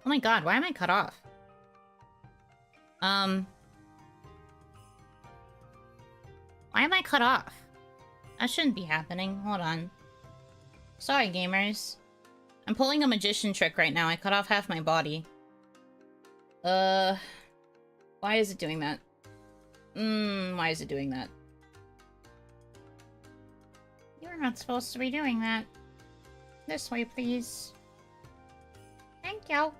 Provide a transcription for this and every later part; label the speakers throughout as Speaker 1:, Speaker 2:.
Speaker 1: Oh my god, why am I cut off? Why am I cut off? That shouldn't be happening. Hold on. Sorry, gamers. I'm pulling a magician trick right now. I cut off half my body. Why is it doing that? Why is it doing that? You're not supposed to be doing that. This way, please. Thank you.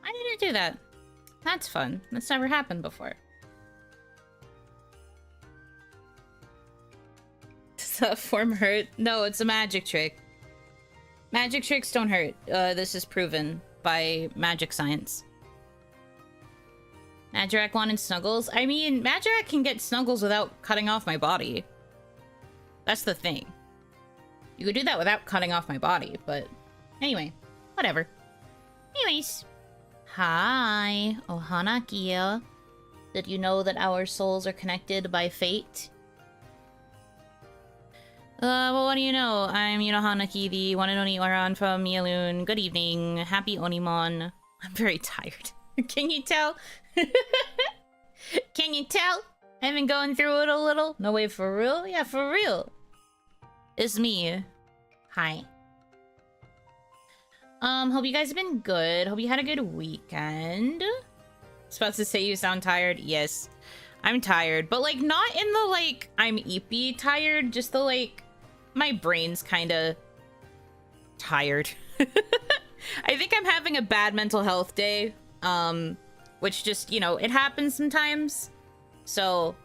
Speaker 1: Why did it do that? That's fun. That's never happened before. Does that form hurt? No, it's a magic trick. Magic tricks don't hurt. This is proven by magic science. Magirak wanted snuggles? I mean, Magirak can get snuggles without cutting off my body. That's the thing. You could do that without cutting off my body, but... Anyway, whatever. Anyways. Hi. Oh, Hanaki. Did you know that our souls are connected by fate? Well, what do you know? I'm Yuno Hanaki, the one and only Oiran from Yalun. Good evening. Happy OniMon. I'm very tired. Can you tell? Can you tell? I've been going through it a little. No way, for real? Yeah, for real. It's me. Hi. Hope you guys have been good. Hope you had a good weekend. I was about to say you sound tired. Yes, I'm tired. But, like, not in the, like, I'm eepy tired. Just the, like, my brain's kind of tired. I think I'm having a bad mental health day. Which just, you know, it happens sometimes. So,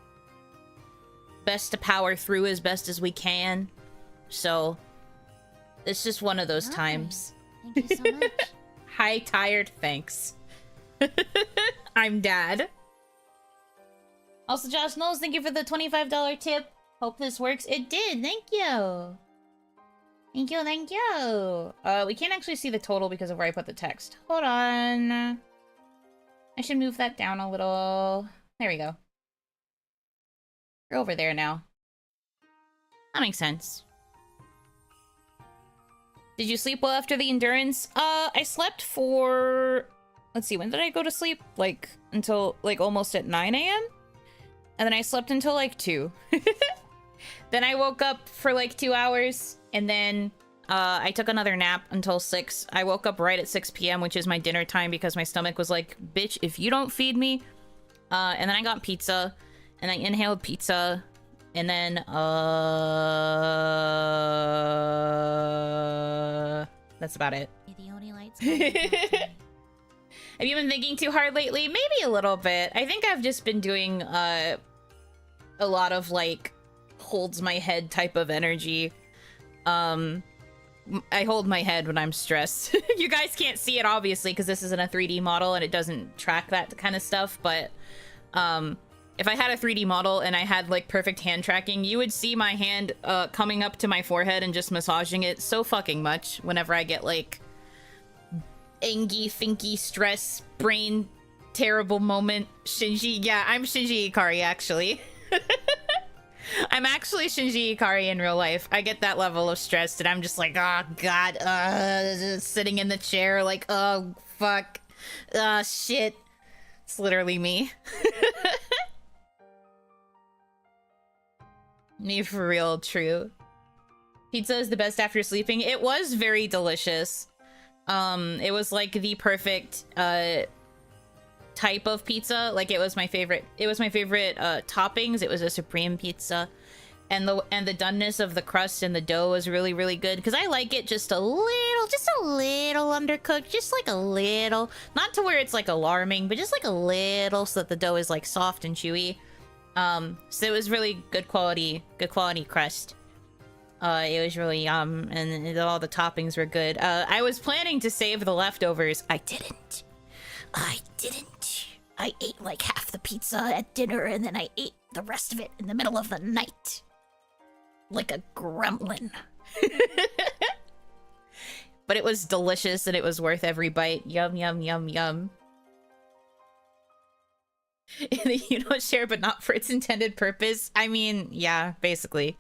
Speaker 1: best to power through as best as we can. So, it's just one of those times.
Speaker 2: Thank you so much.
Speaker 1: Hi, tired, thanks. I'm dad. Also, Josh Knowles, thank you for the $25 tip. Hope this works. It did, thank you. Thank you, thank you. We can't actually see the total because of where I put the text. Hold on. I should move that down a little. There we go. We're over there now. That makes sense. Did you sleep well after the endurance? I slept for... Let's see, when did I go to sleep? Like, until, like, almost at 9 a.m.? And then I slept until, like, 2. Then I woke up for, like, 2 hours. And then, I took another nap until 6. I woke up right at 6 p.m., which is my dinner time, because my stomach was like, bitch, if you don't feed me. And then I got pizza. And I inhaled pizza. And then, that's about it.
Speaker 2: The only lights.
Speaker 1: Have you been thinking too hard lately? Maybe a little bit. I think I've just been doing, a lot of, like, holds my head type of energy. I hold my head when I'm stressed. You guys can't see it, obviously, because this isn't a 3D model and it doesn't track that kind of stuff, but, if I had a 3D model and I had, like, perfect hand tracking, you would see my hand, coming up to my forehead and just massaging it so fucking much whenever I get, like, angy, finky, stress, brain, terrible moment, Shinji. Yeah, I'm Shinji Ikari, actually. I'm actually Shinji Ikari in real life. I get that level of stress and I'm just like, oh, God, sitting in the chair, like, oh, fuck, shit. It's literally me. Me for real, true. Pizza is the best after sleeping. It was very delicious. It was like the perfect type of pizza. Like it was my favorite. It was my favorite toppings. It was a supreme pizza, and the doneness of the crust and the dough was really, really good because I like it just a little undercooked, just like a little, not to where it's like alarming, but just like a little, so that the dough is like soft and chewy. So it was really good quality crust. It was really yum, and all the toppings were good. I was planning to save the leftovers. I didn't. I ate like half the pizza at dinner, and then I ate the rest of it in the middle of the night. Like a gremlin. But it was delicious, and it was worth every bite. Yum, yum, yum, yum. You don't share, but not for its intended purpose. I mean, yeah, basically.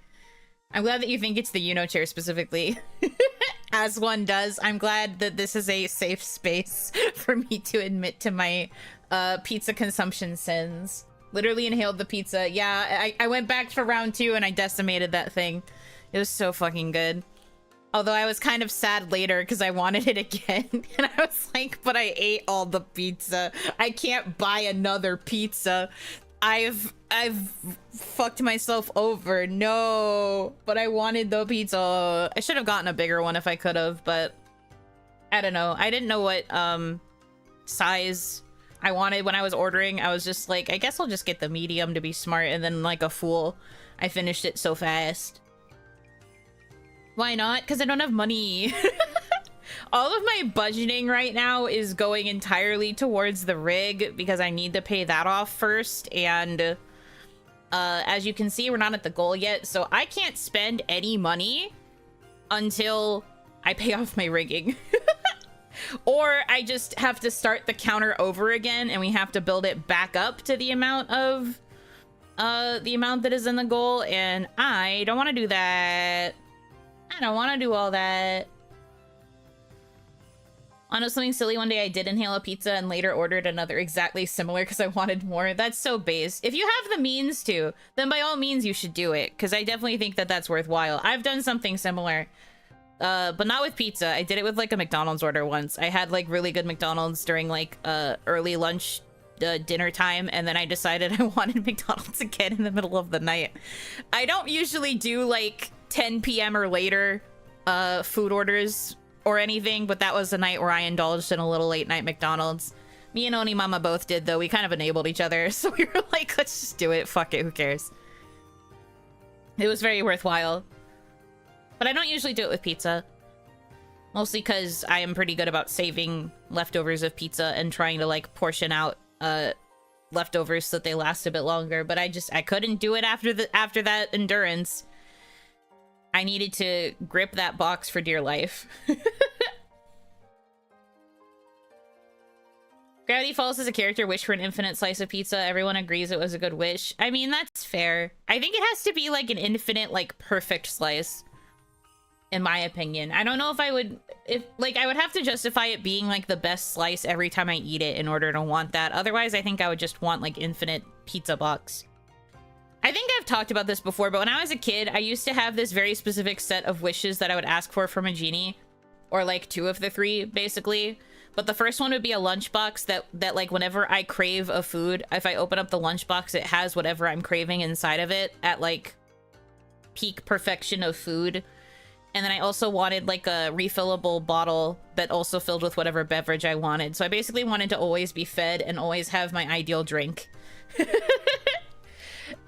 Speaker 1: I'm glad that you think it's the Yuno chair specifically. As one does. I'm glad that this is a safe space for me to admit to my pizza consumption sins. Literally inhaled the pizza. Yeah, I went back for round 2 and I decimated that thing. It was so fucking good. Although I was kind of sad later because I wanted it again. And I was like, but I ate all the pizza. I can't buy another pizza. I've fucked myself over. No. But I wanted the pizza. I should have gotten a bigger one if I could have, but I don't know. I didn't know what size I wanted when I was ordering. I was just like, I guess I'll just get the medium to be smart, and then like a fool, I finished it so fast. Why not? Because I don't have money. All of my budgeting right now is going entirely towards the rig because I need to pay that off first. And as you can see, we're not at the goal yet. So I can't spend any money until I pay off my rigging. Or I just have to start the counter over again and we have to build it back up to the amount of that is in the goal. And I don't want to do that. I don't want to do all that. I know something silly. One day I did inhale a pizza and later ordered another exactly similar because I wanted more. That's so base. If you have the means to, then by all means you should do it, because I definitely think that that's worthwhile. I've done something similar, but not with pizza. I did it with like a McDonald's order once. I had like really good McDonald's during like early lunch dinner time, and then I decided I wanted McDonald's again in the middle of the night. I don't usually do like 10 p.m. or later food orders or anything, but that was the night where I indulged in a little late night McDonald's. Me and OniMama both did, though. We kind of enabled each other, so we were like, let's just do it. Fuck it, who cares? It was very worthwhile. But I don't usually do it with pizza. Mostly because I am pretty good about saving leftovers of pizza and trying to like portion out leftovers so that they last a bit longer. But I couldn't do it after that endurance. I needed to grip that box for dear life. Gravity Falls as a character wished for an infinite slice of pizza. Everyone agrees it was a good wish. I mean, that's fair. I think it has to be like an infinite, like perfect slice. In my opinion. I don't know if I would, I would have to justify it being like the best slice every time I eat it in order to want that. Otherwise, I think I would just want like infinite pizza box. I think I've talked about this before, but when I was a kid, I used to have this very specific set of wishes that I would ask for from a genie, or like 2 of the 3 basically. But the first one would be a lunchbox that like whenever I crave a food, if I open up the lunchbox, it has whatever I'm craving inside of it at like peak perfection of food. And then I also wanted like a refillable bottle that also filled with whatever beverage I wanted. So I basically wanted to always be fed and always have my ideal drink.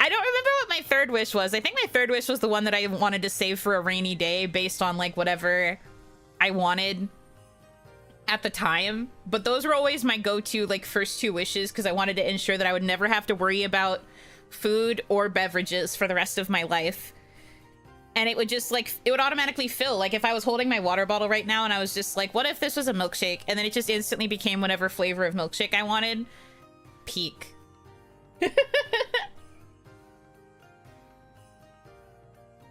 Speaker 1: I don't remember what my 3rd wish was. I think my 3rd wish was the one that I wanted to save for a rainy day based on like whatever I wanted at the time. But those were always my go-to like first 2 wishes because I wanted to ensure that I would never have to worry about food or beverages for the rest of my life. And it would just like, it would automatically fill. Like if I was holding my water bottle right now and I was just like, what if this was a milkshake? And then it just instantly became whatever flavor of milkshake I wanted. Peak.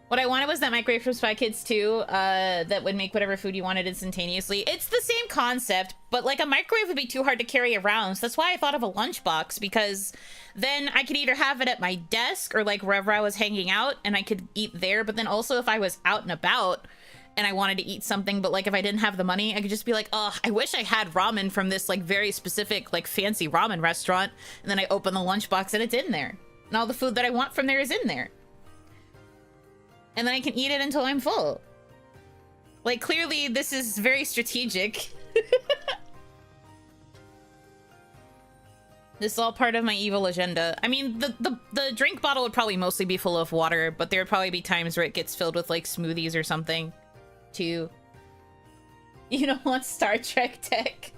Speaker 1: What I wanted was that microwave from Spy Kids 2 that would make whatever food you wanted instantaneously. It's the same concept, but like a microwave would be too hard to carry around. So that's why I thought of a lunchbox, because then I could either have it at my desk or like wherever I was hanging out and I could eat there. But then also if I was out and about and I wanted to eat something, but like if I didn't have the money, I could just be like, oh, I wish I had ramen from this like very specific like fancy ramen restaurant. And then I open the lunchbox and it's in there. And all the food that I want from there is in there. And then I can eat it until I'm full. Like, clearly, this is very strategic. This is all part of my evil agenda. I mean, the drink bottle would probably mostly be full of water, but there would probably be times where it gets filled with, like, smoothies or something, too. You don't want Star Trek tech.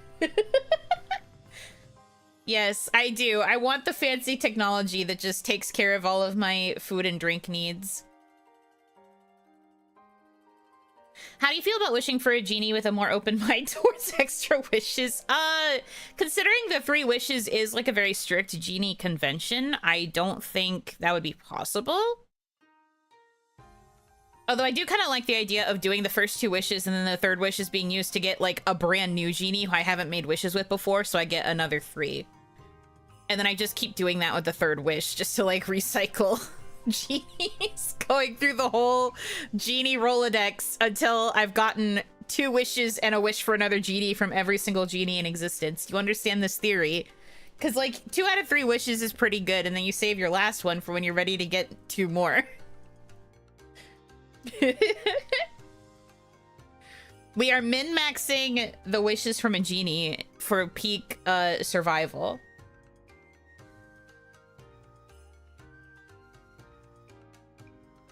Speaker 1: Yes, I do. I want the fancy technology that just takes care of all of my food and drink needs. How do you feel about wishing for a genie with a more open mind towards extra wishes? Considering the 3 wishes is like a very strict genie convention, I don't think that would be possible. Although I do kind of like the idea of doing the first 2 wishes and then the 3rd wish is being used to get like a brand new genie who I haven't made wishes with before, so I get another 3. And then I just keep doing that with the 3rd wish just to like recycle genies, going through the whole genie Rolodex until I've gotten 2 wishes and a wish for another genie from every single genie in existence. Do you understand this theory? Because like 2 out of 3 wishes is pretty good, and then you save your last one for when you're ready to get 2 more. We are min-maxing the wishes from a genie for peak survival.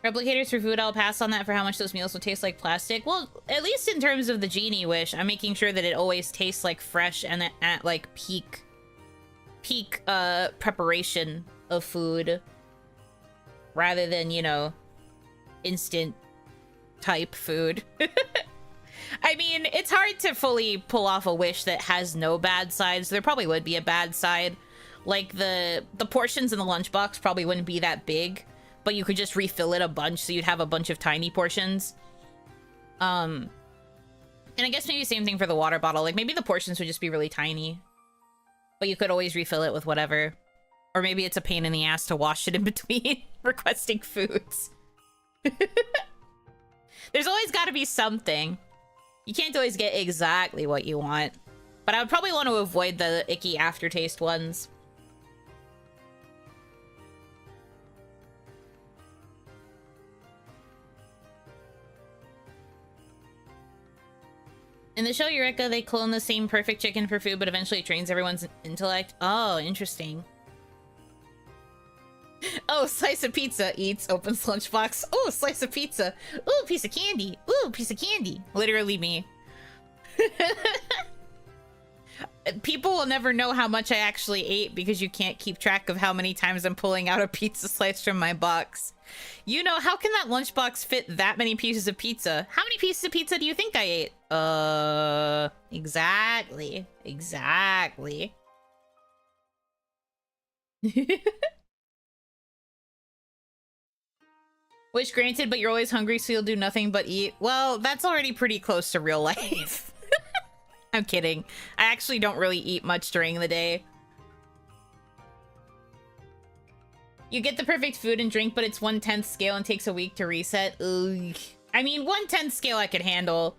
Speaker 1: Replicators for food, I'll pass on that for how much those meals will taste like plastic. Well, at least in terms of the genie wish, I'm making sure that it always tastes like fresh and at like peak preparation of food, rather than, you know, instant type food. I mean, it's hard to fully pull off a wish that has no bad sides. There probably would be a bad side. Like the portions in the lunchbox probably wouldn't be that big, but you could just refill it a bunch, so you'd have a bunch of tiny portions. And I guess maybe same thing for the water bottle. Like maybe the portions would just be really tiny, but you could always refill it with whatever. Or maybe it's a pain in the ass to wash it in between requesting foods. There's always got to be something. You can't always get exactly what you want. But I would probably want to avoid the icky aftertaste ones. In the show Eureka, they clone the same perfect chicken for food, but eventually it trains everyone's intellect. Oh, interesting. Oh, slice of pizza. Eats, opens lunchbox. Oh, slice of pizza. Ooh, piece of candy. Ooh, piece of candy. Literally me. People will never know how much I actually ate because you can't keep track of how many times I'm pulling out a pizza slice from my box. You know, how can that lunchbox fit that many pieces of pizza? How many pieces of pizza do you think I ate? Exactly. Exactly. Wish granted, but you're always hungry, so you'll do nothing but eat. Well, that's already pretty close to real life. I'm kidding. I actually don't really eat much during the day. You get the perfect food and drink, but it's 1/10 scale and takes a week to reset. Ugh. I mean, 1/10 scale I could handle.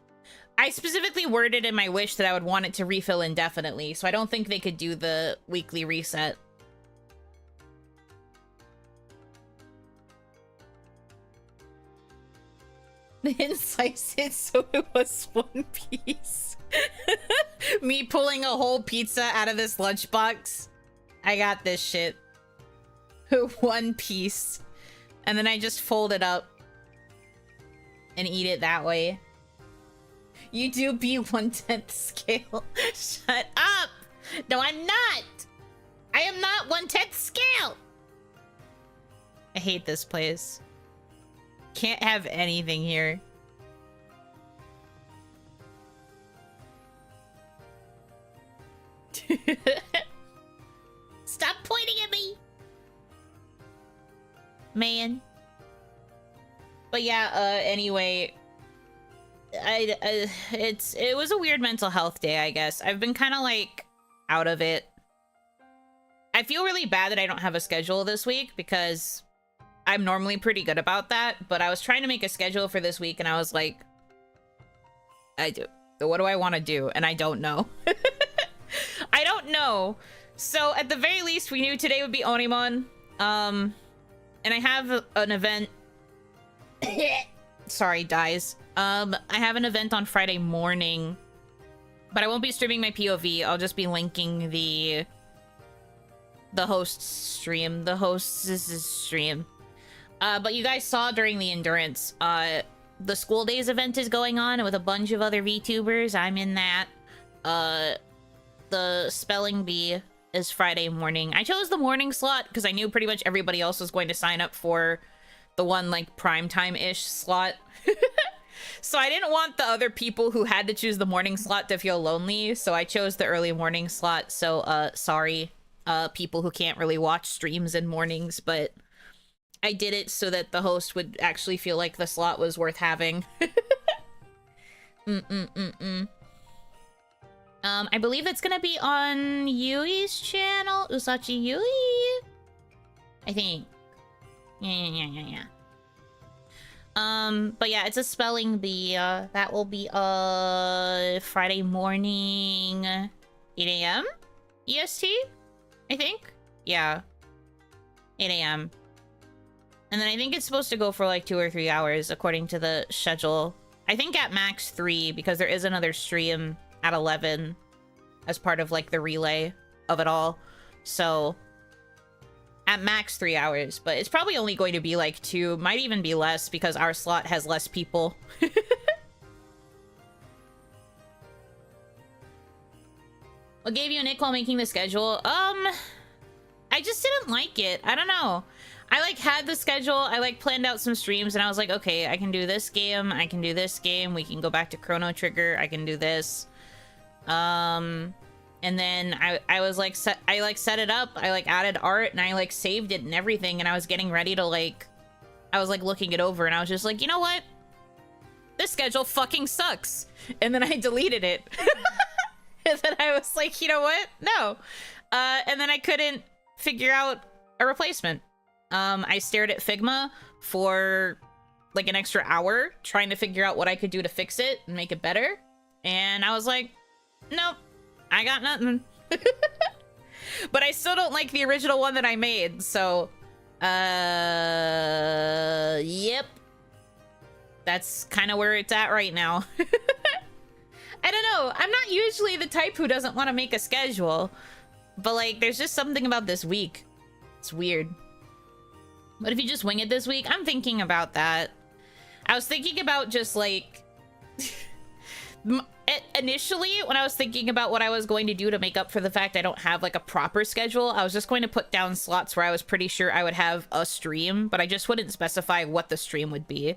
Speaker 1: I specifically worded in my wish that I would want it to refill indefinitely, so I don't think they could do the weekly reset. They didn't slice it, so it was 1 piece. Me pulling a whole pizza out of this lunchbox. I got this shit. 1 piece. And then I just fold it up and eat it that way. You do be 1/10 scale. Shut up! No, I'm not! I am not 1/10 scale! I hate this place. Can't have anything here. Stop pointing at me, man. But yeah, anyway, it was a weird mental health day, I guess. I've been kind of like out of it. I feel really bad that I don't have a schedule this week because I'm normally pretty good about that, but I was trying to make a schedule for this week and I was like, what do I want to do? And I don't know. I don't know. So at the very least, we knew today would be OniMon. And I have an event. Sorry, guys. I have an event on Friday morning, but I won't be streaming my POV. I'll just be linking the host stream, the host's stream. But you guys saw during the endurance, the school days event is going on with a bunch of other VTubers. I'm in that. The spelling bee is Friday morning. I chose the morning slot because I knew pretty much everybody else was going to sign up for the one like prime time-ish slot. So I didn't want the other people who had to choose the morning slot to feel lonely, so I chose the early morning slot. So sorry, people who can't really watch streams in mornings, but I did it so that the host would actually feel like the slot was worth having. I believe that's gonna be on Yui's channel, Usachi Yui. I think. Yeah. But yeah, it's a spelling bee. That will be Friday morning, 8 a.m. EST, I think. Yeah, 8 a.m. And then I think it's supposed to go for like 2 or 3 hours according to the schedule. I think at max 3 because there is another stream at 11 as part of like the relay of it all. So at max 3 hours, but it's probably only going to be like 2, might even be less because our slot has less people. What gave you an ick while making the schedule? I just didn't like it. I don't know. I like had the schedule, I like planned out some streams and I was like, okay, I can do this game, I can do this game, we can go back to Chrono Trigger, I can do this. And then I was like, I set it up, I like added art and I like saved it and everything and I was getting ready to like, I was like looking it over and I was just like, you know what? This schedule fucking sucks. And then I deleted it. And then I was like, you know what? No. And then I couldn't figure out a replacement. I stared at Figma for like an extra hour trying to figure out what I could do to fix it and make it better. And I was like, nope, I got nothing. But I still don't like the original one that I made, so yep. That's kind of where it's at right now. I don't know. I'm not usually the type who doesn't want to make a schedule, but like there's just something about this week. It's weird. But if you just wing it this week, I'm thinking about that. I was thinking about just like initially when I was thinking about what I was going to do to make up for the fact I don't have like a proper schedule, I was just going to put down slots where I was pretty sure I would have a stream, but I just wouldn't specify what the stream would be.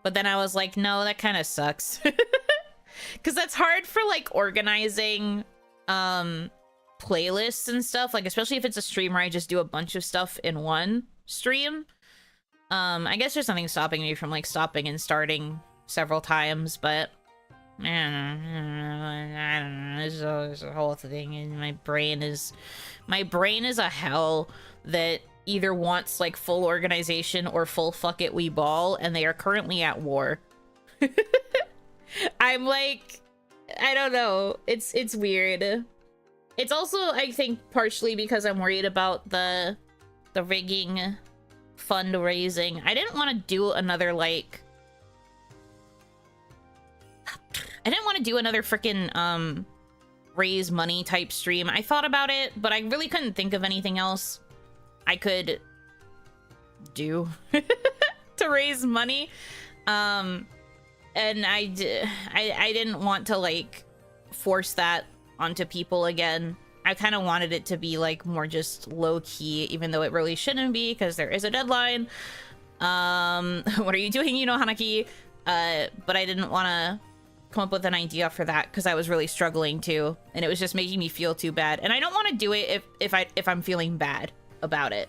Speaker 1: But then I was like, no, that kind of sucks. Because that's hard for like organizing playlists and stuff, like especially if it's a stream where I just do a bunch of stuff in one stream. I guess there's something stopping me from like stopping and starting several times, but I don't know. There's a whole thing, and my brain is a hell that either wants like full organization or full fuck it we ball, and they are currently at war. I'm like, I don't know. It's weird. It's also, I think, partially because I'm worried about the rigging fundraising. I didn't want to do another like freaking raise money type stream. I thought about it, but I really couldn't think of anything else I could do to raise money. And I didn't want to like force that onto people again. I kind of wanted it to be like more just low-key, even though it really shouldn't be because there is a deadline. What are you doing, Yuno, Hanaki? But I didn't want to come up with an idea for that because I was really struggling too, and it was just making me feel too bad. And I don't want to do it if I'm feeling bad about it.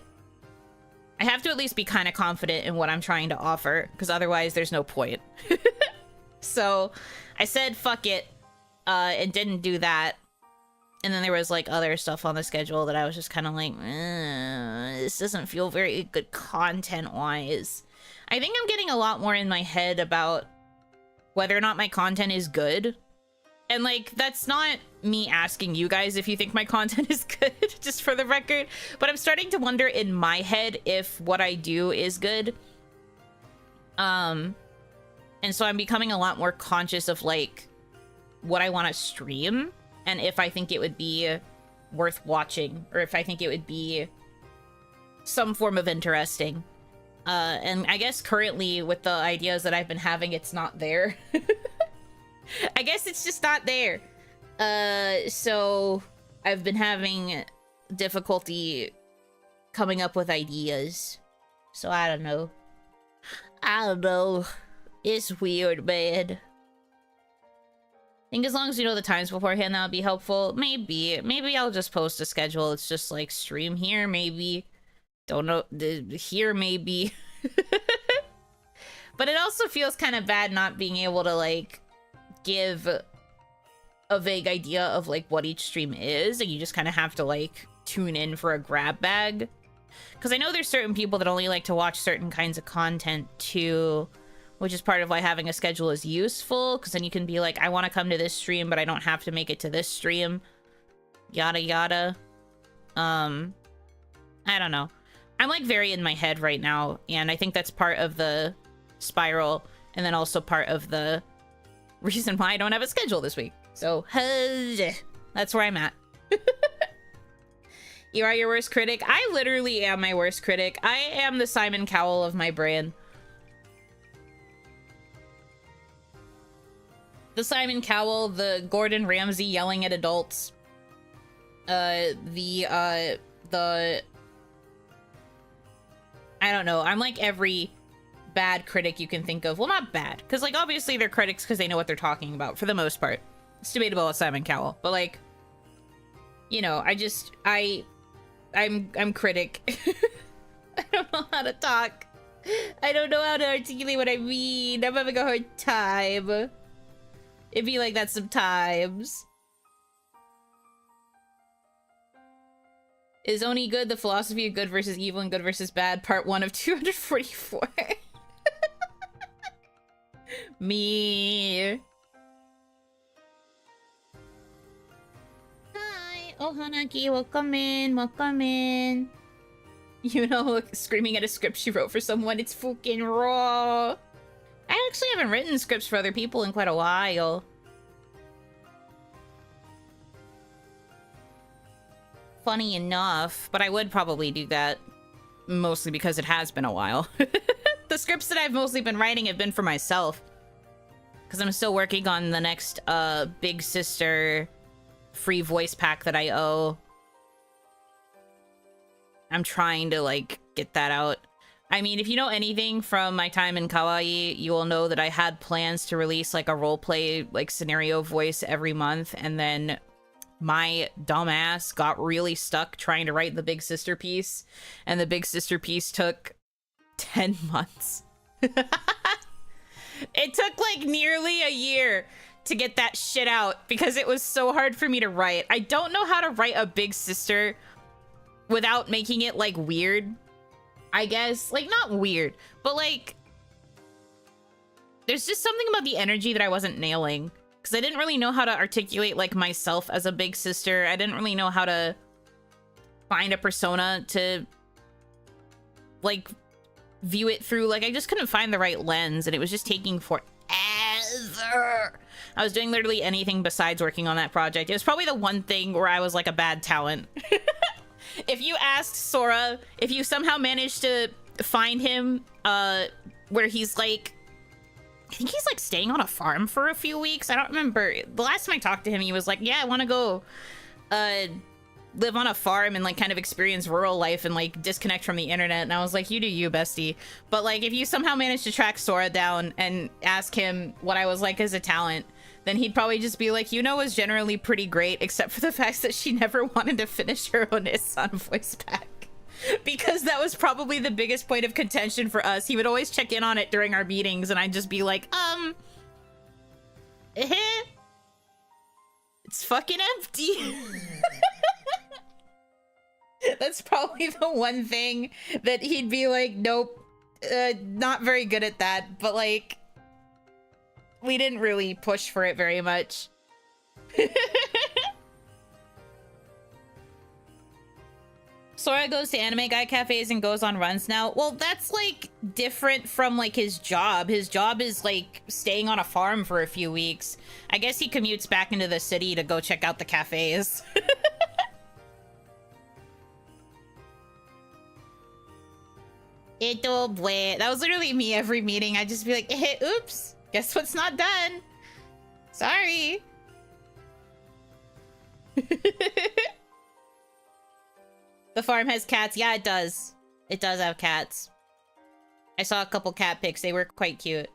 Speaker 1: I have to at least be kind of confident in what I'm trying to offer, because otherwise there's no point. So I said fuck it, and didn't do that. And then there was like other stuff on the schedule that I was just kind of like, this doesn't feel very good content wise. I think I'm getting a lot more in my head about whether or not my content is good. And like, that's not me asking you guys if you think my content is good, just for the record. But I'm starting to wonder in my head if what I do is good. And so I'm becoming a lot more conscious of like what I want to stream and if I think it would be worth watching or if I think it would be some form of interesting. And I guess currently with the ideas that I've been having, it's not there. I guess it's just not there. So I've been having difficulty coming up with ideas. So I don't know. It's weird, man. I think as long as you know the times beforehand, that would be helpful. Maybe I'll just post a schedule. It's just like stream here, maybe. Don't know. Here maybe. But it also feels kind of bad not being able to, like, give a vague idea of, like, what each stream is, and you just kind of have to, like, tune in for a grab bag. Because I know there's certain people that only like to watch certain kinds of content, too, which is part of why having a schedule is useful, because then you can be like, I want to come to this stream, but I don't have to make it to this stream. Yada, yada. I don't know. I'm, like, very in my head right now, and I think that's part of the spiral, and then also part of the reason why I don't have a schedule this week. So, that's where I'm at. You are your worst critic? I literally am my worst critic. I am the Simon Cowell of my brain. The Simon Cowell, the Gordon Ramsay yelling at adults. I don't know. I'm like every bad critic you can think of. Well, not bad, because, like, obviously they're critics because they know what they're talking about for the most part. It's debatable with Simon Cowell, but, like, you know, I'm critic. I don't know how to talk. I don't know how to articulate what I mean. I'm having a hard time. It'd be like that sometimes. Is Oni good? The philosophy of good versus evil and good versus bad, part 1 of 244. Me. Hi. Oh, Hanaki, welcome in. Welcome in. You know, screaming at a script she wrote for someone. It's fucking raw. I actually haven't written scripts for other people in quite a while. Funny enough, but I would probably do that. Mostly because it has been a while. The scripts that I've mostly been writing have been for myself. Because I'm still working on the next Big Sister free voice pack that I owe. I'm trying to, like, get that out. I mean, if you know anything from my time in Kawaii, you will know that I had plans to release, like, a roleplay, like, scenario voice every month, and then my dumbass got really stuck trying to write the Big Sister piece, and the Big Sister piece took 10 months. It took, like, nearly a year to get that shit out because it was so hard for me to write. I don't know how to write a Big Sister without making it, like, weird, I guess. Like, not weird, but, like, there's just something about the energy that I wasn't nailing. Because I didn't really know how to articulate, like, myself as a big sister. I didn't really know how to find a persona to, like, view it through. Like, I just couldn't find the right lens, and it was just taking forever. I was doing literally anything besides working on that project. It was probably the one thing where I was, like, a bad talent. If you asked Sora, if you somehow managed to find him, where he's, like, I think he's, like, staying on a farm for a few weeks. I don't remember. The last time I talked to him, he was like, yeah, I want to go live on a farm and, like, kind of experience rural life and, like, disconnect from the internet. And I was like, you do you, bestie. But, like, if you somehow managed to track Sora down and ask him what I was like as a talent, then he'd probably just be like, Yuno was generally pretty great, except for the fact that she never wanted to finish her own Isan voice pack. Because that was probably the biggest point of contention for us. He would always check in on it during our meetings, and I'd just be like, it's fucking empty. That's probably the one thing that he'd be like, nope, not very good at that. But, like, we didn't really push for it very much. Sora goes to anime guy cafes and goes on runs now. Well, that's, like, different from, like, his job. His job is, like, staying on a farm for a few weeks. I guess he commutes back into the city to go check out the cafes. That was literally me every meeting. I'd just be like, oops, guess what's not done? Sorry. The farm has cats. Yeah, it does. It does have cats. I saw a couple cat pics. They were quite cute.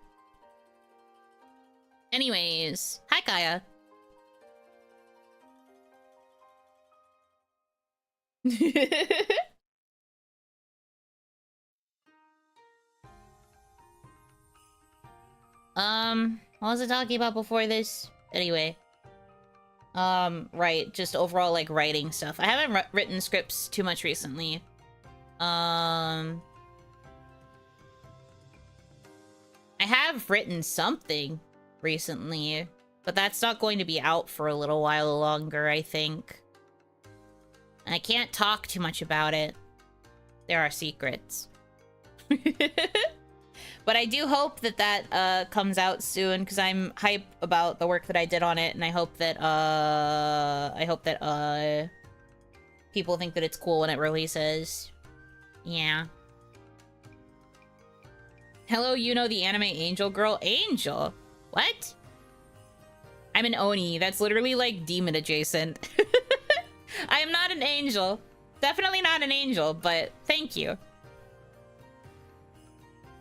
Speaker 1: Anyways, hi, Kaya. What was I talking about before this? Anyway. Right, just overall, like, writing stuff. I haven't written scripts too much recently. I have written something recently, but that's not going to be out for a little while longer, I think. And I can't talk too much about it. There are secrets. But I do hope that that comes out soon, because I'm hype about the work that I did on it, and I hope that people think that it's cool when it releases. Yeah. Hello, Yuno, the anime angel girl. Angel? What? I'm an Oni. That's literally like demon adjacent. I am not an angel. Definitely not an angel, but thank you.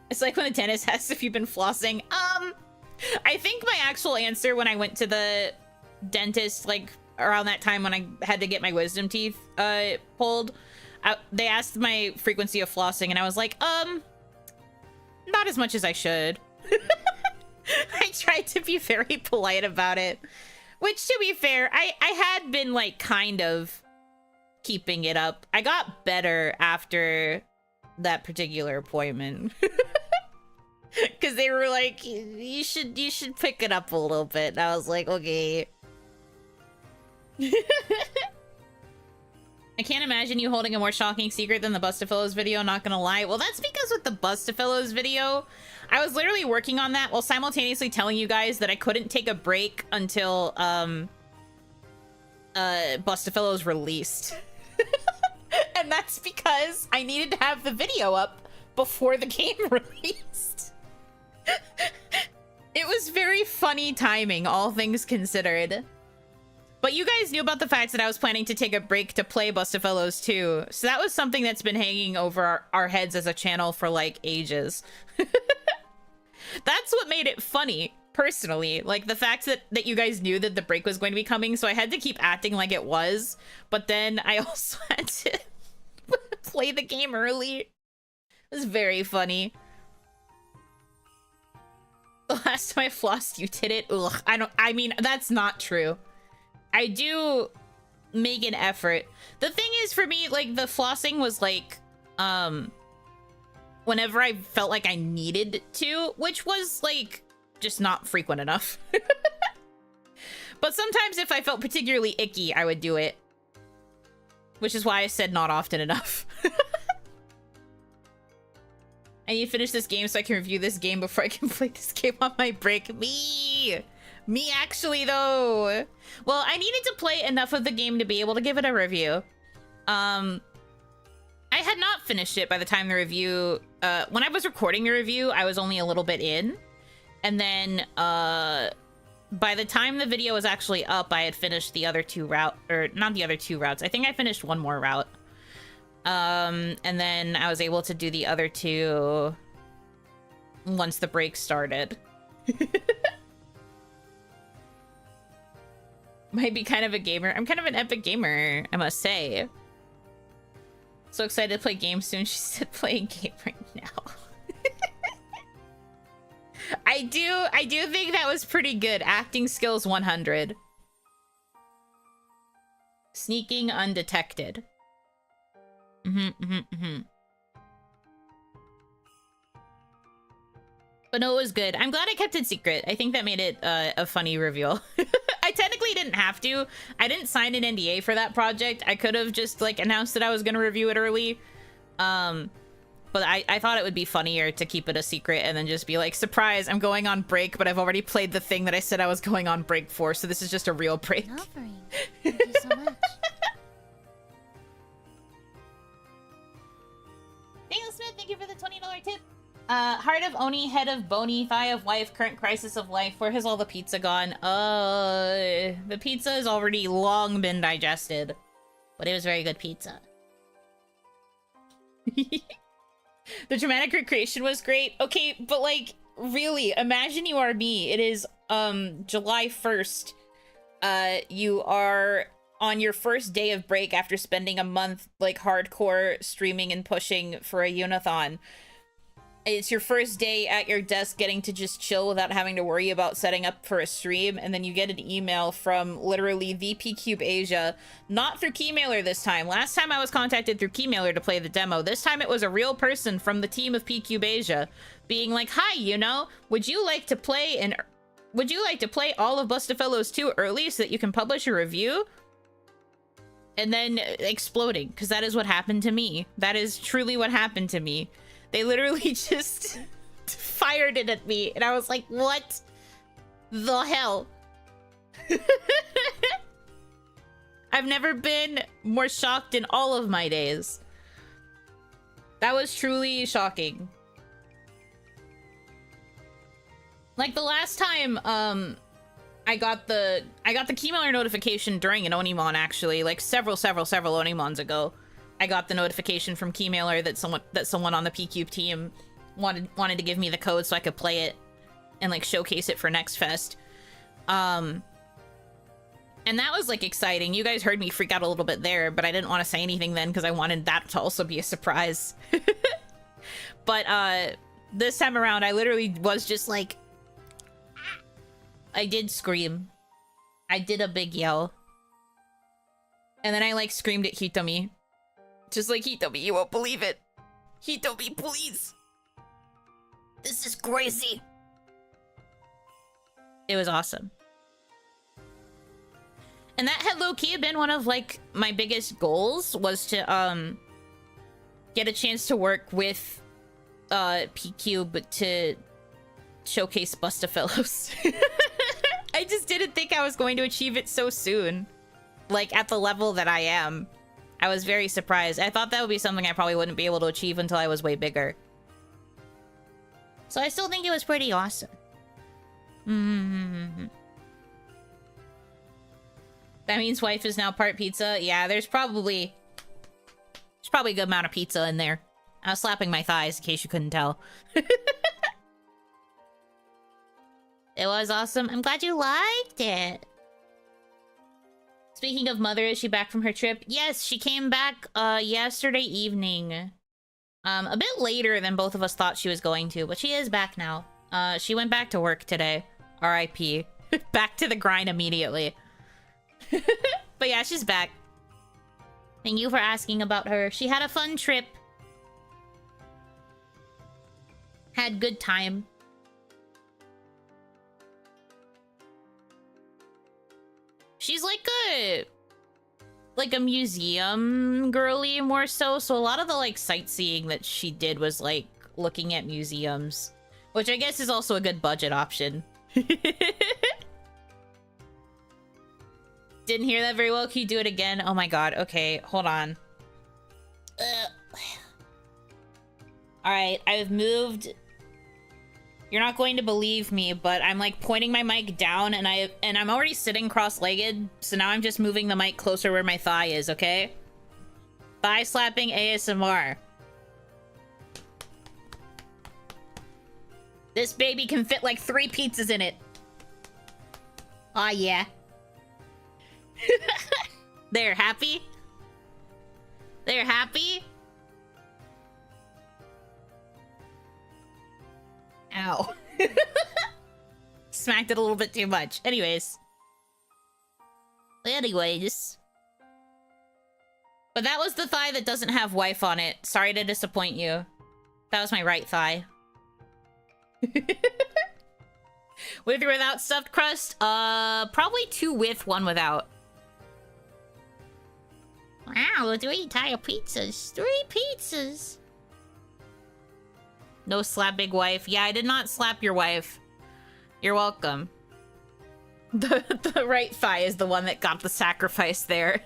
Speaker 1: It's like when the dentist asks if you've been flossing. I think my actual answer when I went to the dentist, like around that time when I had to get my wisdom teeth pulled, they asked my frequency of flossing, and I was like, not as much as I should. I tried to be very polite about it, which, to be fair, I had been like kind of keeping it up. I got better after that particular appointment. Because they were like, you should pick it up a little bit. And I was like, okay. I can't imagine you holding a more shocking secret than the Bustafellows video, not gonna lie. Well, that's because with the Bustafellows video, I was literally working on that while simultaneously telling you guys that I couldn't take a break until Bustafellows released. And that's because I needed to have the video up before the game released. It was very funny timing, all things considered. But you guys knew about the fact that I was planning to take a break to play Bustafellows too. So that was something that's been hanging over our heads as a channel for like ages. That's what made it funny, personally. Like the fact that you guys knew that the break was going to be coming, so I had to keep acting like it was. But then I also had to play the game early. It was very funny. The last time I flossed, you did it. Ugh, I mean, that's not true. I do make an effort. The thing is, for me, like, the flossing was, like, whenever I felt like I needed to, which was, like, just not frequent enough. But sometimes if I felt particularly icky, I would do it. Which is why I said not often enough. I need to finish this game so I can review this game before I can play this game on my break. Me actually, though. Well, I needed to play enough of the game to be able to give it a review. I had not finished it by the time the review... when I was recording the review, I was only a little bit in. And then, by the time the video was actually up, I had finished the other two routes. Or, not the other two routes. I think I finished one more route. And then I was able to do the other two once the break started. Might be kind of a gamer. I'm kind of an epic gamer, I must say. So excited to play games soon. She said playing game right now. I do think that was pretty good. Acting skills 100. Sneaking undetected. But no, it was good. I'm glad I kept it secret. I think that made it a funny reveal. I technically didn't have to. I didn't sign an NDA for that project. I could have just like announced that I was gonna review it early. But I thought it would be funnier to keep it a secret and then just be like, surprise, I'm going on break, but I've already played the thing that I said I was going on break for, so this is just a real break.
Speaker 2: Offering. Thank you so much.
Speaker 1: Daniel Smith, thank you for the $20 tip. Heart of Oni, head of Bony, thigh of wife, current crisis of life. Where has all the pizza gone? The pizza has already long been digested. But it was very good pizza. The dramatic recreation was great. Okay, but like, really, imagine you are me. It is, July 1st. You are on your first day of break after spending a month, like, hardcore streaming and pushing for a Unathon. it's your first day at your desk getting to just chill without having to worry about setting up for a stream, and then you get an email from literally the P-Cube Asia, not through Keymailer this time. Last time I was contacted through Keymailer to play the demo. This time it was a real person from the team of P-Cube Asia being like, "Hi, Yuno, would you like to play all of Bustafellows 2 early so that you can publish a review?" And then exploding, because that is what happened to me. That is truly what happened to me. They literally just fired it at me, and I was like, what the hell? I've never been more shocked in all of my days. That was truly shocking. Like the last time I got the Keymailer notification during an OniMon, actually, like several OniMons ago. I got the notification from Keymailer that someone on the PCube team wanted to give me the code so I could play it and like showcase it for Next Fest. And that was like exciting. You guys heard me freak out a little bit there, but I didn't want to say anything then because I wanted that to also be a surprise. But this time around, I literally was just like, I did scream. I did a big yell. And then I like screamed at Hitomi. Just like, "Hitomi, you won't believe it. Hitomi, please. This is crazy." It was awesome. And that had low-key been one of like my biggest goals, was to get a chance to work with P-Cube to showcase Bustafellows. I just didn't think I was going to achieve it so soon. Like at the level that I am. I was very surprised. I thought that would be something I probably wouldn't be able to achieve until I was way bigger. So I still think it was pretty awesome. That means wife is now part pizza. Yeah, there's probably a good amount of pizza in there. I was slapping my thighs in case you couldn't tell. It was awesome. I'm glad you liked it. Speaking of mother, is she back from her trip? Yes, she came back yesterday evening. A bit later than both of us thought she was going to, but she is back now. She went back to work today. R.I.P. Back to the grind immediately. But yeah, she's back. Thank you for asking about her. She had a fun trip. Had good time. She's like a museum girly more so. So a lot of the like sightseeing that she did was like looking at museums, which I guess is also a good budget option. Didn't hear that very well. Can you do it again? Oh my god. Okay, hold on. All right, I've moved. You're not going to believe me, but I'm like pointing my mic down, and I'm already sitting cross-legged, so now I'm just moving the mic closer where my thigh is, okay? Thigh slapping ASMR. This baby can fit like 3 pizzas in it. Aw, yeah. They're happy? They're happy? Ow. Smacked it a little bit too much. Anyways. But that was the thigh that doesn't have wife on it. Sorry to disappoint you. That was my right thigh. With or without stuffed crust? Probably 2 with, 1 without. Wow, 3 entire pizzas. 3 pizzas. No slap big wife. Yeah, I did not slap your wife. You're welcome. The right thigh is the one that got the sacrifice there.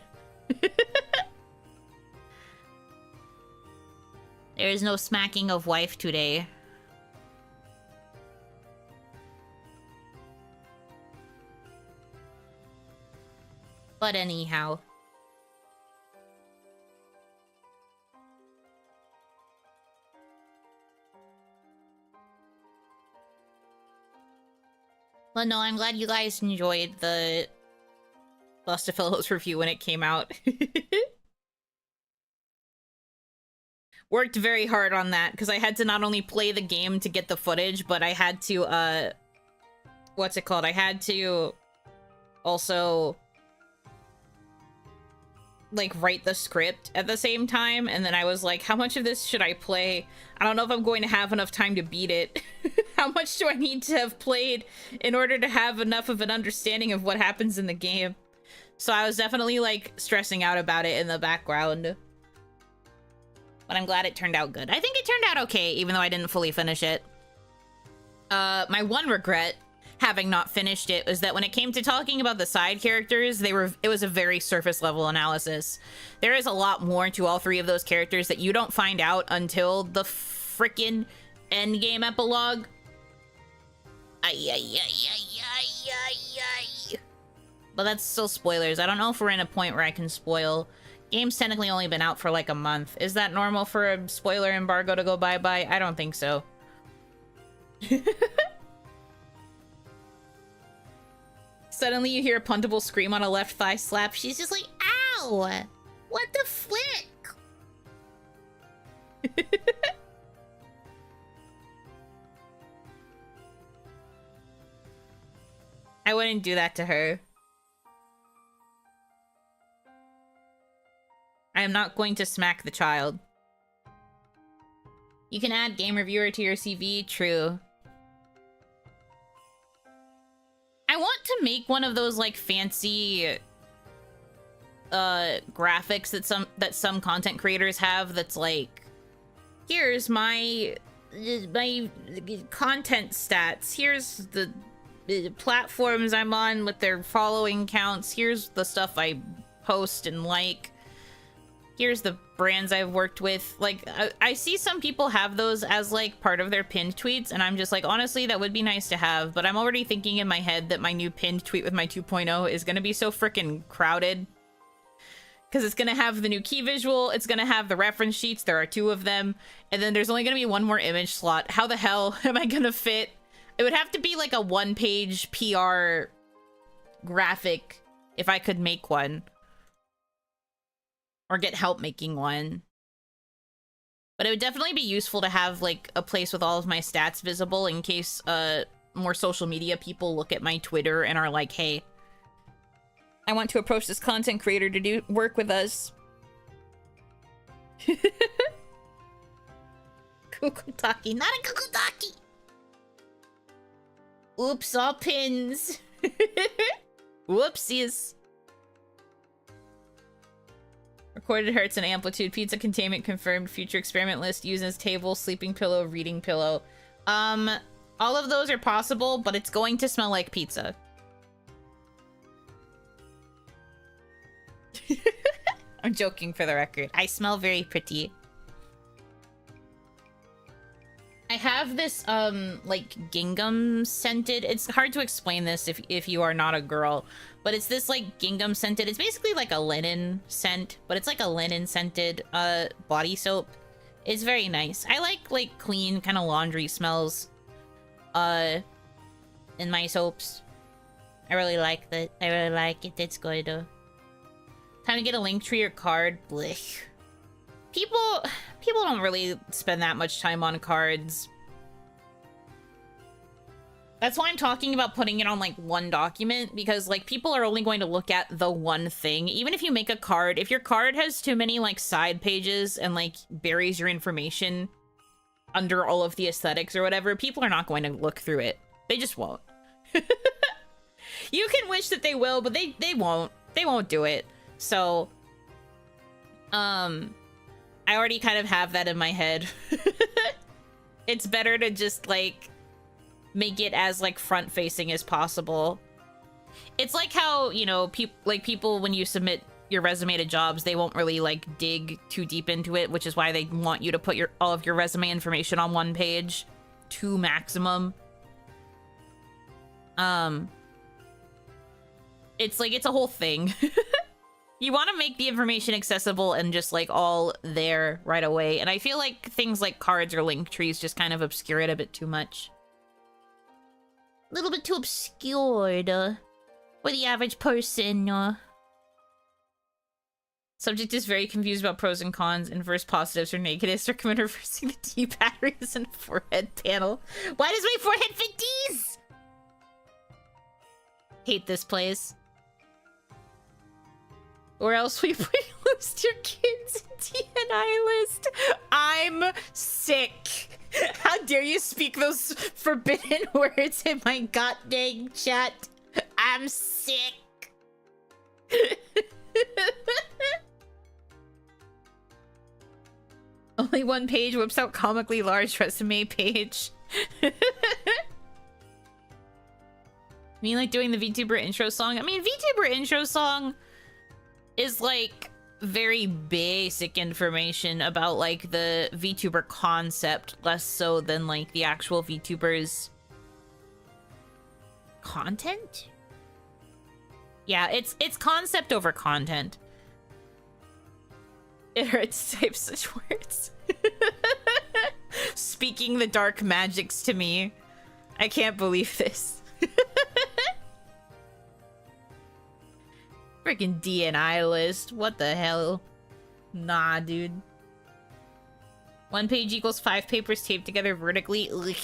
Speaker 1: There is no smacking of wife today. But anyhow. Well, no, I'm glad you guys enjoyed the Bustafellows review when it came out. worked very hard on that because I had to not only play the game to get the footage, but I had to, what's it called? I had to also, like, write the script at the same time, and then I was like, how much of this should I play? I don't know if I'm going to have enough time to beat it. How much do I need to have played in order to have enough of an understanding of what happens in the game? So I was definitely, like, stressing out about it in the background. But I'm glad it turned out good. I think it turned out okay, even though I didn't fully finish it. My one regret, having not finished it, was that when it came to talking about the side characters, it was a very surface level analysis. There is a lot more to all three of those characters that you don't find out until the frickin' endgame epilogue. Ay, ay, ay, ay, ay, ay, ay. But that's still spoilers. I don't know if we're in a point where I can spoil. Game's technically only been out for like a month. Is that normal for a spoiler embargo to go bye-bye? I don't think so. Suddenly you hear a puntable scream on a left thigh slap. She's just like, ow! What the flick? I wouldn't do that to her. I am not going to smack the child. You can add game reviewer to your CV. True. I want to make one of those like fancy graphics that some content creators have that's like, here's my content stats. Here's the platforms I'm on with their following counts. Here's the stuff I post and like. Here's the brands I've worked with. Like, I see some people have those as, like, part of their pinned tweets, and I'm just like, honestly, that would be nice to have, but I'm already thinking in my head that my new pinned tweet with my 2.0 is gonna be so freaking crowded. Because it's gonna have the new key visual, it's gonna have the reference sheets, there are 2 of them, and then there's only gonna be 1 more image slot. How the hell am I gonna fit? It would have to be, like, a 1-page PR graphic if I could make one. Or get help making one. But it would definitely be useful to have, like, a place with all of my stats visible in case, more social media people look at my Twitter and are like, hey, I want to approach this content creator to do work with us. Kukutaki, not a kukutaki! Oops, all pins. Whoopsies. Recorded hertz and amplitude. Pizza containment confirmed. Future experiment list uses table, sleeping pillow, reading pillow. All of those are possible, but it's going to smell like pizza. I'm joking for the record. I smell very pretty. I have this, like, gingham scented. It's hard to explain this if you are not a girl, but it's this, like, gingham scented. It's basically like a linen scent, but it's like a linen scented, body soap. It's very nice. I like clean kind of laundry smells, in my soaps. I really like that. I really like it. It's good. Time to get a link tree or card. Blech. People don't really spend that much time on cards. That's why I'm talking about putting it on, like, one document, because, like, people are only going to look at the one thing. Even if you make a card, if your card has too many, like, side pages and, like, buries your information under all of the aesthetics or whatever, people are not going to look through it. They just won't. You can wish that they will, but they won't. They won't do it. So, I already kind of have that in my head. It's better to just, like, make it as, like, front-facing as possible. It's like how, you know, people, when you submit your resume to jobs, they won't really, like, dig too deep into it, which is why they want you to put all of your resume information on one page. 2 maximum. It's, like, it's a whole thing. You want to make the information accessible and just, like, all there right away. And I feel like things like cards or link trees just kind of obscure it a bit too much. A little bit too obscured for the average person. Subject is very confused about pros and cons, inverse positives or negatives. Recommend reversing the D batteries and forehead panel. Why does my forehead fit D's? Hate this place. Or else we lose your kids in DNI list. I'm sick. How dare you speak those forbidden words in my goddamn chat? I'm sick. Only one page whips out comically large resume page. I mean, like doing the VTuber intro song. I mean, VTuber intro song is like very basic information about like the VTuber concept, less so than like the actual VTubers content. Yeah, it's concept over content. It hurts to type such words. Speaking the dark magics to me. I can't believe this. Freaking DNI list. What the hell? Nah, dude. One page equals 5 papers taped together vertically. Ugh.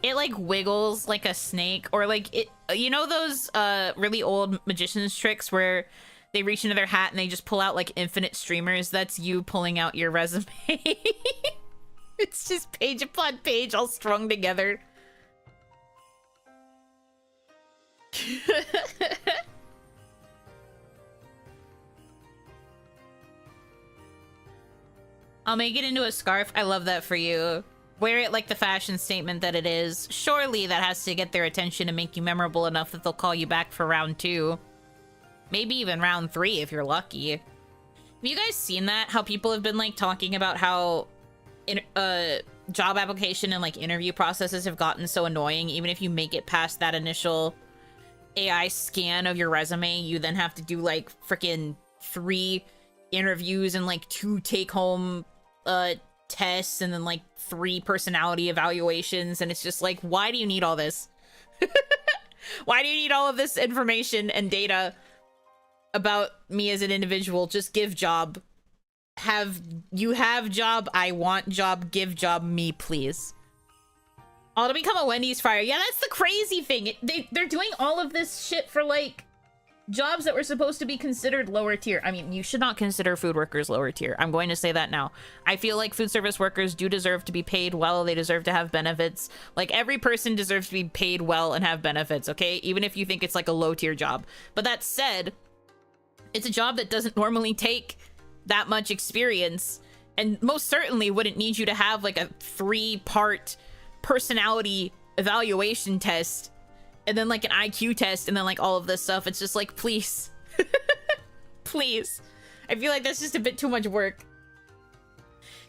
Speaker 1: It like wiggles like a snake, or like it. You know those really old magician's tricks where they reach into their hat and they just pull out like infinite streamers? That's you pulling out your resume. It's just page upon page all strung together. I'll make it into a scarf. I love that for you. Wear it like the fashion statement that it is. Surely that has to get their attention and make you memorable enough that they'll call you back for round 2. Maybe even round 3 if you're lucky. Have you guys seen that? How people have been like talking about how job application and like interview processes have gotten so annoying. Even if you make it past that initial AI scan of your resume, you then have to do like freaking 3 interviews and like 2 take-home tests and then like 3 personality evaluations, and it's just like, why do you need all this? Why do you need all of this information and data about me as an individual? Just give job. Have job, I want job, give job me, please. Oh, to become a Wendy's fryer. Yeah, that's the crazy thing. They're doing all of this shit for like jobs that were supposed to be considered lower tier. I mean, you should not consider food workers lower tier. I'm going to say that now. I feel like food service workers do deserve to be paid well. They deserve to have benefits. Like, every person deserves to be paid well and have benefits, okay? Even if you think it's like a low tier job. But that said, it's a job that doesn't normally take that much experience, and most certainly wouldn't need you to have like a 3-part personality evaluation test and then like an IQ test and then like all of this stuff. It's just like, please. Please. I feel like that's just a bit too much work.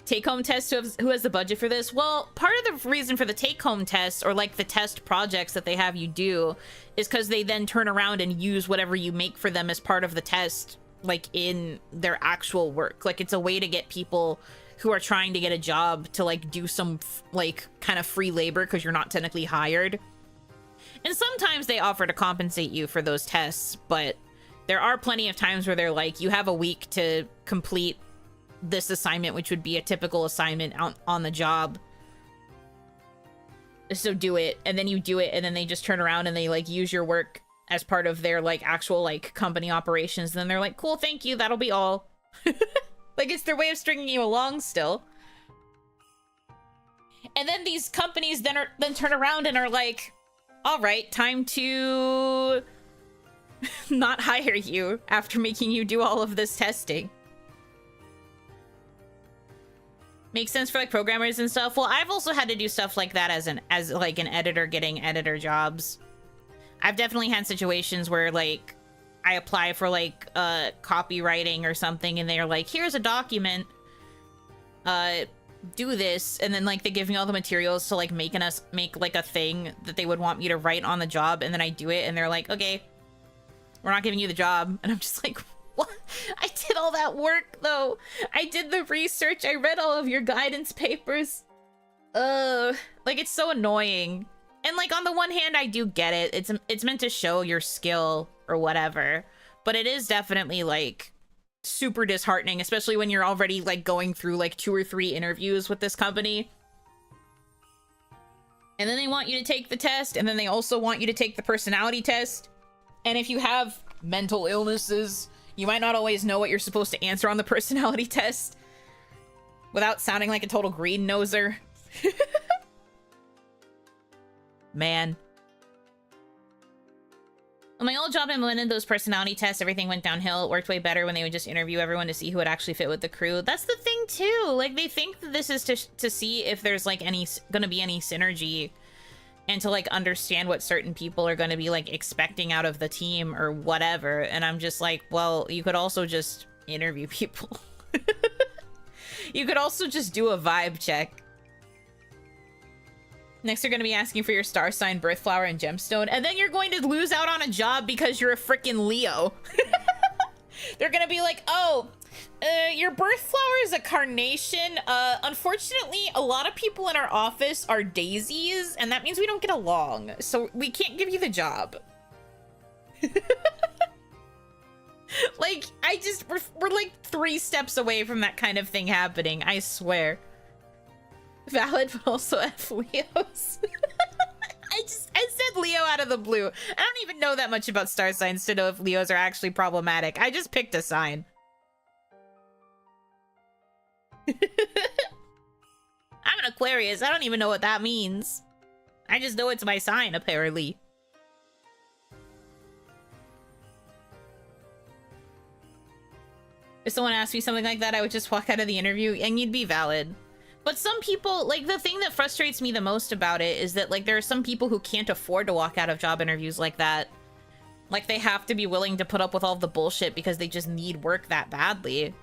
Speaker 1: Take-home test, who has the budget for this? Well, part of the reason for the take-home test, or like the test projects that they have you do, is because they then turn around and use whatever you make for them as part of the test, like in their actual work. Like, it's a way to get people who are trying to get a job to like do some like kind of free labor because you're not technically hired. And sometimes they offer to compensate you for those tests, but there are plenty of times where they're like, you have a week to complete this assignment, which would be a typical assignment on the job. So do it. And then you do it, and then they just turn around and they like use your work as part of their like actual like company operations. And then they're like, cool, thank you, that'll be all. Like, it's their way of stringing you along still. And then these companies then turn around and are like, all right, time to not hire you after making you do all of this testing. Makes sense for like programmers and stuff. Well, I've also had to do stuff like that as like an editor getting editor jobs. I've definitely had situations where like I apply for like copywriting or something, and they're like, here's a document, do this, and then like they give me all the materials to like make like a thing that they would want me to write on the job, and then I do it, and they're like, okay, we're not giving you the job. And I'm just like, what? I did all that work though. I did the research, I read all of your guidance papers. Like, it's so annoying. And like, on the one hand, I do get it. It's meant to show your skill or whatever, but it is definitely like super disheartening, especially when you're already like going through like 2 or 3 interviews with this company. And then they want you to take the test, and then they also want you to take the personality test. And if you have mental illnesses, you might not always know what you're supposed to answer on the personality test without sounding like a total green noser. Man. On my old job, I implemented those personality tests. Everything went downhill. It worked way better when they would just interview everyone to see who would actually fit with the crew. That's the thing too. Like, they think that this is to see if there's like gonna be any synergy, and to like understand what certain people are gonna be like expecting out of the team or whatever. And I'm just like, well, you could also just interview people. You could also just do a vibe check. Next, they're going to be asking for your star sign, birth flower, and gemstone. And then you're going to lose out on a job because you're a freaking Leo. They're going to be like, oh, your birth flower is a carnation. Unfortunately, a lot of people in our office are daisies, and that means we don't get along. So we can't give you the job. Like, we're like 3 steps away from that kind of thing happening, I swear. Valid, but also F Leos. I said Leo out of the blue. I don't even know that much about star signs to know if Leos are actually problematic. I just picked a sign. I'm an Aquarius. I don't even know what that means. I just know it's my sign, apparently. If someone asked me something like that, I would just walk out of the interview and you'd be valid. But some people, like, the thing that frustrates me the most about it is that, like, there are some people who can't afford to walk out of job interviews like that. Like, they have to be willing to put up with all the bullshit because they just need work that badly.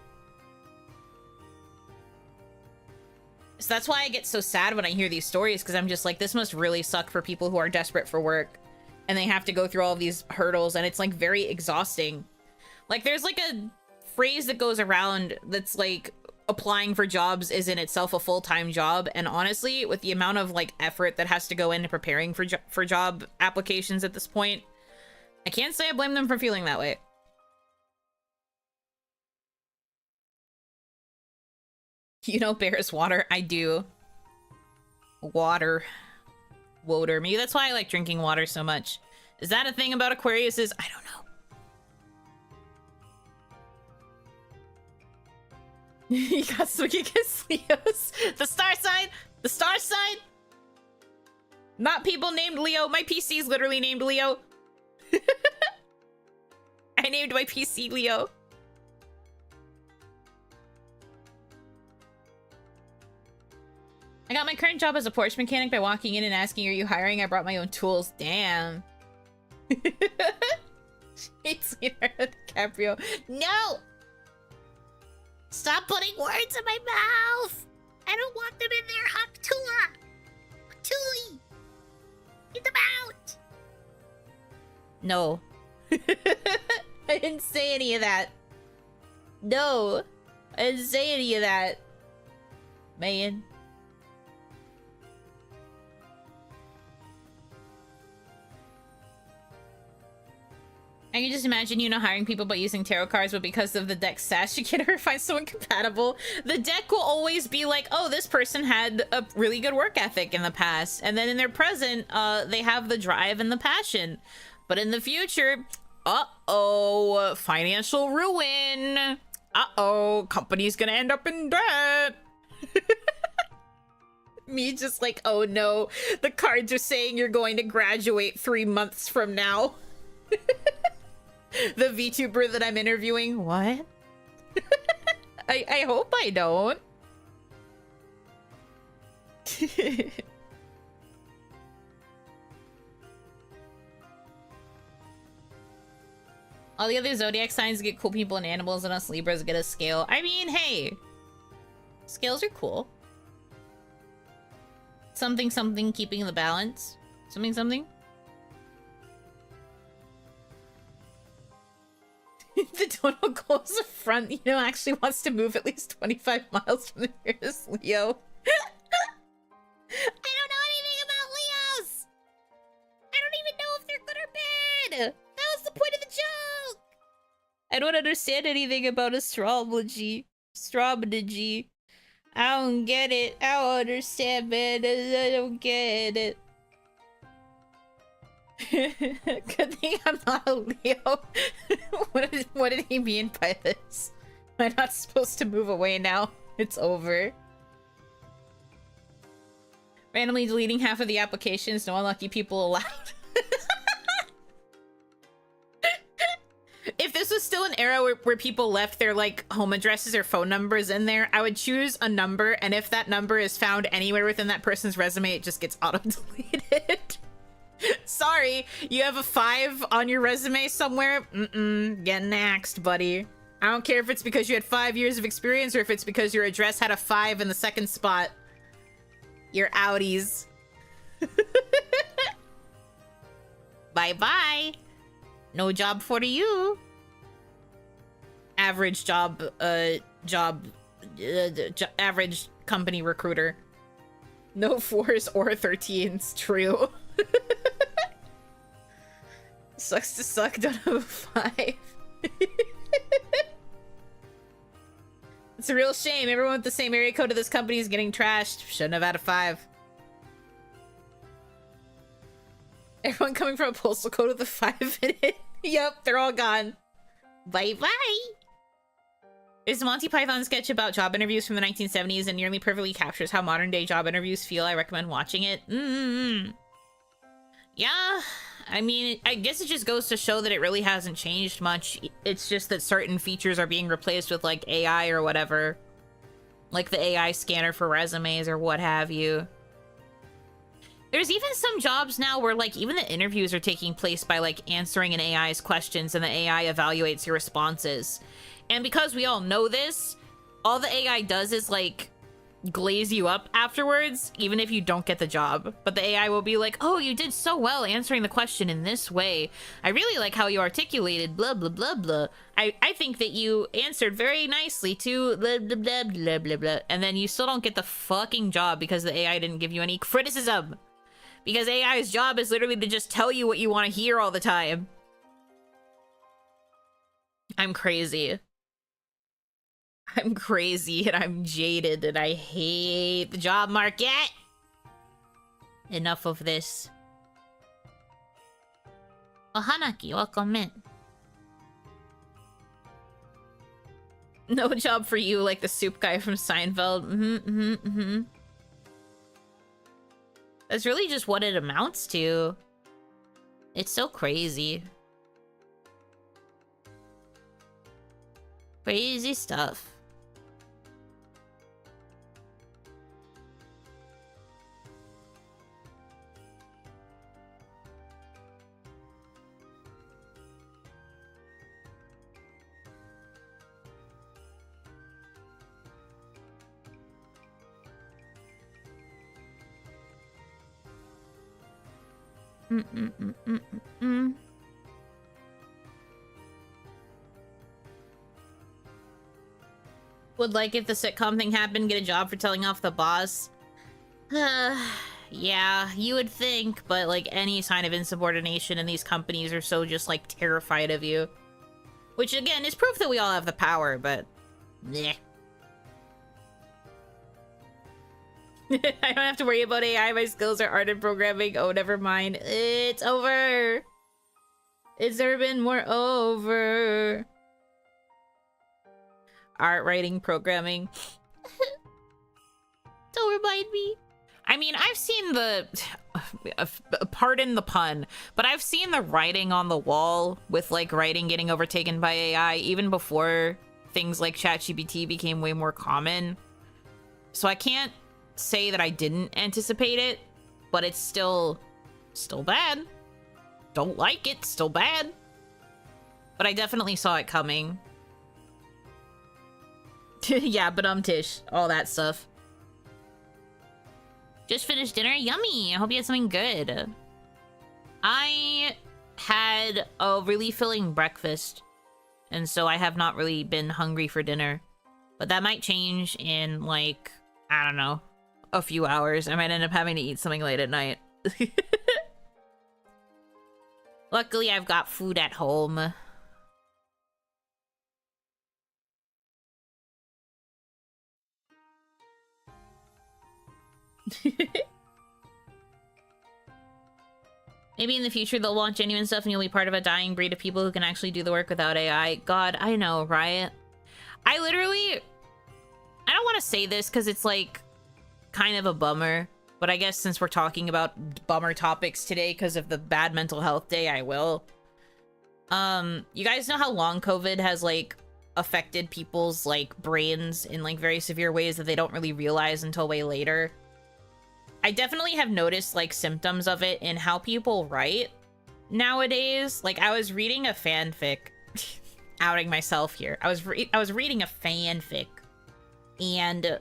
Speaker 1: So that's why I get so sad when I hear these stories, because I'm just like, this must really suck for people who are desperate for work. And they have to go through all of these hurdles, and it's, like, very exhausting. Like, there's, like, a phrase that goes around that's, like, applying for jobs is in itself a full-time job, and honestly, with the amount of like effort that has to go into preparing for job applications at this point, I can't say I blame them for feeling that way. You know, bears water. I do. Water. Maybe that's why I like drinking water so much. Is that a thing about Aquariuses? I don't know. You got swinging against Leos. The star sign. The star sign. Not people named Leo. My PC is literally named Leo. I named my PC Leo. I got my current job as a Porsche mechanic by walking in and asking, are you hiring? I brought my own tools. Damn. It's Leonardo DiCaprio. No! Stop putting words in my mouth! I don't want them in there, Tuli! Get them out! No. I didn't say any of that. No. I didn't say any of that. Man. I can just imagine, you know, hiring people but using tarot cards, but because of the deck sash, you can't ever find someone compatible. The deck will always be like, oh, this person had a really good work ethic in the past, and then in their present, they have the drive and the passion. But in the future, uh-oh, financial ruin. Uh-oh, company's gonna end up in debt. Me just like, oh no, the cards are saying you're going to graduate 3 months from now. The VTuber that I'm interviewing, what? I hope I don't. All the other zodiac signs get cool people and animals, and us Libras get a scale. I mean, hey, scales are cool. Something, something, keeping the balance. Something, something. The total goal is a front, you know, actually wants to move at least 25 miles from the nearest Leo. I don't know anything about Leos! I don't even know if they're good or bad! That was the point of the joke! I I don't understand anything about astrology. Astrology. I don't get it. I don't understand, man. I don't get it. Good thing I'm not a Leo. What did he mean by this? Am I not supposed to move away now? It's over. Randomly deleting half of the applications. No unlucky people allowed. If this was still an era where people left their like home addresses or phone numbers in there, I would choose a number, and if that number is found anywhere within that person's resume, it just gets auto-deleted. Sorry, you have a 5 on your resume somewhere? Getting axed, buddy. I don't care if it's because you had 5 years of experience or if it's because your address had a 5 in the second spot. You're outies. Bye-bye. No job for you. Average job, average company recruiter. No 4s or 13s, true. Sucks to suck, don't have a 5. It's a real shame. Everyone with the same area code of this company is getting trashed. Shouldn't have had a 5. Everyone coming from a postal code with a 5 in it. Yep, they're all gone. Bye-bye. There's a Monty Python sketch about job interviews from the 1970s and nearly perfectly captures how modern-day job interviews feel. I recommend watching it. Yeah, I mean, I guess it just goes to show that it really hasn't changed much. It's just that certain features are being replaced with, like, AI or whatever. Like the AI scanner for resumes or what have you. There's even some jobs now where, like, even the interviews are taking place by, like, answering an AI's questions and the AI evaluates your responses. And because we all know this, all the AI does is, like, glaze you up afterwards, even if you don't get the job. But the AI will be like, oh, you did so well answering the question in this way. I really like how you articulated blah, blah, blah, blah. I think that you answered very nicely to blah, blah, blah, blah, blah, blah. And then you still don't get the fucking job because the AI didn't give you any criticism. Because AI's job is literally to just tell you what you want to hear all the time. I'm crazy. I'm crazy and I'm jaded and I hate the job market. Enough of this. Oh, Hanaki, welcome in. No job for you like the soup guy from Seinfeld. That's really just what it amounts to. It's so crazy. Crazy stuff. Would like if the sitcom thing happened, get a job for telling off the boss. Yeah, you would think, but like any sign of insubordination in these companies are so just like terrified of you. Which again is proof that we all have the power, but meh. I don't have to worry about AI, my skills are art and programming. Oh, never mind. It's over. It's never been more over. Art, writing, programming. Don't remind me. I mean, I've seen the... pardon the pun, but I've seen the writing on the wall with, like, writing getting overtaken by AI even before things like ChatGPT became way more common. So I can't say that I didn't anticipate it, but it's still bad. Don't like it, still bad. But I definitely saw it coming. Yeah, but Tish, all that stuff. Just finished dinner, yummy. I hope you had something good. I had a really filling breakfast, and so I have not really been hungry for dinner. But that might change in, like, I don't know, a few hours. I might end up having to eat something late at night. Luckily, I've got food at home. Maybe in the future they'll want genuine stuff and you'll be part of a dying breed of people who can actually do the work without AI. God, I know, right? I don't want to say this because it's like kind of a bummer, but I guess since we're talking about bummer topics today because of the bad mental health day, I will. You guys know how long COVID has like affected people's like brains in like very severe ways that they don't really realize until way later? I definitely have noticed like symptoms of it in how people write nowadays. Like I was reading a fanfic, outing myself here. I was reading a fanfic, and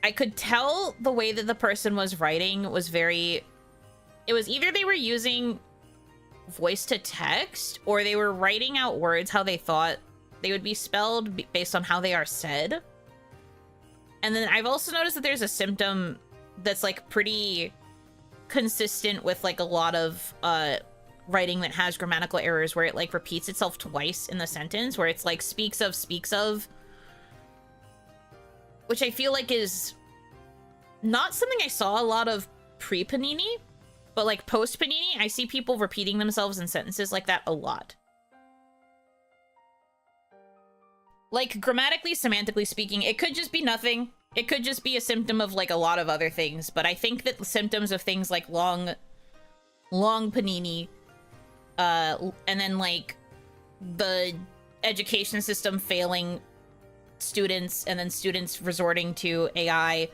Speaker 1: I could tell the way that the person was writing was very, it was either they were using voice to text or they were writing out words how they thought they would be spelled based on how they are said. And then I've also noticed that there's a symptom that's like pretty consistent with like a lot of writing that has grammatical errors where it like repeats itself twice in the sentence, where it's like speaks of, which I feel like is not something I saw a lot of pre-Panini, but like post-Panini, I see people repeating themselves in sentences like that a lot. Like grammatically, semantically speaking, it could just be nothing. It could just be a symptom of like a lot of other things, but I think that the symptoms of things like long Panini, and then like the education system failing students, and then students resorting to AI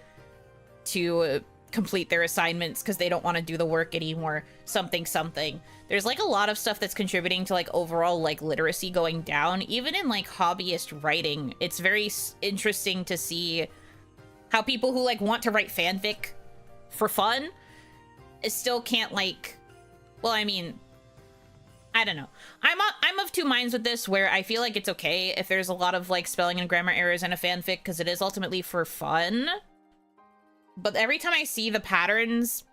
Speaker 1: to complete their assignments because they don't want to do the work anymore, something. There's like a lot of stuff that's contributing to like overall like literacy going down, even in like hobbyist writing. It's very interesting to see how people who like want to write fanfic for fun still can't like, well, I mean, I don't know. I'm of two minds with this, where I feel like it's okay if there's a lot of like spelling and grammar errors in a fanfic because it is ultimately for fun. But every time I see the patterns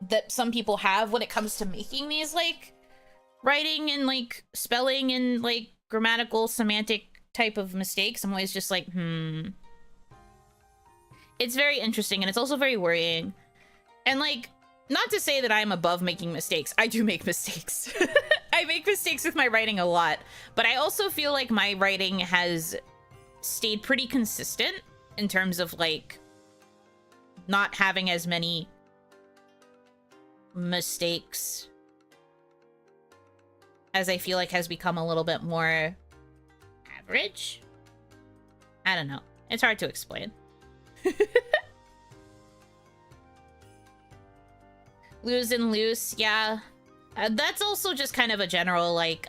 Speaker 1: that some people have when it comes to making these like writing and like spelling and like grammatical semantic type of mistakes, I'm always just like, It's very interesting, and it's also very worrying. And like, not to say that I'm above making mistakes. I do make mistakes. I make mistakes with my writing a lot, but I also feel like my writing has stayed pretty consistent in terms of like not having as many mistakes as I feel like has become a little bit more average. I don't know. It's hard to explain. Lose and loose, yeah. That's also just kind of a general like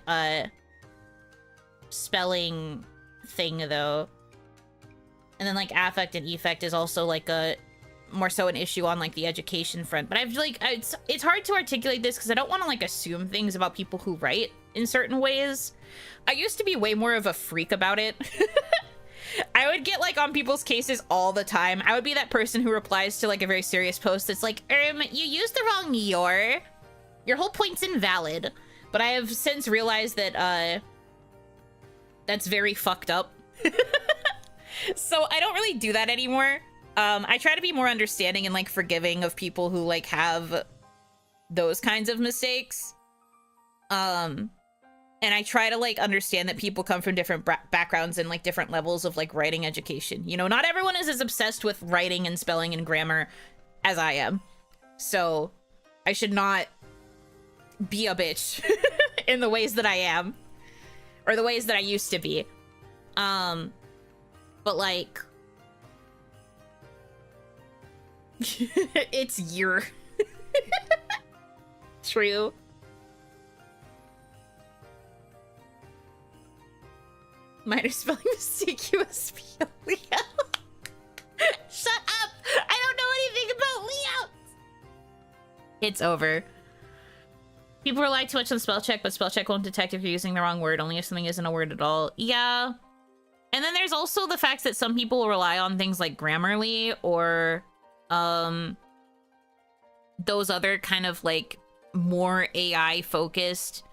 Speaker 1: spelling thing though. And then like affect and effect is also like a more so an issue on like the education front. But I've like it's hard to articulate this because I don't want to like assume things about people who write in certain ways. I used to be way more of a freak about it. I would get like on people's cases all the time. I would be that person who replies to like a very serious post that's like, you used the wrong your whole point's invalid. But I have since realized that that's very fucked up. So I don't really do that anymore. I try to be more understanding and like forgiving of people who like have those kinds of mistakes. And I try to like understand that people come from different backgrounds and like different levels of like writing education. You know, not everyone is as obsessed with writing and spelling and grammar as I am. So I should not be a bitch in the ways that I am, or the ways that I used to be. But like, it's your true. Minor spelling mistake, USP Leo. Shut up! I don't know anything about Leo! It's over. People rely too much on spell check, but spell check won't detect if you're using the wrong word, only if something isn't a word at all. Yeah. And then there's also the fact that some people rely on things like Grammarly or those other kind of like more AI focused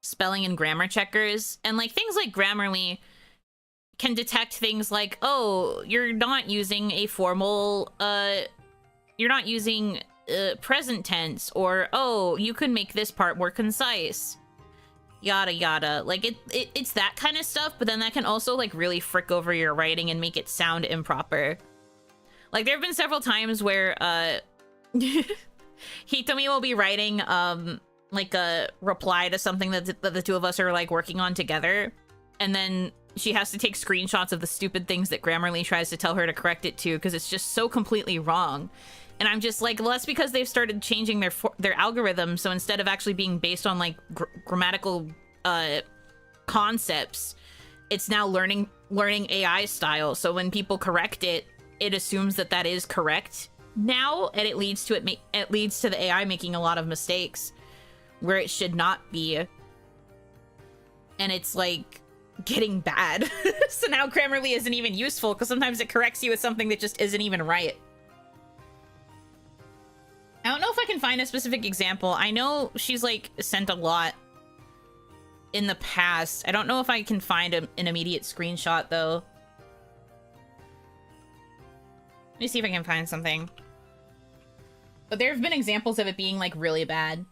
Speaker 1: spelling and grammar checkers. And like things like Grammarly, can detect things like, oh, you're not using a formal, you're not using present tense, or, oh, you can make this part more concise. Yada yada. Like, it's that kind of stuff, but then that can also, like, really frick over your writing and make it sound improper. Like, there have been several times where, Hitomi will be writing, like, a reply to something that the two of us are, like, working on together, and then she has to take screenshots of the stupid things that Grammarly tries to tell her to correct it to, because it's just so completely wrong. And I'm just like, well, that's because they've started changing their algorithm, so instead of actually being based on, like, grammatical concepts, it's now learning AI style. So when people correct it, it assumes that that is correct now, and it leads to the AI making a lot of mistakes where it should not be. And it's like getting bad. So now Grammarly isn't even useful because sometimes it corrects you with something that just isn't even right. I don't know if I can find a specific example. I know she's like sent a lot in the past. I don't know if I can find an immediate screenshot though. Let me see if I can find something. But there have been examples of it being like really bad.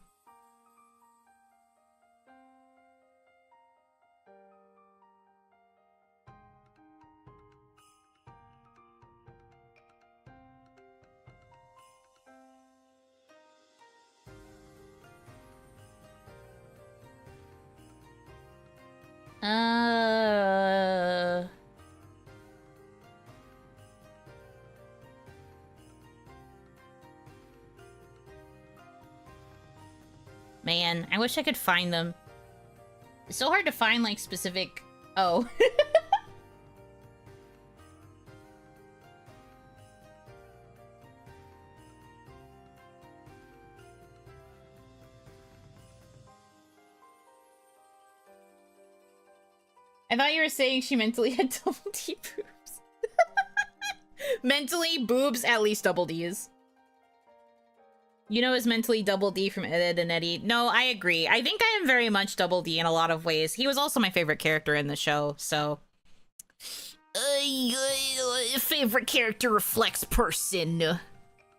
Speaker 1: Man, I wish I could find them. It's so hard to find, like, specific... Oh. I thought you were saying she mentally had double D boobs. Mentally, boobs, at least double Ds. Yuno is mentally double D from Ed and Eddie. No, I agree. I think I am very much double D in a lot of ways. He was also my favorite character in the show, so... favorite character reflects person.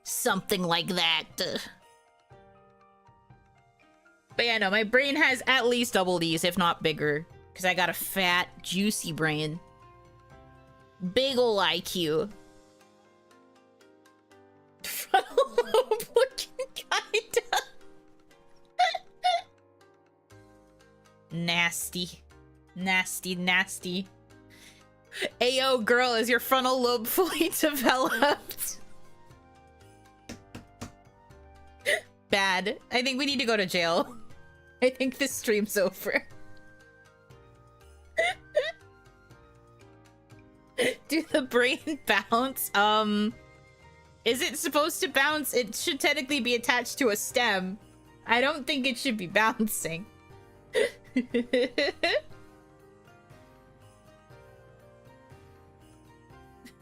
Speaker 1: Something like that. But yeah, no, my brain has at least double Ds, if not bigger. Because I got a fat, juicy brain. Big ol' IQ. Frontal lobe looking kinda. Nasty. Nasty, nasty. Ayo, girl, is your frontal lobe fully developed? Bad. I think we need to go to jail. I think this stream's over. Do the brain bounce? Is it supposed to bounce? It should technically be attached to a stem. I don't think it should be bouncing.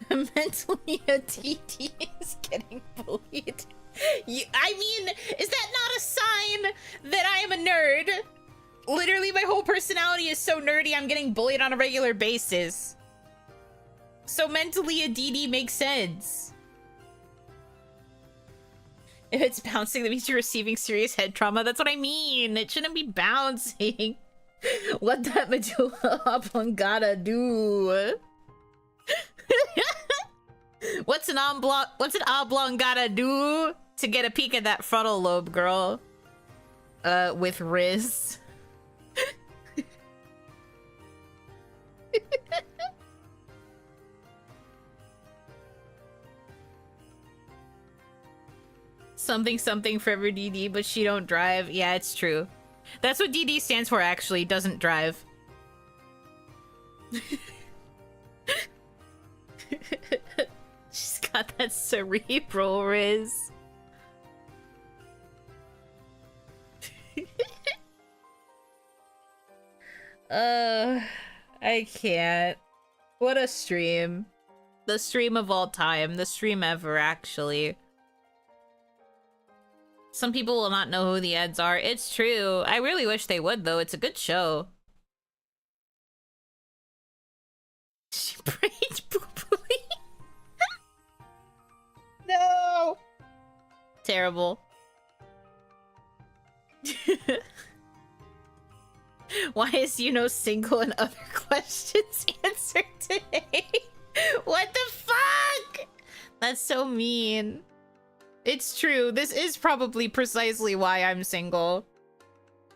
Speaker 1: Mentally, a TT is getting bullied. I mean, is that not a sign that I am a nerd? Literally, my whole personality is so nerdy, I'm getting bullied on a regular basis. So mentally, a DD makes sense. If it's bouncing, that means you're receiving serious head trauma. That's what I mean. It shouldn't be bouncing. What that medulla oblongata do? What's an oblongata do to get a peek at that frontal lobe, girl? With Riz. Something something forever DD, but she don't drive. Yeah, it's true. That's what DD stands for, actually. Doesn't drive. She's got that cerebral Riz. I can't. What a stream. The stream of all time. The stream ever, actually. Some people will not know who the Eds are. It's true. I really wish they would, though. It's a good show. Braid poopily. No. Terrible. Why is Yuno single and other questions answered today? What the fuck? That's so mean. It's true. This is probably precisely why I'm single.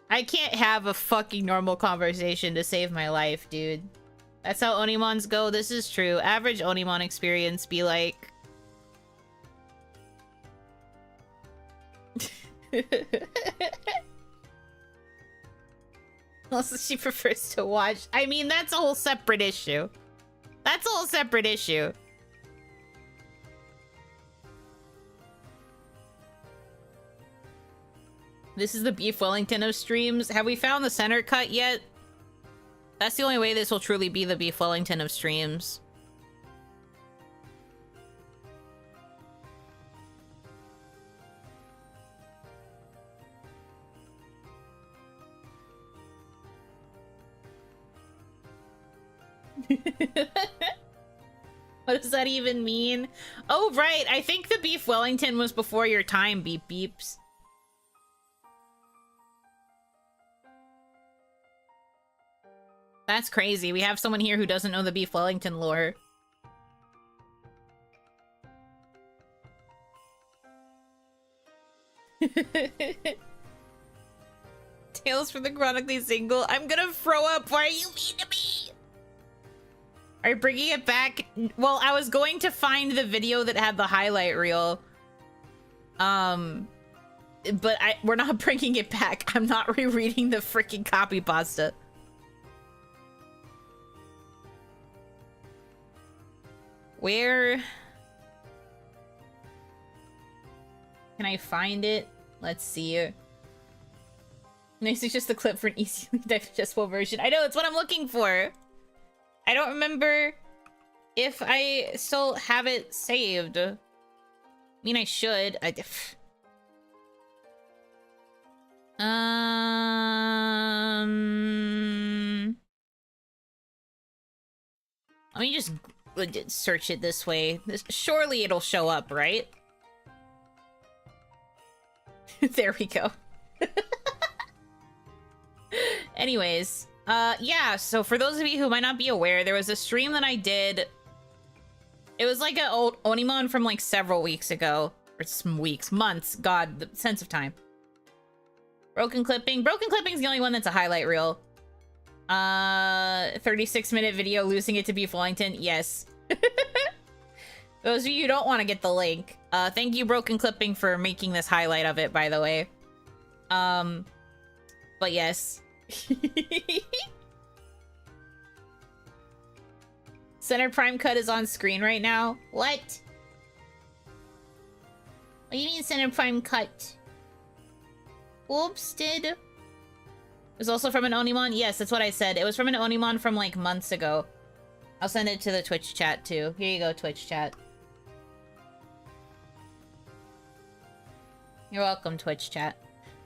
Speaker 1: I can't have a fucking normal conversation to save my life, dude. That's how OniMons go. This is true. Average OniMon experience be like... Also, she prefers to watch. I mean, that's a whole separate issue. That's a whole separate issue. This is the Beef Wellington of streams. Have we found the center cut yet? That's the only way this will truly be the Beef Wellington of streams. What does that even mean? Oh, right. I think the Beef Wellington was before your time, beep beeps. That's crazy. We have someone here who doesn't know the Beef Wellington lore. Tales from the Chronically Single. I'm gonna throw up. Why are you mean to me? Are you bringing it back? Well, I was going to find the video that had the highlight reel. But we're not bringing it back. I'm not rereading the freaking copy pasta. Where can I find it? Let's see. Nice, it's just a clip for an easily digestible version. I know, it's what I'm looking for. I don't remember if I still have it saved. I mean, I should. Let me just search it this way. Surely it'll show up, right? There we go. Anyways, yeah, so for those of you who might not be aware, there was a stream that I did. It was like an old OniMon from like several weeks ago. Or some weeks, months, god, the sense of time. Broken Clipping. Broken Clipping is the only one that's a highlight reel. 36-minute video, losing it to Beef Wellington. Yes. Those of you who don't want to get the link, thank you, Broken Clipping, for making this highlight of it, by the way. But yes. Center Prime Cut is on screen right now. What? What do you mean Center Prime Cut? Oops, did. It was also from an OniMon? Yes, that's what I said. It was from an OniMon from like months ago. I'll send it to the Twitch chat too. Here you go, Twitch chat. You're welcome, Twitch chat.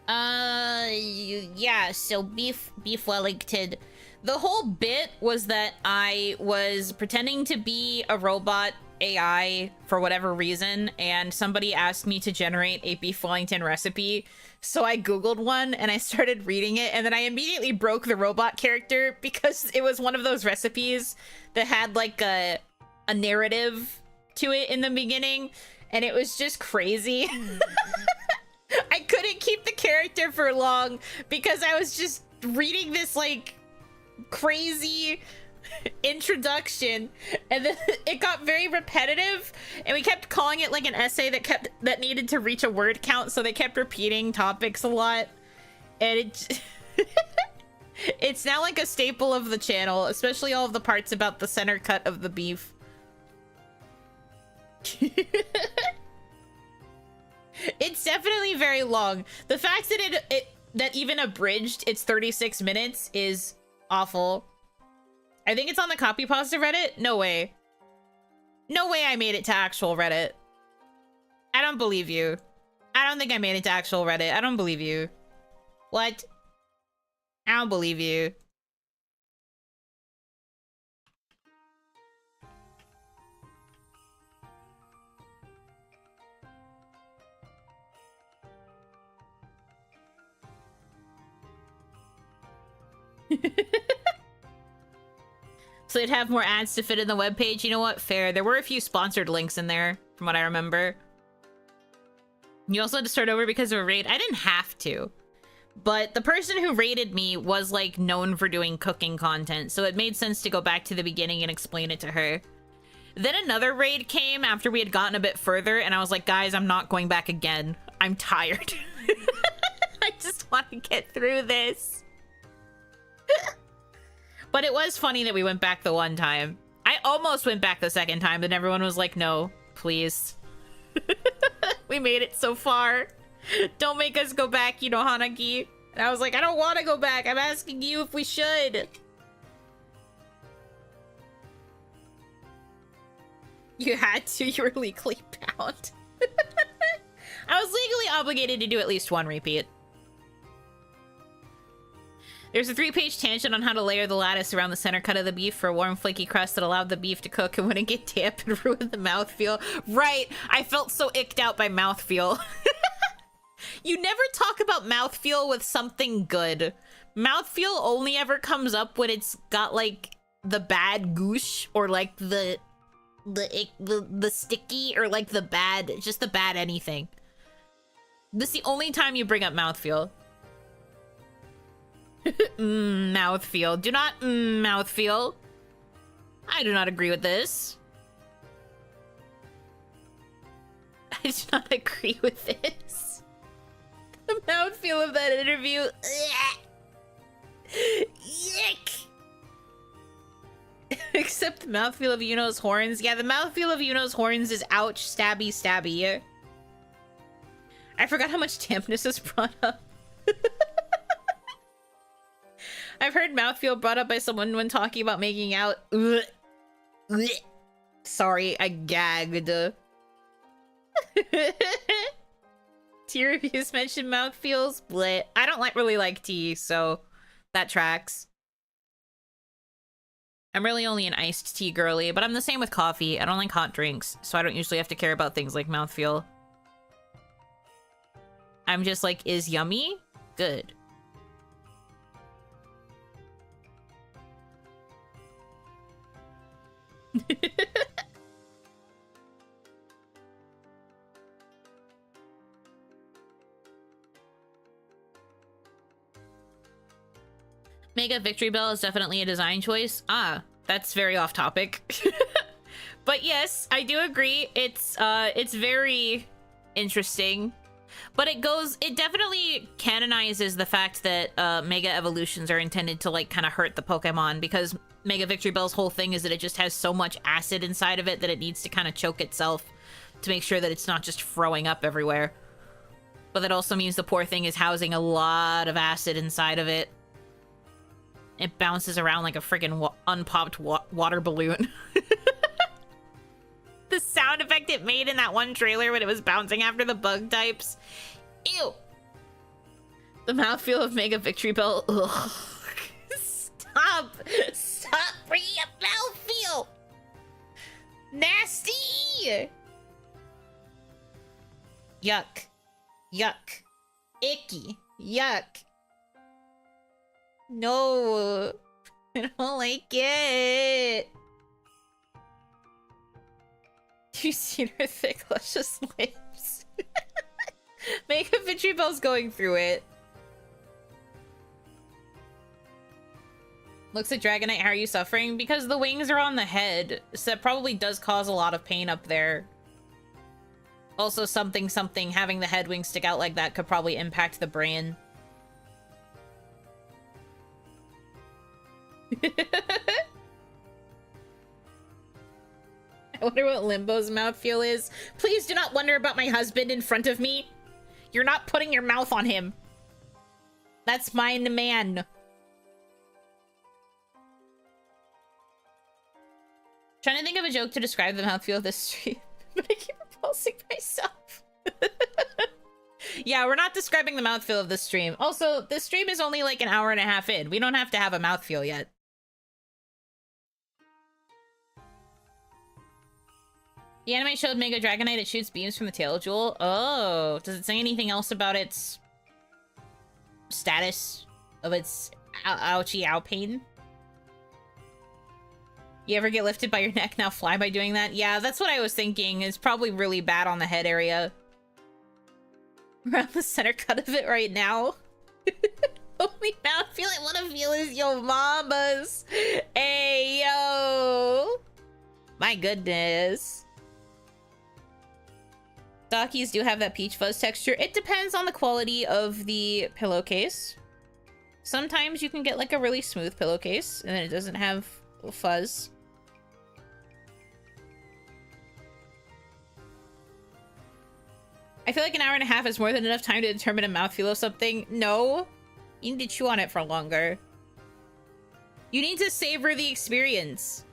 Speaker 1: Yeah, so Beef Wellington. The whole bit was that I was pretending to be a robot AI for whatever reason, and somebody asked me to generate a Beef Wellington recipe. So I Googled one and I started reading it, and then I immediately broke the robot character because it was one of those recipes that had like a narrative to it in the beginning, and it was just crazy. I couldn't keep the character for long because I was just reading this like crazy introduction, and then it got very repetitive, and we kept calling it like an essay that needed to reach a word count, so they kept repeating topics a lot, and it it's now like a staple of the channel, especially all of the parts about the center cut of the beef. It's definitely very long. The fact that that even abridged its 36 minutes is awful. I think it's on the copy pasta Reddit. No way. No way I made it to actual Reddit. I don't believe you. I don't think I made it to actual Reddit. I don't believe you. What? I don't believe you. So they'd have more ads to fit in the webpage. You know what? Fair. There were a few sponsored links in there, from what I remember. You also had to start over because of a raid. I didn't have to. But the person who raided me was, like, known for doing cooking content, so it made sense to go back to the beginning and explain it to her. Then another raid came after we had gotten a bit further, and I was like, guys, I'm not going back again. I'm tired. I just want to get through this. But it was funny that we went back the one time. I almost went back the second time, but everyone was like, no, please. We made it so far. Don't make us go back, you know, Hanaki. And I was like, I don't want to go back. I'm asking you if we should. You had to. You were legally bound. I was legally obligated to do at least one repeat. There's a 3-page tangent on how to layer the lattice around the center cut of the beef for a warm, flaky crust that allowed the beef to cook and wouldn't get damp and ruin the mouthfeel. Right, I felt so icked out by mouthfeel. You never talk about mouthfeel with something good. Mouthfeel only ever comes up when it's got, like, the bad goosh, or, like, the sticky, or, like, the bad, just the bad anything. This is the only time you bring up mouthfeel. Mouthfeel. Do not mouthfeel. I do not agree with this. I do not agree with this. The mouthfeel of that interview. Yuck. Except the mouthfeel of Yuno's horns. Yeah, the mouthfeel of Yuno's horns is ouch, stabby, stabby. I forgot how much dampness is brought up. I've heard mouthfeel brought up by someone when talking about making out. Sorry, I gagged. Tea reviews mention mouthfeels. Bleh. I don't really like tea, so that tracks. I'm really only an iced tea girly, but I'm the same with coffee. I don't like hot drinks, so I don't usually have to care about things like mouthfeel. I'm just like, is yummy? Good. Mega Victory Bell is definitely a design choice. Ah, that's very off topic. But yes, I do agree. It's very interesting. But it definitely canonizes the fact that Mega Evolutions are intended to, like, kind of hurt the Pokemon, because Mega Victory Bell's whole thing is that it just has so much acid inside of it that it needs to kind of choke itself to make sure that it's not just throwing up everywhere. But that also means the poor thing is housing a lot of acid inside of it. It bounces around like a friggin' unpopped water balloon. The sound effect it made in that one trailer when it was bouncing after the bug types. Ew. The mouthfeel of Mega Victory Bell. Ugh. Stop. Stop bringing up mouthfeel. Nasty. Yuck. Yuck. Icky. Yuck. No. I don't like it. You seen her thick, luscious lips? Mega Victory Bell's going through it. Looks like Dragonite, how are you suffering? Because the wings are on the head, so that probably does cause a lot of pain up there. Also, something having the head wings stick out like that could probably impact the brain. I wonder what Limbo's mouthfeel is. Please do not wonder about my husband in front of me. You're not putting your mouth on him. That's mine, man. Trying to think of a joke to describe the mouthfeel of this stream, but I keep repulsing myself. Yeah, we're not describing the mouthfeel of this stream. Also, this stream is only like an hour and a half in. We don't have to have a mouthfeel yet. The anime showed Mega Dragonite. It shoots beams from the tail jewel. Oh, does it say anything else about its status of its Ouchie, ow pain. You ever get lifted by your neck, now fly by doing that? Yeah, that's what I was thinking. It's probably really bad on the head area. Around the center cut of it right now. Only mouth feel I want to feel is yo mamas. Hey, yo. My goodness. Dockies do have that peach fuzz texture. It depends on the quality of the pillowcase. Sometimes you can get like a really smooth pillowcase and then it doesn't have fuzz. I feel like an hour and a half is more than enough time to determine a mouthfeel of something. No. You need to chew on it for longer. You need to savor the experience.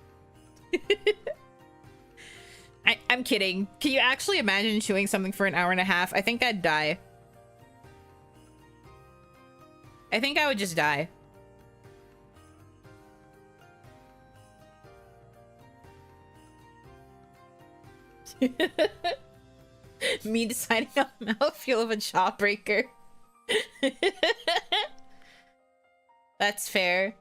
Speaker 1: I'm kidding. Can you actually imagine chewing something for an hour and a half? I think I'd die. I think I would just die. Me deciding on the mouthfeel of a jawbreaker. That's fair.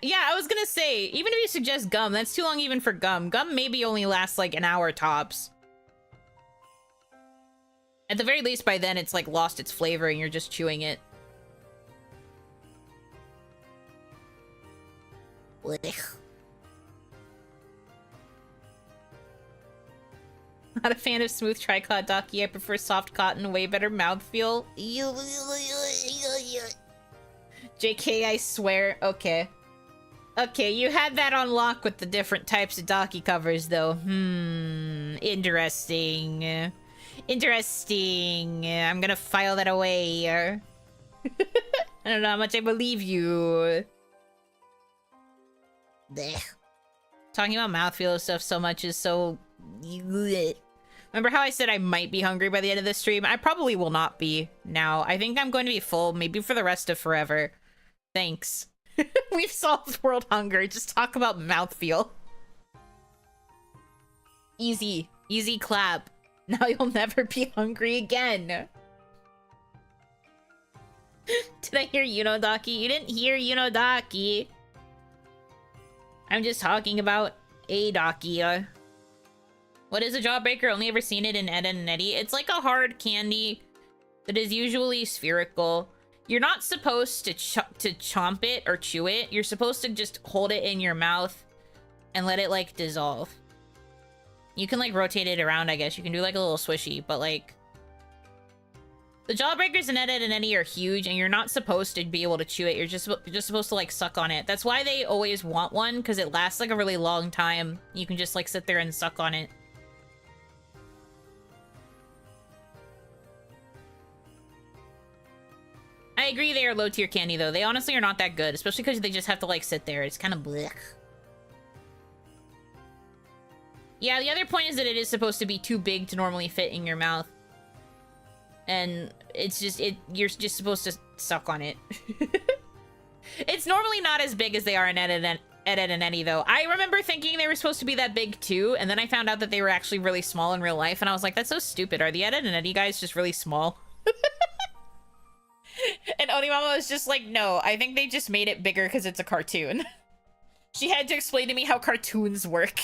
Speaker 1: Yeah, I was gonna say, even if you suggest gum, that's too long even for gum. Gum maybe only lasts like an hour tops. At the very least, by then, it's like lost its flavor and you're just chewing it. Blech. Not a fan of smooth tricot docky. I prefer soft cotton, way better mouthfeel. JK, I swear. Okay. Okay, you had that on lock with the different types of docky covers, though. Interesting. Interesting. I'm gonna file that away. I don't know how much I believe you. Blech. Talking about mouthfeel stuff so much is so... Remember how I said I might be hungry by the end of this stream? I probably will not be now. I think I'm going to be full, maybe for the rest of forever. Thanks. We've solved world hunger. Just talk about mouthfeel. Easy. Easy clap. Now you'll never be hungry again. Did I hear Yuno Daki? You didn't hear Yuno Daki. I'm just talking about a Daki. What is a jawbreaker? Only ever seen it in Ed and Eddie. It's like a hard candy that is usually spherical. You're not supposed to chomp it or chew it. You're supposed to just hold it in your mouth and let it like dissolve. You can like rotate it around, I guess. You can do like a little swishy, but like the jawbreakers in Ed and Eddie are huge and you're not supposed to be able to chew it. You're just supposed to like suck on it. That's why they always want one, because it lasts like a really long time. You can just like sit there and suck on it. I agree they are low tier candy though. They honestly are not that good, especially because they just have to like sit there. It's kind of blech. Yeah, the other point is that it is supposed to be too big to normally fit in your mouth. And it's just, you're just supposed to suck on it. It's normally not as big as they are in Ed and Eddie though. I remember thinking they were supposed to be that big too, and then I found out that they were actually really small in real life, and I was like, that's so stupid. Are the Ed and Eddie guys just really small? And Onimama was just like, no, I think they just made it bigger because it's a cartoon. She had to explain to me how cartoons work.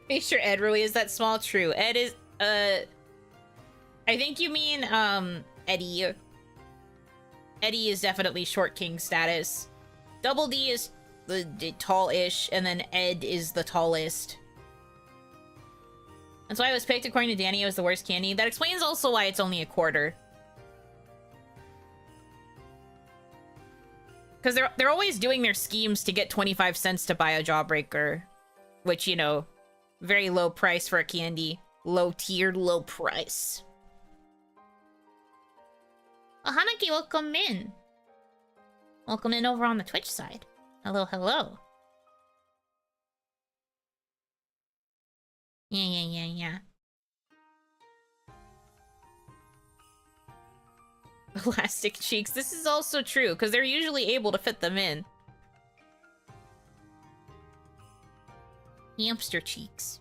Speaker 1: Make sure Ed really is that small. True. Ed is, I think you mean, Eddie. Eddie is definitely short king status. Double D is the tall-ish, and then Ed is the tallest. That's why it was picked according to Danny as the worst candy. That explains also why it's only a quarter. Because they're always doing their schemes to get 25 cents to buy a jawbreaker. Which, you know, very low price for a candy. Low tier, low price. Well, Hanaki, welcome in. Welcome in over on the Twitch side. Hello, hello. Yeah. Elastic cheeks. This is also true, because they're usually able to fit them in. Hamster cheeks.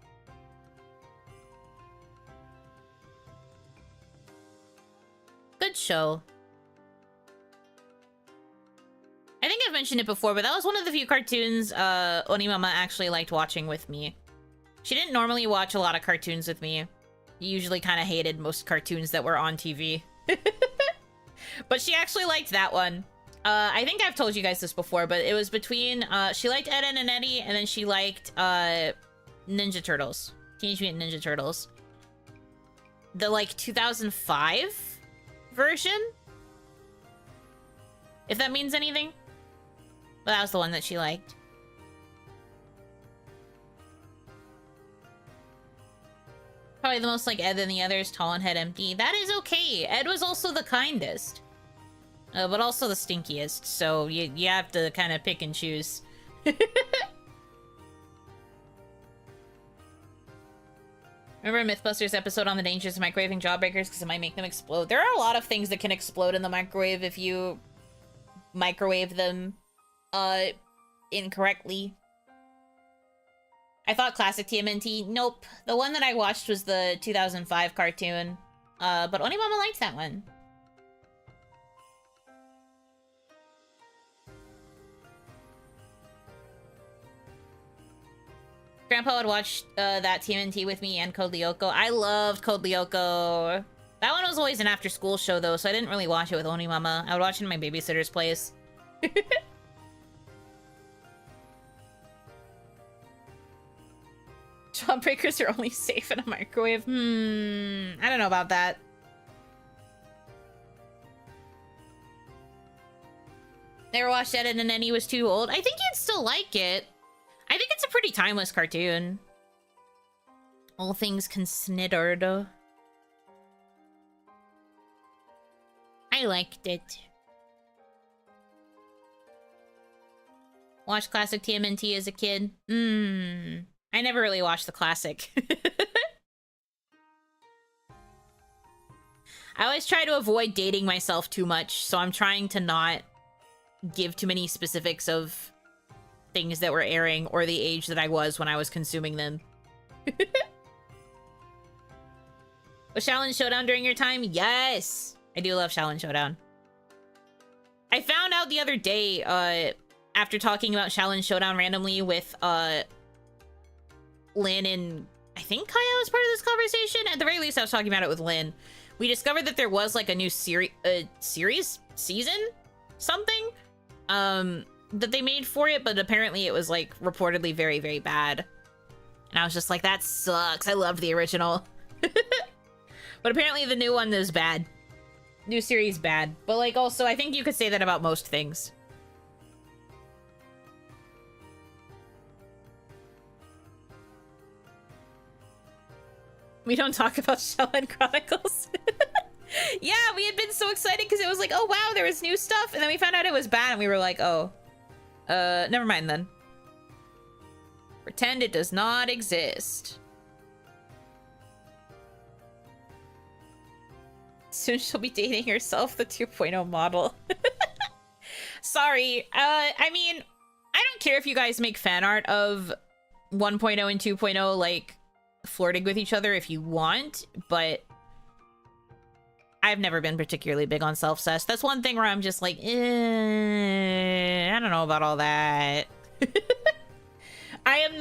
Speaker 1: Good show. I think I've mentioned it before, but that was one of the few cartoons Onimama actually liked watching with me. She didn't normally watch a lot of cartoons with me. She usually kind of hated most cartoons that were on TV. But she actually liked that one. I think I've told you guys this before, but it was between, she liked Ed, Edd and Eddy, and then she liked Ninja Turtles. Teenage Mutant Ninja Turtles. The, like, 2005 version? If that means anything. But that was the one that she liked. Probably the most like Ed than the others, tall and head empty. That is okay. Ed was also the kindest. But also the stinkiest, so you have to kind of pick and choose. Remember Mythbusters episode on the dangers of microwaving jawbreakers because it might make them explode? There are a lot of things that can explode in the microwave if you microwave them incorrectly. I thought classic TMNT. Nope. The one that I watched was the 2005 cartoon. But Onimama liked that one. Grandpa would watch that TMNT with me and Code Lyoko. I loved Code Lyoko. That one was always an after-school show, though, so I didn't really watch it with Onimama. I would watch it in my babysitter's place. Jawbreakers are only safe in a microwave. I don't know about that. Never watched Ed, Edd and Eddy was too old. I think you'd still like it. I think it's a pretty timeless cartoon. All things considered. I liked it. Watched classic TMNT as a kid. I never really watched the classic. I always try to avoid dating myself too much, so I'm trying to not give too many specifics of things that were airing or the age that I was when I was consuming them. Was Shaolin Showdown during your time? Yes! I do love Shaolin Showdown. I found out the other day, after talking about Shaolin Showdown randomly with, Lynn and I think Kaya was part of this conversation. At the very least, I was talking about it with Lynn. We discovered that there was like a new series, season, something, that they made for it, but apparently it was like reportedly very, very bad. And I was just like, that sucks. I loved the original. But apparently the new one is bad. New series bad. But like also, I think you could say that about most things. We don't talk about Shaolin Chronicles. Yeah, we had been so excited because it was like, oh wow, there was new stuff. And then we found out it was bad and we were like, oh, never mind then. Pretend it does not exist. Soon she'll be dating herself, the 2.0 model. Sorry. I mean, I don't care if you guys make fan art of 1.0 and 2.0, like, flirting with each other if you want, but I've never been particularly big on self-cess. That's one thing where I'm just like, I don't know about all that. I am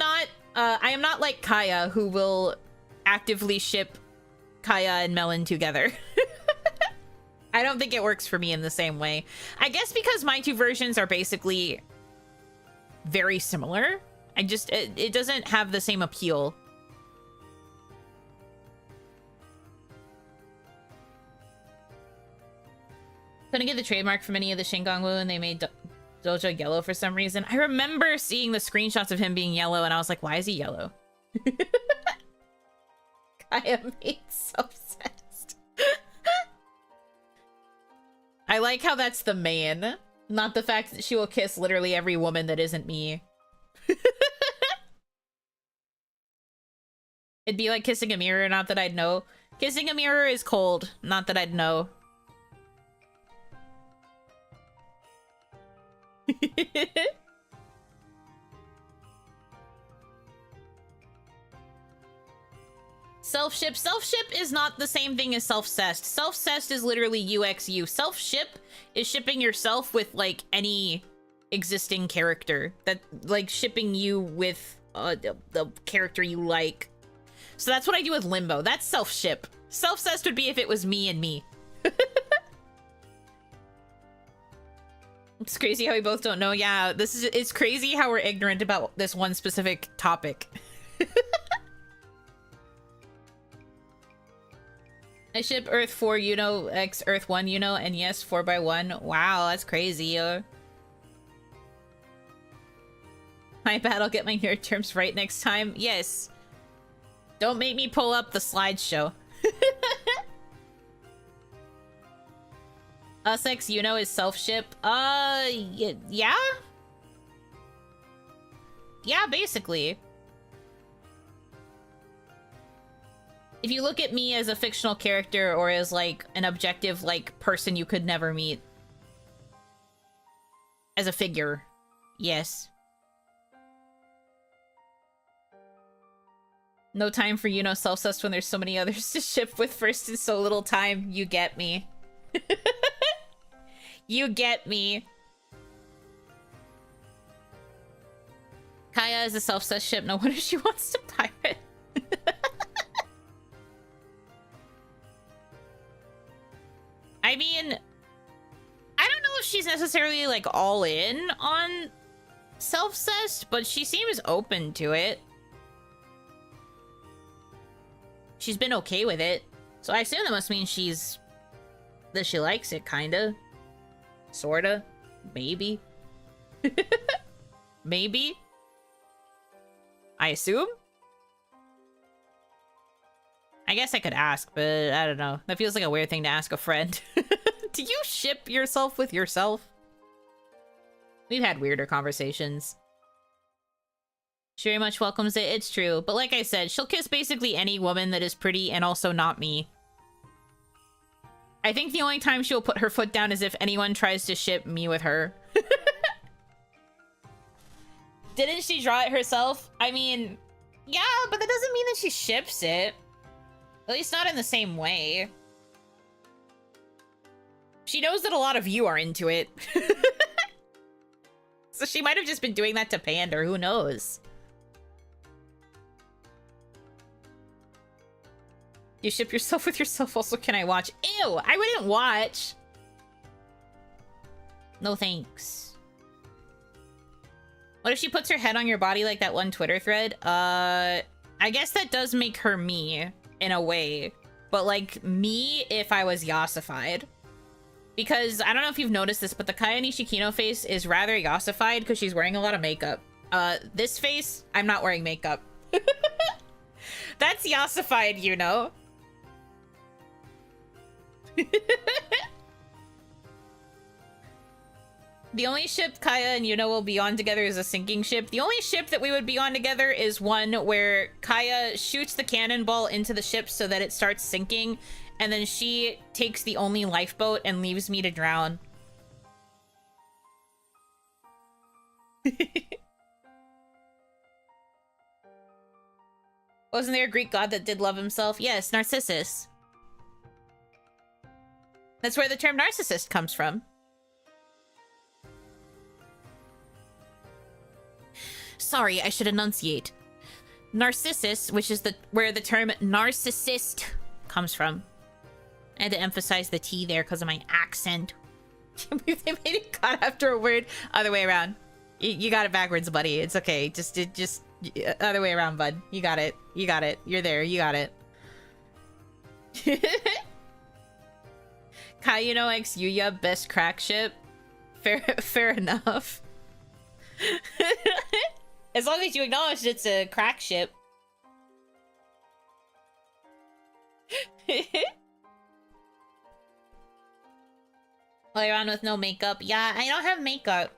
Speaker 1: not like Kaya, who will actively ship Kaya and Melon together. I don't think it works for me in the same way. I guess because my two versions are basically very similar. It doesn't have the same appeal. Couldn't get the trademark from any of the Shingongu and they made Dojo yellow for some reason. I remember seeing the screenshots of him being yellow and I was like, why is he yellow? Kaya made so obsessed. I like how that's the main, not the fact that she will kiss literally every woman that isn't me. It'd be like kissing a mirror, not that I'd know. Kissing a mirror is cold, not that I'd know. Self-ship. Self-ship is not the same thing as self-cest. Self-cest is literally UXU. Self-ship is shipping yourself with, like, any existing character. That, like, shipping you with the character you like. So that's what I do with Limbo. That's self-ship. Self-cest would be if it was me and me. It's crazy how we both don't know. Yeah, it's crazy how we're ignorant about this one specific topic. I ship Earth 4 Yuno x Earth 1 Yuno, and yes, 4x1. Wow, that's crazy. My bad, I'll get my nerd terms right next time. Yes. Don't make me pull up the slideshow. Us x Yuno is self-ship. Yeah? Yeah, basically. If you look at me as a fictional character or as, like, an objective, like, person you could never meet. As a figure. Yes. No time for Yuno self-cest when there's so many others to ship with first in so little time. You get me. You get me. Kaya is a self-cest ship. No wonder she wants to pirate. I mean, I don't know if she's necessarily, like, all in on self-cest, but she seems open to it. She's been okay with it. So I assume that must mean that she likes it, kinda. Sorta. Maybe. Maybe. I assume? I guess I could ask, but I don't know. That feels like a weird thing to ask a friend. Do you ship yourself with yourself? We've had weirder conversations. She very much welcomes it. It's true. But like I said, she'll kiss basically any woman that is pretty and also not me. I think the only time she'll put her foot down is if anyone tries to ship me with her. Didn't she draw it herself? I mean, yeah, but that doesn't mean that she ships it. At least not in the same way. She knows that a lot of you are into it. So she might have just been doing that to pander. Who knows? You ship yourself with yourself. Also, can I watch? Ew, I wouldn't watch. No thanks. What if she puts her head on your body like that one Twitter thread? I guess that does make her me in a way. But like me if I was yassified. Because I don't know if you've noticed this, but the Kaya Nishikino face is rather yassified because she's wearing a lot of makeup. This face, I'm not wearing makeup. That's yassified, you know. The only ship Kaya and Yuno will be on together is a sinking ship. The only ship that we would be on together is one where Kaya shoots the cannonball into the ship so that it starts sinking, and then she takes the only lifeboat and leaves me to drown. Wasn't there a Greek god that did love himself? Yes, Narcissus. That's where the term narcissist comes from. Sorry, I should enunciate. Narcissus, which is where the term narcissist comes from. I had to emphasize the T there because of my accent. They made it God after a word. Other way around. You got it backwards, buddy. It's okay. Just other way around, bud. You got it. You got it. You're there. You got it. Kayuno x Yuya, best crack ship. Fair enough. As long as you acknowledge it's a crack ship. Oiran with no makeup. Yeah, I don't have makeup.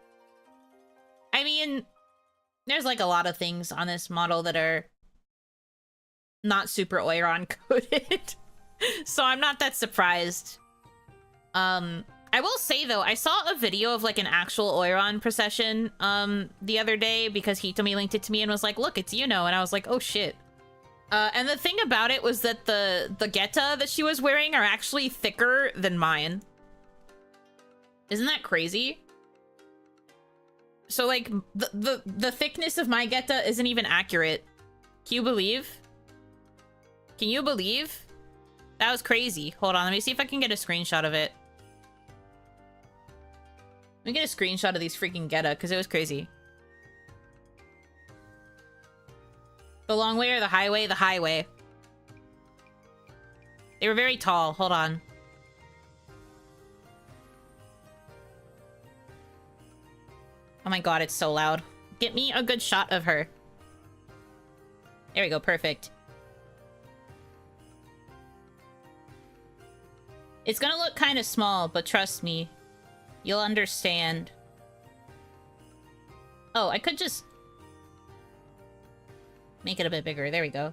Speaker 1: I mean, there's like a lot of things on this model that are not super Oiran coded. So I'm not that surprised. I will say though, I saw a video of like an actual Oiran procession the other day because Hitomi linked it to me and was like, look, it's Yuno. And I was like, oh shit. And the thing about it was that the geta that she was wearing are actually thicker than mine. Isn't that crazy? So like the thickness of my geta isn't even accurate. Can you believe? Can you believe? That was crazy. Hold on, let me see if I can get a screenshot of it. Let me get a screenshot of these freaking geta, because it was crazy. The long way or the highway? The highway. They were very tall. Hold on. Oh my god, it's so loud. Get me a good shot of her. There we go, perfect. It's gonna look kind of small, but trust me, you'll understand. Oh, I could just make it a bit bigger. There we go.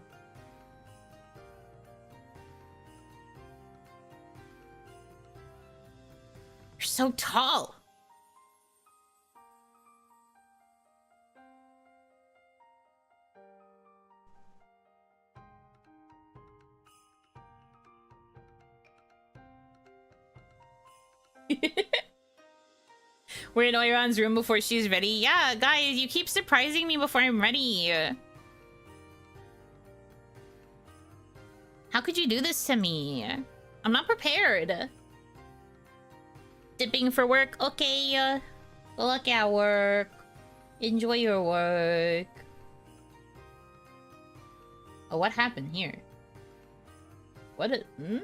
Speaker 1: You're so tall. We're in Oiran's room before she's ready. Yeah, guys, you keep surprising me before I'm ready. How could you do this to me? I'm not prepared. Dipping for work? Okay, good luck at work. Enjoy your work. Oh, what happened here? What a... hmm?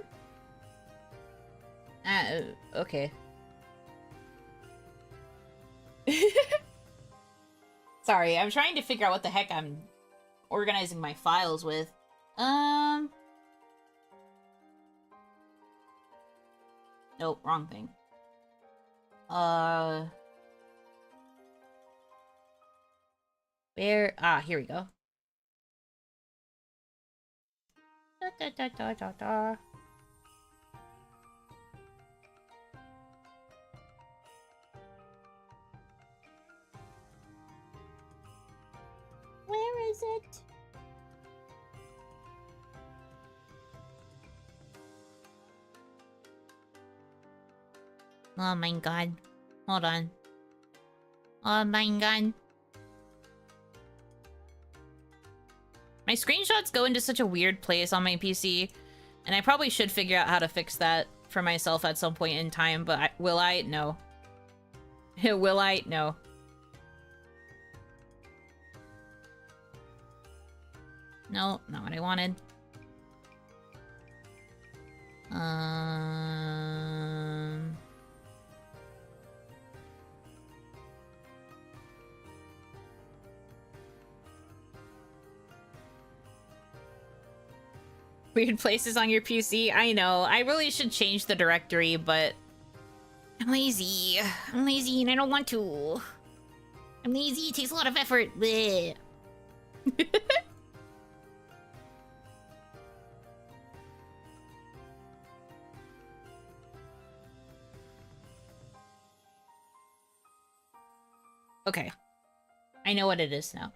Speaker 1: Okay. Sorry, I'm trying to figure out what the heck I'm organizing my files with. Nope, wrong thing. Where? Ah, here we go. Da, da, da, da, da, da. Where is it? Oh my god. Hold on. Oh my god. My screenshots go into such a weird place on my PC, and I probably should figure out how to fix that for myself at some point in time, but will I? No. Will I? No. No, not what I wanted. Weird places on your PC? I know. I really should change the directory, but I'm lazy. I'm lazy and I don't want to. I'm lazy. It takes a lot of effort. Bleh. Okay. I know what it is now.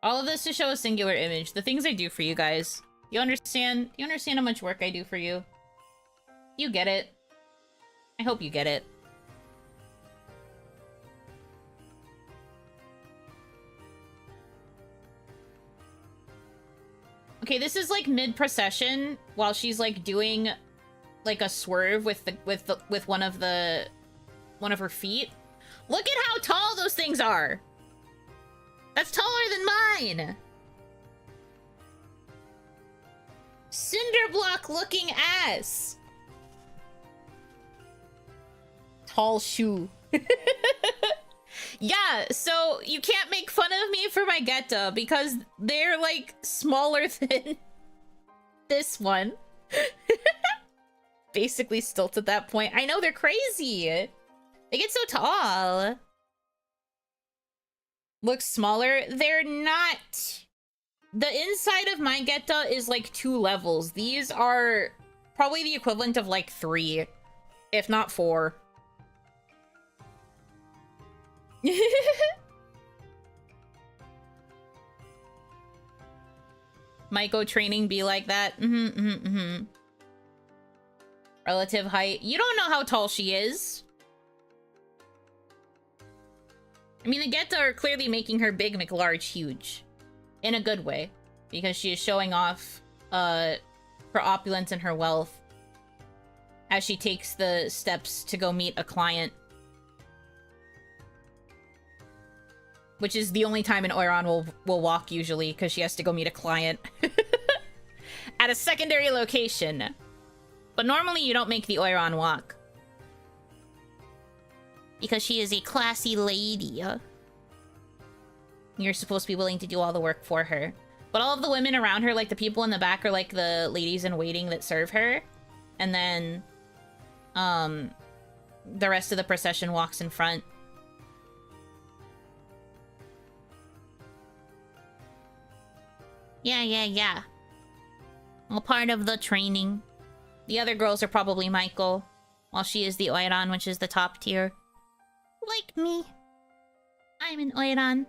Speaker 1: All of this to show a singular image. The things I do for you guys. You understand? You understand how much work I do for you? You get it. I hope you get it. Okay, this is like mid-procession while she's like doing like a swerve with one of her feet. Look at how tall those things are. That's taller than mine. Cinder block looking ass. Tall shoe. Yeah, so you can't make fun of me for my geta because they're like smaller than this one. Basically stilt at that point. I know, they're crazy. They get so tall. Look smaller. They're not. The inside of my geta is like 2 levels. These are probably the equivalent of like 3, if not 4. Maiko training be like that. Relative height. You don't know how tall she is. I mean, the Geta are clearly making her big McLarge huge. In a good way. Because she is showing off her opulence and her wealth as she takes the steps to go meet a client. Which is the only time an Oiran will walk usually, because she has to go meet a client. At a secondary location. But normally you don't make the Oiran walk. Because she is a classy lady. You're supposed to be willing to do all the work for her. But all of the women around her, like the people in the back, are like the ladies in waiting that serve her. And then, the rest of the procession walks in front. Yeah. All part of the training. The other girls are probably Michael, while she is the Oiran, which is the top tier. Like me. I'm an Oiran.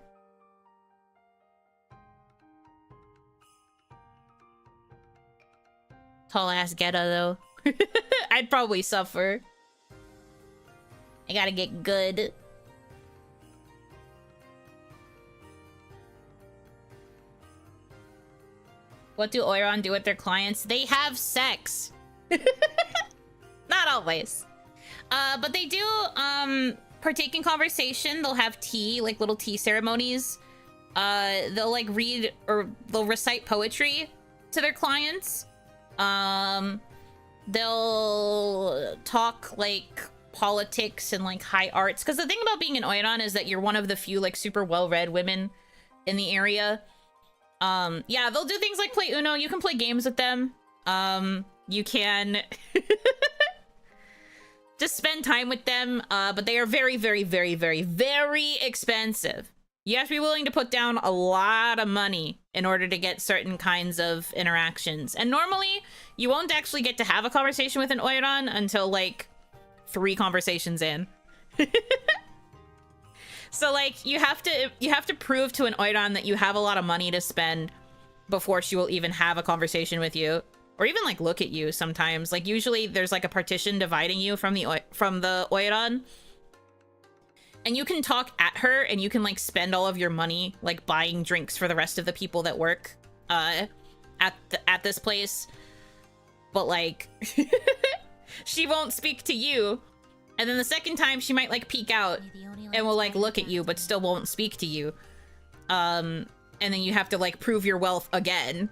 Speaker 1: Tall ass Geta though. I'd probably suffer. I gotta get good. What do Oiran do with their clients? They have sex. Not always. But they do partake in conversation. They'll have tea, like little tea ceremonies. They'll like read or they'll recite poetry to their clients. They'll talk like politics and like high arts. Because the thing about being an Oiran is that you're one of the few like super well-read women in the area. Yeah, they'll do things like play Uno. You can play games with them. You can just spend time with them. But they are very, very, very, very, very expensive. You have to be willing to put down a lot of money in order to get certain kinds of interactions. And normally, you won't actually get to have a conversation with an Oiran until, like, 3 conversations in. So, like, you have to prove to an Oiran that you have a lot of money to spend before she will even have a conversation with you. Or even, like, look at you sometimes. Like, usually there's, like, a partition dividing you from the Oiran. And you can talk at her, and you can, like, spend all of your money, like, buying drinks for the rest of the people that work at this place. But, like, she won't speak to you. And then the second time, she might, like, peek out and will, like, look at you, but still won't speak to you. And then you have to, like, prove your wealth again.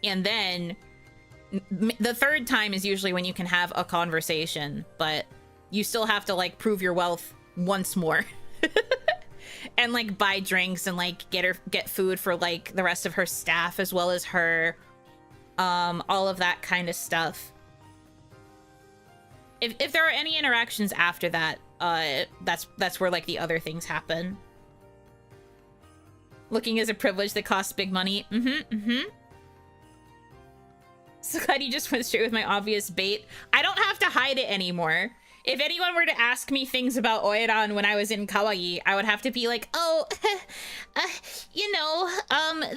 Speaker 1: And then the third time is usually when you can have a conversation, but you still have to, like, prove your wealth once more. And like buy drinks and like get food for like the rest of her staff as well as her, all of that kind of stuff. If there are any interactions after that, that's where like the other things happen. Looking is a privilege that costs big money. So glad you just went straight with my obvious bait. I don't have to hide it anymore. If anyone were to ask me things about Oiran when I was in Kawaii, I would have to be like, oh, you know,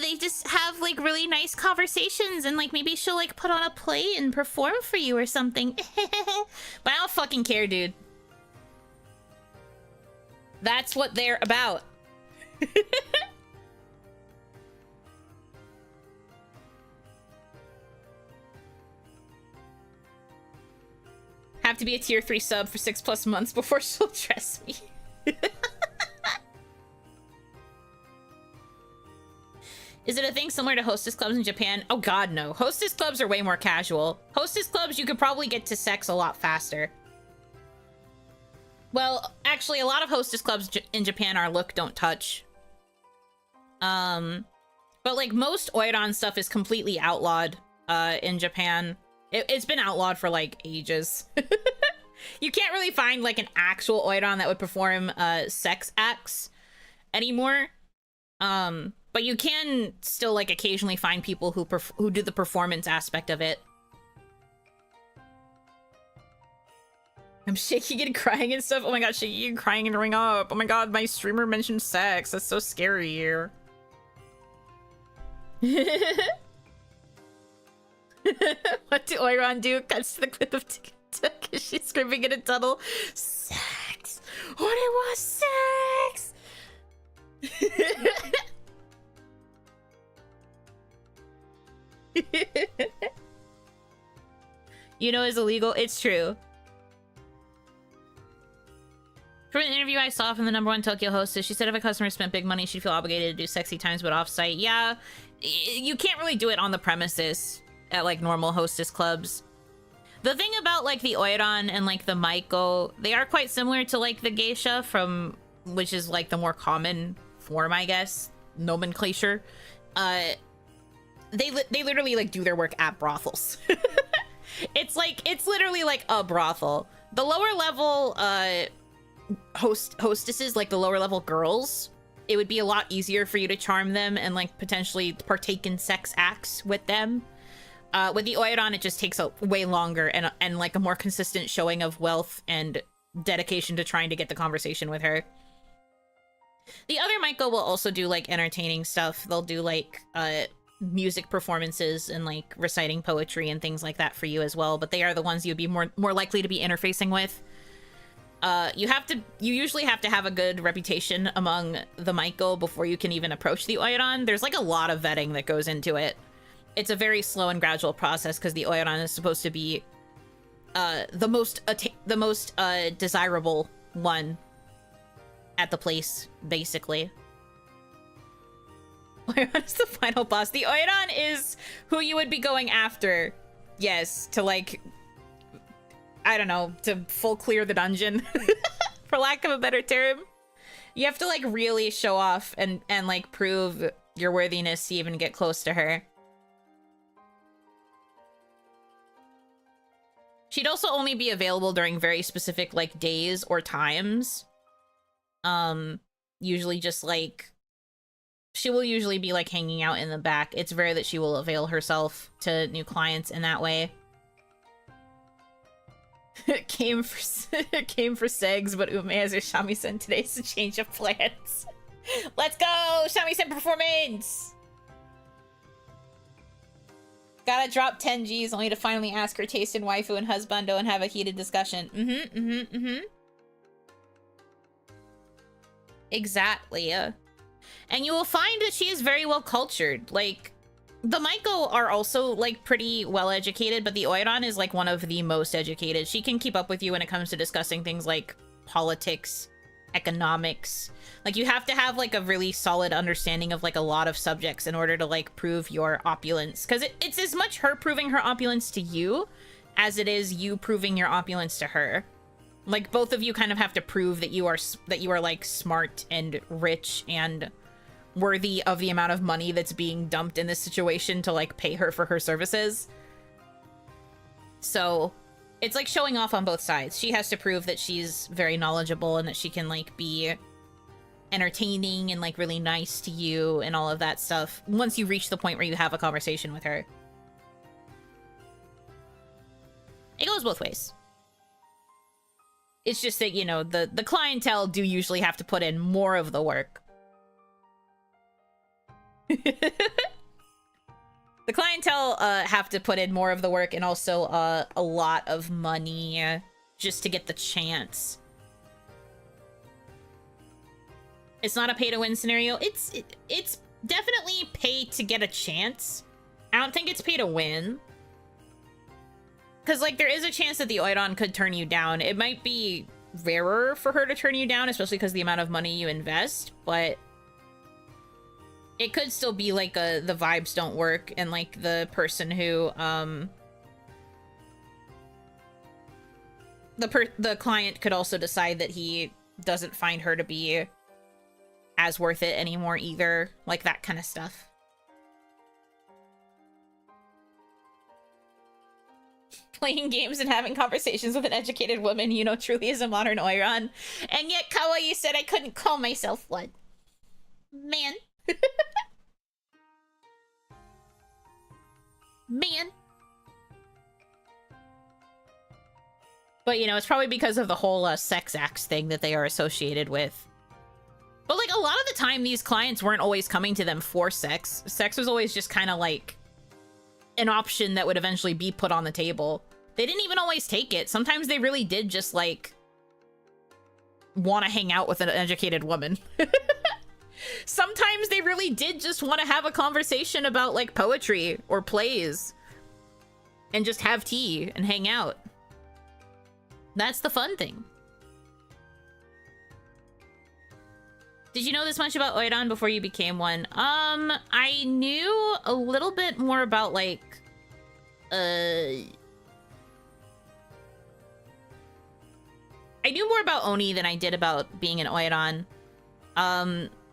Speaker 1: they just have, like, really nice conversations, and, like, maybe she'll, like, put on a play and perform for you or something. But I don't fucking care, dude. That's what they're about. Have to be a tier 3 sub for 6+ months before she'll dress me. Is it a thing similar to hostess clubs in Japan? Oh god, no. Hostess clubs are way more casual. Hostess clubs, you could probably get to sex a lot faster. Well, actually, a lot of hostess clubs in Japan are look, don't touch. But like most Oiran stuff is completely outlawed in Japan. It's been outlawed for, like, ages. You can't really find, like, an actual Oiran that would perform sex acts anymore. But you can still, like, occasionally find people who do the performance aspect of it. I'm shaking and crying and stuff. Oh my god, shaking and crying and ring up. Oh my god, my streamer mentioned sex. That's so scary here. What do Oiran do? Cuts to the clip of TikTok as she's screaming in a tunnel. Sex! What it was sex! Yuno is illegal. It's true. From an interview I saw from the #1 Tokyo hostess, she said if a customer spent big money, she'd feel obligated to do sexy times, but off-site. Yeah, you can't really do it on the premises at, like, normal hostess clubs. The thing about, like, the Oiran and, like, the Maiko, they are quite similar to, like, the geisha from, which is, like, the more common form, I guess, nomenclature. They literally, like, do their work at brothels. It's literally, like, a brothel. The lower level, hostesses, like the lower level girls, it would be a lot easier for you to charm them and like potentially partake in sex acts with them. With the Oiran, it just takes a way longer and like a more consistent showing of wealth and dedication to trying to get the conversation with her. The other Maiko will also do like entertaining stuff. They'll do like music performances and like reciting poetry and things like that for you as well, but they are the ones you'd be more likely to be interfacing with. You usually have to have a good reputation among the Maiko before you can even approach the Oiran. There's like a lot of vetting that goes into it. It's a very slow and gradual process because the Oiran is supposed to be the most desirable one at the place, basically. Oiran is the final boss. The Oiran is who you would be going after, yes, to like, I don't know, to full clear the dungeon, for lack of a better term. You have to like really show off and like prove your worthiness to even get close to her. She'd also only be available during very specific like days or times. Usually just like, she will usually be like hanging out in the back. It's rare that she will avail herself to new clients in that way. came for segs, but Ume has her shamisen today, so change of plans. Let's go! Shamisen performance! Gotta drop 10 G's only to finally ask her taste in waifu and husbando and have a heated discussion. Exactly. And you will find that she is very well cultured. Like, the Maiko are also, like, pretty well educated, but the Oiran is, like, one of the most educated. She can keep up with you when it comes to discussing things like politics, economics. Like, you have to have, like, a really solid understanding of, like, a lot of subjects in order to, like, prove your opulence. Because it's as much her proving her opulence to you as it is you proving your opulence to her. Like, both of you kind of have to prove that you are, like, smart and rich and worthy of the amount of money that's being dumped in this situation to like pay her for her services. So it's like showing off on both sides. She has to prove that she's very knowledgeable and that she can like be entertaining and like really nice to you and all of that stuff once you reach the point where you have a conversation with her. It goes both ways. It's just that, you know, the clientele do usually have to put in more of the work. The clientele have to put in more of the work and also a lot of money just to get the chance. It's not a pay-to-win scenario. It's definitely pay to get a chance. I don't think it's pay to win. Because, like, there is a chance that the Oiran could turn you down. It might be rarer for her to turn you down, especially because the amount of money you invest, but it could still be like the vibes don't work and like the person who the client could also decide that he doesn't find her to be as worth it anymore either, like that kind of stuff. Playing games and having conversations with an educated woman, you know, truly is a modern Oiran. And yet Kawaii said I couldn't call myself one. Man. Man. But, you know, it's probably because of the whole sex acts thing that they are associated with. But, like, a lot of the time, these clients weren't always coming to them for sex. Sex was always just kind of, like, an option that would eventually be put on the table. They didn't even always take it. Sometimes they really did just, like, want to hang out with an educated woman. Sometimes they really did just want to have a conversation about, like, poetry or plays and just have tea and hang out. That's the fun thing. Did you know this much about Oiran before you became one? I knew a little bit more about, like, I knew more about Oni than I did about being an Oiran.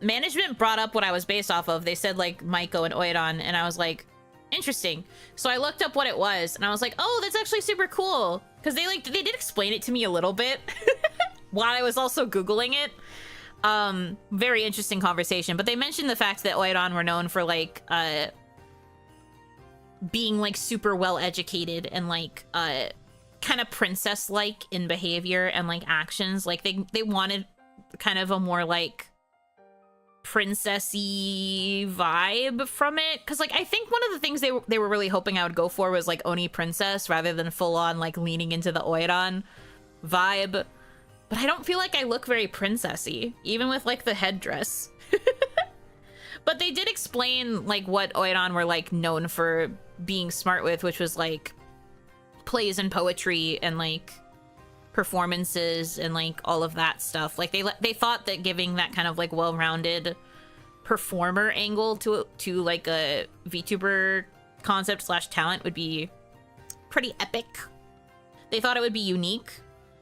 Speaker 1: Management brought up what I was based off of. They said, like, Maiko and Oiran, and I was like, interesting. So I looked up what it was, and I was like, oh, that's actually super cool. Because they did explain it to me a little bit while I was also Googling it. Very interesting conversation. But they mentioned the fact that Oiran were known for, like, being, like, super well educated and, like, kind of princess-like in behavior and, like, actions. Like, they wanted kind of a more, like, princessy vibe from it. Because, like, I think one of the things they were really hoping I would go for was, like, Oni princess rather than full-on, like, leaning into the Oiran vibe. But I don't feel like I look very princessy, even with, like, the headdress. But they did explain, like, what Oiran were, like, known for being smart with, which was, like, plays and poetry and, like, performances and, like, all of that stuff. Like, they thought that giving that kind of, like, well-rounded performer angle to like, a VTuber concept / talent would be pretty epic. They thought it would be unique.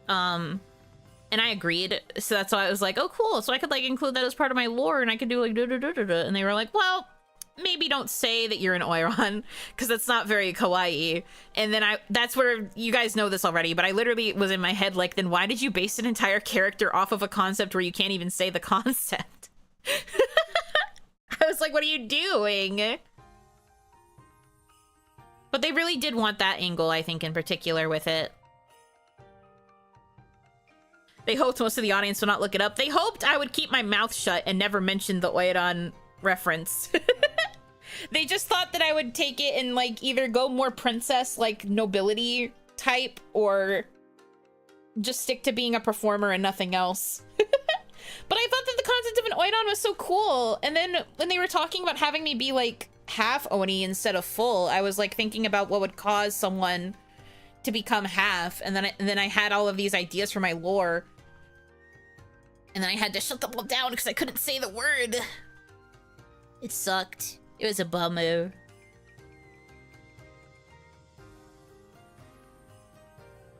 Speaker 1: And I agreed, so that's why I was like, oh, cool, so I could, like, include that as part of my lore, and I could do, like, da-da-da-da-da. And they were like, well, maybe don't say that you're an Oiran, because that's not very kawaii. And then that's where, you guys know this already, but I literally was in my head like, then why did you base an entire character off of a concept where you can't even say the concept? I was like, what are you doing? But they really did want that angle, I think, in particular with it. They hoped most of the audience would not look it up. They hoped I would keep my mouth shut and never mention the Oiran reference. They just thought that I would take it and, like, either go more princess, like, nobility type, or just stick to being a performer and nothing else. But I thought that the concept of an Oiran was so cool. And then when they were talking about having me be, like, half Oni instead of full, I was, like, thinking about what would cause someone to become half. And then I had all of these ideas for my lore. And then I had to shut them all down because I couldn't say the word. It sucked. It was a bummer.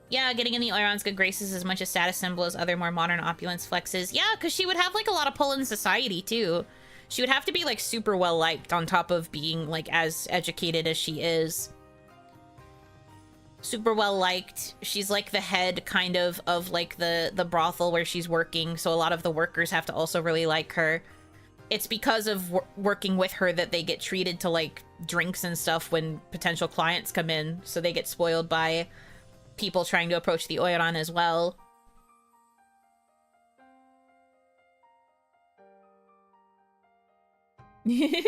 Speaker 1: Yeah, getting in the Oiran's good graces is as much a status symbol as other more modern opulence flexes. Yeah, because she would have, like, a lot of pull in society, too. She would have to be, like, super well-liked on top of being, like, as educated as she is. Super well-liked. She's, like, the head, kind of like, the brothel where she's working, so a lot of the workers have to also really like her. It's because of working with her that they get treated to, like, drinks and stuff when potential clients come in, so they get spoiled by people trying to approach the Oiran as well. And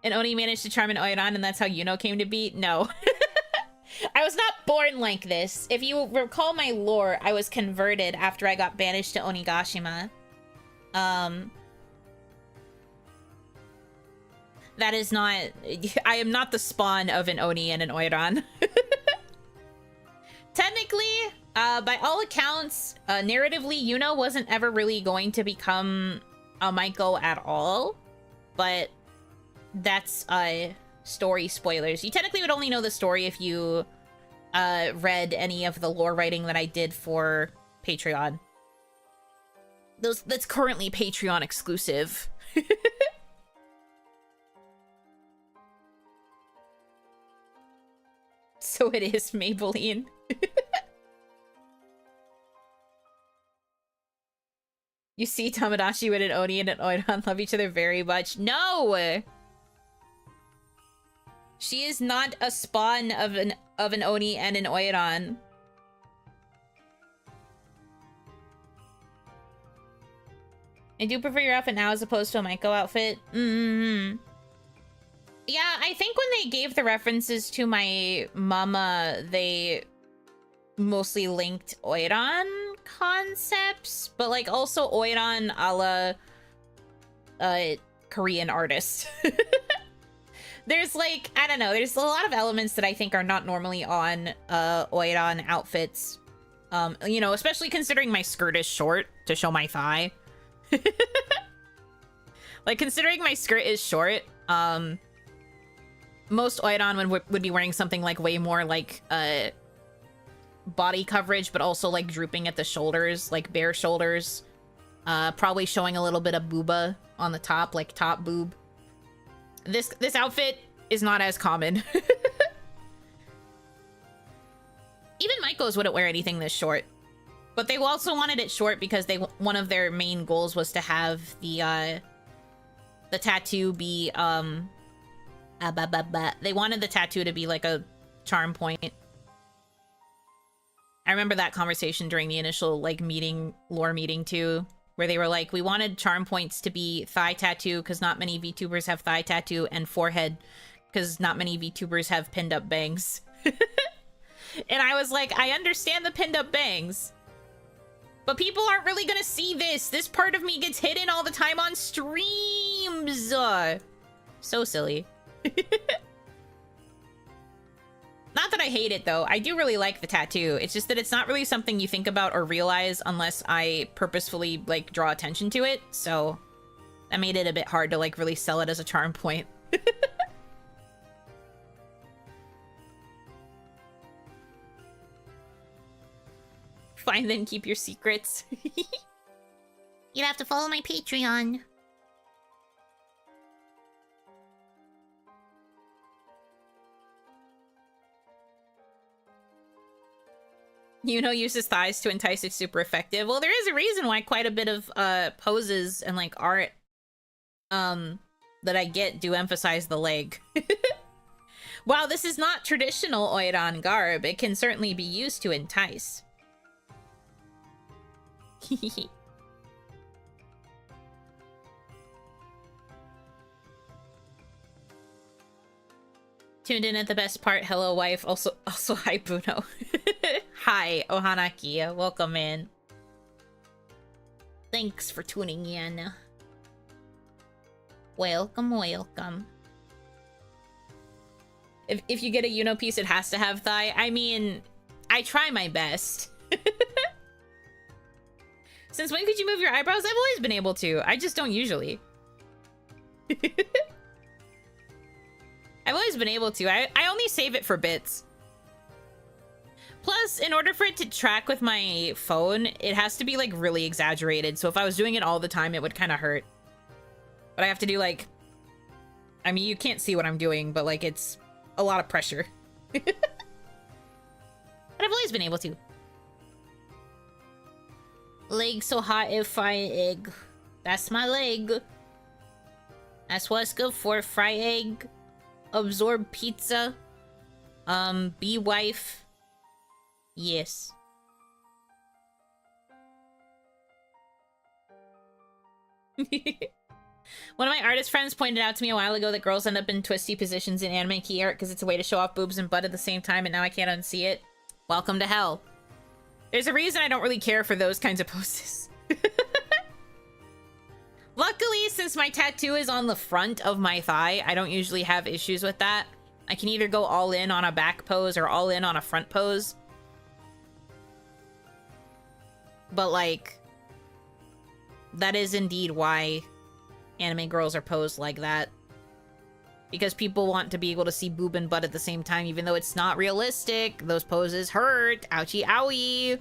Speaker 1: Oni managed to charm an Oiran, and that's how Yuno came to be? No. I was not born like this. If you recall my lore, I was converted after I got banished to Onigashima. That is not... I am not the spawn of an Oni and an Oiran. Technically, by all accounts, narratively, Yuno wasn't ever really going to become a Maiko at all. But that's story spoilers. You technically would only know the story if you read any of the lore writing that I did for Patreon. That's currently Patreon exclusive. So it is Maybelline. You see, Tamadashi with an Oni and an Oiran love each other very much. No! She is not a spawn of an Oni and an Oiran. I do prefer your outfit now as opposed to a Maiko outfit. Yeah, I think when they gave the references to my mama, they mostly linked Oiran concepts, but like also Oiran a la Korean artist. There's like, I don't know, there's a lot of elements that I think are not normally on Oiran outfits. You know, especially considering my skirt is short to show my thigh. Like, considering my skirt is short, most Oiran would be wearing something like way more like body coverage, but also like drooping at the shoulders, like bare shoulders. Probably showing a little bit of booba on the top, like top boob. This outfit is not as common. Even Maiko's wouldn't wear anything this short. But they also wanted it short because one of their main goals was to have the tattoo be they wanted the tattoo to be like a charm point. I remember that conversation during the initial like lore meeting too, where they were like, we wanted charm points to be thigh tattoo because not many VTubers have thigh tattoo, and forehead because not many VTubers have pinned up bangs. And I was like, I understand the pinned up bangs, but people aren't really gonna see this. This part of me gets hidden all the time on streams. So silly. Not that I hate it though. I do really like the tattoo. It's just that it's not really something you think about or realize unless I purposefully like draw attention to it. So that made it a bit hard to like really sell it as a charm point. Find and keep your secrets.
Speaker 2: You'd have to follow my Patreon.
Speaker 1: Yuno uses thighs to entice. It's super effective. Well, there is a reason why quite a bit of poses and like art that I get do emphasize the leg. While this is not traditional Oiran garb, it can certainly be used to entice. Tuned in at the best part. Hello, wife. Also hi, Bruno. Hi, Hanaki. Welcome in. Thanks for tuning in. Welcome, welcome. If you get a Yuno piece, it has to have thigh. I mean, I try my best. Since when could you move your eyebrows? I've always been able to. I just don't usually. I've always been able to. I only save it for bits. Plus, in order for it to track with my phone, it has to be like really exaggerated. So if I was doing it all the time, it would kind of hurt. But I have to do like... I mean, you can't see what I'm doing, but like it's a lot of pressure. But I've always been able to. Leg so hot if fry egg. That's my leg. That's what's good for. Fry egg. Absorb pizza. Be wife. Yes. One of my artist friends pointed out to me a while ago that girls end up in twisty positions in anime key art because it's a way to show off boobs and butt at the same time, and now I can't unsee it. Welcome to hell. There's a reason I don't really care for those kinds of poses. Luckily, since my tattoo is on the front of my thigh, I don't usually have issues with that. I can either go all in on a back pose or all in on a front pose. But like, that is indeed why anime girls are posed like that. Because people want to be able to see boob and butt at the same time, even though it's not realistic. Those poses hurt. Ouchie owie.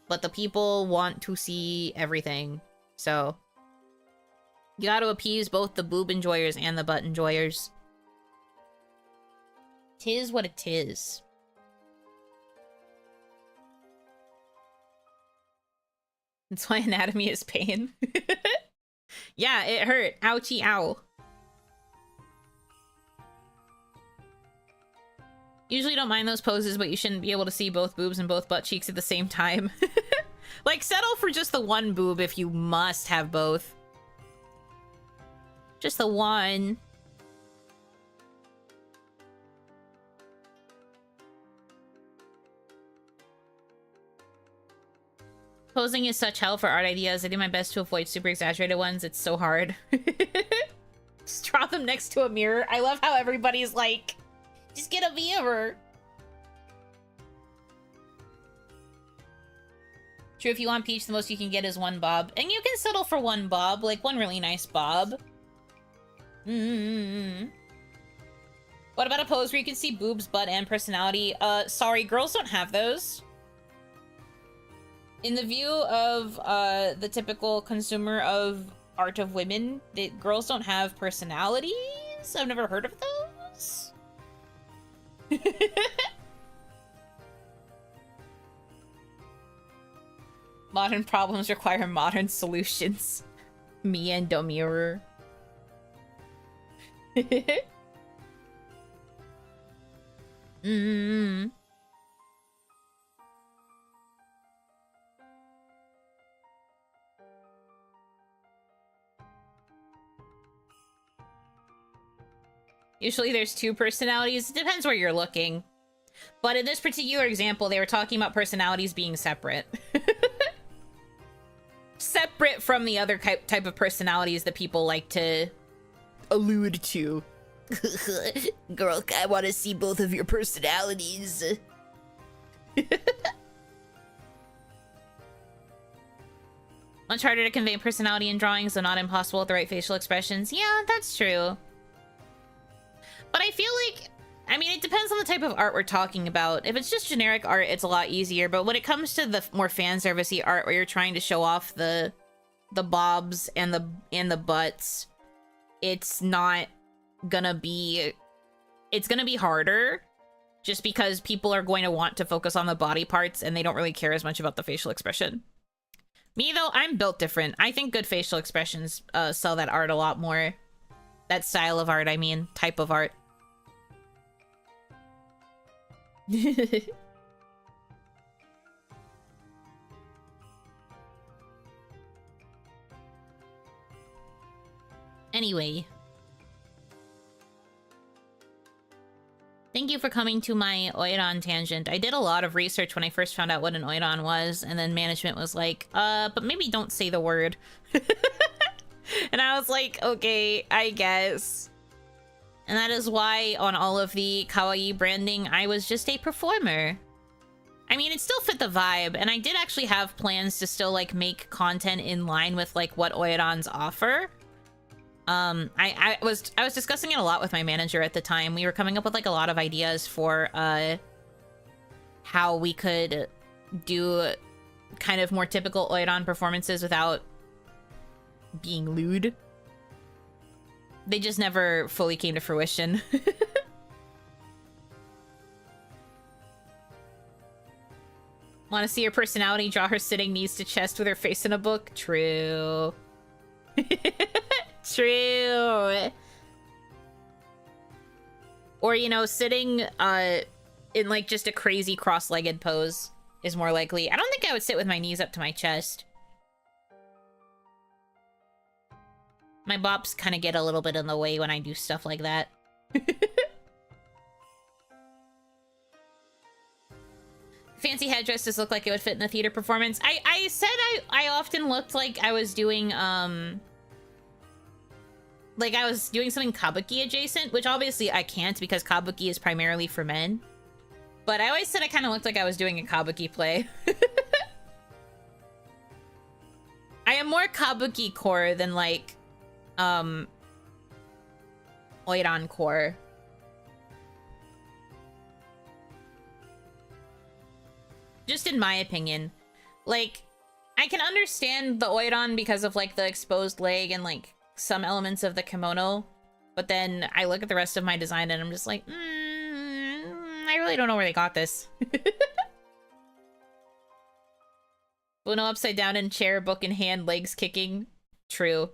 Speaker 1: But the people want to see everything. So, you gotta appease both the boob enjoyers and the butt enjoyers. Tis what it is. That's why anatomy is pain. Yeah, it hurt. Ouchie ow. Usually don't mind those poses, but you shouldn't be able to see both boobs and both butt cheeks at the same time. Like, settle for just the one boob if you must have both. Just the one. Posing is such hell for art ideas. I do my best to avoid super exaggerated ones. It's so hard. Just draw them next to a mirror. I love how everybody's like, just get a mirror. True, if you want peach, the most you can get is one bob. And you can settle for one bob, like one really nice bob. What about a pose where you can see boobs, butt, and personality? Sorry, girls don't have those. In the view of the typical consumer of art of women, girls don't have personalities? I've never heard of those. Modern problems require modern solutions. Me and Domir. Usually there's two personalities. It depends where you're looking. But in this particular example, they were talking about personalities being separate. Separate from the other type of personalities that people like to allude to.
Speaker 2: Girl, I want to see both of your personalities.
Speaker 1: Much harder to convey personality in drawings, though not impossible with the right facial expressions. Yeah, that's true. But I feel like, I mean, it depends on the type of art we're talking about. If it's just generic art, it's a lot easier. But when it comes to the more fan servicey art where you're trying to show off the bobs and the butts, it's not gonna be, it's gonna be harder just because people are going to want to focus on the body parts and they don't really care as much about the facial expression. Me though, I'm built different. I think good facial expressions sell that art a lot more. That style of art, I mean, type of art. Anyway. Thank you for coming to my Oiran tangent. I did a lot of research when I first found out what an Oiran was, and then management was like, but maybe don't say the word. And I was like, okay, I guess. And that is why on all of the kawaii branding, I was just a performer. I mean, it still fit the vibe, and I did actually have plans to still, like, make content in line with, like, what Oirans offer. I was discussing it a lot with my manager at the time. We were coming up with, like, a lot of ideas for, how we could do kind of more typical Oiran performances without being lewd. They just never fully came to fruition. Want to see her personality? Draw her sitting knees to chest with her face in a book? True. True. Or, you know, sitting in like just a crazy cross-legged pose is more likely. I don't think I would sit with my knees up to my chest. My bops kind of get a little bit in the way when I do stuff like that. Fancy headdresses look like it would fit in a theater performance. I said I often looked like I was doing, like I was doing something kabuki adjacent, which obviously I can't because kabuki is primarily for men. But I always said I kind of looked like I was doing a kabuki play. I am more kabuki core than like, Oiran core. Just in my opinion. Like, I can understand the Oiran because of like the exposed leg and like some elements of the kimono, but then I look at the rest of my design and I'm just like, I really don't know where they got this. Uno upside down in chair, book in hand, legs kicking. True.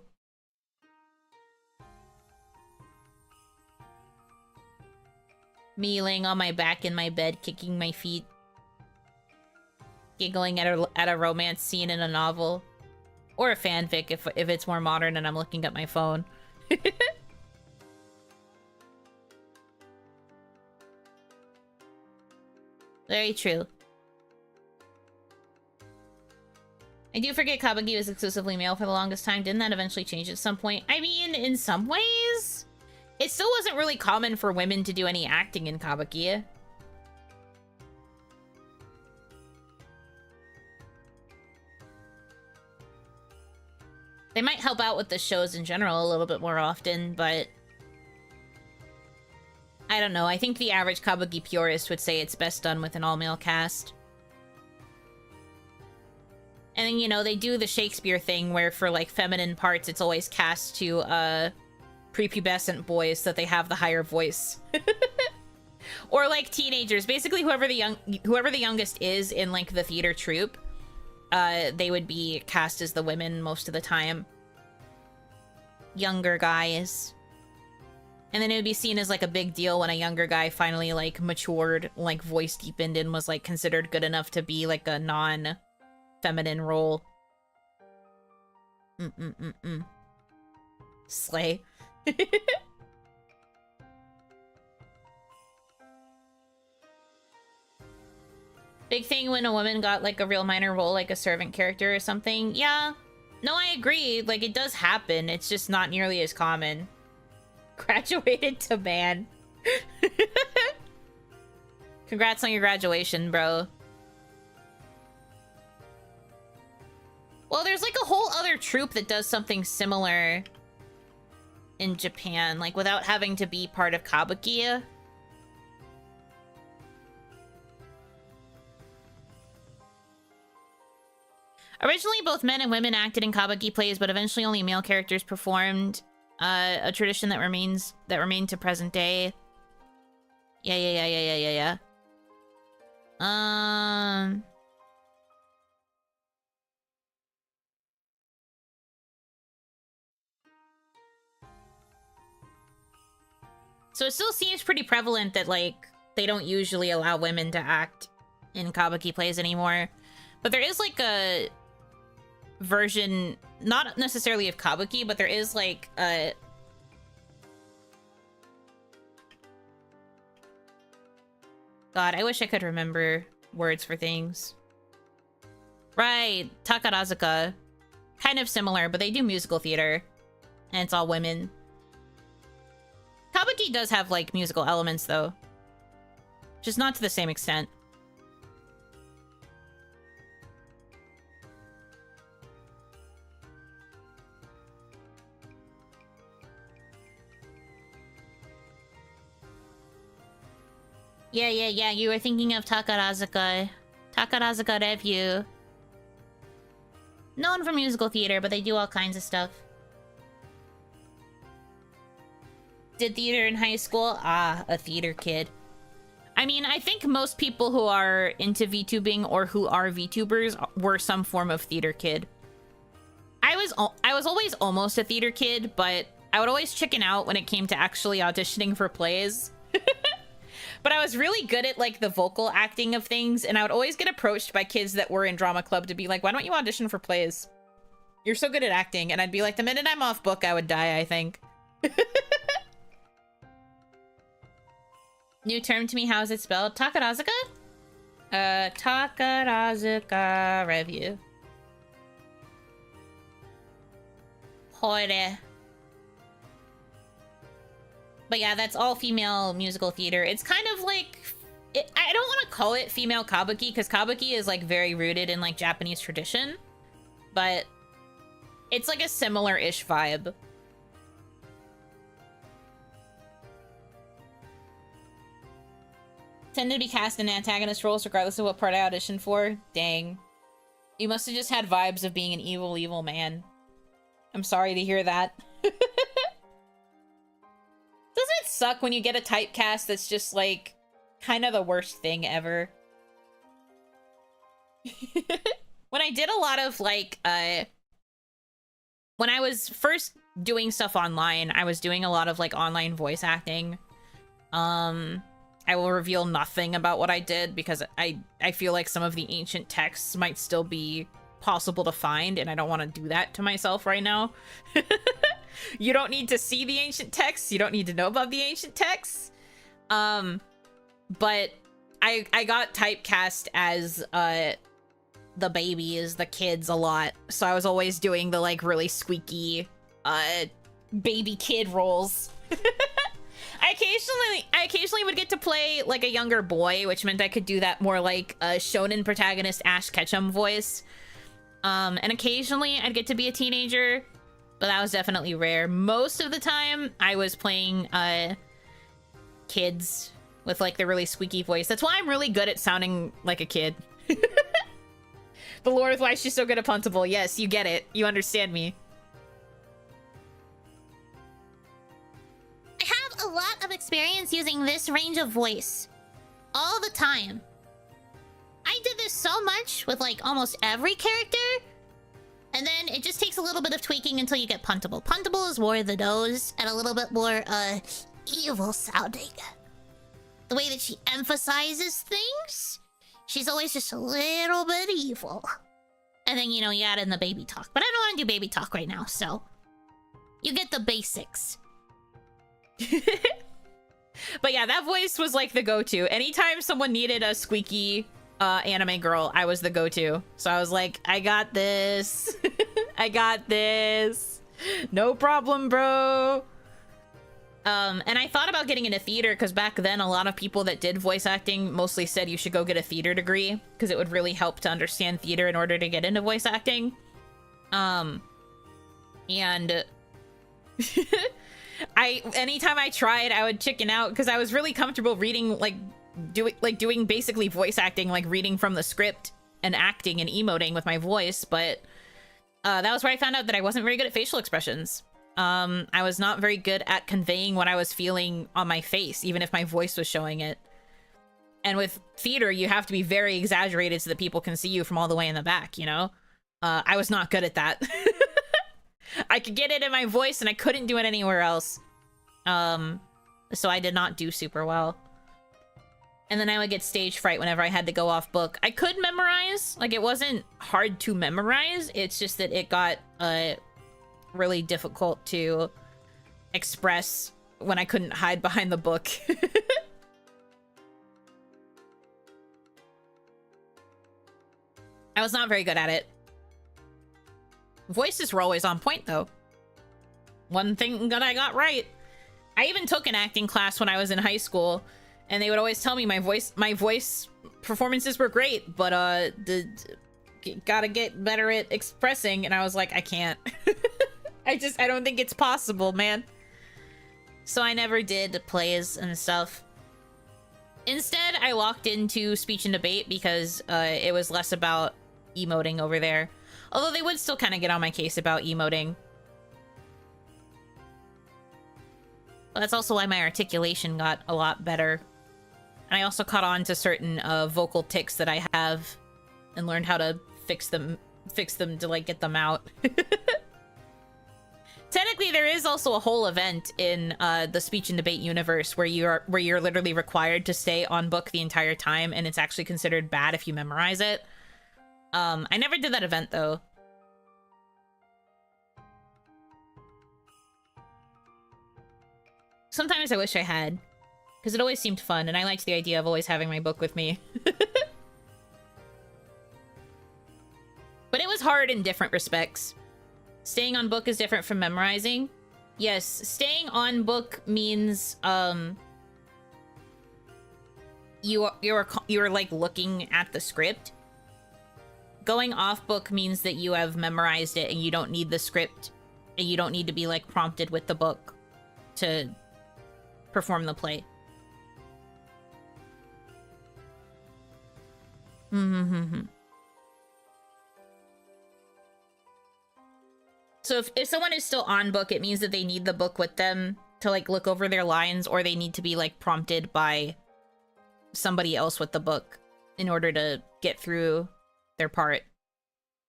Speaker 1: Me laying on my back in my bed, kicking my feet. Giggling at a romance scene in a novel. Or a fanfic if it's more modern and I'm looking at my phone. Very true. I do forget Kabuki was exclusively male for the longest time. Didn't that eventually change at some point? I mean, in some ways, it still wasn't really common for women to do any acting in Kabuki. They might help out with the shows in general a little bit more often, but I don't know. I think the average Kabuki purist would say it's best done with an all-male cast. And then, you know, they do the Shakespeare thing where for, like, feminine parts, it's always cast to, prepubescent boys so that they have the higher voice. Or, like, teenagers. Basically, whoever the youngest is in, like, the theater troupe, they would be cast as the women most of the time. Younger guys. And then it would be seen as, like, a big deal when a younger guy finally, like, matured, like, voice deepened and was, like, considered good enough to be, like, a non-feminine role. Slay. Big thing when a woman got, like, a real minor role, like a servant character or something. Yeah. No, I agree. Like, it does happen. It's just not nearly as common. Graduated to man. Congrats on your graduation, bro. Well, there's, like, a whole other troupe that does something similar in Japan, like, without having to be part of Kabuki. Originally, both men and women acted in Kabuki plays, but eventually only male characters performed. A tradition that remained to present day. Yeah. So it still seems pretty prevalent that, like, they don't usually allow women to act in Kabuki plays anymore. But there is, like, a version, not necessarily of Kabuki, but there is, like, a... God, I wish I could remember words for things. Right, Takarazuka. Kind of similar, but they do musical theater. And it's all women. Kabuki does have, like, musical elements, though. Just not to the same extent. Yeah, you were thinking of Takarazuka. Takarazuka Revue. Known for musical theater, but they do all kinds of stuff. Did theater in high school? Ah, a theater kid. I mean, I think most people who are into VTubing or who are VTubers were some form of theater kid. I was always almost a theater kid, but I would always chicken out when it came to actually auditioning for plays. But I was really good at, like, the vocal acting of things, and I would always get approached by kids that were in drama club to be like, why don't you audition for plays? You're so good at acting. And I'd be like, the minute I'm off book, I would die, I think. New term to me, how is it spelled? Takarazuka? Takarazuka Revue. Hore. But yeah, that's all female musical theater. It's kind of like... I don't want to call it female Kabuki, because Kabuki is, like, very rooted in, like, Japanese tradition. But it's, like, a similar-ish vibe. Tended to be cast in antagonist roles regardless of what part I auditioned for. Dang. You must have just had vibes of being an evil, evil man. I'm sorry to hear that. Doesn't it suck when you get a typecast that's just, like, kind of the worst thing ever? When I did a lot of, like, when I was first doing stuff online, I was doing a lot of, like, online voice acting. I will reveal nothing about what I did because I feel like some of the ancient texts might still be possible to find, and I don't want to do that to myself right now. You don't need to see the ancient texts. You don't need to know about the ancient texts. But I got typecast as the babies, the kids a lot. So I was always doing the like really squeaky baby kid roles. I occasionally would get to play like a younger boy, which meant I could do that more like a shonen protagonist Ash Ketchum voice. And occasionally I'd get to be a teenager, but that was definitely rare. Most of the time I was playing kids with like the really squeaky voice. That's why I'm really good at sounding like a kid. The lore is why she's so good at Puntable. Yes, you get it. You understand me.
Speaker 3: I have a lot of experience using this range of voice. All the time. I did this so much with like almost every character. And then it just takes a little bit of tweaking until you get Puntable. Puntable is more the nose and a little bit more evil sounding. The way that she emphasizes things, she's always just a little bit evil. And then, you know, you add in the baby talk. But I don't want to do baby talk right now, so... You get the basics.
Speaker 1: But yeah, that voice was like the go-to. Anytime someone needed a squeaky anime girl, I was the go-to. So I was like, I got this. I got this. No problem, bro. And I thought about getting into theater because back then a lot of people that did voice acting mostly said you should go get a theater degree because it would really help to understand theater in order to get into voice acting. And anytime I tried, I would chicken out because I was really comfortable reading, doing basically voice acting, like reading from the script and acting and emoting with my voice. But that was where I found out that I wasn't very good at facial expressions. I was not very good at conveying what I was feeling on my face, even if my voice was showing it. And with theater, you have to be very exaggerated so that people can see you from all the way in the back, you know? I was not good at that. I could get it in my voice and I couldn't do it anywhere else. So I did not do super well. And then I would get stage fright whenever I had to go off book. I could memorize, like it wasn't hard to memorize. It's just that it got, really difficult to express when I couldn't hide behind the book. I was not very good at it. Voices were always on point though. One thing that I got right. I even took an acting class when I was in high school and they would always tell me my voice performances were great, but gotta get better at expressing, and I was like, I can't. I don't think it's possible, man. So I never did plays and stuff. Instead, I locked into speech and debate because it was less about emoting over there. Although they would still kind of get on my case about emoting. But that's also why my articulation got a lot better. And I also caught on to certain vocal tics that I have and learned how to fix them to like get them out. Technically, there is also a whole event in the speech and debate universe where you're literally required to stay on book the entire time, and it's actually considered bad if you memorize it. I never did that event though. Sometimes I wish I had, because it always seemed fun, and I liked the idea of always having my book with me. But it was hard in different respects. Staying on book is different from memorizing. Yes, staying on book means you're like looking at the script. Going off book means that you have memorized it and you don't need the script and you don't need to be like prompted with the book to perform the play. So if someone is still on book, it means that they need the book with them to like look over their lines, or they need to be like prompted by somebody else with the book in order to get through their part.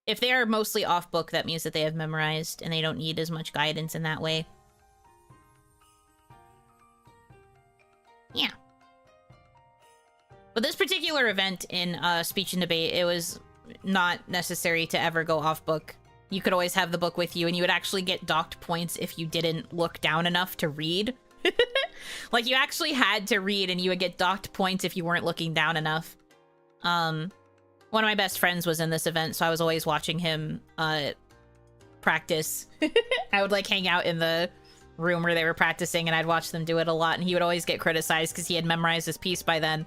Speaker 1: If they are mostly off book, that means that they have memorized and they don't need as much guidance in that way. Yeah. But this particular event in speech and debate, it was not necessary to ever go off book. You could always have the book with you, and you would actually get docked points if you didn't look down enough to read. Like, you actually had to read, and you would get docked points if you weren't looking down enough. Or One of my best friends was in this event, so I was always watching him practice. I would like hang out in the room where they were practicing, and I'd watch them do it a lot, and he would always get criticized because he had memorized his piece by then,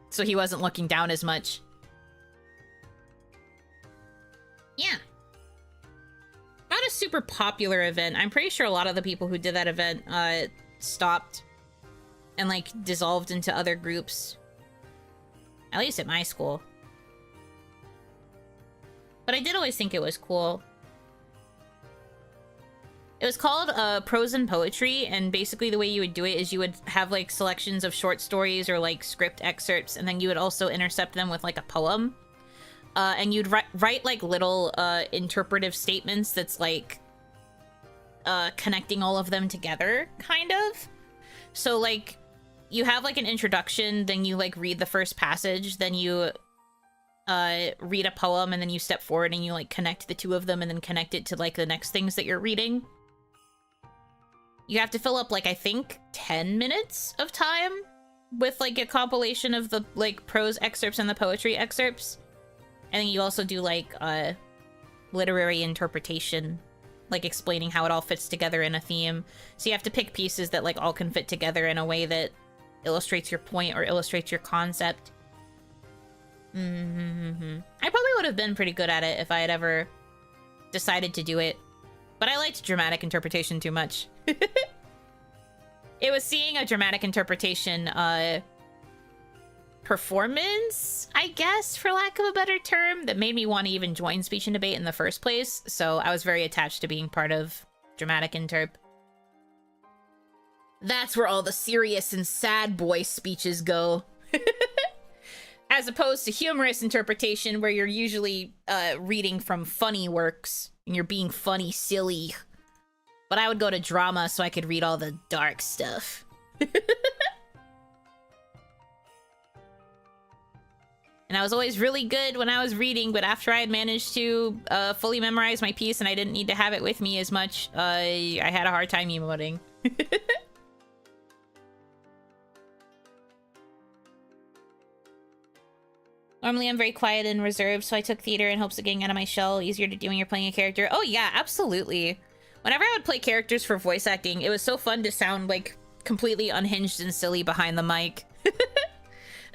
Speaker 1: so he wasn't looking down as much. Yeah. Not a super popular event. I'm pretty sure a lot of the people who did that event stopped and like dissolved into other groups. At least at my school. But I did always think it was cool. It was called Prose and Poetry, and basically the way you would do it is you would have like selections of short stories or like script excerpts, and then you would also intercept them with like a poem. And you'd write like little interpretive statements that's like connecting all of them together, kind of. So like you have like an introduction, then you like read the first passage, then you read a poem, and then you step forward and you like connect the two of them and then connect it to like the next things that you're reading. You have to fill up like I think 10 minutes of time with like a compilation of the like prose excerpts and the poetry excerpts. And then you also do like literary interpretation, like explaining how it all fits together in a theme. So you have to pick pieces that like all can fit together in a way that illustrates your point or illustrates your concept. I probably would have been pretty good at it if I had ever decided to do it. But I liked dramatic interpretation too much. It was seeing a dramatic interpretation performance, I guess, for lack of a better term, that made me want to even join speech and debate in the first place. So I was very attached to being part of dramatic interp. That's where all the serious and sad boy speeches go. As opposed to humorous interpretation, where you're usually reading from funny works and you're being funny, silly. But I would go to drama so I could read all the dark stuff. And I was always really good when I was reading, but after I had managed to fully memorize my piece and I didn't need to have it with me as much, I had a hard time emoting. Normally I'm very quiet and reserved, so I took theater in hopes of getting out of my shell. Easier to do when you're playing a character. Oh yeah, absolutely. Whenever I would play characters for voice acting, it was so fun to sound like completely unhinged and silly behind the mic.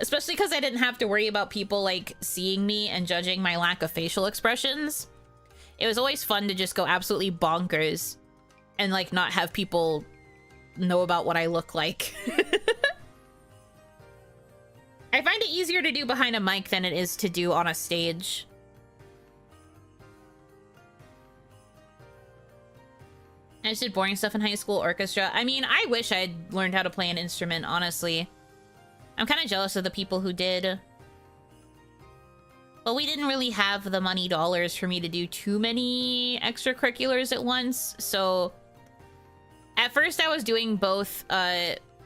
Speaker 1: Especially because I didn't have to worry about people like seeing me and judging my lack of facial expressions. It was always fun to just go absolutely bonkers and like not have people know about what I look like. I find it easier to do behind a mic than it is to do on a stage. I just did boring stuff in high school, orchestra. I mean, I wish I'd learned how to play an instrument, honestly. I'm kind of jealous of the people who did. But we didn't really have the money dollars for me to do too many extracurriculars at once, so... At first I was doing both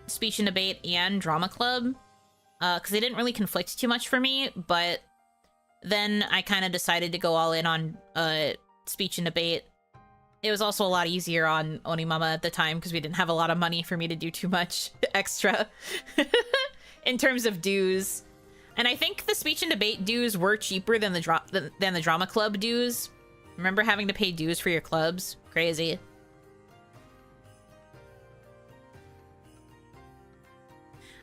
Speaker 1: speech and debate and drama club. Because they didn't really conflict too much for me, but then I kind of decided to go all in on speech and debate. It was also a lot easier on Onimama at the time because we didn't have a lot of money for me to do too much extra in terms of dues. And I think the speech and debate dues were cheaper than the drama club dues. Remember having to pay dues for your clubs? Crazy.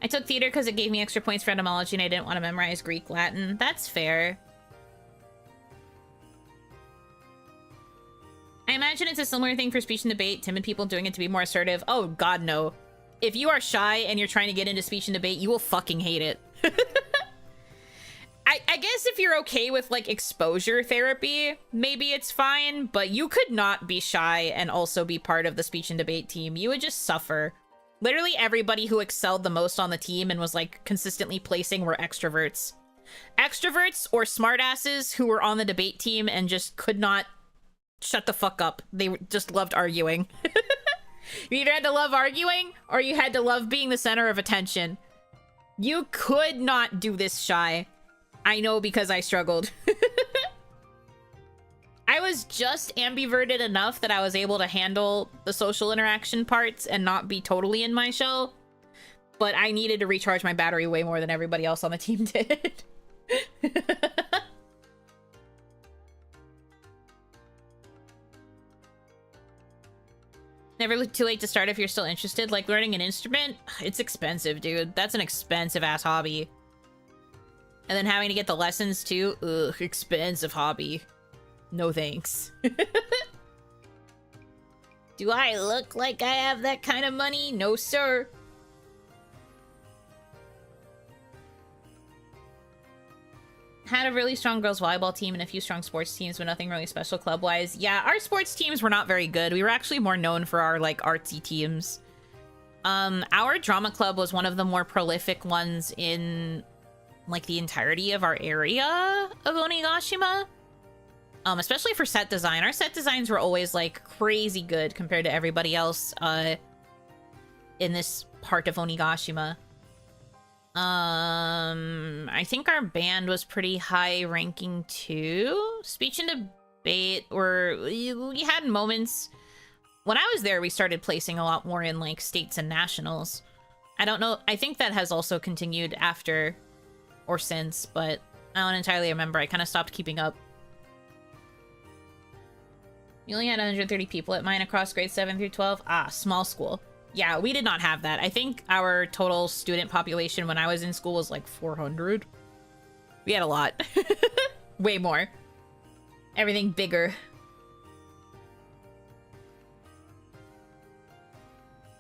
Speaker 1: I took theater because it gave me extra points for etymology and I didn't want to memorize Greek Latin. That's fair. I imagine it's a similar thing for speech and debate, timid people doing it to be more assertive. Oh god, no. If you are shy and you're trying to get into speech and debate, you will fucking hate it. I guess if you're okay with like exposure therapy, maybe it's fine, but you could not be shy and also be part of the speech and debate team. You would just suffer. Literally everybody who excelled the most on the team and was like consistently placing were extroverts. Extroverts or smartasses who were on the debate team and just could not shut the fuck up. They just loved arguing. You either had to love arguing or you had to love being the center of attention. You could not do this shy. I know because I struggled. I was just ambiverted enough that I was able to handle the social interaction parts and not be totally in my shell. But I needed to recharge my battery way more than everybody else on the team did. Never too late to start if you're still interested. Like learning an instrument, it's expensive, dude. That's an expensive ass hobby. And then having to get the lessons too, ugh, expensive hobby. No thanks. Do I look like I have that kind of money? No, sir. Had a really strong girls volleyball team and a few strong sports teams, but nothing really special club-wise. Yeah, our sports teams were not very good. We were actually more known for our, like, artsy teams. Our drama club was one of the more prolific ones in, like, the entirety of our area of Onigashima. Especially for set design. Our set designs were always, like, crazy good compared to everybody else, in this part of Onigashima. I think our band was pretty high ranking too. Speech and debate we had moments. When I was there, we started placing a lot more in like states and nationals. I don't know. I think that has also continued after or since, but I don't entirely remember. I kind of stopped keeping up. You only had 130 people at mine across grades 7 through 12. Ah, small school. Yeah, we did not have that. I think our total student population when I was in school was like 400. We had a lot. Way more. Everything bigger.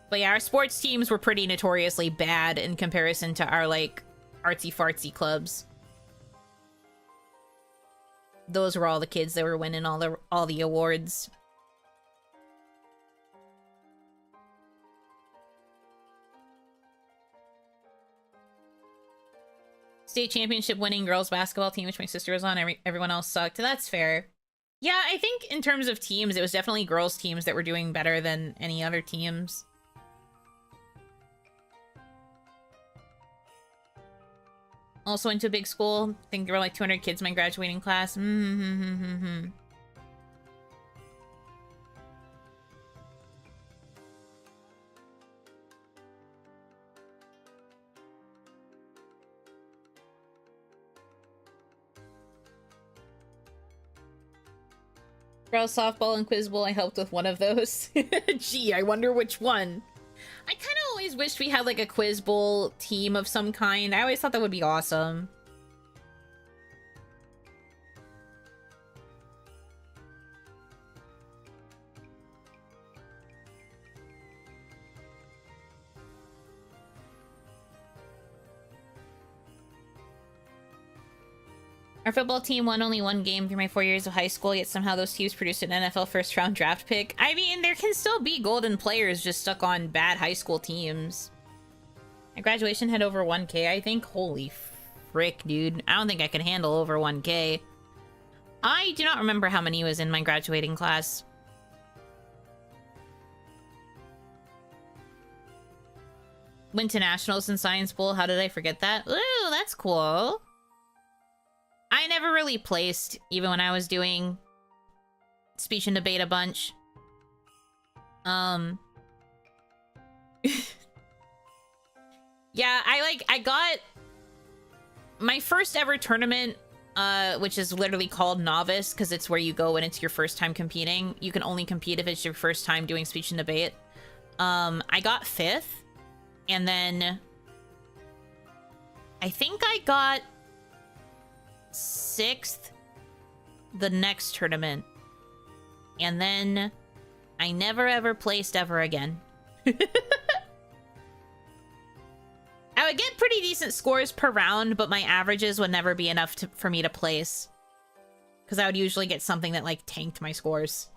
Speaker 1: But yeah, our sports teams were pretty notoriously bad in comparison to our, like, artsy-fartsy clubs. Those were all the kids that were winning all the awards. State championship winning girls basketball team, which my sister was on. Everyone else sucked. That's fair. Yeah, I think in terms of teams, it was definitely girls teams that were doing better than any other teams. Also went to a big school. I think there were like 200 kids in my graduating class. Girls softball and quiz bowl, I helped with one of those. Gee, I wonder which one. I kind of always wished we had like a quiz bowl team of some kind. I always thought that would be awesome. Our football team won only one game through my 4 years of high school, yet somehow those teams produced an NFL first-round draft pick. I mean, there can still be golden players just stuck on bad high school teams. My graduation had over 1K, I think. Holy frick, dude. I don't think I can handle over 1K. I do not remember how many was in my graduating class. Went to nationals in Science Bowl. How did I forget that? Ooh, that's cool. I never really placed, even when I was doing speech and debate a bunch. Yeah, I got my first ever tournament, which is literally called Novice, because it's where you go when it's your first time competing. You can only compete if it's your first time doing speech and debate. I got 5th, and then I think I got 6th the next tournament, and then I never ever placed ever again. I would get pretty decent scores per round, but my averages would never be enough for me to place, because I would usually get something that like tanked my scores.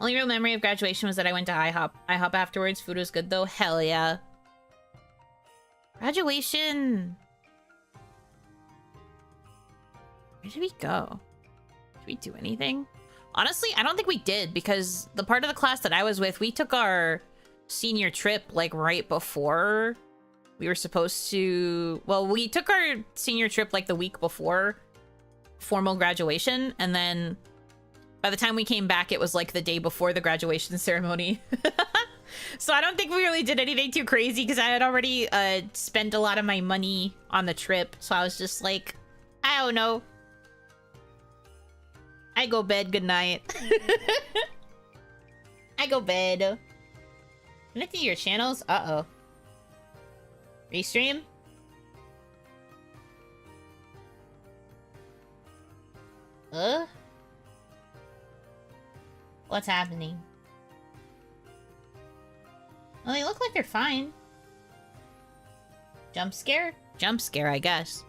Speaker 1: Only real memory of graduation was that I went to IHOP. IHOP afterwards. Food was good though. Hell yeah. Graduation. Where did we go? Did we do anything? Honestly, I don't think we did, because the part of the class that I was with, we took our senior trip like right before we were supposed to... Well, we took our senior trip like the week before formal graduation, and then By the time we came back, it was like the day before the graduation ceremony. So I don't think we really did anything too crazy because I had already spent a lot of my money on the trip. So I was just like, I don't know. I go bed, good night. I go bed. Connecting to your channels? Uh-oh. Restream? What's happening? Well, they look like they're fine. Jump scare? Jump scare, I guess.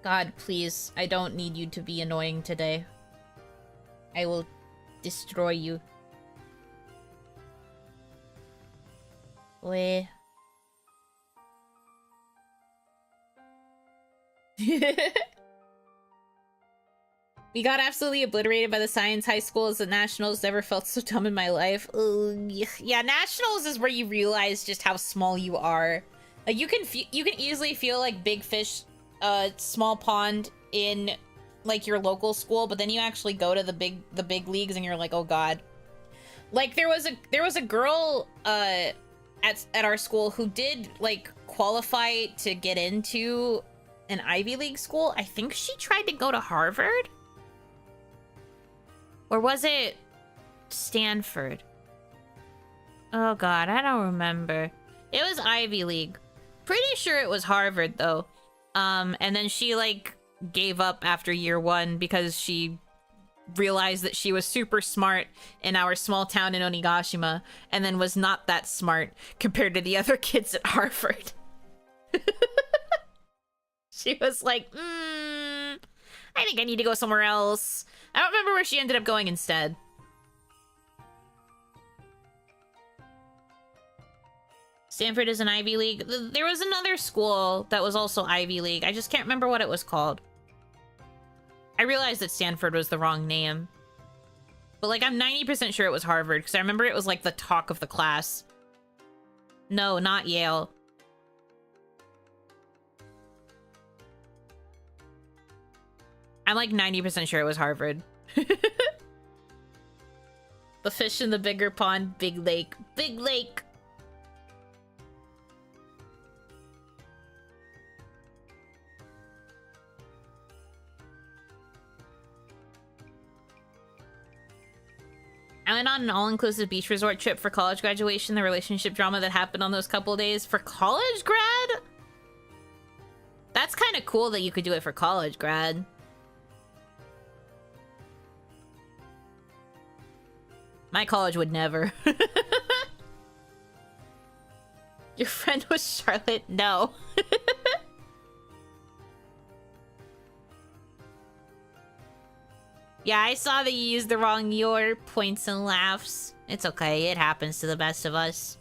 Speaker 1: God, please. I don't need you to be annoying today. I will destroy you. Weh. We got absolutely obliterated by the science high schools at nationals. Never felt so dumb in my life. Yeah, nationals is where you realize just how small you are. Like you can easily feel like big fish, small pond in like your local school, but then you actually go to the big leagues and you're like, oh god. Like there was a girl at our school who did like qualify to get into an Ivy League school. I think she tried to go to Harvard. Or was it Stanford? Oh god, I don't remember. It was Ivy League. Pretty sure it was Harvard though. And then she like gave up after year 1 because she realized that she was super smart in our small town in Onigashima and then was not that smart compared to the other kids at Harvard. She was like, I think I need to go somewhere else. I don't remember where she ended up going instead. Stanford is an Ivy League. There was another school that was also Ivy League. I just can't remember what it was called. I realized that Stanford was the wrong name. But like, I'm 90% sure it was Harvard, because I remember it was like the talk of the class. No, not Yale. I'm like 90% sure it was Harvard. The fish in the bigger pond, big lake. Big lake! I went on an all-inclusive beach resort trip for college graduation. The relationship drama that happened on those couple days. For college grad? That's kind of cool that you could do it for college grad. My college would never. Your friend was Charlotte? No. Yeah, I saw that you used the wrong your points and laughs. It's okay, it happens to the best of us.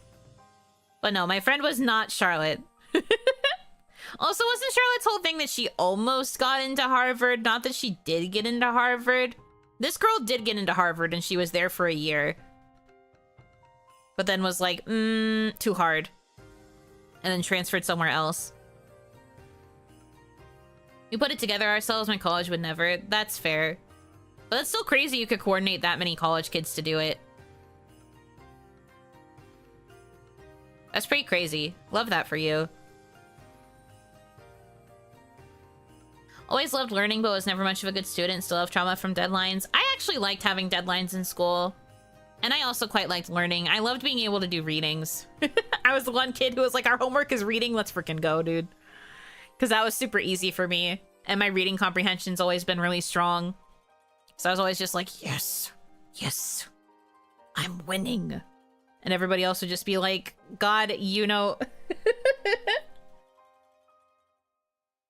Speaker 1: But no, my friend was not Charlotte. Also, wasn't Charlotte's whole thing that she almost got into Harvard? Not that she did get into Harvard. This girl did get into Harvard and she was there for a year. But then was like, too hard. And then transferred somewhere else. We put it together ourselves, my college would never. That's fair. But that's still crazy you could coordinate that many college kids to do it. That's pretty crazy. Love that for you. Always loved learning, but was never much of a good student. Still have trauma from deadlines. I actually liked having deadlines in school. And I also quite liked learning. I loved being able to do readings. I was the one kid who was like, our homework is reading. Let's freaking go, dude. Because that was super easy for me. And my reading comprehension's always been really strong. So I was always just like, yes, yes, I'm winning. And everybody else would just be like, God, you know.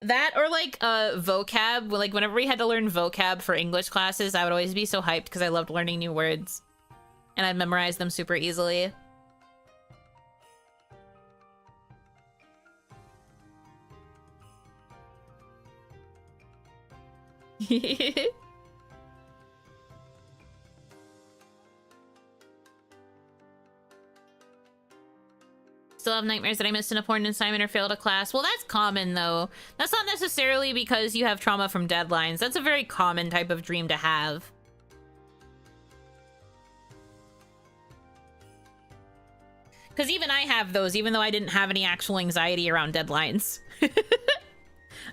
Speaker 1: That or like vocab. Like whenever we had to learn vocab for English classes, I would always be so hyped because I loved learning new words. And I'd memorize them super easily. Still
Speaker 3: have nightmares that I missed an important assignment or failed a class. Well, that's common, though. That's not necessarily because you have trauma from deadlines. That's a very common type of dream to have. Because even I have those, even though I didn't have any actual anxiety around deadlines.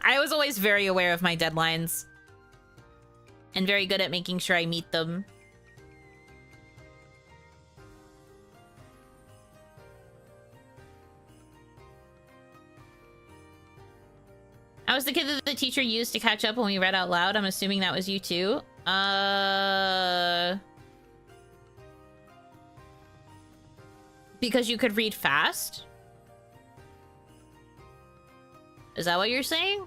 Speaker 3: I was always very aware of my deadlines. And very good at making sure I meet them. I was the kid that the teacher used to catch up when we read out loud. I'm assuming that was you too. Because you could read fast? Is that what you're saying?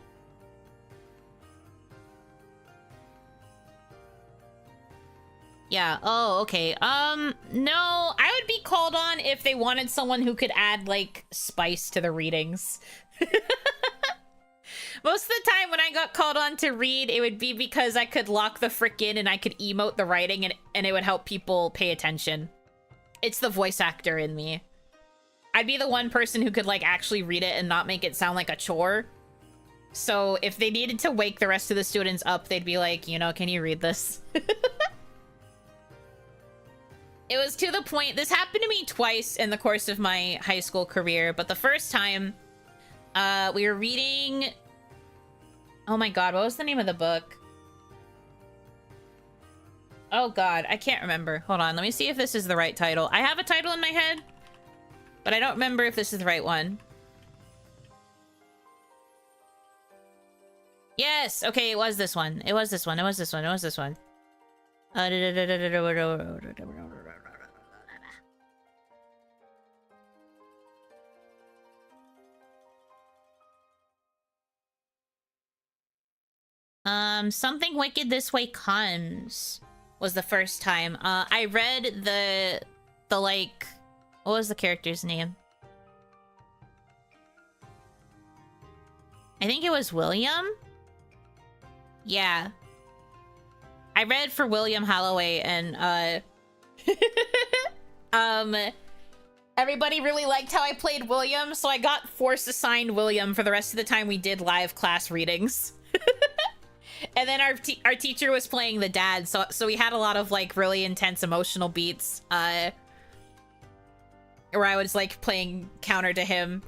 Speaker 3: Yeah. Oh, okay. No, I would be called on if they wanted someone who could add, like, spice to the readings. Most of the time when I got called on to read, it would be because I could lock the frick in and I could emote the writing and it would help people pay attention. It's the voice actor in me. I'd be the one person who could, like, actually read it and not make it sound like a chore. So if they needed to wake the rest of the students up, they'd be like, you know, can you read this? It was to the point, this happened to me twice in the course of my high school career, but the first time, we were reading... Oh my god, what was the name of the book? Oh god, I can't remember. Hold on, let me see if this is the right title. I have a title in my head, but I don't remember if this is the right one. Yes! Okay, it was this one. It was this one. It was this one. It was this one. Something Wicked This Way Comes was the first time. I read the like, what was the character's name? I think it was William? Yeah. I read for William Holloway and, everybody really liked how I played William, so I got force assigned William for the rest of the time we did live class readings. And then our teacher was playing the dad, so we had a lot of, like, really intense emotional beats, where I was, like, playing counter to him.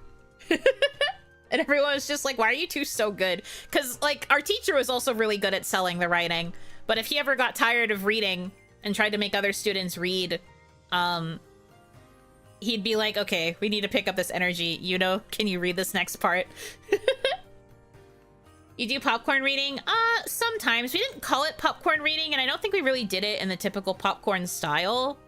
Speaker 3: And everyone was just like, why are you two so good? Because, like, our teacher was also really good at selling the writing, but if he ever got tired of reading and tried to make other students read, he'd be like, okay, we need to pick up this energy. Yuno, can you read this next part? You do popcorn reading? Sometimes. We didn't call it popcorn reading, and I don't think we really did it in the typical popcorn style.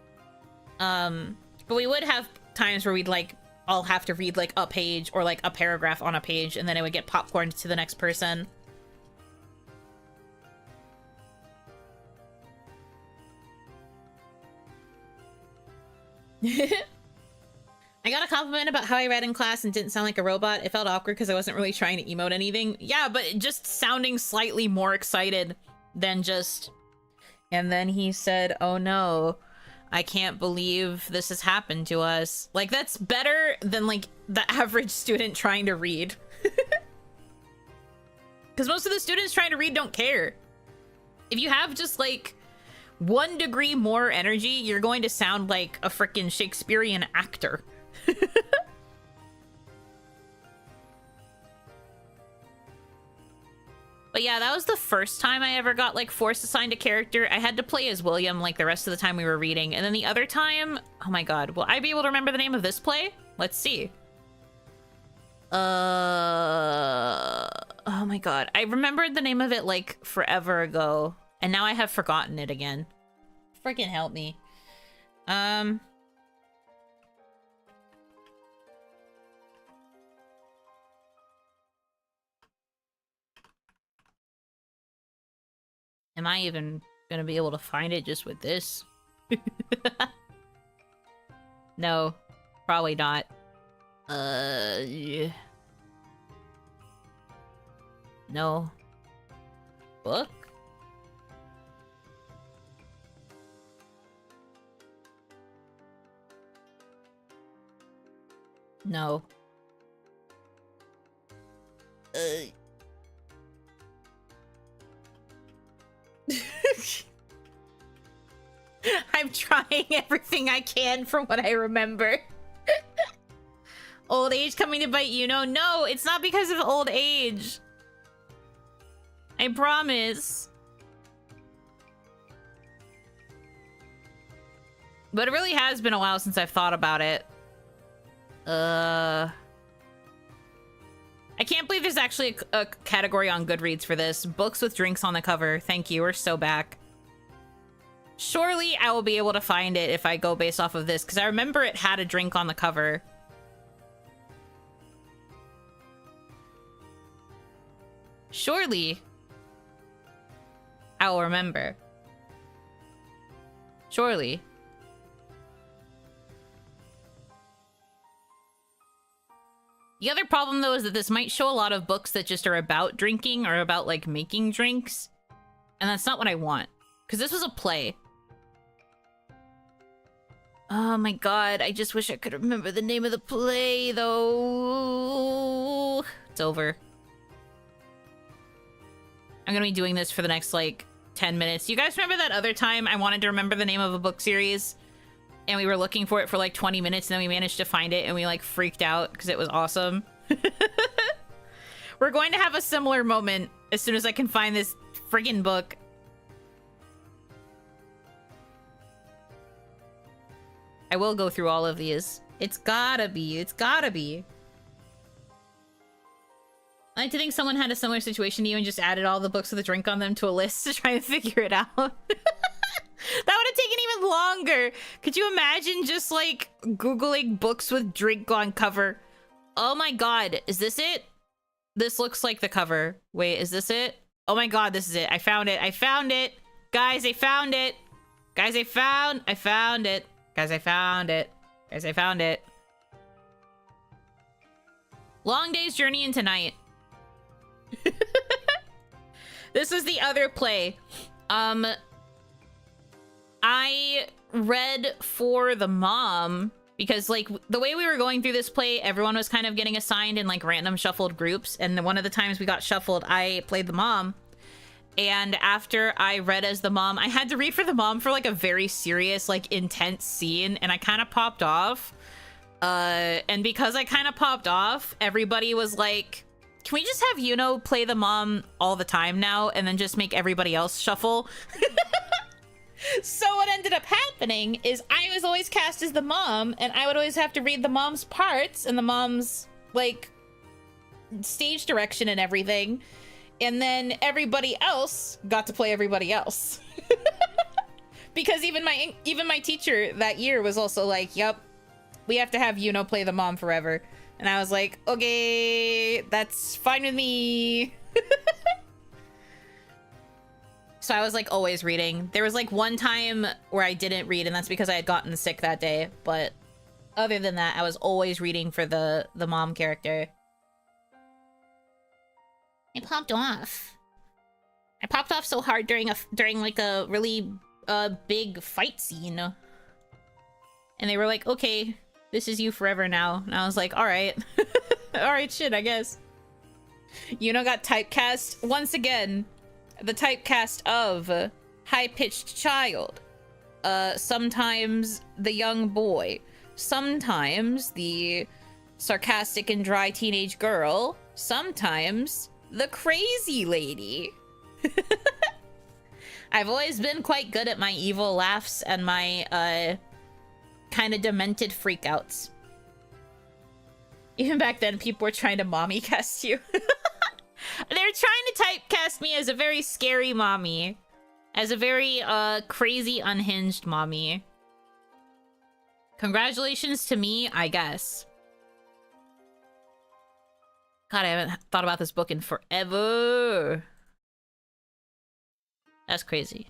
Speaker 3: But we would have times where we'd, like, all have to read, like, a page or, like, a paragraph on a page, and then it would get popcorned to the next person. I got a compliment about how I read in class and didn't sound like a robot. It felt awkward because I wasn't really trying to emote anything. Yeah, but just sounding slightly more excited than just... And then he said, oh no, I can't believe this has happened to us. Like, that's better than, like, the average student trying to read. Because most of the students trying to read don't care. If you have just, like, 1 degree more energy, you're going to sound like a frickin' Shakespearean actor. But yeah, that was the first time I ever got, like, force assigned a character. I had to play as William, like, the rest of the time we were reading. And then the other time... Oh my god, will I be able to remember the name of this play? Let's see. Oh my god. I remembered the name of it, like, forever ago. And now I have forgotten it again. Freaking help me. Am I even gonna be able to find it just with this? No, probably not. Yeah. No. Book?
Speaker 1: No. I'm trying everything I can from what I remember. Old age coming to bite Yuno? No, it's not because of old age. I promise. But it really has been a while since I've thought about it. I can't believe there's actually a category on Goodreads for this. Books with drinks on the cover. Thank you, we're so back. Surely I will be able to find it if I go based off of this, because I remember it had a drink on the cover. Surely I will remember. Surely. The other problem, though, is that this might show a lot of books that just are about drinking or about, like, making drinks. And that's not what I want. Because this was a play. Oh my god, I just wish I could remember the name of the play, though. It's over. I'm gonna be doing this for the next, like, 10 minutes. You guys remember that other time I wanted to remember the name of a book series? And we were looking for it for, like, 20 minutes, and then we managed to find it, and we, like, freaked out because it was awesome. We're going to have a similar moment as soon as I can find this friggin' book. I will go through all of these. It's gotta be. It's gotta be. I like to think someone had a similar situation to you and just added all the books with a drink on them to a list to try and figure it out. That would have taken even longer. Could you imagine just, like, Googling books with drink on cover? Oh my god. Is this it? This looks like the cover. Wait, is this it? Oh my god, this is it. I found it. I found it. Guys, I found it. Guys, I found it. Guys, I found it. Guys, I found it. Long Day's Journey into Night. This was the other play. I read for the mom because, like, the way we were going through this play, everyone was kind of getting assigned in, like, random shuffled groups. And one of the times we got shuffled, I played the mom. And after I read as the mom, I had to read for the mom for, like, a very serious, like, intense scene. And I kind of popped off. And because I kind of popped off, everybody was like, can we just have Yuno play the mom all the time now and then just make everybody else shuffle? So what ended up happening is I was always cast as the mom, and I would always have to read the mom's parts and the mom's, like, stage direction and everything. And then everybody else got to play everybody else. Because even my teacher that year was also like, yep, we have to have Yuno play the mom forever. And I was like, okay, that's fine with me. So I was, like, always reading. There was, like, one time where I didn't read, and that's because I had gotten sick that day. But other than that, I was always reading for the mom character.
Speaker 3: I popped off. I popped off so hard during like a really big fight scene. And they were like, okay, this is you forever now. And I was like, all right. All right, shit, I guess. Yuno got typecast once again. The typecast of high-pitched child. Sometimes the young boy. Sometimes the sarcastic and dry teenage girl. Sometimes the crazy lady. I've always been quite good at my evil laughs and my kind of demented freakouts. Even back then, people were trying to mommy cast you. They're trying to typecast me as a very scary mommy. As a very crazy, unhinged mommy. Congratulations to me, I guess. God, I haven't thought about this book in forever. That's crazy.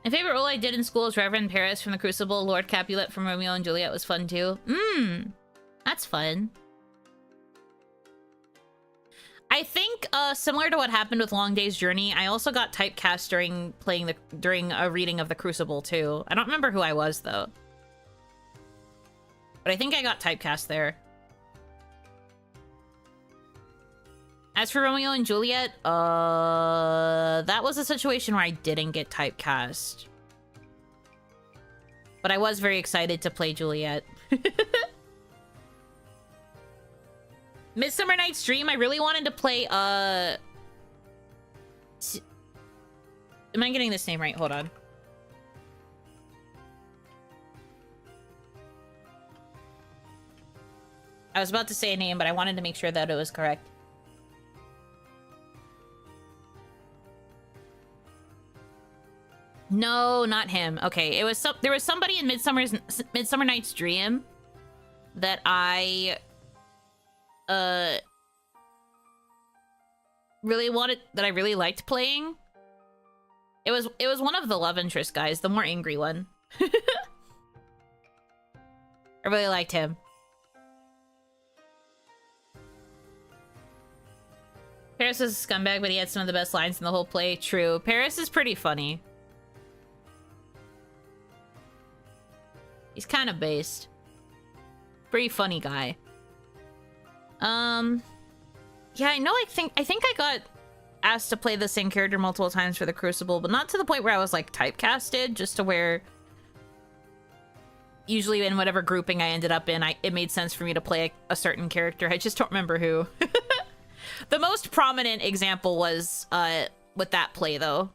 Speaker 3: My favorite role I did in school is Reverend Paris from The Crucible. Lord Capulet from Romeo and Juliet was fun too. That's fun.
Speaker 1: I think similar to what happened with Long Day's Journey, I also got typecast during a reading of the Crucible too. I don't remember who I was though. But I think I got typecast there. As for Romeo and Juliet, that was a situation where I didn't get typecast. But I was very excited to play Juliet. Midsummer Night's Dream, I really wanted to play, am I getting this name right? Hold on. I was about to say a name, but I wanted to make sure that it was correct. No, not him. Okay, it was there was somebody in Midsummer Night's Dream that I really wanted, that I really liked playing. It was one of the love interest guys, the more angry one. I really liked him. Paris is a scumbag, but he had some of the best lines in the whole play. True. Paris is pretty funny. He's kind of based. Pretty funny guy. Yeah, I know. I think I got asked to play the same character multiple times for the Crucible, but not to the point where I was like typecasted, just to where usually in whatever grouping I ended up in, it made sense for me to play a certain character. I just don't remember who. The most prominent example was with that play though.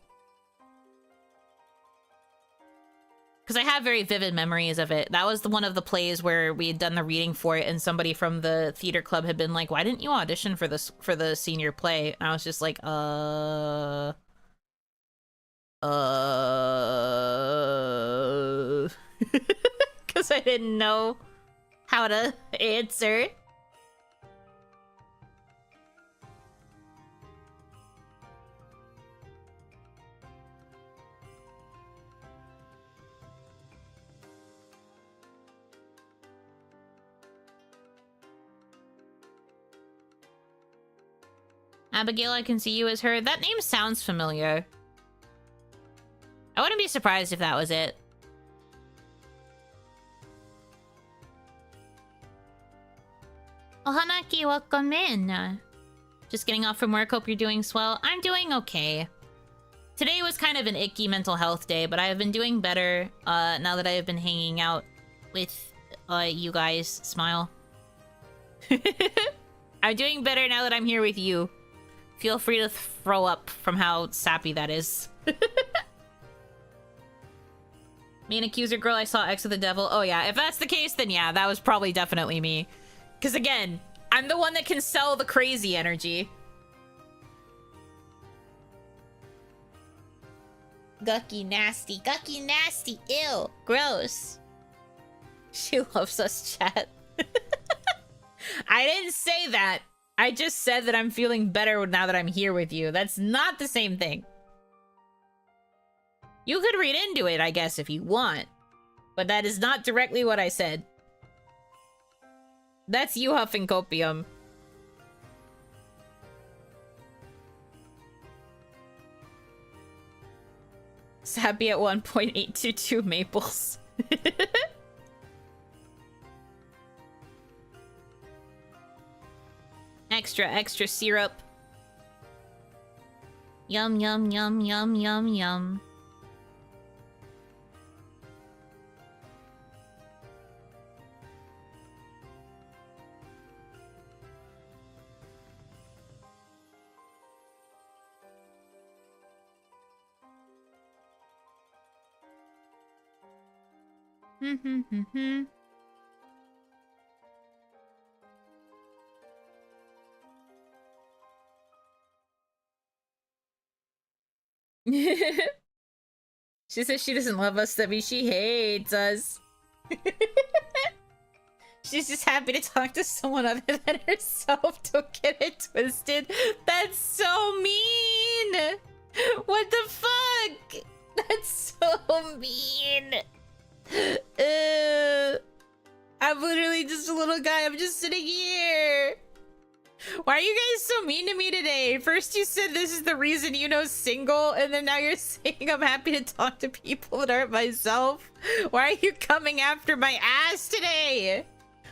Speaker 1: Because I have very vivid memories of it. That was one of the plays where we had done the reading for it, and somebody from the theater club had been like, "Why didn't you audition for the senior play?" And I was just like, because I didn't know how to answer. Abigail, I can see you as her. That name sounds familiar. I wouldn't be surprised if that was it. Oh, Hanaki, welcome in. Just getting off from work. Hope you're doing swell. I'm doing okay. Today was kind of an icky mental health day, but I have been doing better now that I have been hanging out with you guys. Smile. I'm doing better now that I'm here with you. Feel free to throw up from how sappy that is. Main accuser girl, I saw X of the Devil. Oh yeah, if that's the case, then yeah, that was probably definitely me. Because again, I'm the one that can sell the crazy energy.
Speaker 3: Gucky nasty, ew, gross.
Speaker 1: She loves us, chat. I didn't say that. I just said that I'm feeling better now that I'm here with you. That's not the same thing. You could read into it, I guess, if you want. But that is not directly what I said. That's you huffing copium. Sappy at 1.822 maples. Extra syrup.
Speaker 3: Yum, yum, yum, yum, yum, yum.
Speaker 1: She says she doesn't love us, that means she hates us. She's just happy to talk to someone other than herself. Don't get it twisted. That's so mean. What the fuck? That's so mean. I'm literally just a little guy. I'm just sitting here. Why are you guys so mean to me today? First you said this is the reason Yuno's single, and then now you're saying I'm happy to talk to people that aren't myself. Why are you coming after my ass today?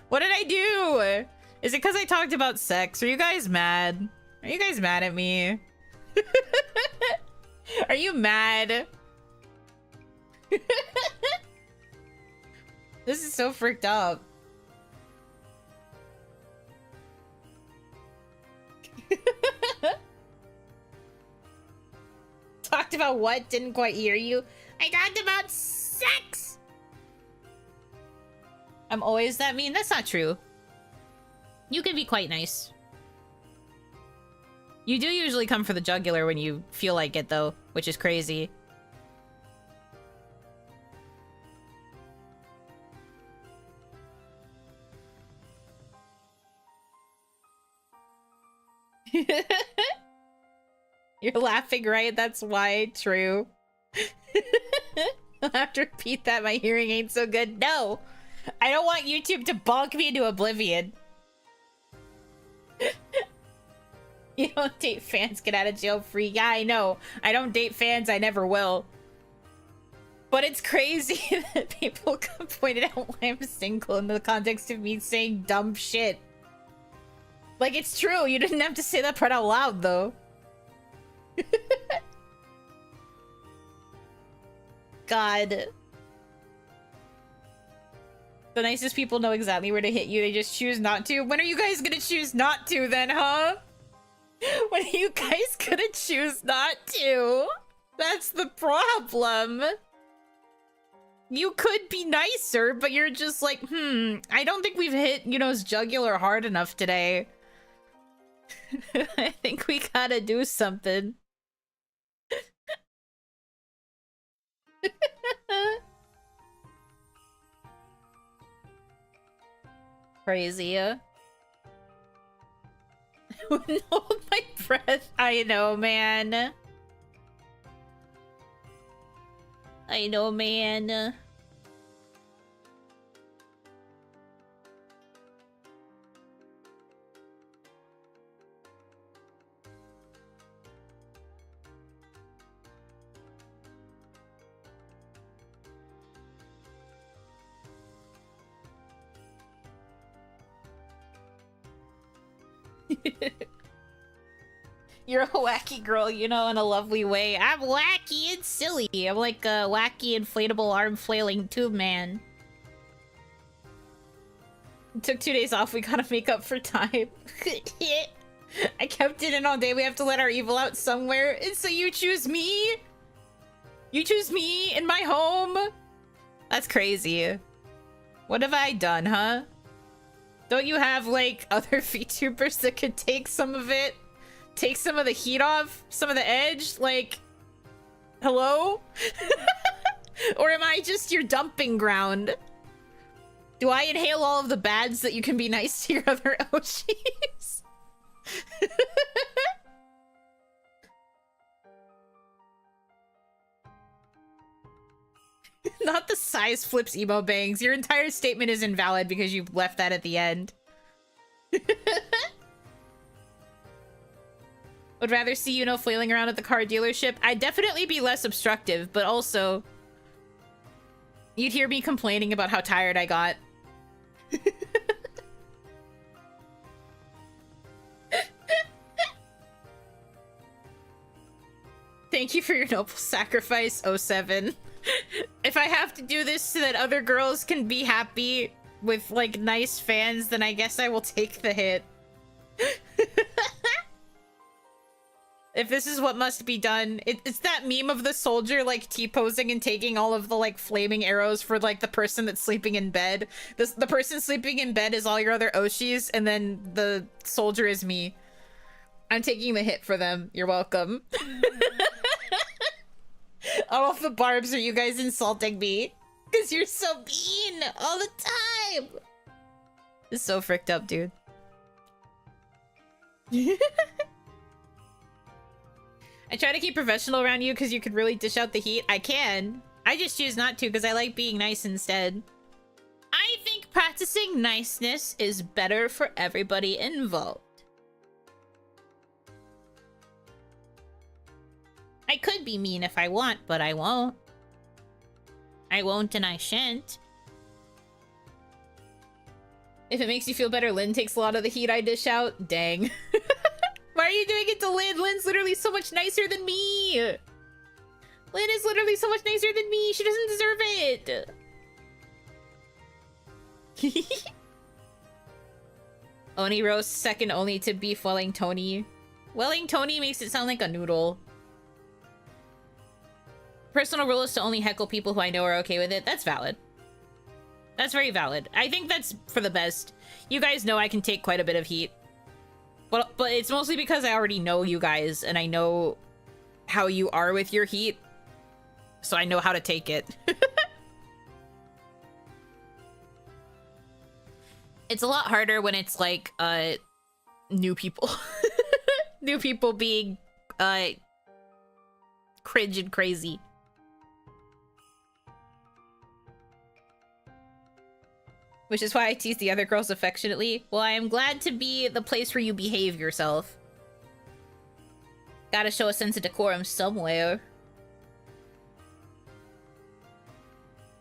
Speaker 1: What did I do? Is it because I talked about sex? Are you guys mad? Are you guys mad at me? Are you mad? This is so freaked up. Talked about what? Didn't quite hear you.
Speaker 3: I talked about sex.
Speaker 1: I'm always that mean? That's not true. You can be quite nice. You do usually come for the jugular when you feel like it, though, which is crazy. You're laughing, right? That's why. True. I'll have to repeat that. My hearing ain't so good. No! I don't want YouTube to bonk me into oblivion. You don't date fans, get out of jail free. Yeah, I know. I don't date fans. I never will. But it's crazy that people pointed out why I'm single in the context of me saying dumb shit. Like, it's true. You didn't have to say that part out loud, though. God. The nicest people know exactly where to hit you. They just choose not to. When are you guys gonna choose not to then, huh? When are you guys gonna choose not to? That's the problem. You could be nicer, but you're just like, I don't think we've hit Yuno's jugular hard enough today. I think we gotta do something. Crazy. Wouldn't hold my breath. I know, man. I know, man. You're a wacky girl, you know, in a lovely way. I'm wacky and silly. I'm like a wacky inflatable arm flailing tube man. It took 2 days off. We gotta make up for time. I kept it in all day. We have to let our evil out somewhere. And so you choose me? You choose me in my home? That's crazy. What have I done, huh? Don't you have, like, other VTubers that could take some of it? Take some of the heat off? Some of the edge? Like, hello? Or am I just your dumping ground? Do I inhale all of the bads that you can be nice to your other Oshis? Not the size flips emo bangs. Your entire statement is invalid because you left that at the end. Would rather see Yuno flailing around at the car dealership. I'd definitely be less obstructive, but also you'd hear me complaining about how tired I got. Thank you for your noble sacrifice, 07. If I have to do this so that other girls can be happy with, like, nice fans, then I guess I will take the hit. If this is what must be done. It's that meme of the soldier, like, T-posing and taking all of the, like, flaming arrows for, like, the person that's sleeping in bed. The person sleeping in bed is all your other Oshis, and then the soldier is me. I'm taking the hit for them. You're welcome. All of the barbs are you guys insulting me. Because you're so mean all the time. It's so fricked up, dude. I try to keep professional around you because you could really dish out the heat. I can. I just choose not to because I like being nice instead. I think practicing niceness is better for everybody involved.
Speaker 3: I could be mean if I want, but I won't. I won't and I shan't.
Speaker 1: If it makes you feel better, Lynn takes a lot of the heat I dish out. Dang. Why are you doing it to Lynn? Lynn's literally so much nicer than me. Lynn is literally so much nicer than me. She doesn't deserve it. Oni roast second only to beef Wellington. Wellington makes it sound like a noodle. Personal rule is to only heckle people who I know are okay with it. That's valid. That's very valid. I think that's for the best. You guys know I can take quite a bit of heat. But it's mostly because I already know you guys and I know how you are with your heat. So I know how to take it. It's a lot harder when it's like new people. New people being cringe and crazy. Which is why I tease the other girls affectionately. Well, I am glad to be the place where you behave yourself. Gotta show a sense of decorum somewhere.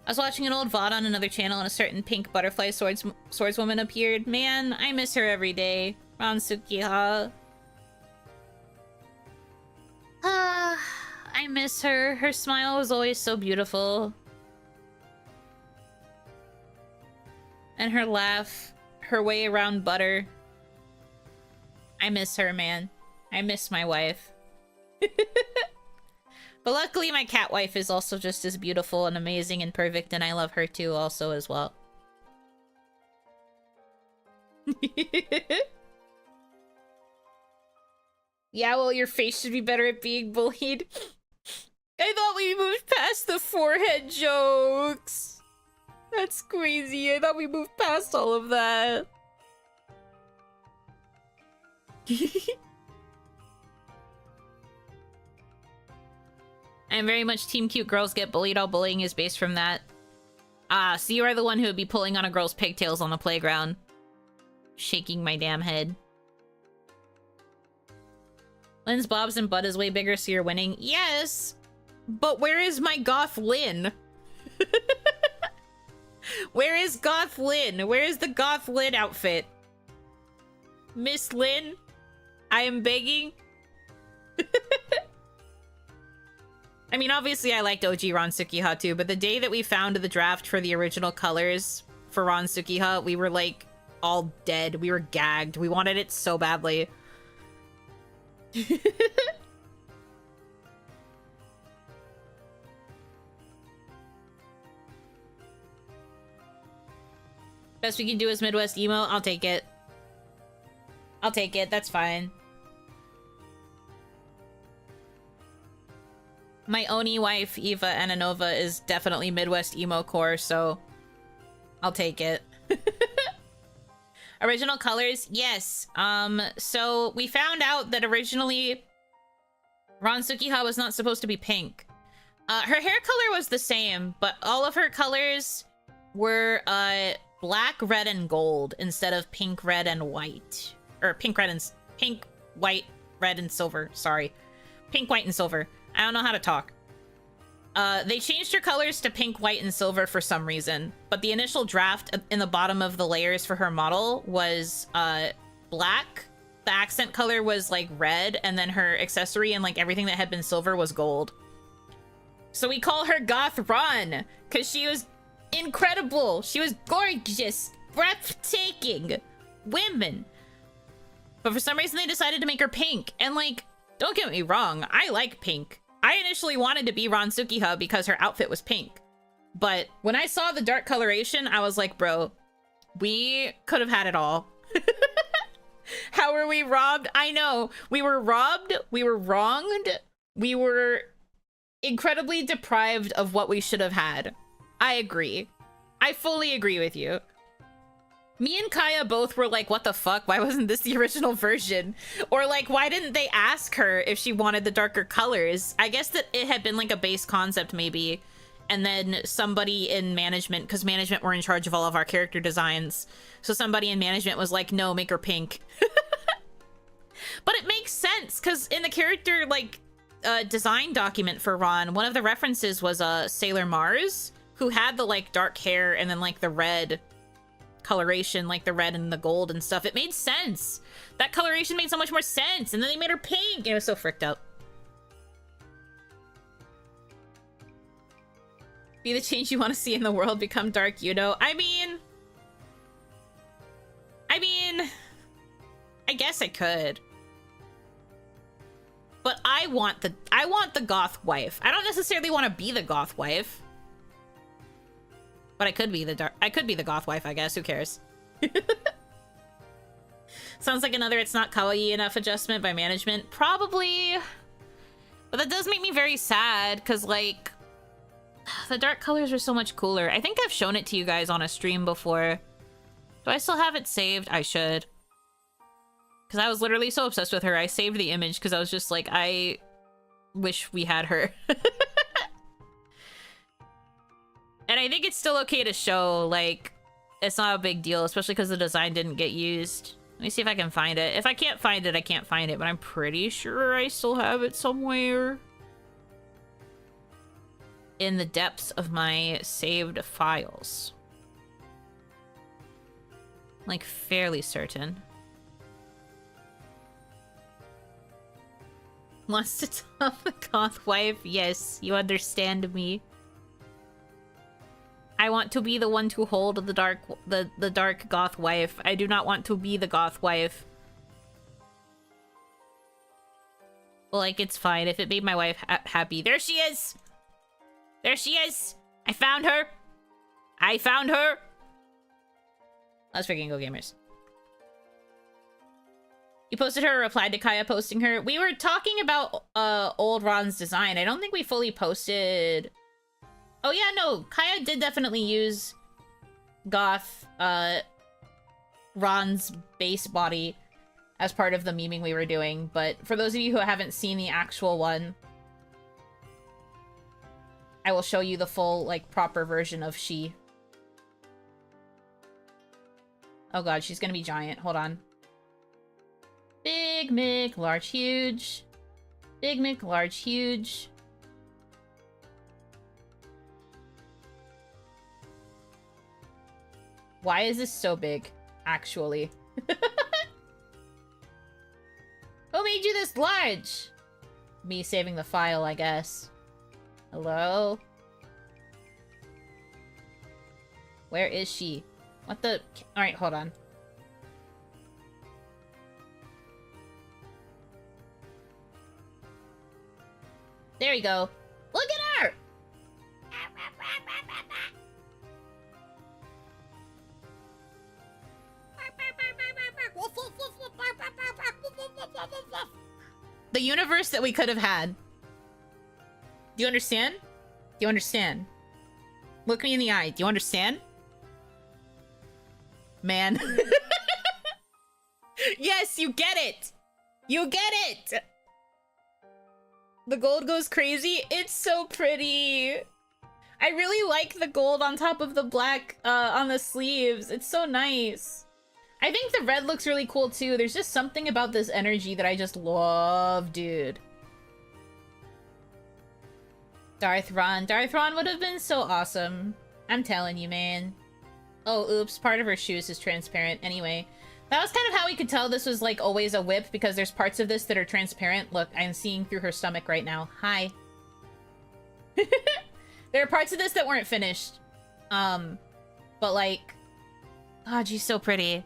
Speaker 1: I was watching an old VOD on another channel and a certain pink butterfly swordswoman appeared. Man, I miss her every day. Ransukiha. I miss her. Her smile was always so beautiful. And her laugh, her way around butter. I miss her, man. I miss my wife. But luckily my cat wife is also just as beautiful and amazing and perfect, and I love her too also as well. Yeah, well, your face should be better at being bullied. I thought we moved past the forehead jokes. That's crazy. I thought we moved past all of that. I'm very much team cute girls get bullied. All bullying is based from that. Ah, so you are the one who would be pulling on a girl's pigtails on the playground. Shaking my damn head. Lynn's bobs and butt is way bigger, so you're winning. Yes! But where is my goth Lynn? Where is goth Lynn? Where is the goth Lynn outfit? Miss Lynn? I am begging. I mean, obviously I liked OG Ransukiha too, but the day that we found the draft for the original colors for Ransukiha, we were like all dead. We were gagged. We wanted it so badly. Best we can do is Midwest emo. I'll take it. I'll take it. That's fine. My Oni wife, Eva Ananova, is definitely Midwest emo core, so I'll take it. Original colors? Yes. So we found out that originally Ransukiha was not supposed to be pink. Her hair color was the same, but all of her colors were black, red, and gold instead of pink, red, and white. Or pink, white, red, and silver. Sorry. Pink, white, and silver. I don't know how to talk. They changed her colors to pink, white, and silver for some reason, but the initial draft in the bottom of the layers for her model was black. The accent color was like red, and then her accessory and like everything that had been silver was gold. So we call her Goth Ron because she was incredible. She was gorgeous, breathtaking women. But for some reason they decided to make her pink, and like, don't get me wrong, I like pink. I initially wanted to be Ransukiha because her outfit was pink. But when I saw the dark coloration, I was like, bro, we could have had it all. How were we robbed? I know. We were robbed. We were wronged. We were incredibly deprived of what we should have had. I agree. I fully agree with you. Me and Kaya both were like, what the fuck? Why wasn't this the original version? Or like, why didn't they ask her if she wanted the darker colors? I guess that it had been like a base concept maybe. And then somebody in management, because management were in charge of all of our character designs. So somebody in management was like, no, make her pink. But it makes sense, because in the character, like, design document for Ron, one of the references was Sailor Mars, who had the like dark hair and then like the red coloration, like the red and the gold and stuff. It made sense. That coloration made so much more sense. And then they made her pink. It was so fricked up. Be the change you want to see in the world, become dark Yuno. I mean, I guess I could. But I want the goth wife. I don't necessarily want to be the goth wife. But I could be the goth wife, I guess. Who cares? Sounds like another it's not kawaii enough adjustment by management. Probably. But that does make me very sad, because, like, the dark colors are so much cooler. I think I've shown it to you guys on a stream before. Do I still have it saved? I should. Because I was literally so obsessed with her. I saved the image because I was just like, I wish we had her. And I think it's still okay to show, like, it's not a big deal, especially because the design didn't get used. Let me see if I can find it. If I can't find it, I can't find it, but I'm pretty sure I still have it somewhere in the depths of my saved files. Like, fairly certain. Wants to top the goth wife? Yes, you understand me. I want to be the one to hold the dark goth wife. I do not want to be the goth wife. Like, it's fine if it made my wife happy. There she is! There she is! I found her! I found her! Let's freaking go, gamers. You posted her or replied to Kaya posting her? We were talking about old Ron's design. I don't think we fully posted... Oh yeah, no, Kaya did definitely use goth Ron's base body as part of the memeing we were doing, but for those of you who haven't seen the actual one, I will show you the full, like, proper version of she. Oh god, she's gonna be giant. Hold on. Big Mick, large, huge. Big Mick, large, huge. Why is this so big, actually? Who made you this large? Me saving the file, I guess. Hello? Where is she? What the... Alright, hold on. There we go. Look at her! The universe that we could have had. Do you understand? Do you understand? Look me in the eye. Do you understand? Man. Yes, you get it! You get it! The gold goes crazy. It's so pretty. I really like the gold on top of the black on the sleeves. It's so nice. I think the red looks really cool too. There's just something about this energy that I just love, dude. Darth Ron. Darth Ron would have been so awesome. I'm telling you, man. Oh, oops. Part of her shoes is transparent. Anyway, that was kind of how we could tell this was, like, always a whip, because there's parts of this that are transparent. Look, I'm seeing through her stomach right now. Hi. There are parts of this that weren't finished. But, like... God, she's so pretty.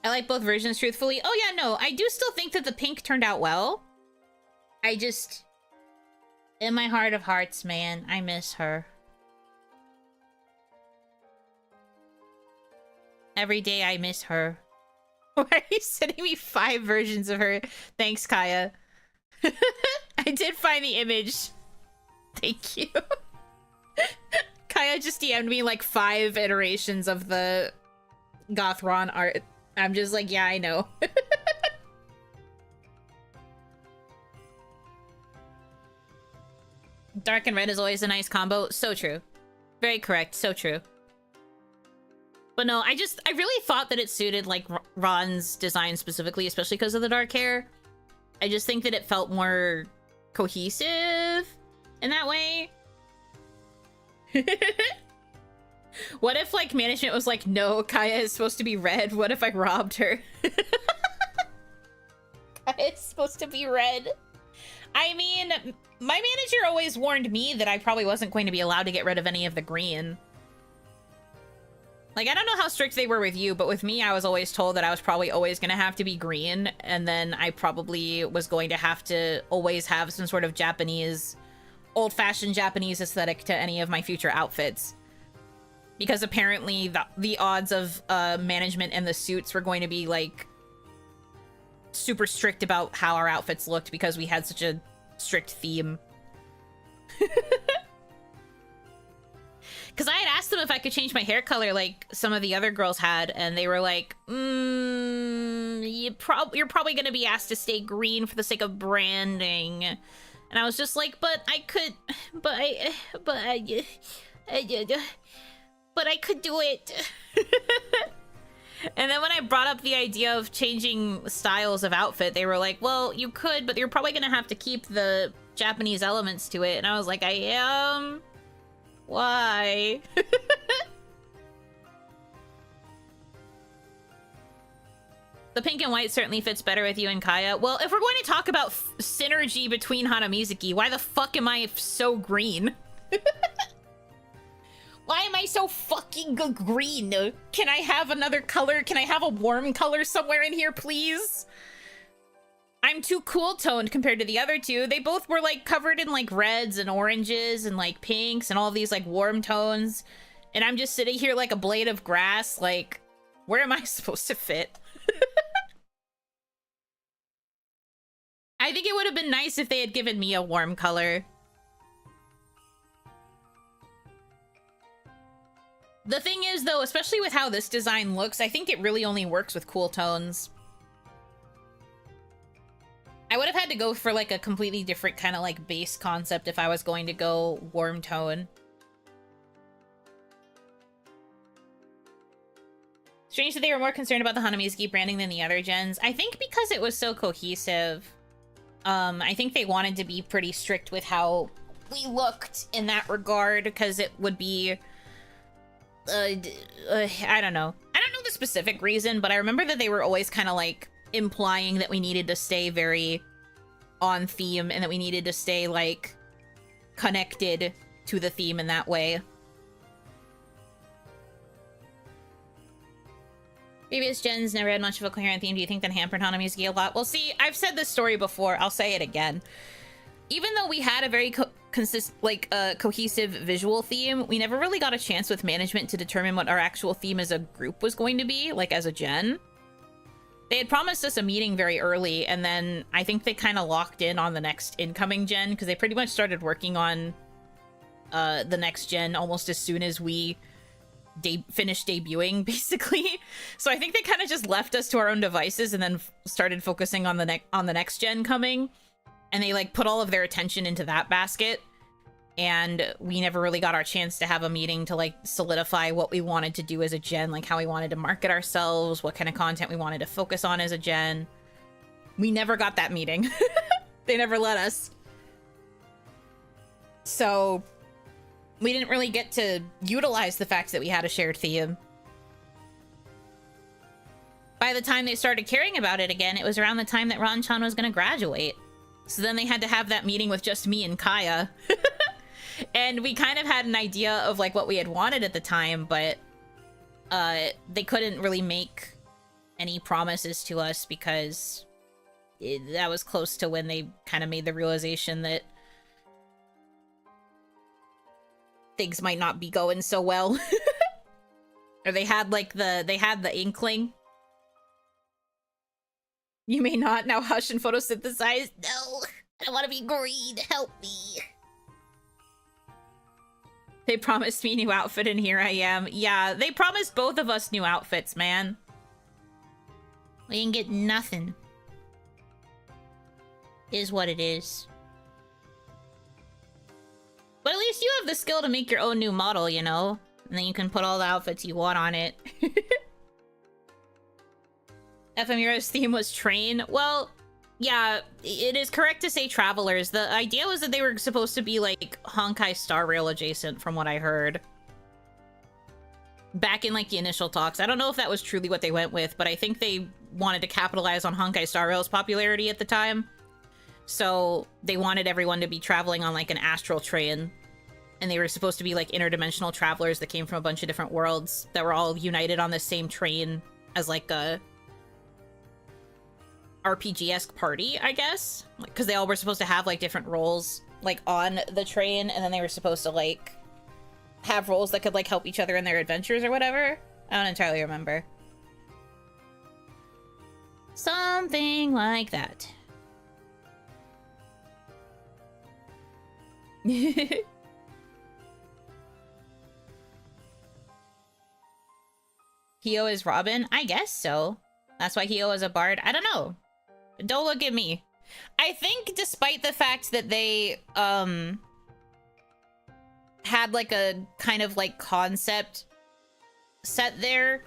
Speaker 1: I like both versions, truthfully. Oh, yeah, no. I do still think that the pink turned out well. I just... In my heart of hearts, man, I miss her. Every day I miss her. Why are you sending me 5 versions of her? Thanks, Kaya. I did find the image. Thank you. Kaya just DM'd me like 5 iterations of the Gothron art. I'm just like, yeah, I know. Dark and red is always a nice combo. So true. Very correct. So true. But no, I really thought that it suited, like, Ron's design specifically, especially because of the dark hair. I just think that it felt more cohesive in that way. What if, like, management was like, no, Kaya is supposed to be red? What if I robbed her? Kaya is supposed to be red. I mean, my manager always warned me that I probably wasn't going to be allowed to get rid of any of the green. Like, I don't know how strict they were with you, but with me, I was always told that I was probably always going to have to be green, and then I probably was going to have to always have some sort of Japanese, old-fashioned Japanese aesthetic to any of my future outfits. Because apparently the odds of management and the suits were going to be, like, super strict about how our outfits looked because we had such a strict theme. Because I had asked them if I could change my hair color like some of the other girls had, and they were like, you're probably going to be asked to stay green for the sake of branding. And I was just like, but I could do it. And then when I brought up the idea of changing styles of outfit, they were like, well, you could, but you're probably going to have to keep the Japanese elements to it. And I was like, I am? Why? The pink and white certainly fits better with you and Kaya. Well, if we're going to talk about synergy between Hana Mizuki, why the fuck am I so green? Why am I so fucking green? Can I have another color? Can I have a warm color somewhere in here, please? I'm too cool toned compared to the other two. They both were like covered in like reds and oranges and like pinks and all these like warm tones. And I'm just sitting here like a blade of grass. Like, where am I supposed to fit? I think it would have been nice if they had given me a warm color. The thing is, though, especially with how this design looks, I think it really only works with cool tones. I would have had to go for, like, a completely different kind of, like, base concept if I was going to go warm tone. Strange that they were more concerned about the Hanamizuki branding than the other gens. I think because it was so cohesive, I think they wanted to be pretty strict with how we looked in that regard, because it would be... I don't know. I don't know the specific reason, but I remember that they were always kind of like implying that we needed to stay very on theme and that we needed to stay like connected to the theme in that way. Previous gens never had much of a coherent theme. Do you think that hampered Hanamizuki a lot? Well, see, I've said this story before. I'll say it again. Even though we had a very cohesive visual theme, we never really got a chance with management to determine what our actual theme as a group was going to be, like as a gen. They had promised us a meeting very early, and then I think they kind of locked in on the next incoming gen, because they pretty much started working on the next gen almost as soon as we finished debuting, basically. So I think they kind of just left us to our own devices and then started focusing on the next gen coming. And they like put all of their attention into that basket, and we never really got our chance to have a meeting to like solidify what we wanted to do as a gen, like how we wanted to market ourselves, what kind of content we wanted to focus on as a gen. We never got that meeting. They never let us. So we didn't really get to utilize the fact that we had a shared theme. By the time they started caring about it again, it was around the time that Ran-chan was going to graduate. So then they had to have that meeting with just me and Kaya. And we kind of had an idea of like what we had wanted at the time, but they couldn't really make any promises to us because that was close to when they kind of made the realization that things might not be going so well. Or they had like the inkling. You may not now hush and photosynthesize.
Speaker 2: No, I don't want to be green. Help me.
Speaker 1: They promised me a new outfit and here I am. Yeah, they promised both of us new outfits, man.
Speaker 3: We didn't get nothing. Is what it is.
Speaker 1: But at least you have the skill to make your own new model, you know? And then you can put all the outfits you want on it. FMUR's theme was train. Well, Yeah, it is correct to say travelers. The idea was that they were supposed to be like Honkai Star Rail adjacent from what I heard. Back in like the initial talks. I don't know if that was truly what they went with, but I think they wanted to capitalize on Honkai Star Rail's popularity at the time. So they wanted everyone to be traveling on like an astral train. And they were supposed to be like interdimensional travelers that came from a bunch of different worlds that were all united on the same train as like a RPG-esque party, I guess. Because they all were supposed to have like different roles like on the train, and then they were supposed to like have roles that could like help each other in their adventures or whatever. I don't entirely remember. Something like that. Hio is Robin? I guess so. That's why Hio is a bard? I don't know. Don't look at me. I think despite the fact that they, had like a kind of like concept set there,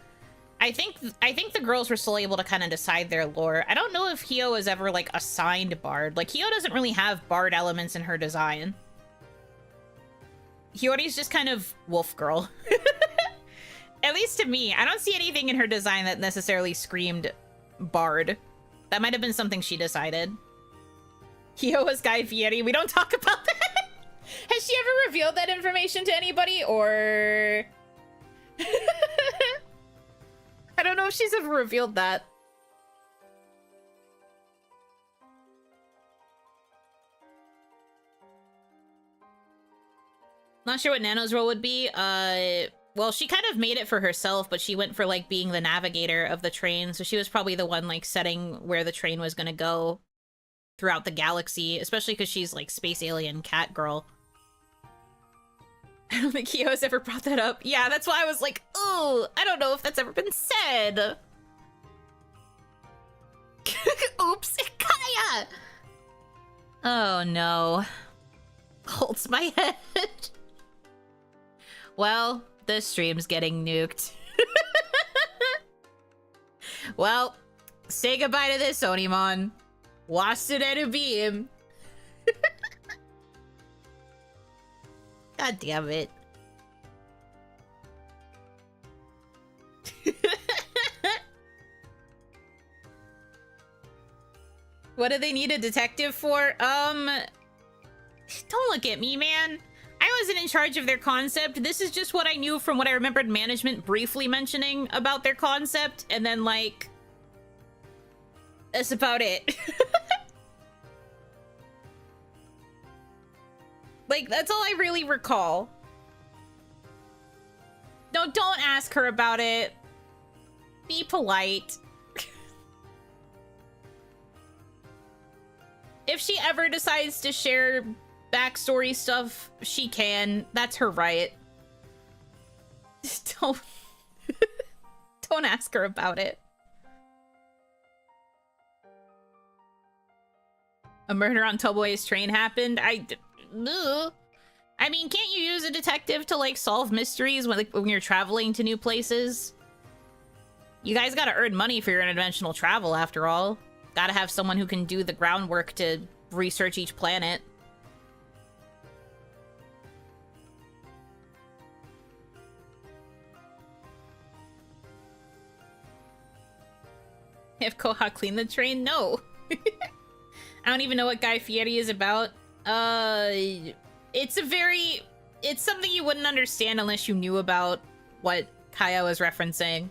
Speaker 1: I think the girls were still able to kind of decide their lore. I don't know if Hio is ever like assigned bard. Like Hio doesn't really have bard elements in her design. Hiyori's just kind of wolf girl. At least to me. I don't see anything in her design that necessarily screamed bard. That might have been something she decided. Hio was Guy Fieri. We don't talk about that. Has she ever revealed that information to anybody, or... I don't know if she's ever revealed that. Not sure what Nano's role would be. Well, she kind of made it for herself, but she went for, like, being the navigator of the train, so she was probably the one, like, setting where the train was gonna go throughout the galaxy, especially because she's, like, space alien cat girl. I don't think Hio's ever brought that up. Yeah, that's why I was like, oh, I don't know if that's ever been said. Oops, Kaya! Oh, no. Holds my head. Well, this stream's getting nuked. Well, say goodbye to this, OniMon. Wasuderu beam. God damn it. What do they need a detective for? Don't look at me, man. I wasn't in charge of their concept. This is just what I knew from what I remembered management briefly mentioning about their concept, and then, like, that's about it. Like, that's all I really recall. No, don't ask her about it. Be polite. If she ever decides to share backstory stuff, she can. That's her right. Just don't... don't ask her about it. A murder on Toboe's train happened. Ugh. I mean, can't you use a detective to, like, solve mysteries when you're traveling to new places? You guys gotta earn money for your interdimensional travel, after all. Gotta have someone who can do the groundwork to research each planet. If Koha cleaned the train? No. I don't even know what Guy Fieri is about. It's something you wouldn't understand unless you knew about what Kaya was referencing.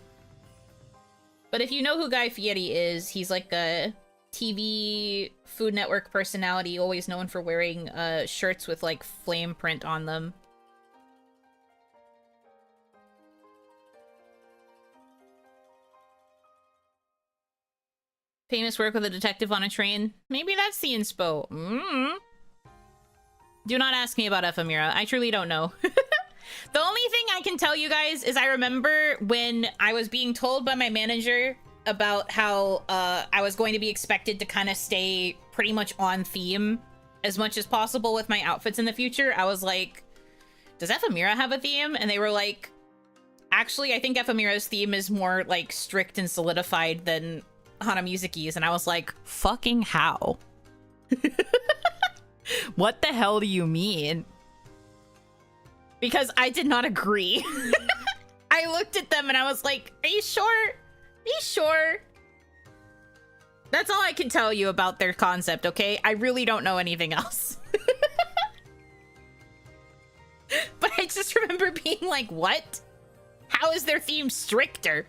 Speaker 1: But if you know who Guy Fieri is, he's like a TV Food Network personality, always known for wearing shirts with like flame print on them. Famous work with a detective on a train. Maybe that's the inspo. Do not ask me about Ephemera. I truly don't know. The only thing I can tell you guys is I remember when I was being told by my manager about how I was going to be expected to kind of stay pretty much on theme as much as possible with my outfits in the future. I was like, does Ephemera have a theme? And they were like, actually, I think Ephemera's theme is more like strict and solidified than Hana Musickies, and I was like, fucking how? What the hell do you mean? Because I did not agree. I looked at them and I was like, are you sure? Are you sure? That's all I can tell you about their concept, okay? I really don't know anything else. But I just remember being like, what? How is their theme stricter?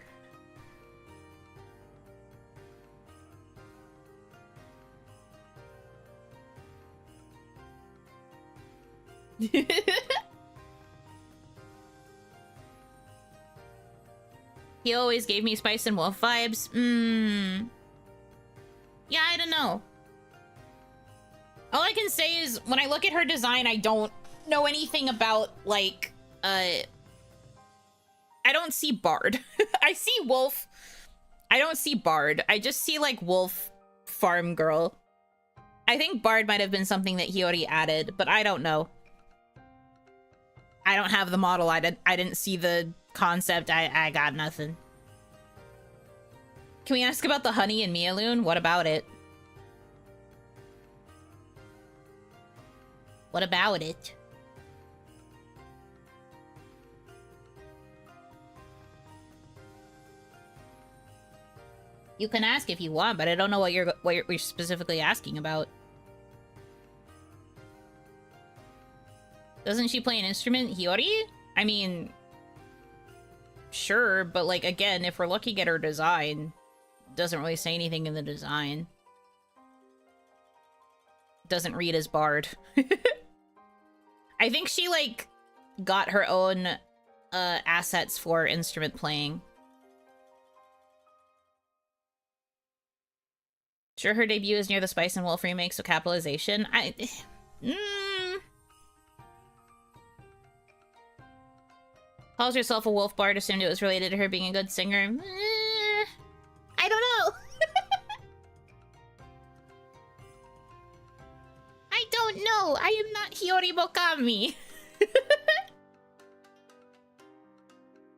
Speaker 1: He always gave me Spice and Wolf vibes. Yeah, I don't know. All I can say is when I look at her design, I don't know anything about, like, I don't see Bard. I see Wolf. I don't see Bard. I just see, like, Wolf farm girl. I think Bard might have been something that Hiyori added, but I don't know. I don't have the model. I didn't see the concept. I got nothing. Can we ask about the honey and Mialoon? What about it? What about it? You can ask if you want, but I don't know what you're specifically asking about. Doesn't she play an instrument, Hiyori? I mean, sure, but like again, if we're looking at her design, it doesn't really say anything in the design. It doesn't read as Bard. I think she like got her own assets for instrument playing. Sure, her debut is near the Spice and Wolf remake, so capitalization. Calls herself a wolf bard, assumed it was related to her being a good singer. I don't know. I don't know. I am not Hiyori Bokami.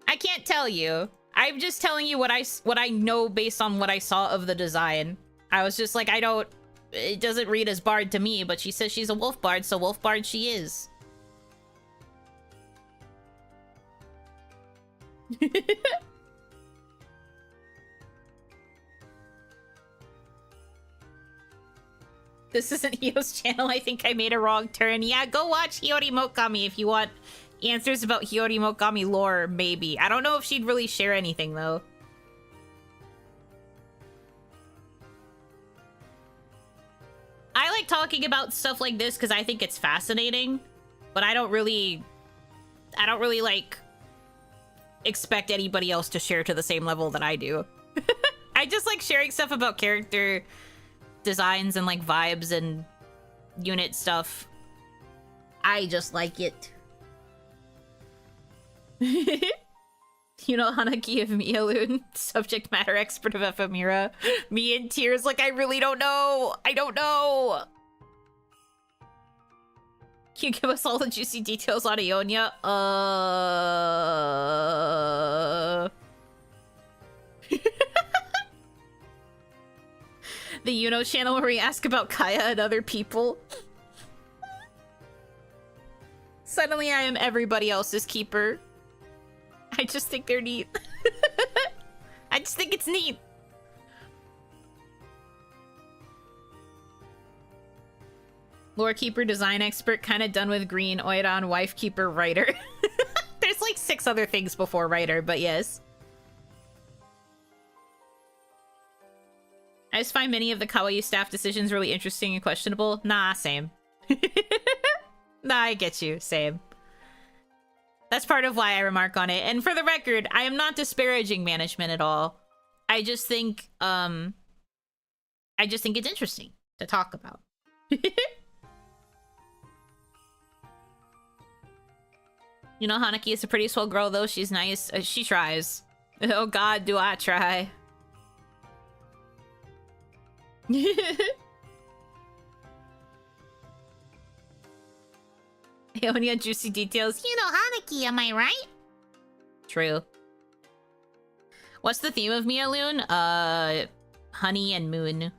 Speaker 1: I can't tell you. I'm just telling you what I know based on what I saw of the design. I was just like, it doesn't read as bard to me, but she says she's a wolf bard, so wolf bard she is. This isn't Hio's channel. I think I made a wrong turn. Yeah, go watch Hiyori Mokami if you want answers about Hiyori Mokami lore, maybe. I don't know if she'd really share anything, though. I like talking about stuff like this because I think it's fascinating, but I don't really like expect anybody else to share to the same level that I do. I just like sharing stuff about character designs and like vibes and unit stuff. I just like it. You know, Hanaki of Mialoon, subject matter expert of Ephemera. Me in tears, like I really don't know. I don't know. Can you give us all the juicy details on Ionia? The Yuno channel where we ask about Kaya and other people. Suddenly I am everybody else's keeper. I just think they're neat. I just think it's neat. Lore keeper, design expert, kind of done with green, Oiran, wife keeper, writer. There's like 6 other things before writer, but yes. I just find many of the Kawaii staff decisions really interesting and questionable. Nah, same. Nah, I get you. Same. That's part of why I remark on it. And for the record, I am not disparaging management at all. I just think it's interesting to talk about. You know, Hanaki is a pretty swell girl, though. She's nice. She tries. Oh god, do I try. Ionia juicy details.
Speaker 3: You know Hanaki, am I right?
Speaker 1: True. What's the theme of Mialoon? honey and moon.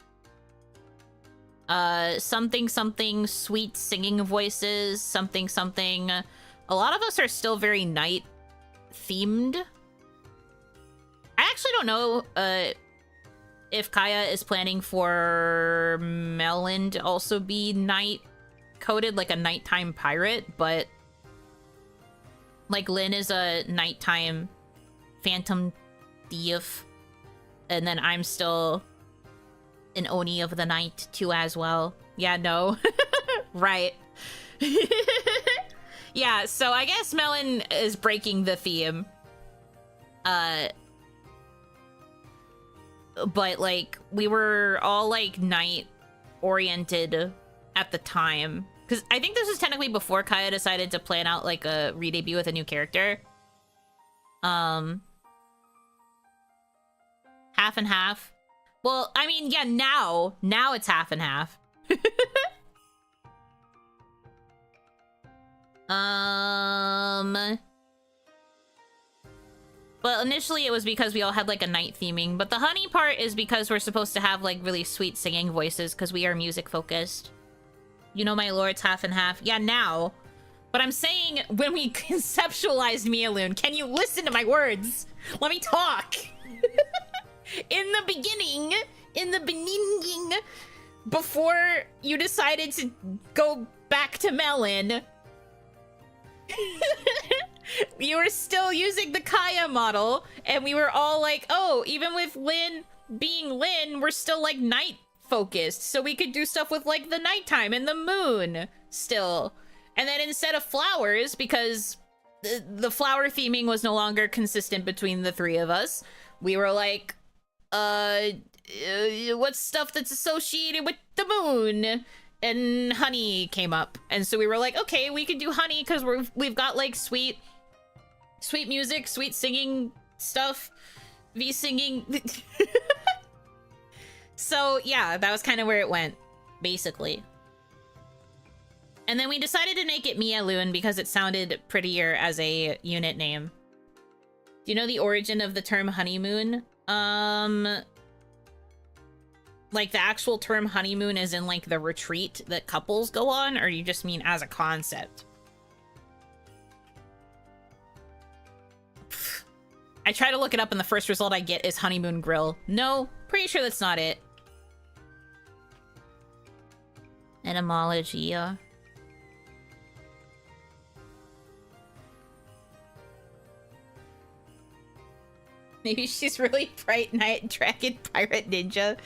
Speaker 1: Something something sweet singing voices, something something. A lot of us are still very night themed. I actually don't know if Kaya is planning for Melon to also be night coded, like a nighttime pirate, but like Lynn is a nighttime phantom thief, and then I'm still an Oni of the night too as well. Yeah, no. Right. Yeah, so I guess Melon is breaking the theme. But like we were all like night oriented at the time, because I think this was technically before Kaya decided to plan out like a re-debut with a new character. Half and half. Well, I mean, yeah, now it's half and half. But initially it was because we all had like a night theming, but the honey part is because we're supposed to have like really sweet singing voices because we are music focused. You know, my lord, it's half and half. Yeah, now. But I'm saying when we conceptualized Mialoon, can you listen to my words? Let me talk. In the beginning, before you decided to go back to Melon, you were still using the Kaya model, and we were all like, oh, even with Lynn being Lynn, we're still like night focused, so we could do stuff with like the nighttime and the moon still. And then instead of flowers, because the flower theming was no longer consistent between the three of us, we were like, what's stuff that's associated with the moon? And honey came up, and so we were like, okay, we could do honey because we've got like sweet music, sweet singing stuff, singing. So yeah, that was kind of where it went, basically. And then we decided to make it Mialoon because it sounded prettier as a unit name. Do you know the origin of the term honeymoon? Like the actual term honeymoon is in like the retreat that couples go on, or you just mean as a concept? I try to look it up and the first result I get is honeymoon grill. No, pretty sure that's not it. Etymology, yeah. Maybe she's really bright night dragon pirate ninja.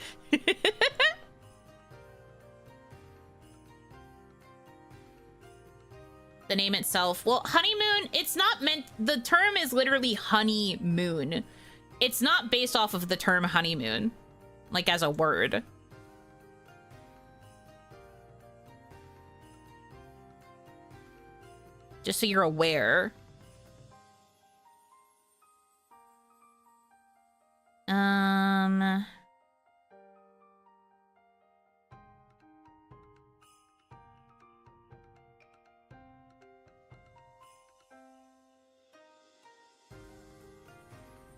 Speaker 1: The name itself. Well, honeymoon, it's not meant... The term is literally honeymoon. It's not based off of the term honeymoon, like as a word. Just so you're aware.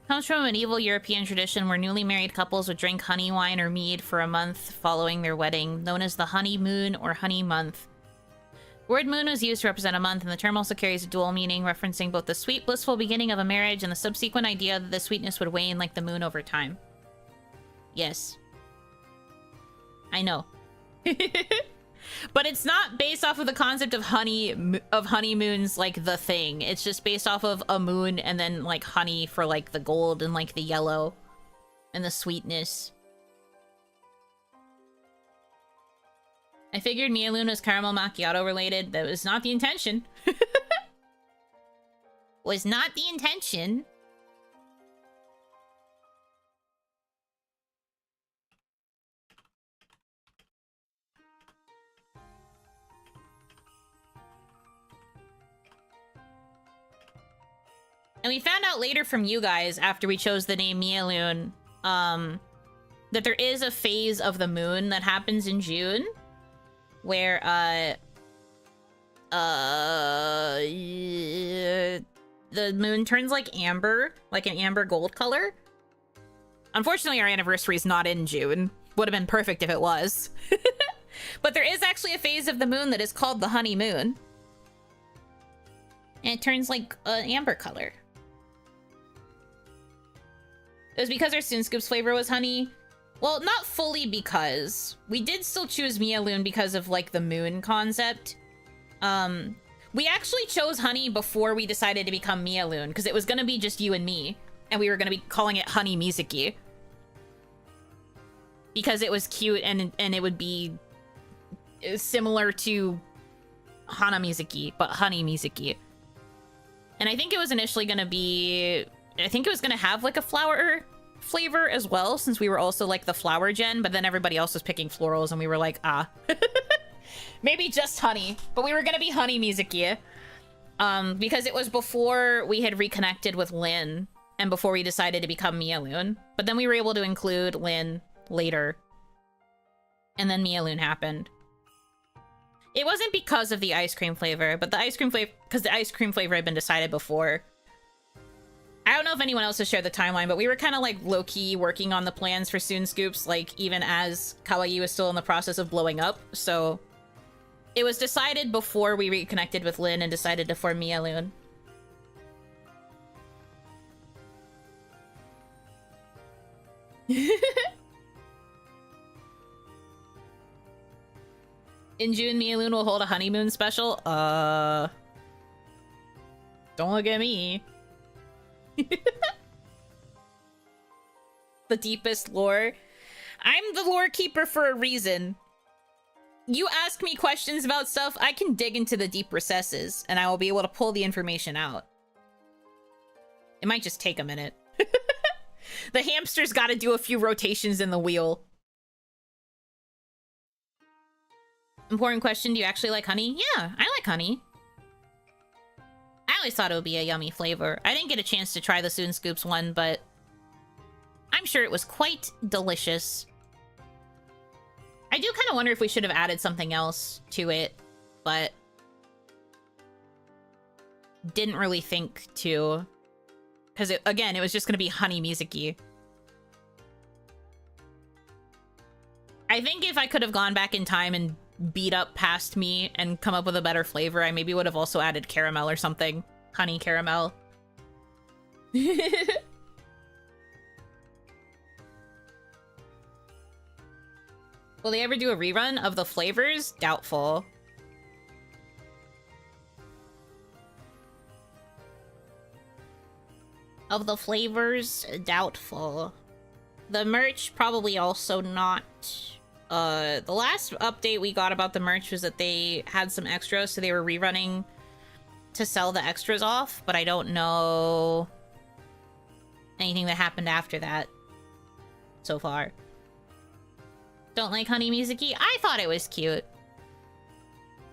Speaker 1: Comes from a medieval European tradition where newly married couples would drink honey wine or mead for a month following their wedding, known as the honeymoon or honey month. The word moon was used to represent a month, and the term also carries a dual meaning, referencing both the sweet, blissful beginning of a marriage and the subsequent idea that the sweetness would wane like the moon over time. Yes. I know. But it's not based off of the concept of honeymoons, like the thing. It's just based off of a moon and then like honey for like the gold and like the yellow and the sweetness. I figured Mialoon was caramel macchiato related. That was not the intention. Was not the intention. And we found out later from you guys, after we chose the name Mialoon, that there is a phase of the moon that happens in June, where, the moon turns like amber, like an amber gold color. Unfortunately, our anniversary is not in June. Would have been perfect if it was. But there is actually a phase of the moon that is called the honeymoon. And it turns like an amber color. It was because our Soonscoops flavor was honey. Well, not fully because. We did still choose Mialoon because of like the moon concept. We actually chose honey before we decided to become Mialoon because it was going to be just you and me. And we were going to be calling it Honey Mizuki. Because it was cute and it would be similar to Hana Mizuki, but Honey Mizuki. And I think it was initially going to be... I think it was going to have like a flower flavor as well, since we were also like the flower gen, but then everybody else was picking florals and we were like, ah. Maybe just honey. But we were going to be Honey Mizuki. Because it was before we had reconnected with Lynn and before we decided to become Mialoon. But then we were able to include Lynn later. And then Mialoon happened. It wasn't because of the ice cream flavor, but the ice cream flavor, because the ice cream flavor had been decided before. I don't know if anyone else has shared the timeline, but we were kind of like low-key working on the plans for Soonscoops, like even as Kawaii was still in the process of blowing up. So it was decided before we reconnected with Lynn and decided to form Mialoon. In June, Mialoon will hold a honeymoon special. Don't look at me. The deepest lore. I'm the lore keeper for a reason. You ask me questions about stuff, I can dig into the deep recesses, and I will be able to pull the information out. It might just take a minute. The hamster's gotta do a few rotations in the wheel. Important question, do you actually like honey? Yeah, I like honey. I always thought it would be a yummy flavor. I didn't get a chance to try the Soonscoops one, but I'm sure it was quite delicious. I do kind of wonder if we should have added something else to it, but didn't really think to. Because, again, it was just going to be Honey Mizuki. I think if I could have gone back in time and beat up past me and come up with a better flavor, I maybe would have also added caramel or something. Honey caramel. Will they ever do a rerun of the flavors? Doubtful. Of the flavors? Doubtful. The merch, probably also not. The last update we got about the merch was that they had some extras, so they were rerunning to sell the extras off, but I don't know anything that happened after that so far. Don't like Honey Mizuki? I thought it was cute.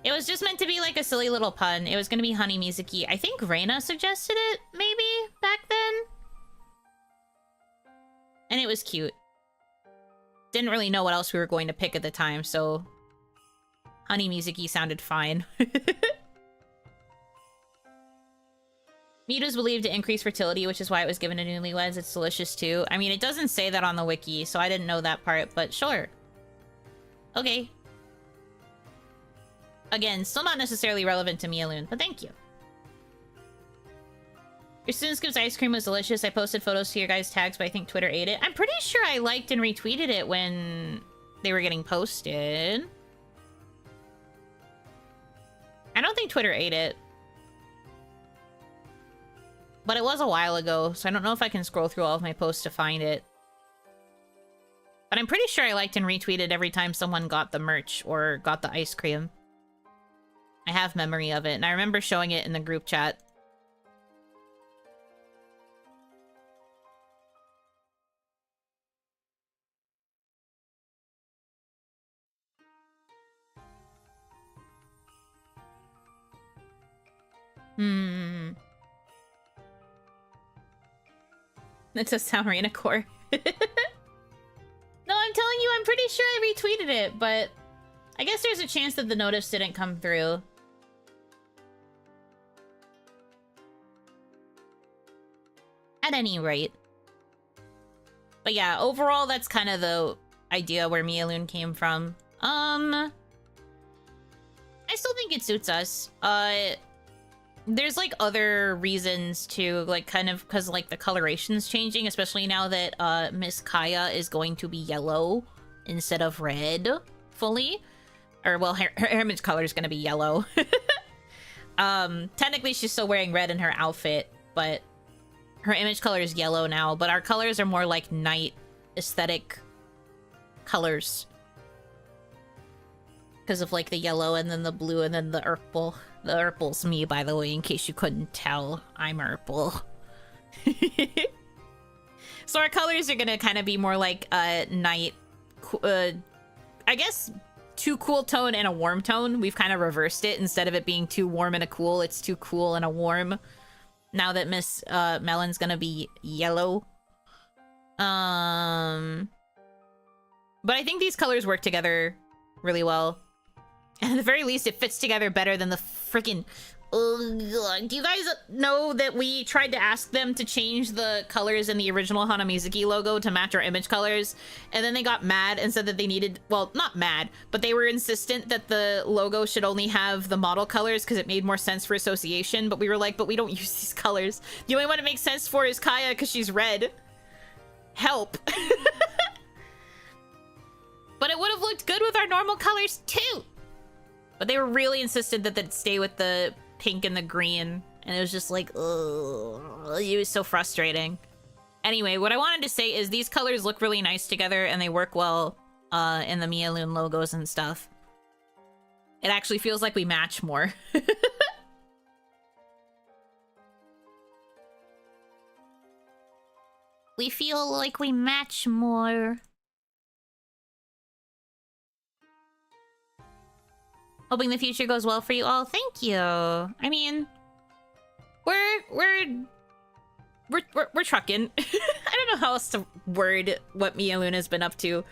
Speaker 1: It was just meant to be like a silly little pun. It was going to be Honey Mizuki. I think Reina suggested it, maybe, back then? And it was cute. Didn't really know what else we were going to pick at the time, so Honey Mizuki sounded fine. Meat is believed to increase fertility, which is why it was given to newlyweds. It's delicious too. I mean, it doesn't say that on the wiki, so I didn't know that part, but sure. Okay. Again, still not necessarily relevant to Mialoon, but thank you. Your Soonscoops ice cream was delicious. I posted photos to your guys' tags, but I think Twitter ate it. I'm pretty sure I liked and retweeted it when they were getting posted. I don't think Twitter ate it. But it was a while ago, so I don't know if I can scroll through all of my posts to find it. But I'm pretty sure I liked and retweeted every time someone got the merch or got the ice cream. I have memory of it, and I remember showing it in the group chat. That does sound Marina Core. No, I'm telling you, I'm pretty sure I retweeted it, but I guess there's a chance that the notice didn't come through. At any rate. But yeah, overall, that's kind of the idea where Mialoon came from. I still think it suits us. There's like other reasons to like kind of because like the coloration's changing, especially now that Miss Kaya is going to be yellow instead of red fully. Or well, her image color is going to be yellow. Technically she's still wearing red in her outfit, but her image color is yellow now. But our colors are more like night aesthetic colors. Because of like the yellow and then the blue and then the purple. The purple's me, by the way, in case you couldn't tell. I'm purple. So our colors are gonna kind of be more like night, I guess, too cool tone and a warm tone. We've kind of reversed it. Instead of it being too warm and a cool, it's too cool and a warm. Now that Miss Melon's gonna be yellow. But I think these colors work together really well. And at the very least, it fits together better than the freaking... Oh, do you guys know that we tried to ask them to change the colors in the original Hanamizuki logo to match our image colors? And then they got mad and said that they needed... Well, not mad, but they were insistent that the logo should only have the model colors because it made more sense for association. But we were like, but we don't use these colors. The only one it makes sense for is Kaya because she's red. Help. But it would have looked good with our normal colors too. But they were really insistent that they'd stay with the pink and the green. And it was just like, ugh, it was so frustrating. Anyway, what I wanted to say is these colors look really nice together and they work well in the Mialoon logos and stuff. It actually feels like we match more.
Speaker 3: We feel like we match more. Hoping the future goes well for you all. Thank you. I mean, we're trucking. I don't know how else to word what Mialoon has been up to.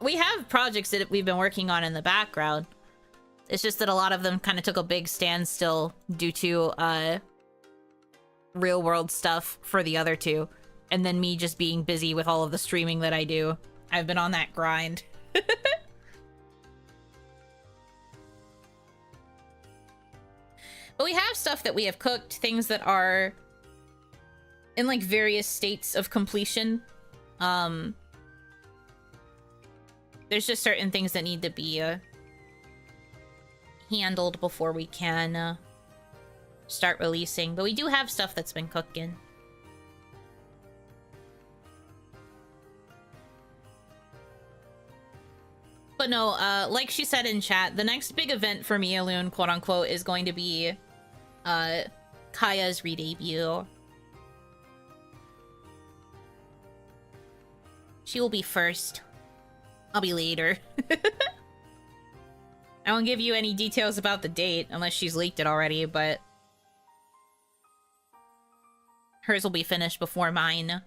Speaker 3: We have projects that we've been working on in the background. It's just that a lot of them kind of took a big standstill due to real world stuff for the other two. And then me just being busy with all of the streaming that I do. I've been on that grind. But we have stuff that we have cooked, things that are in like various states of completion. There's just certain things that need to be handled before we can start releasing. But we do have stuff that's been cooking. But no, like she said in chat, the next big event for Mialoon, quote unquote, is going to be Kaya's re-debut. She will be first. I'll be later. I won't give you any details about the date unless she's leaked it already, but hers will be finished before mine.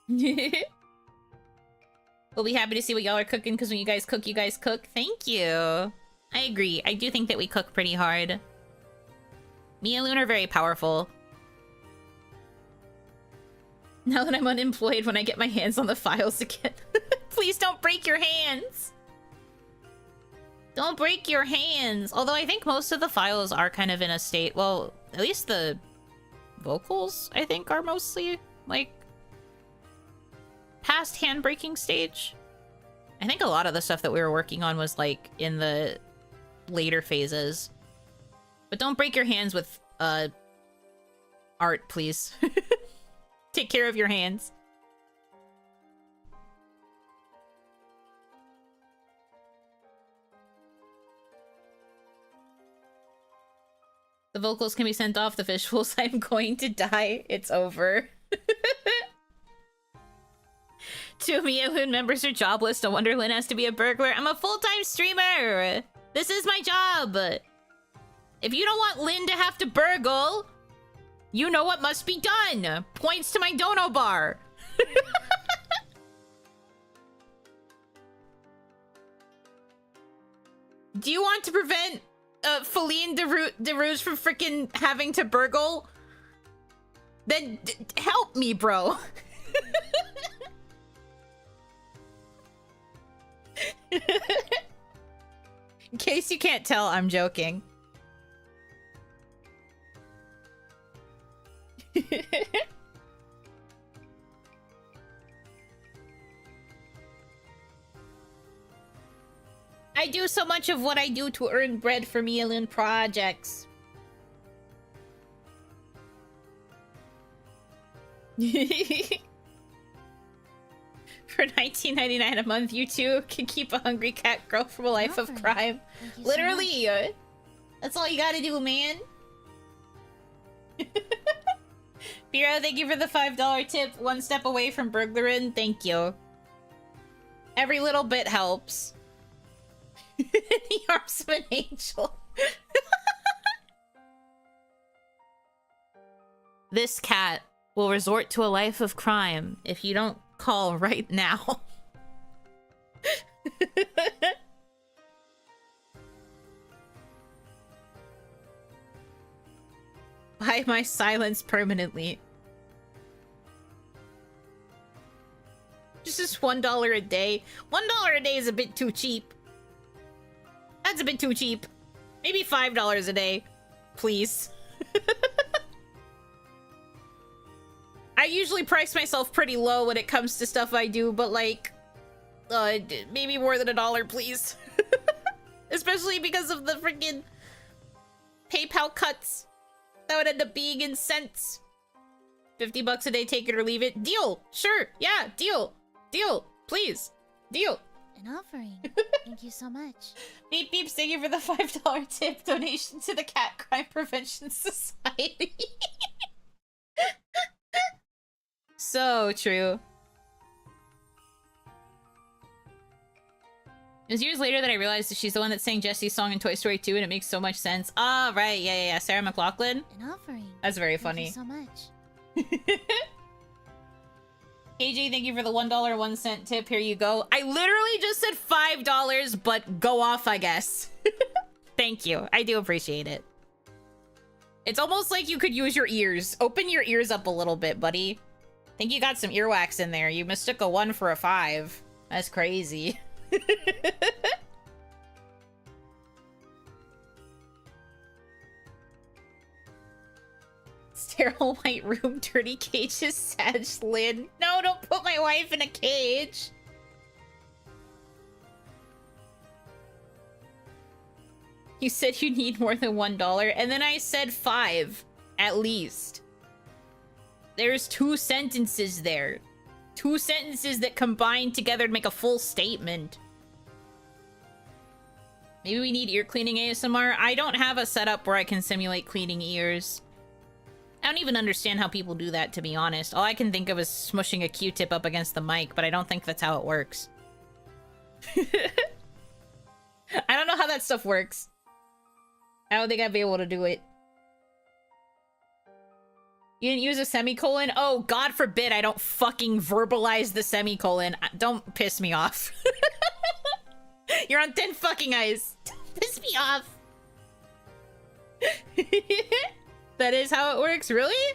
Speaker 3: We'll be happy to see what y'all are cooking because when you guys cook, Thank you. I agree. I do think that we cook pretty hard. Mialoon are very powerful. Now that I'm unemployed, when I get my hands on the files again. Please don't break your hands. Don't break your hands. Although I think most of the files are kind of in a state... Well, at least the vocals, I think, are mostly, like, past hand-breaking stage. I think a lot of the stuff that we were working on was, like, in the later phases. But don't break your hands with, art, please. Take care of your hands. The vocals can be sent off. The visuals, I'm going to die. It's over. 2 Mialoon members are jobless. No wonder Lynn has to be a burglar. I'm a full-time streamer. This is my job. If you don't want Lynn to have to burgle, you know what must be done. Points to my dono bar. Do you want to prevent
Speaker 1: Feline de Rouge from freaking having to burgle, then help me, bro. In case you can't tell, I'm joking. I do so much of what I do to earn bread for me alien projects. For $19.99 a month, you too can keep a hungry cat girl from a life of crime. Literally, that's all you gotta do, man. Pira, thank you for the $5 tip. One step away from burglaring. Thank you. Every little bit helps. The arms of an angel. This cat will resort to a life of crime if you don't call right now. Buy my silence permanently. Just $1 a day. $1 a day is a bit too cheap. That's a bit too cheap. Maybe $5 a day, please. I usually price myself pretty low when it comes to stuff I do, but like, maybe more than $1, please. Especially because of the freaking PayPal cuts. That would end up being in cents. $50 a day, take it or leave it. Deal. Sure. Yeah. Deal. Deal. Please. Deal.
Speaker 3: An offering. Thank you so much.
Speaker 1: Beep beep, thank you for the $5 tip donation to the Cat Crime Prevention Society. So true. It was years later that I realized that she's the one that sang Jessie's song in Toy Story 2, and it makes so much sense. Ah, right, yeah. Sarah McLachlan.
Speaker 3: An offering.
Speaker 1: That's very funny.
Speaker 3: Thank you so much.
Speaker 1: KJ, thank you for the $1 1 cent tip. Here you go. I literally just said $5, but go off, I guess. Thank you. I do appreciate it. It's almost like you could use your ears. Open your ears up a little bit, buddy. I think you got some earwax in there. You mistook a 1 for a 5. That's crazy. Sterile white room, dirty cages, Sag Lynn. No, don't put my wife in a cage. You said you need more than $1, and then I said 5, at least. There's 2 sentences there. 2 sentences that combine together to make a full statement. Maybe we need ear cleaning ASMR. I don't have a setup where I can simulate cleaning ears. I don't even understand how people do that, to be honest. All I can think of is smushing a Q-tip up against the mic, but I don't think that's how it works. I don't know how that stuff works. I don't think I'd be able to do it. You didn't use a semicolon? Oh, God forbid I don't fucking verbalize the semicolon. Don't piss me off. You're on thin fucking ice. Don't piss me off. That is how it works, really?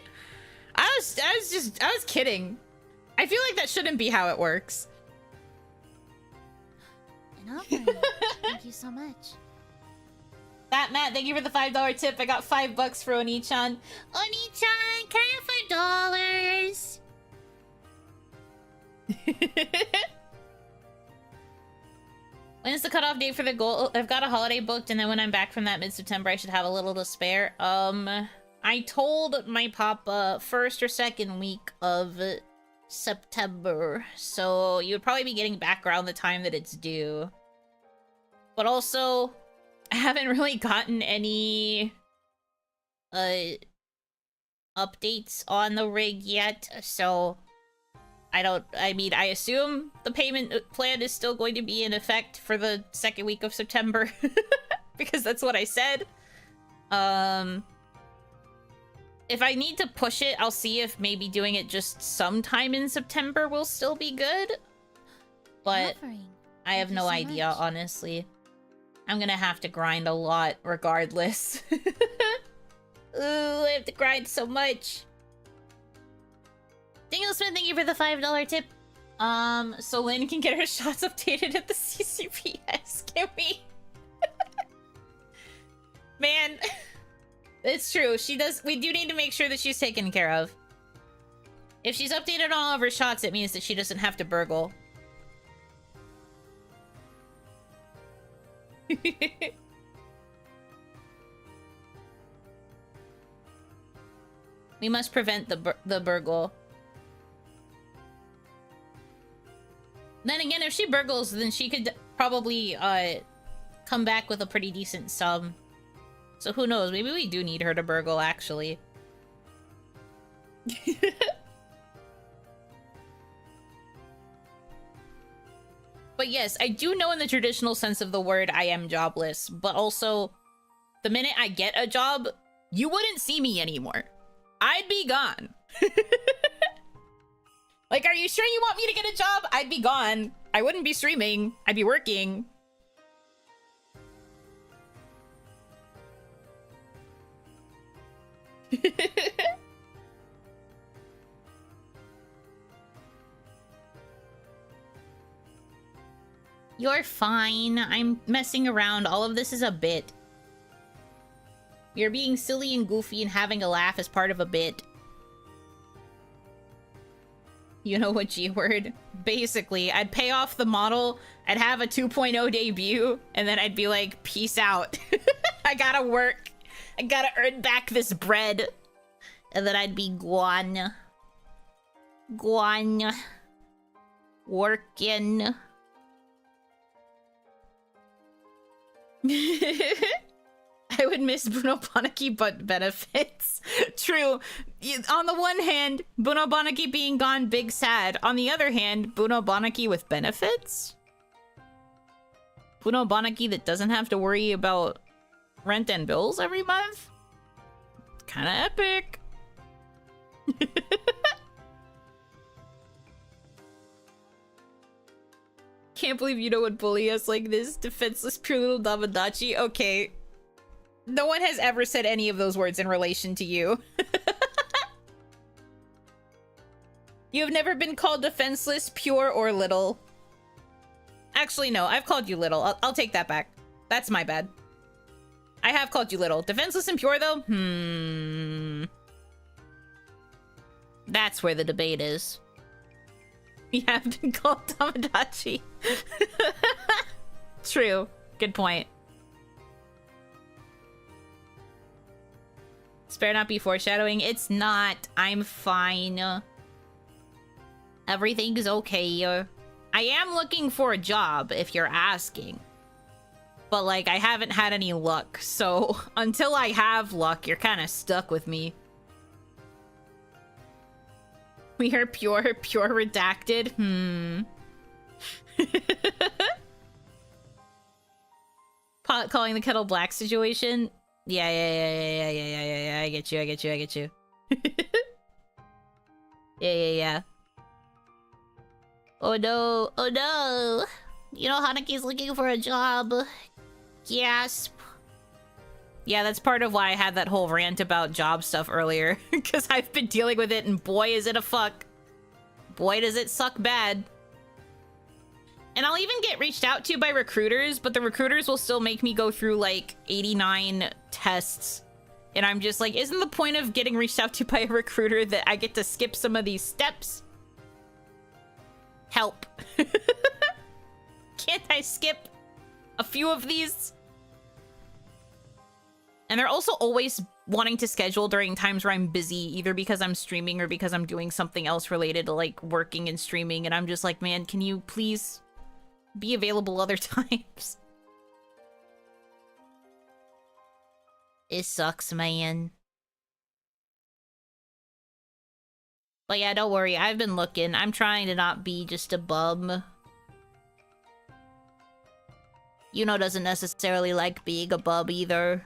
Speaker 1: I was kidding. I feel like that shouldn't be how it works.
Speaker 3: An offering. Thank you so much.
Speaker 1: That Matt, thank you for the $5 tip. I got $5 for Oni-chan.
Speaker 3: Oni-chan, can I have $5?
Speaker 1: When is the cutoff date for the goal? I've got a holiday booked, and then when I'm back from that mid-September, I should have a little to spare. I told my papa first or second week of September, so you would probably be getting back around the time that it's due. But also, I haven't really gotten any updates on the rig yet, so I assume the payment plan is still going to be in effect for the second week of September because that's what I said. If I need to push it, I'll see if maybe doing it just sometime in September will still be good. But I have no idea, honestly. I'm gonna have to grind a lot regardless. Ooh, I have to grind so much.
Speaker 3: Dinglesmith, thank you for the $5 tip.
Speaker 1: So Lynn can get her shots updated at the CCPS. Can we? Man, it's true. She does. We do need to make sure that she's taken care of. If she's updated on all of her shots, it means that she doesn't have to burgle. We must prevent the burgle. Then again, if she burgles, then she could probably come back with a pretty decent sub. So who knows? Maybe we do need her to burgle, actually. But yes, I do know in the traditional sense of the word I am jobless, but also the minute I get a job, you wouldn't see me anymore. I'd be gone. Like, are you sure you want me to get a job? I'd be gone. I wouldn't be streaming. I'd be working. You're fine. I'm messing around. All of this is a bit. You're being silly and goofy and having a laugh as part of a bit. You know what G-word? Basically, I'd pay off the model, I'd have a 2.0 debut, and then I'd be like, peace out. I gotta work. I gotta earn back this bread. And then I'd be gone. Gone. Working. I would miss Bruno Banaki but benefits. True. On the one hand, Bruno Banaki being gone, big sad. On the other hand, Bruno Banaki with benefits? Bruno Banaki that doesn't have to worry about rent and bills every month? Kinda epic. Can't believe Yuno would bully us like this. Defenseless, pure little Damadachi. Okay. No one has ever said any of those words in relation to you. You have never been called defenseless, pure, or little. Actually, no. I've called you little. I'll take that back. That's my bad. I have called you little. Defenseless and pure, though? That's where the debate is. We have been called Tamagotchi. True. Good point. Spare not be foreshadowing. It's not. I'm fine. Everything's okay. I am looking for a job, if you're asking. But, like, I haven't had any luck. So, until I have luck, you're kind of stuck with me. We are pure redacted. Pot calling the kettle black situation. Yeah. I get you. Yeah. Oh no. You know Hanaki's looking for a job. Gasp. Yeah, that's part of why I had that whole rant about job stuff earlier. Because I've been dealing with it, and boy, is it a fuck. Boy, does it suck bad. And I'll even get reached out to by recruiters, but the recruiters will still make me go through, like, 89 tests. And I'm just like, isn't the point of getting reached out to by a recruiter that I get to skip some of these steps? Help. Can't I skip a few of these? And they're also always wanting to schedule during times where I'm busy, either because I'm streaming or because I'm doing something else related to, like, working and streaming. And I'm just like, man, can you please be available other times? It sucks, man. But yeah, don't worry. I've been looking. I'm trying to not be just a bum. Yuno doesn't necessarily like being a bum either.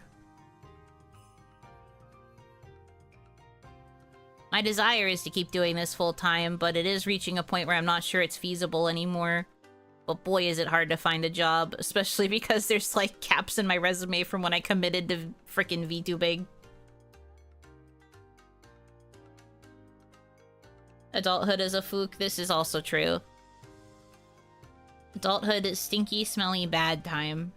Speaker 1: My desire is to keep doing this full time, but it is reaching a point where I'm not sure it's feasible anymore. But boy, is it hard to find a job, especially because there's like gaps in my resume from when I committed to frickin' VTubing. Adulthood is a fluke. This is also true. Adulthood is stinky, smelly, bad time.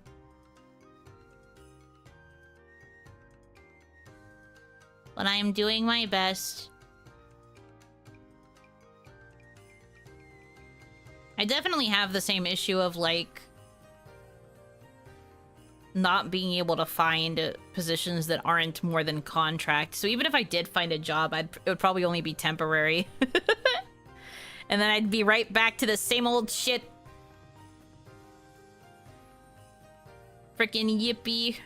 Speaker 1: But I am doing my best. I definitely have the same issue of, like, not being able to find positions that aren't more than contract. So even if I did find a job, it would probably only be temporary. And then I'd be right back to the same old shit. Frickin' yippee.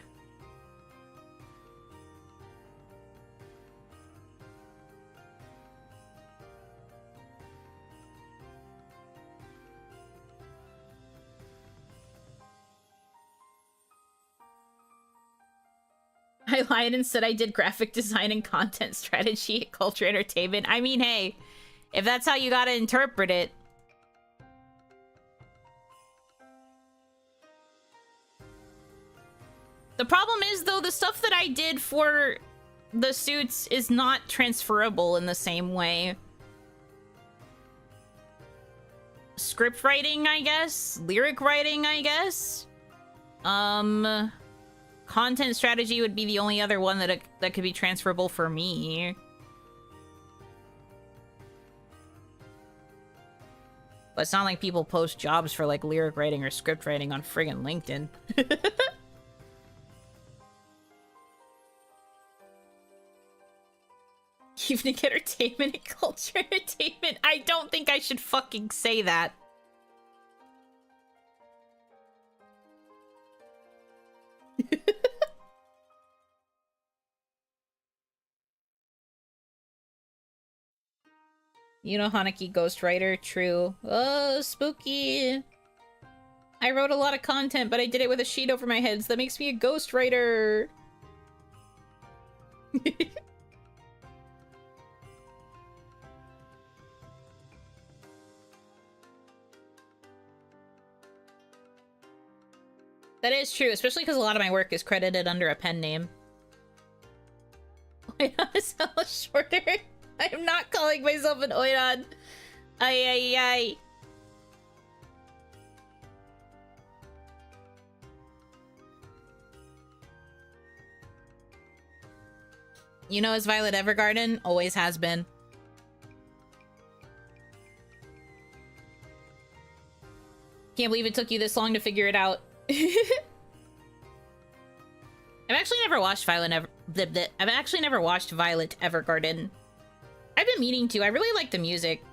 Speaker 1: I lied and said I did graphic design and content strategy at Culture Entertainment. I mean, hey, if that's how you gotta interpret it. The problem is, though, the stuff that I did for the suits is not transferable in the same way. Script writing, I guess? Lyric writing, I guess? Content strategy would be the only other one that could be transferable for me. But it's not like people post jobs for, like, lyric writing or script writing on friggin' LinkedIn. Evening entertainment and culture entertainment. I don't think I should fucking say that. You know, Hanaki ghostwriter, true. Oh, spooky. I wrote a lot of content, but I did it with a sheet over my head, so that makes me a ghostwriter. That is true, especially because a lot of my work is credited under a pen name. Oiran is hella shorter. I am not calling myself an Oiran. Ay, ay, ay. You know, as Violet Evergarden always has been. Can't believe it took you this long to figure it out. I've actually never watched Violet Evergarden. I've been meaning to. I really like the music.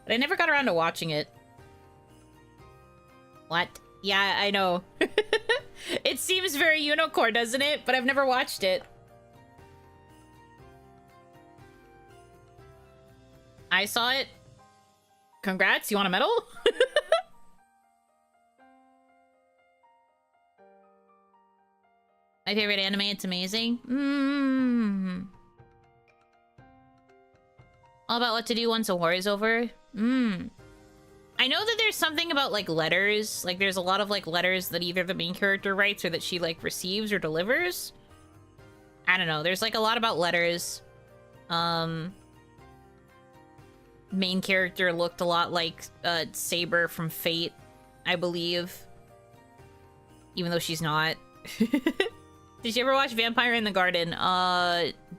Speaker 1: But I never got around to watching it. What? Yeah, I know. It seems very unicorn, doesn't it? But I've never watched it. I saw it. Congrats, you want a medal? My favorite anime, it's amazing. All about what to do once a war is over. I know that there's something about, like, letters. Like, there's a lot of, like, letters that either the main character writes or that she, like, receives or delivers. I don't know. There's, like, a lot about letters. Main character looked a lot like Saber from Fate, I believe. Even though she's not. Did you ever watch Vampire in the Garden?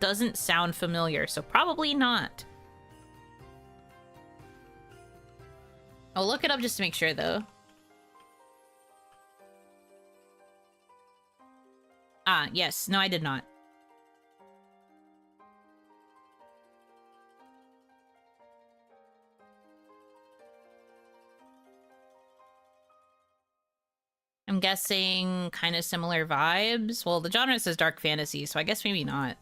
Speaker 1: Doesn't sound familiar, so probably not. I'll look it up just to make sure, though. Ah, yes. No, I did not. I'm guessing kind of similar vibes. Well, the genre says dark fantasy, so I guess maybe not.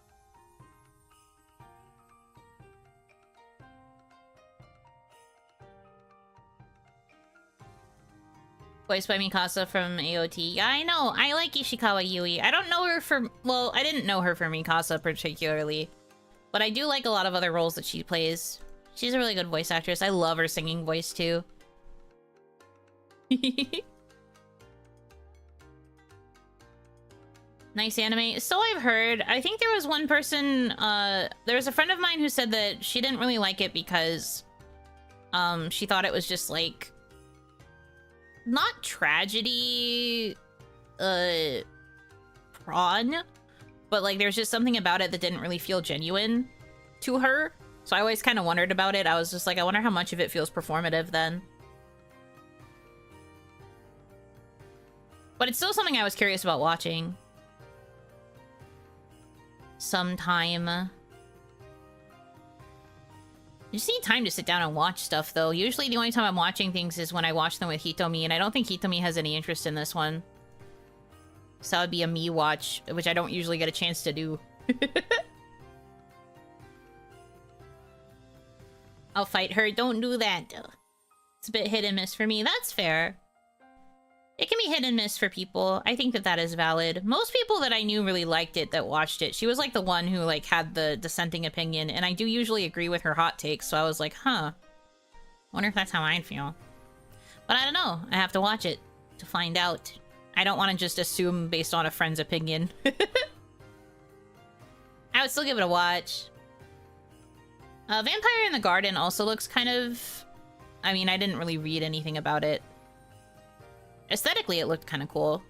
Speaker 1: Voiced by Mikasa from AOT. Yeah, I know. I like Ishikawa Yui. I don't know her for... Well, I didn't know her for Mikasa particularly. But I do like a lot of other roles that she plays. She's a really good voice actress. I love her singing voice too. Nice anime. So I've heard. I think there was one person, there was a friend of mine who said that she didn't really like it because she thought it was just like not tragedy prawn, but like there's just something about it that didn't really feel genuine to her. So I always kind of wondered about it. I was just like, I wonder how much of it feels performative then. But it's still something I was curious about watching sometime. You just need time to sit down and watch stuff, though. Usually the only time I'm watching things is when I watch them with Hitomi, and I don't think Hitomi has any interest in this one. So that would be a me watch, which I don't usually get a chance to do. I'll fight her. Don't do that. It's a bit hit and miss for me. That's fair. It can be hit and miss for people. I think that that is valid. Most people that I knew really liked it that watched it. She was like the one who like had the dissenting opinion, and I do usually agree with her hot takes, so I was like, huh. Wonder if that's how I'd feel. But I don't know. I have to watch it to find out. I don't want to just assume based on a friend's opinion. I would still give it a watch. Vampire in the Garden also looks kind of... I mean, I didn't really read anything about it. Aesthetically, it looked kind of cool.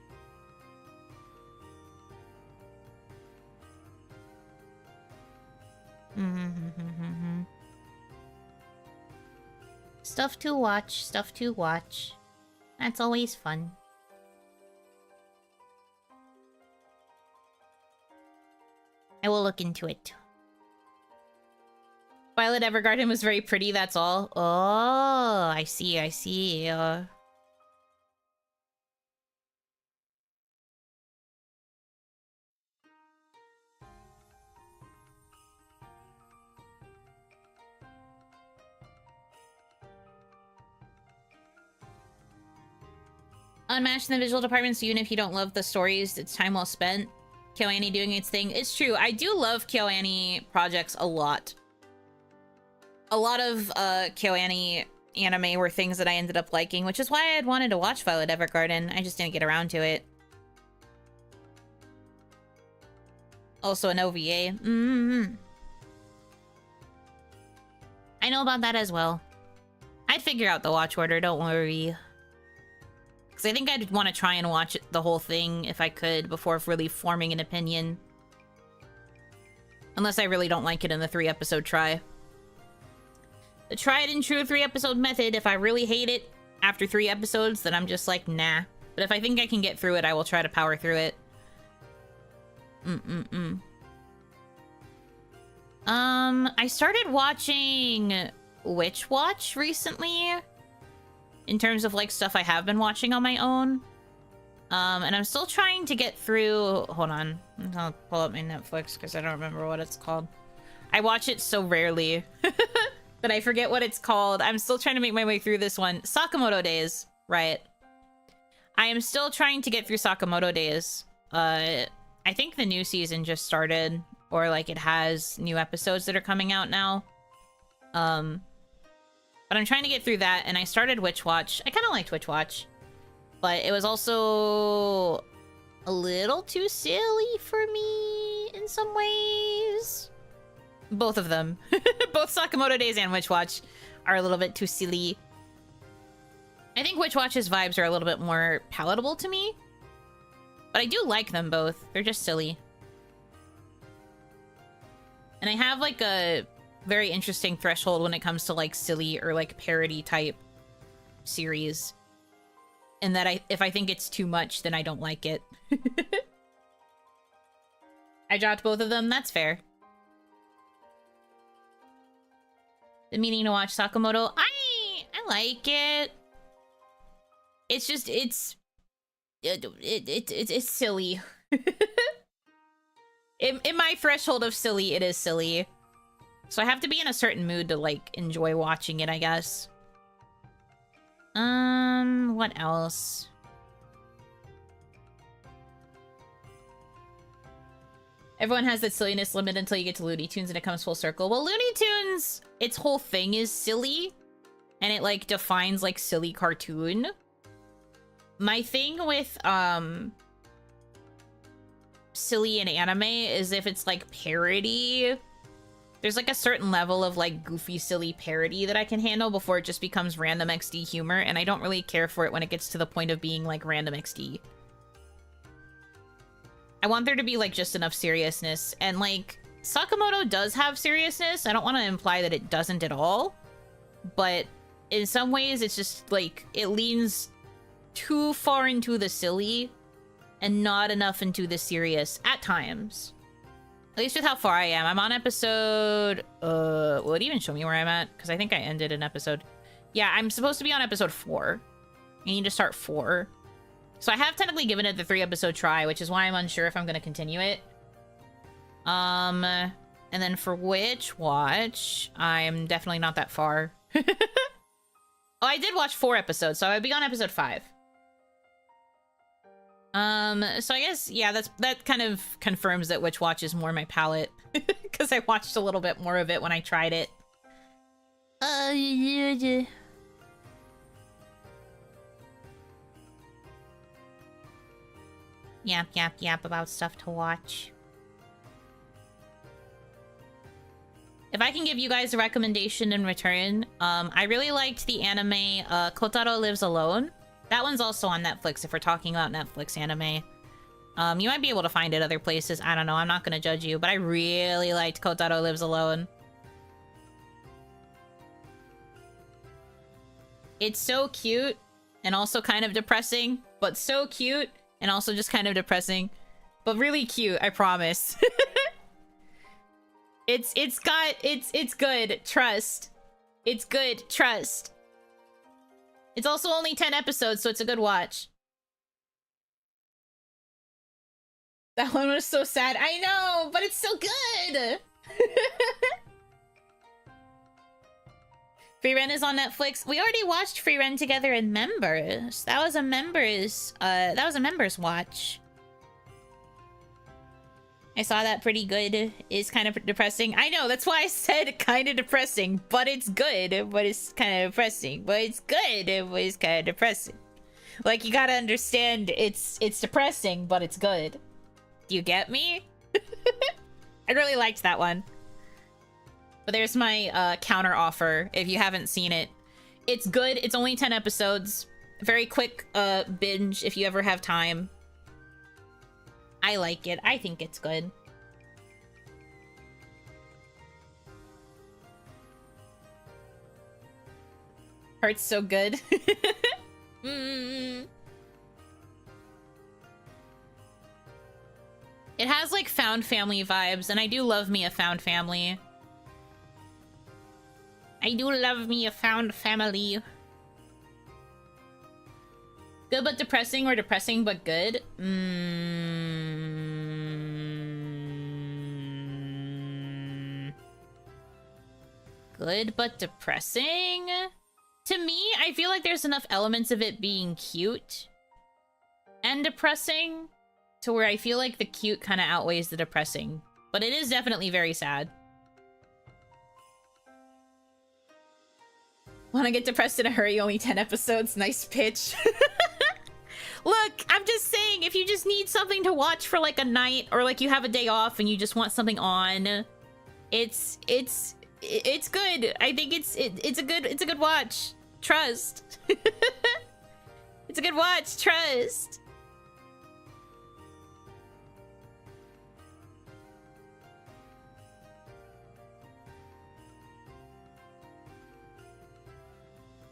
Speaker 1: Stuff to watch, stuff to watch. That's always fun. I will look into it. Violet Evergarden was very pretty, that's all. Oh, I see, I see. Unmatched in the visual department, so even if you don't love the stories, it's time well spent. KyoAni doing its thing. It's true, I do love KyoAni projects a lot. A lot of KyoAni anime were things that I ended up liking, which is why I had wanted to watch Violet Evergarden. I just didn't get around to it. Also an OVA. I know about that as well. I'd figure out the watch order, don't worry. Because I think I'd want to try and watch the whole thing if I could before really forming an opinion. Unless I really don't like it in the 3-episode try. The tried and true 3-episode method, if I really hate it after 3 episodes, then I'm just like, nah. But if I think I can get through it, I will try to power through it. I started watching Witch Watch recently. In terms of, like, stuff I have been watching on my own. And I'm still trying to get through... Hold on. I'll pull up my Netflix, because I don't remember what it's called. I watch it so rarely that I forget what it's called. I'm still trying to make my way through this one. Sakamoto Days. Right. I am still trying to get through Sakamoto Days. I think the new season just started. Or, like, it has new episodes that are coming out now. But I'm trying to get through that, and I started Witch Watch. I kind of liked Witch Watch. But it was also a little too silly for me in some ways. Both of them. Both Sakamoto Days and Witch Watch are a little bit too silly. I think Witch Watch's vibes are a little bit more palatable to me. But I do like them both. They're just silly. And I have, like, a very interesting threshold when it comes to, like, silly or, like, parody type series. And that if I think it's too much, then I don't like it. I dropped both of them. That's fair. The meaning to watch Sakamoto. I like it. It's just, it's silly. In my threshold of silly, it is silly. So I have to be in a certain mood to, like, enjoy watching it, I guess. What else? Everyone has that silliness limit until you get to Looney Tunes and it comes full circle. Well, Looney Tunes, its whole thing is silly. And it, like, defines, like, silly cartoon. My thing with, silly in anime is if it's, like, parody. There's, like, a certain level of, like, goofy, silly parody that I can handle before it just becomes random XD humor. And I don't really care for it when it gets to the point of being, like, random XD. I want there to be, like, just enough seriousness. And, like, Sakamoto does have seriousness. I don't want to imply that it doesn't at all. But in some ways, it's just, like, it leans too far into the silly and not enough into the serious at times. At least with how far I am. I'm on episode... will it even show me where I'm at? Because I think I ended an episode. Yeah, I'm supposed to be on episode 4. I need to start 4. So I have technically given it the 3-episode try, which is why I'm unsure if I'm going to continue it. And then for Witch Watch, I'm definitely not that far. Oh, I did watch 4 episodes, so I'd be on episode 5. So I guess, yeah, that kind of confirms that Witch Watch is more my palette. Because I watched a little bit more of it when I tried it. Yap about stuff to watch. If I can give you guys a recommendation in return, I really liked the anime Kotaro Lives Alone. That one's also on Netflix if we're talking about Netflix anime. You might be able to find it other places. I don't know. I'm not going to judge you, but I really liked Kotaro Lives Alone. It's so cute and also kind of depressing, but so cute and also just kind of depressing, but really cute, I promise. It's good, trust. It's good, trust. It's also only 10 episodes, so it's a good watch. That one was so sad. I know, but it's so good. Free Rent is on Netflix. We already watched Free Rent together in Members. That was a members watch. I saw that. Pretty good. It's kind of depressing. I know, that's why I said kind of depressing, but it's good, but it's kind of depressing. But it's good, but it's kind of depressing. Like, you gotta understand, it's depressing, but it's good. Do you get me? I really liked that one. But there's my counter offer if you haven't seen it. It's good. It's only 10 episodes. Very quick binge if you ever have time. I like it. I think it's good. Heart's so good. It has like found family vibes, and I do love me a found family. I do love me a found family. Good but depressing, or depressing but good? Good but depressing? To me, I feel like there's enough elements of it being cute and depressing to where I feel like the cute kind of outweighs the depressing. But it is definitely very sad. Want to get depressed in a hurry? Only 10 episodes. Nice pitch. Look, I'm just saying, if you just need something to watch for like a night, or like you have a day off and you just want something on, it's good. I think it's a good watch. Trust. It's a good watch. Trust.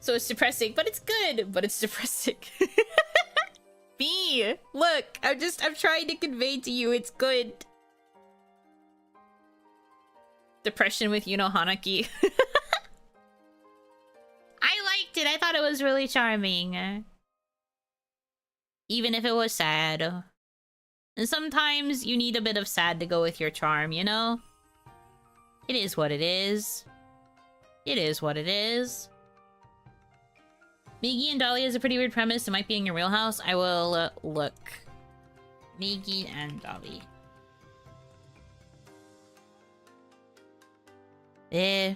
Speaker 1: So it's depressing, but it's good. But it's depressing. Me, look, I'm trying to convey to you it's good. Depression with Yuno Hanaki. I liked it. I thought it was really charming. Even if it was sad. And sometimes you need a bit of sad to go with your charm, you know? It is what it is. It is what it is. Migi and Dolly is a pretty weird premise. It might be in your wheelhouse. I will look. Migi and Dolly. Eh.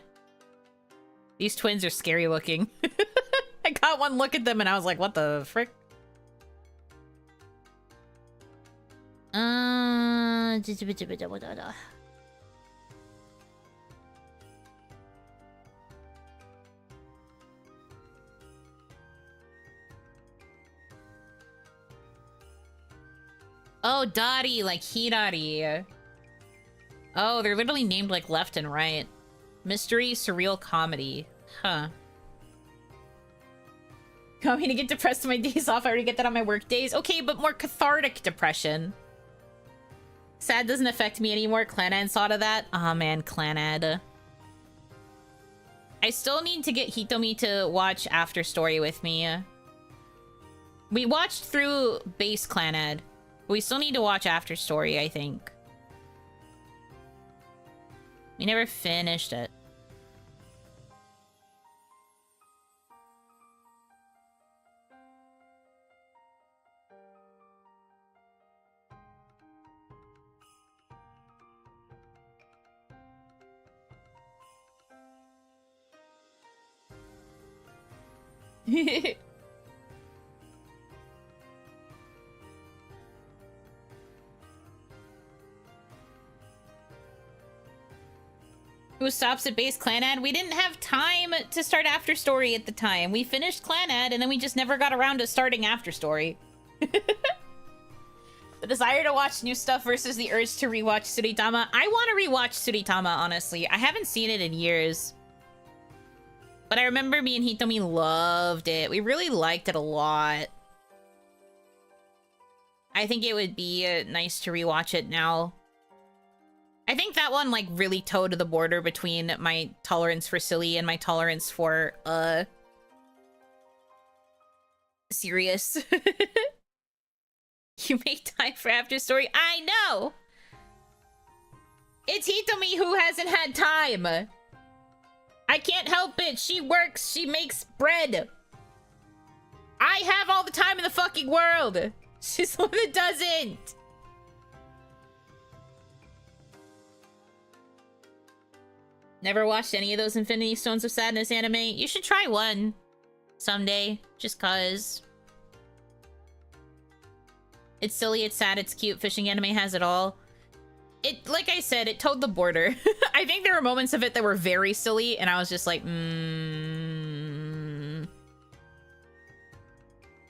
Speaker 1: These twins are scary looking. I got one look at them and I was like, what the frick? Oh, Dottie, like Hidari. Oh, they're literally named like left and right. Mystery, surreal comedy. Huh. Want me to get depressed on my days off? I already get that on my work days. Okay, but more cathartic depression. Sad doesn't affect me anymore. Clanad thought of that. Aw, oh, man, Clanad. I still need to get Hitomi to watch After Story with me. We watched through base Clanad. We still need to watch After Story, I think. We never finished it. Who stops at base Clanad? We didn't have time to start After Story at the time. We finished Clanad and then we just never got around to starting After Story. The desire to watch new stuff versus the urge to rewatch Tsuritama. I want to rewatch Tsuritama, honestly. I haven't seen it in years. But I remember me and Hitomi loved it. We really liked it a lot. I think it would be nice to rewatch it now. I think that one, like, really towed the border between my tolerance for silly and my tolerance for, serious. You make time for After Story? I know! It's Hitomi who hasn't had time! I can't help it! She works, she makes bread! I have all the time in the fucking world! She's the one that doesn't! Never watched any of those Infinity Stones of Sadness anime? You should try one someday, just cause. It's silly, it's sad, it's cute. Fishing anime has it all. It, like I said, it towed the border. I think there were moments of it that were very silly, and I was just like,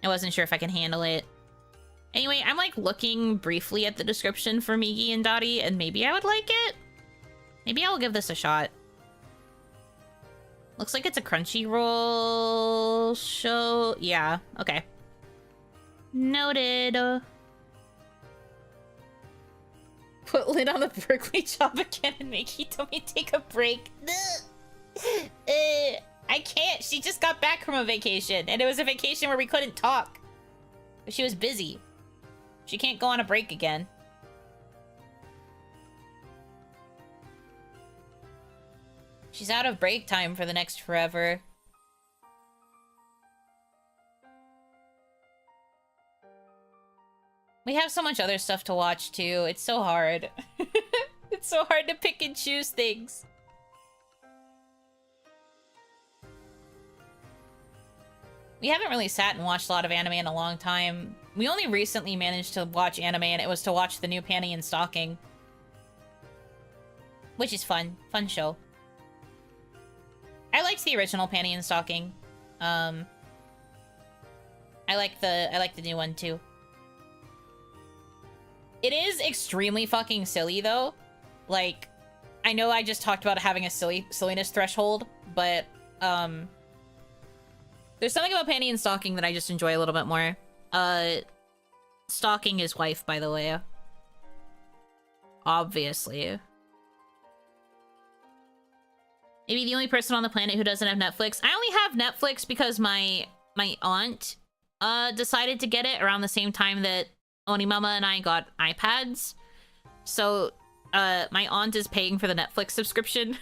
Speaker 1: I wasn't sure if I can handle it. Anyway, I'm like looking briefly at the description for Migi and Dottie, and maybe I would like it. Maybe I will give this a shot. Looks like it's a Crunchyroll show. Yeah, okay. Noted. Put lid on the Berkeley job again and make Hitomi take a break. I can't. She just got back from a vacation, and it was a vacation where we couldn't talk. She was busy. She can't go on a break again. She's out of break time for the next forever. We have so much other stuff to watch too. It's so hard. It's so hard to pick and choose things. We haven't really sat and watched a lot of anime in a long time. We only recently managed to watch anime, and it was to watch the new Panty and Stocking. Which is fun. Fun show. I liked the original Panty and Stocking. I like the new one too. It is extremely fucking silly though. Like, I know I just talked about having a silliness threshold, but there's something about Panty and Stocking that I just enjoy a little bit more. Stalking his wife, by the way. Obviously. Maybe the only person on the planet who doesn't have Netflix. I only have Netflix because my aunt decided to get it around the same time that Onimama and I got iPads. So my aunt is paying for the Netflix subscription.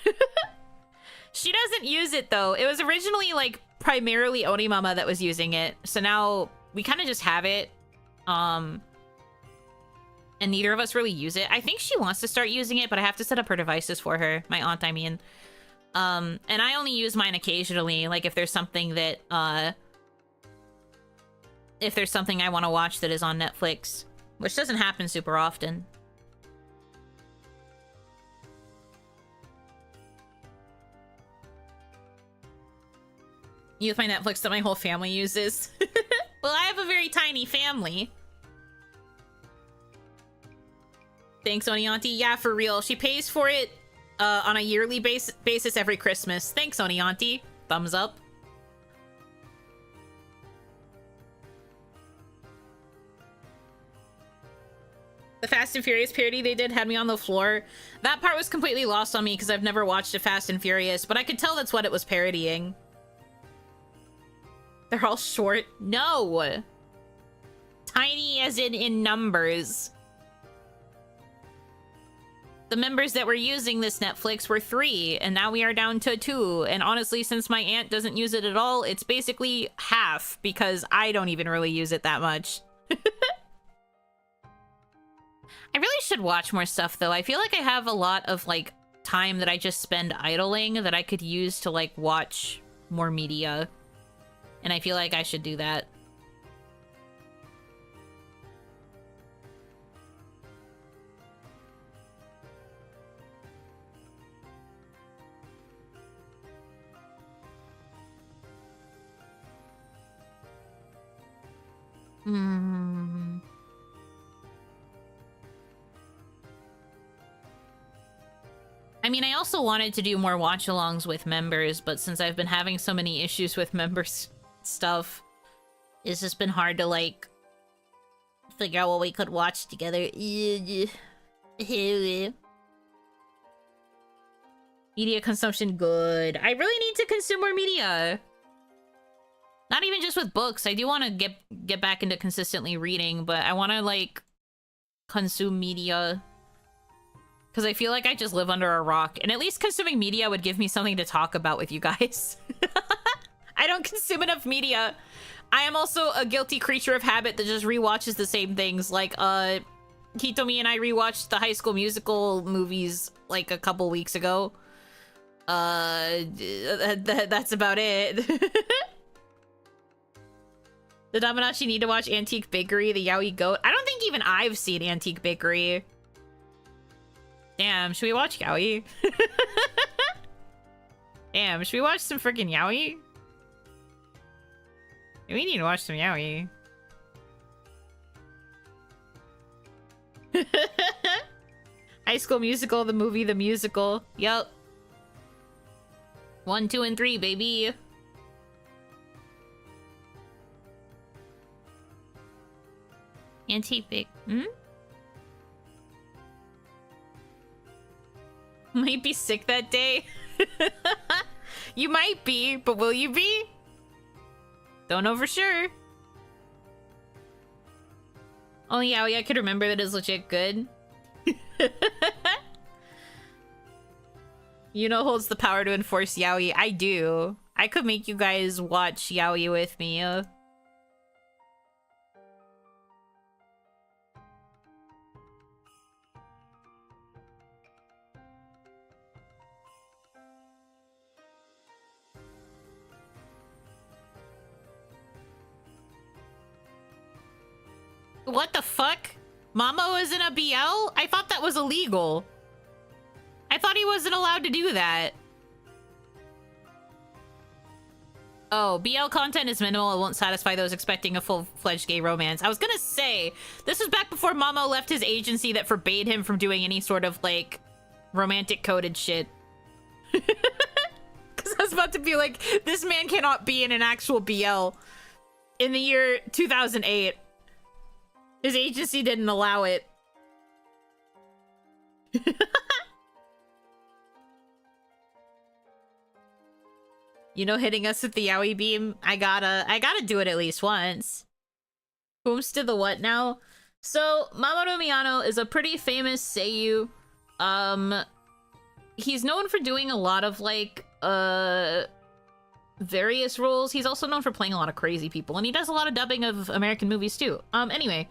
Speaker 1: She doesn't use it though. It was originally like primarily Onimama that was using it. So now we kind of just have it. And neither of us really use it. I think she wants to start using it, but I have to set up her devices for her. My aunt, I mean. And I only use mine occasionally, like if there's something that, if there's something I want to watch that is on Netflix, which doesn't happen super often. Use my Netflix that my whole family uses. Well, I have a very tiny family. Thanks, Oni Auntie. Yeah, for real. She pays for it on a yearly basis every Christmas. Thanks, Oni Auntie. Thumbs up. The Fast and Furious parody they did had me on the floor. That part was completely lost on me because I've never watched a Fast and Furious, but I could tell that's what it was parodying. They're all short. No! Tiny as in numbers. The members that were using this Netflix were 3, and now we are down to 2. And honestly, since my aunt doesn't use it at all, it's basically half, because I don't even really use it that much. I really should watch more stuff, though. I feel like I have a lot of, like, time that I just spend idling that I could use to, like, watch more media. And I feel like I should do that. I mean, I also wanted to do more watch-alongs with members, but since I've been having so many issues with members stuff, it's just been hard to, like, figure out what we could watch together. Media consumption, good. I really need to consume more media. Not even just with books. I do want to get back into consistently reading, but I want to, like, consume media. Because I feel like I just live under a rock. And at least consuming media would give me something to talk about with you guys. I don't consume enough media. I am also a guilty creature of habit that just rewatches the same things. Like, Hitomi and I rewatched the High School Musical movies, like, a couple weeks ago. That's about it. The Dominachi need to watch Antique Bakery, the Yaoi Goat. I don't think even I've seen Antique Bakery. Damn, should we watch Yaoi? Damn, should we watch some freaking Yaoi? We need to watch some Yaoi. High School Musical, the movie, the musical. Yup. 1, 2, and 3, baby. Antique Bake. Might be sick that day. You might be, but will you be? Don't know for sure. Oh yeah, I could remember that is legit good. Yuno holds the power to enforce yaoi. I do. I could make you guys watch yaoi with me. What the fuck? Mama was in a BL? I thought that was illegal. I thought he wasn't allowed to do that. Oh, BL content is minimal. It won't satisfy those expecting a full-fledged gay romance. I was gonna say, this was back before Mamo left his agency that forbade him from doing any sort of, like, romantic-coded shit. Because I was about to be like, this man cannot be in an actual BL. In the year 2008. His agency didn't allow it. You know, hitting us with the yaoi beam. I gotta do it at least once. Whom's to the what now? So Mamoru Miyano is a pretty famous seiyuu. He's known for doing a lot of like various roles. He's also known for playing a lot of crazy people, and he does a lot of dubbing of American movies too. Anyway,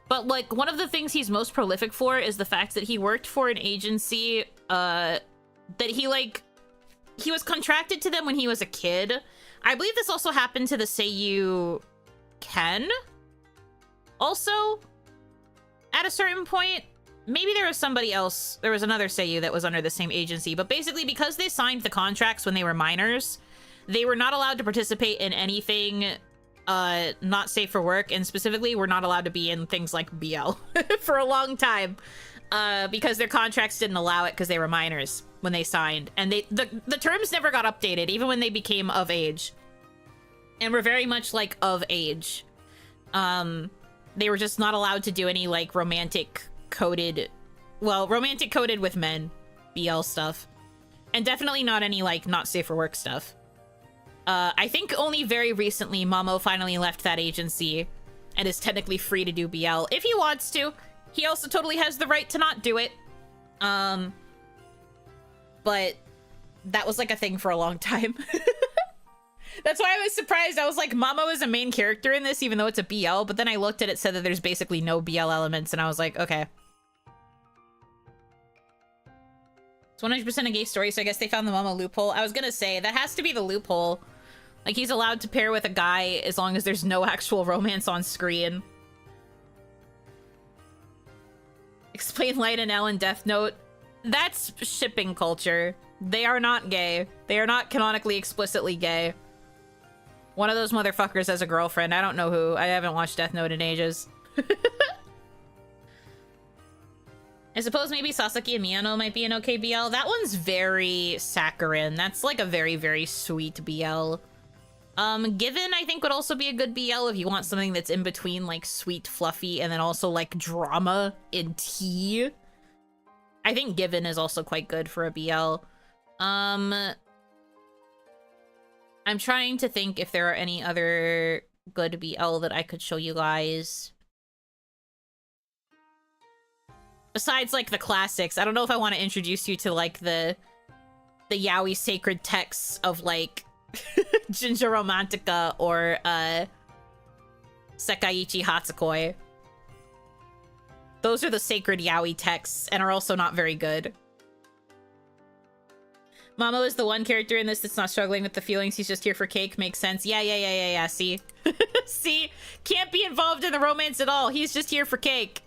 Speaker 1: but like one of the things he's most prolific for is the fact that he worked for an agency that he like he was contracted to them when he was a kid. I believe this also happened to the Seiyu Ken. Also, at a certain point, maybe there was somebody else. There was another Seiyu that was under the same agency. But basically, because they signed the contracts when they were minors, they were not allowed to participate in anything not safe for work. And specifically, were not allowed to be in things like BL for a long time. Because their contracts didn't allow it because they were minors when they signed. And the terms never got updated, even when they became of age. And were very much, like, of age. They were just not allowed to do any, like, romantic coded with men BL stuff. And definitely not any, like, not safe for work stuff. I think only very recently Mamo finally left that agency and is technically free to do BL if he wants to. He also totally has the right to not do it. But that was, like, a thing for a long time. That's why I was surprised. I was like, Mamo is a main character in this, even though it's a BL. But then I looked at it, said that there's basically no BL elements, and I was like, okay. It's 100% a gay story, so I guess they found the Mamo loophole. I was gonna say, that has to be the loophole. Like, he's allowed to pair with a guy as long as there's no actual romance on screen. Explain Light and L in Death Note. That's shipping culture. They are not gay. They are not canonically explicitly gay. One of those motherfuckers has a girlfriend. I don't know who. I haven't watched Death Note in ages. I suppose maybe Sasaki and Miyano might be an okay BL. That one's very saccharine. That's like a very, very sweet BL. Given, I think, would also be a good BL if you want something that's in between, like, sweet, fluffy, and then also, like, drama in tea. I think Given is also quite good for a BL. I'm trying to think if there are any other good BL that I could show you guys. Besides, like, the classics, I don't know if I want to introduce you to, like, the yaoi sacred texts of, like, Jinja Romantica or, Sekaiichi Hatsukoi. Those are the sacred yaoi texts and are also not very good. Mamo is the one character in this that's not struggling with the feelings. He's just here for cake. Makes sense. Yeah. See? See? Can't be involved in the romance at all. He's just here for cake.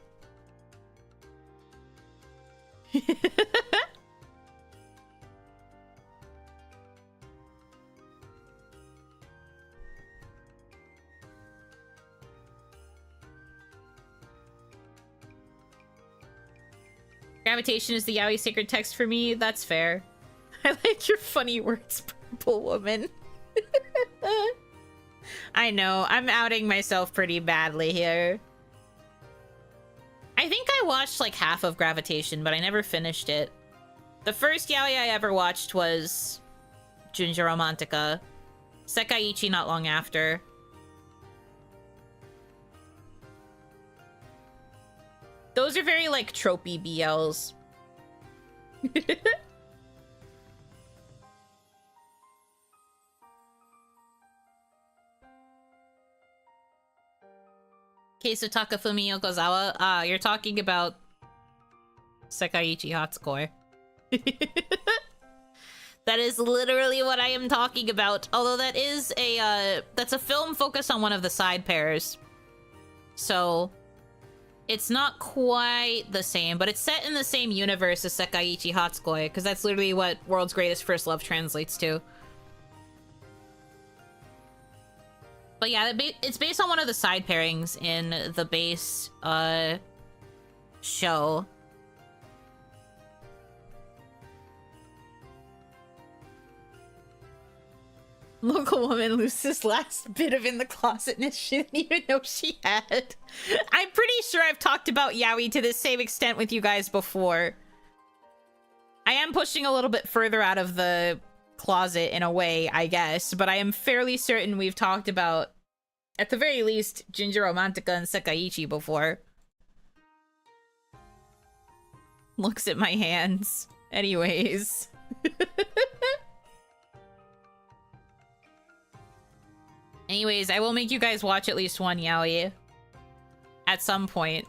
Speaker 1: Gravitation is the yaoi sacred text for me. That's fair. I like your funny words, purple woman. I know, I'm outing myself pretty badly here. I think I watched like half of Gravitation, but I never finished it. The first yaoi I ever watched was Junja Romantica. Sekaiichi not long after. Those are very like tropey BLs. Case of Takafumi Yokozawa. Ah, you're talking about Sekaiichi Hatsukoi. That is literally what I am talking about. Although that is a, that's a film focused on one of the side pairs. So, it's not quite the same, but it's set in the same universe as Sekaiichi Hatsukoi, because that's literally what World's Greatest First Love translates to. But yeah, it's based on one of the side pairings in the base, show. Local woman loses last bit of in the closetness she didn't even know she had. I'm pretty sure I've talked about yaoi to the same extent with you guys before. I am pushing a little bit further out of the closet in a way, I guess, but I am fairly certain we've talked about, at the very least, Jinja Romantica and Sekaiichi before. Looks at my hands. Anyways. Anyways, I will make you guys watch at least one yaoi. At some point.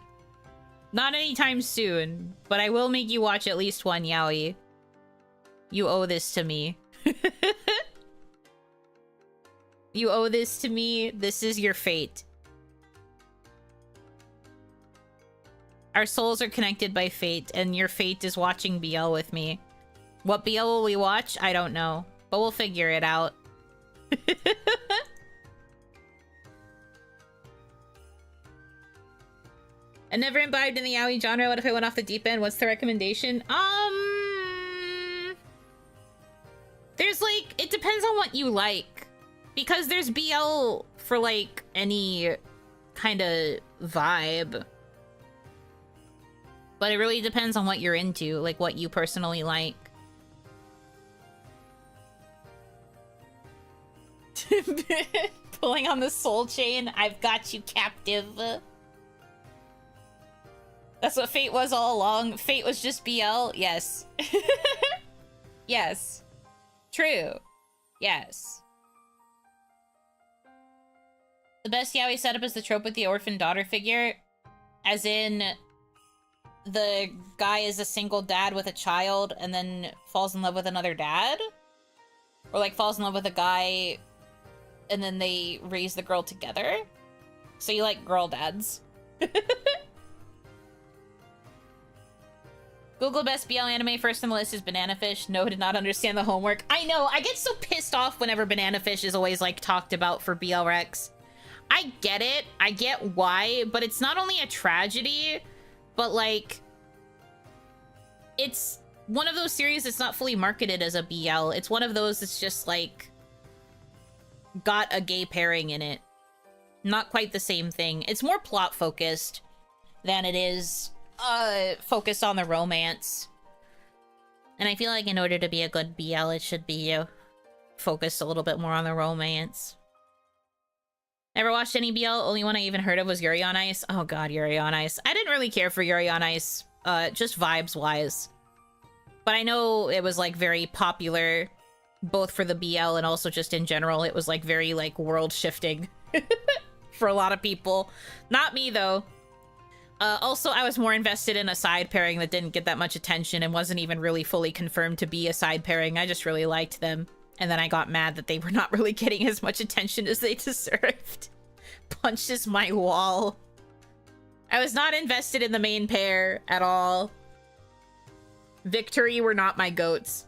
Speaker 1: Not anytime soon, but I will make you watch at least one yaoi. You owe this to me. You owe this to me. This is your fate. Our souls are connected by fate, and your fate is watching BL with me. What BL will we watch? I don't know, but we'll figure it out. I never imbibed in the yaoi genre. What if I went off the deep end? What's the recommendation? There's like, it depends on what you like. Because there's BL for like any kind of vibe. But it really depends on what you're into, like what you personally like. Pulling on the soul chain, I've got you captive. That's what fate was all along. Fate was just BL. Yes. Yes. True. Yes. The best yaoi setup is the trope with the orphan daughter figure. As in, the guy is a single dad with a child and then falls in love with another dad? Or like falls in love with a guy and then they raise the girl together? So you like girl dads. Google best BL anime. First on the list is Banana Fish. No, did not understand the homework. I know, I get so pissed off whenever Banana Fish is always like talked about for BL Rex. I get it, I get why, but it's not only a tragedy, but like, it's one of those series that's not fully marketed as a BL. It's one of those that's just like, got a gay pairing in it. Not quite the same thing. It's more plot focused than it is focused on the romance. And I feel like in order to be a good BL, it should be focused a little bit more on the romance. Never watched any BL. Only one I even heard of was Yuri on Ice. Oh god, Yuri on Ice. I didn't really care for Yuri on Ice, just vibes-wise. But I know it was like very popular, both for the BL and also just in general. It was like very like world-shifting for a lot of people. Not me though. Also, I was more invested in a side pairing that didn't get that much attention and wasn't even really fully confirmed to be a side pairing. I just really liked them. And then I got mad that they were not really getting as much attention as they deserved. Punches my wall. I was not invested in the main pair at all. Victory were not my goats.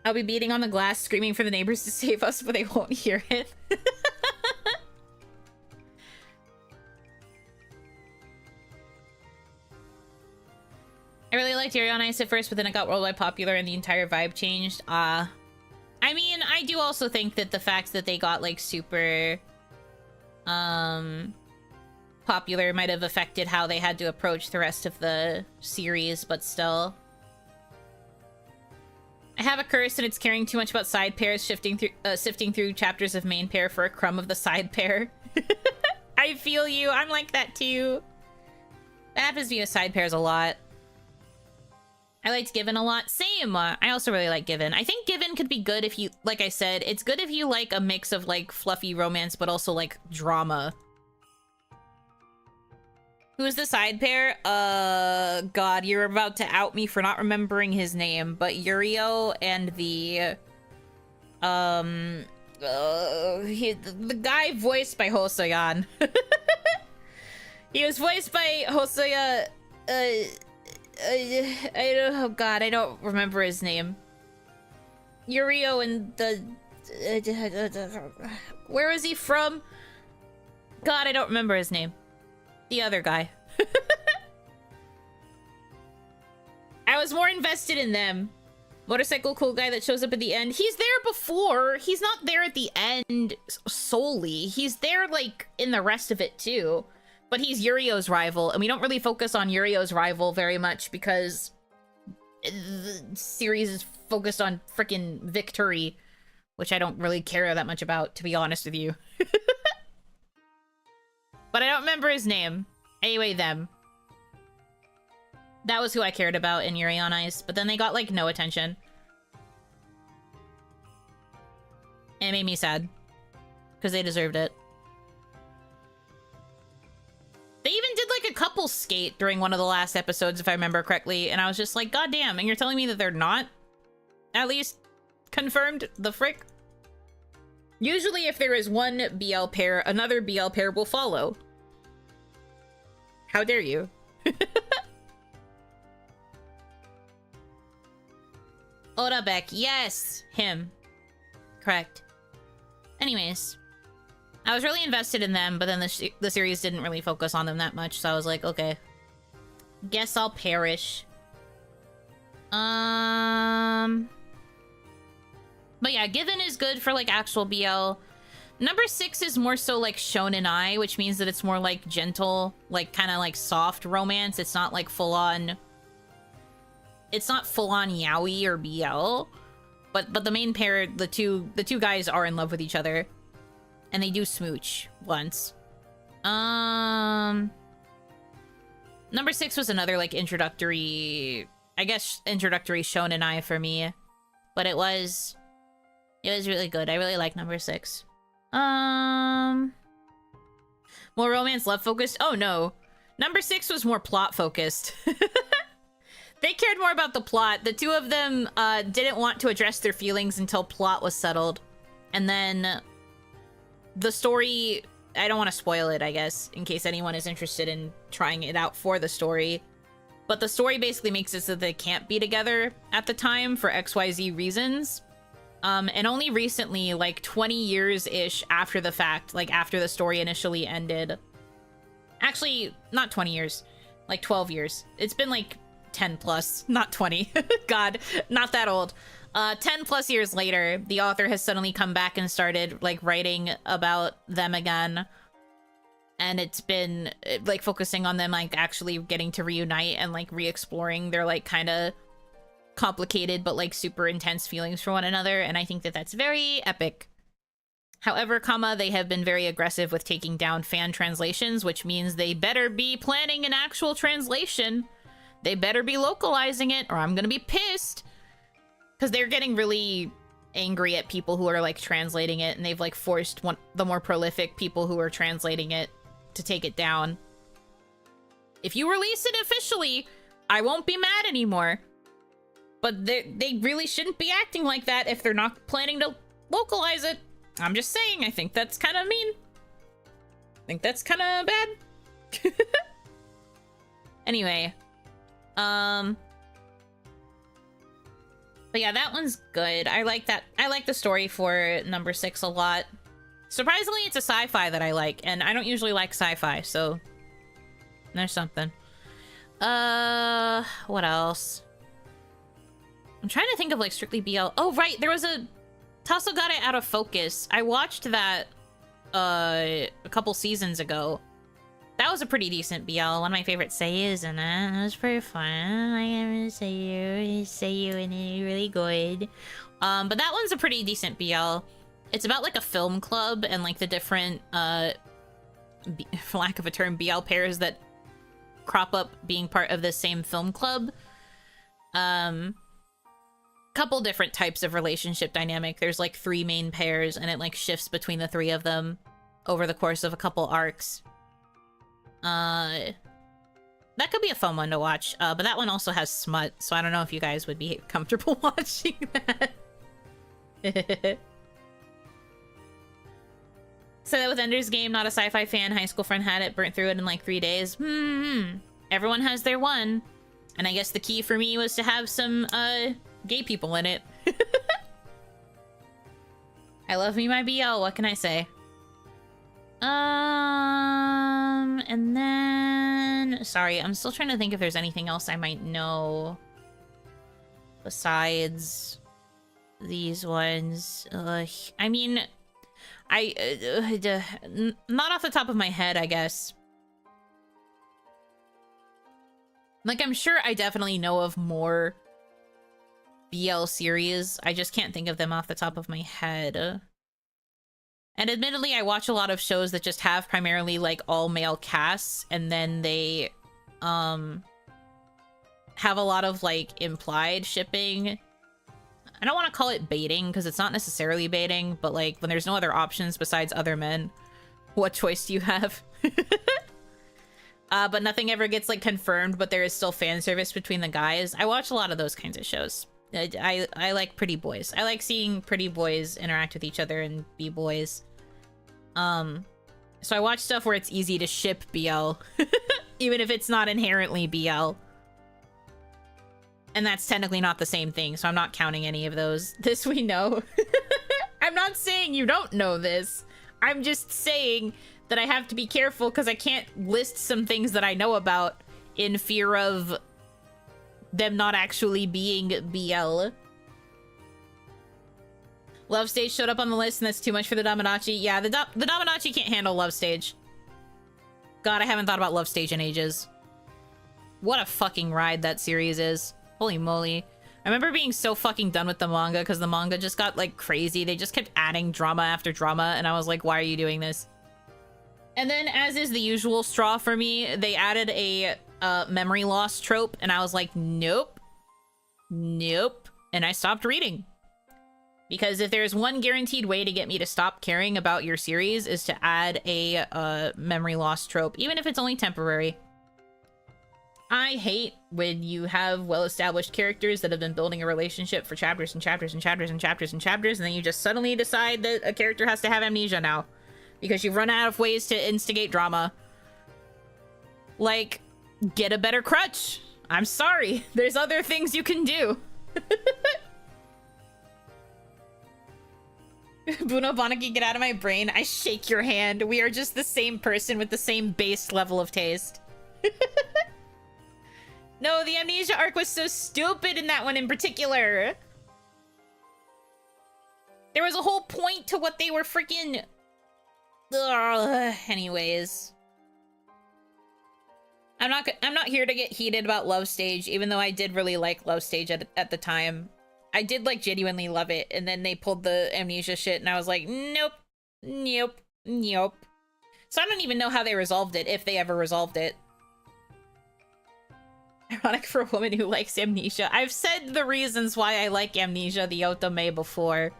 Speaker 1: I'll be beating on the glass, screaming for the neighbors to save us, but they won't hear it. I really liked Yuri on Ice at first, but then it got worldwide popular and the entire vibe changed. I mean, I do also think that the fact that they got, like, super, popular might have affected how they had to approach the rest of the series, but still. I have a curse and it's caring too much about side pairs, sifting through chapters of main pair for a crumb of the side pair. I feel you. I'm like that too. That happens to me with side pairs a lot. I liked Given a lot. Same. I also really like Given. I think Given could be good if you, like I said, it's good if you like a mix of like fluffy romance, but also like drama. Who's the side pair? God, you're about to out me for not remembering his name, but Yurio and the guy voiced by Hosoyan. He was voiced by Hosoya, I don't, oh god, I don't remember his name. Yurio and the... where is he from? God, I don't remember his name. The other guy. I was more invested in them. Motorcycle cool guy that shows up at the end. He's there before. He's not there at the end solely. He's there, like, in the rest of it, too. But he's Yurio's rival, and we don't really focus on Yurio's rival very much because the series is focused on frickin' Victory, which I don't really care that much about, to be honest with you. But I don't remember his name. Anyway, them. That was who I cared about in Yuri on Ice, but then they got, like, no attention. And it made me sad. Because they deserved it. They even did, like, a couple skate during one of the last episodes, if I remember correctly, and I was just like, God damn, and you're telling me that they're not at least confirmed? The frick? Usually if there is one BL pair, another BL pair will follow. How dare you? Oda Beck, yes! Him. Correct. Anyways. I was really invested in them, but then the series didn't really focus on them that much, so I was like, okay. Guess I'll perish. But yeah, Given is good for, like, actual BL. Number 6 is more so, like, shonen-ai, which means that it's more, like, gentle, like, kind of, like, soft romance. It's not, like, full-on... It's not full-on yaoi or BL. But the main pair, the two guys are in love with each other. And they do smooch once. Number 6 was another, like, introductory... I guess introductory shonen-ai for me. But it was really good. I really like number 6. More romance, love focused? Oh no. Number 6 was more plot focused. They cared more about the plot. The two of them didn't want to address their feelings until plot was settled. And then the story, I don't want to spoil it, I guess, in case anyone is interested in trying it out for the story. But the story basically makes it so they can't be together at the time for XYZ reasons. And only recently, like 20 years-ish after the fact, like after the story initially ended. Actually, not 20 years, like 12 years. It's been like 10 plus, not 20. God, not that old. 10 plus years later, the author has suddenly come back and started like writing about them again. And it's been like focusing on them like actually getting to reunite and like re-exploring their like kind of complicated but like super intense feelings for one another, and I think that that's very epic. However, they have been very aggressive with taking down fan translations, which means they better be planning an actual translation. They better be localizing it, or I'm gonna be pissed. Because they're getting really angry at people who are like translating it, and they've like forced the more prolific people who are translating it to take it down. If you release it officially, I won't be mad anymore. But they really shouldn't be acting like that if they're not planning to localize it. I'm just saying, I think that's kind of mean. I think that's kind of bad. Anyway. But yeah, that one's good. I like that. I like the story for number 6 a lot. Surprisingly, it's a sci-fi that I like, and I don't usually like sci-fi, so there's something. What else? I'm trying to think of like strictly BL. Oh, right, there was a Tasogare Out of Focus. I watched that a couple seasons ago. That was a pretty decent BL. One of my favorite seiyus in it. It was pretty fun. I am a seiyu in it, really good. But that one's a pretty decent BL. It's about like a film club and like the different, for lack of a term, BL pairs that crop up being part of the same film club. Couple different types of relationship dynamic. There's like 3 main pairs, and it like shifts between the 3 of them over the course of a couple arcs. That could be a fun one to watch, but that one also has smut, so I don't know if you guys would be comfortable watching that. So that with Ender's Game, not a sci-fi fan, high school friend had it, burnt through it in like 3 days. Everyone has their one. And I guess the key for me was to have some, gay people in it. I love me my BL, what can I say? And then... Sorry, I'm still trying to think if there's anything else I might know. Besides these ones. I mean... not off the top of my head, I guess. Like, I'm sure I definitely know of more BL series. I just can't think of them off the top of my head. And admittedly, I watch a lot of shows that just have primarily, like, all-male casts, and then they, have a lot of, like, implied shipping. I don't want to call it baiting, because it's not necessarily baiting, but, like, when there's no other options besides other men, what choice do you have? but nothing ever gets like confirmed, but there is still fan service between the guys. I watch a lot of those kinds of shows. I like pretty boys. I like seeing pretty boys interact with each other and be boys. So I watch stuff where it's easy to ship BL, even if it's not inherently BL. And that's technically not the same thing, so I'm not counting any of those. This we know. I'm not saying you don't know this. I'm just saying that I have to be careful because I can't list some things that I know about in fear of them not actually being BL. Love Stage showed up on the list and that's too much for the Dominachi. Yeah, the Dominachi can't handle Love Stage. God, I haven't thought about Love Stage in ages. What a fucking ride that series is. Holy moly. I remember being so fucking done with the manga because the manga just got like crazy. They just kept adding drama after drama and I was like, why are you doing this? And then, as is the usual straw for me, they added a memory loss trope and I was like, nope. Nope. And I stopped reading. Because if there's one guaranteed way to get me to stop caring about your series is to add a memory loss trope, even if it's only temporary. I hate when you have well-established characters that have been building a relationship for chapters and chapters and chapters and chapters and chapters, and then you just suddenly decide that a character has to have amnesia now. Because you've run out of ways to instigate drama. Like, get a better crutch. I'm sorry. There's other things you can do. Buno Banaki, get out of my brain. I shake your hand. We are just the same person with the same base level of taste. No, the amnesia arc was so stupid in that one in particular. There was a whole point to what they were freaking... Anyways. I'm not here to get heated about Love Stage, even though I did really like Love Stage at the time. I did like genuinely love it, and then they pulled the amnesia shit, and I was like, nope, nope, nope. So I don't even know how they resolved it, if they ever resolved it. Ironic for a woman who likes amnesia. I've said the reasons why I like amnesia, the otome, before.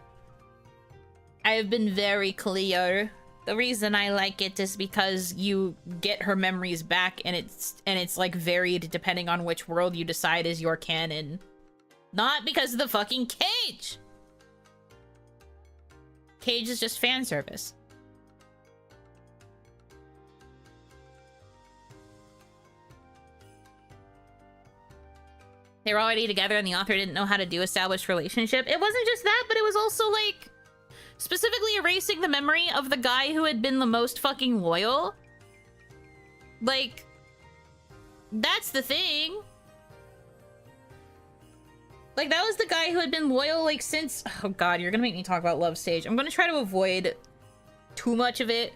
Speaker 1: I have been very clear. The reason I like it is because you get her memories back, and it's like varied depending on which world you decide is your canon. Not because of the fucking cage! Cage is just fan service. They were already together and the author didn't know how to do established relationship. It wasn't just that, but it was also like specifically erasing the memory of the guy who had been the most fucking loyal. Like, that's the thing. Like, that was the guy who had been loyal, like, since... Oh, God, you're gonna make me talk about Love Stage. I'm gonna try to avoid too much of it.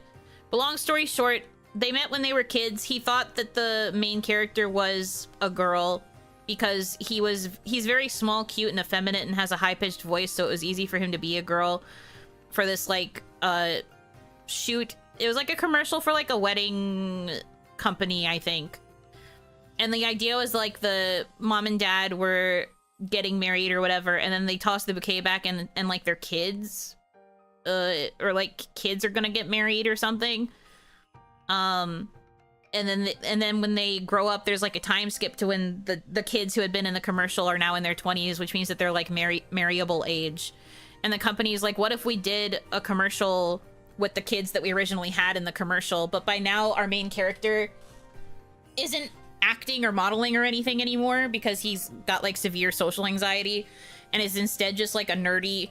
Speaker 1: But long story short, they met when they were kids. He thought that the main character was a girl because he's very small, cute, and effeminate and has a high-pitched voice, so it was easy for him to be a girl for this, like, shoot. It was like a commercial for, like, a wedding company, I think. And the idea was, like, the mom and dad were getting married or whatever, and then they toss the bouquet back and like their kids or like kids are gonna get married or something, and then when they grow up there's like a time skip to when the kids who had been in the commercial are now in their 20s, which means that they're like marryable age, and the company's like, what if we did a commercial with the kids that we originally had in the commercial, but by now our main character isn't acting or modeling or anything anymore because he's got like severe social anxiety and is instead just like a nerdy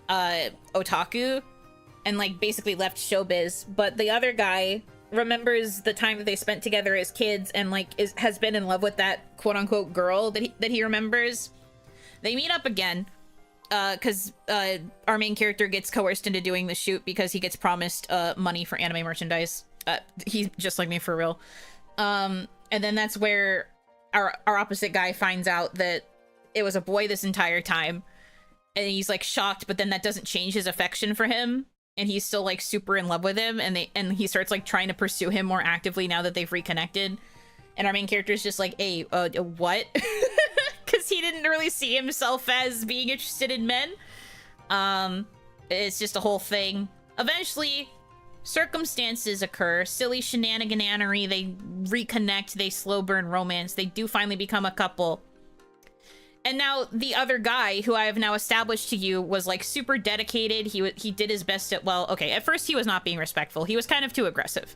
Speaker 1: otaku and like basically left showbiz. But the other guy remembers the time that they spent together as kids and like has been in love with that quote-unquote girl that he remembers. They meet up again because our main character gets coerced into doing the shoot because he gets promised money for anime merchandise. He's just like me for real. And then that's where our opposite guy finds out that it was a boy this entire time. And he's like shocked, but then that doesn't change his affection for him. And he's still like super in love with him. And he starts like trying to pursue him more actively now that they've reconnected. And our main character is just like, hey, what? Because he didn't really see himself as being interested in men. It's just a whole thing. Eventually, circumstances occur, silly shenanigananery, they reconnect, they slow burn romance, they do finally become a couple. And now the other guy, who I have now established to you, was like super dedicated. He did his best at, well, okay, at first he was not being respectful. He was kind of too aggressive.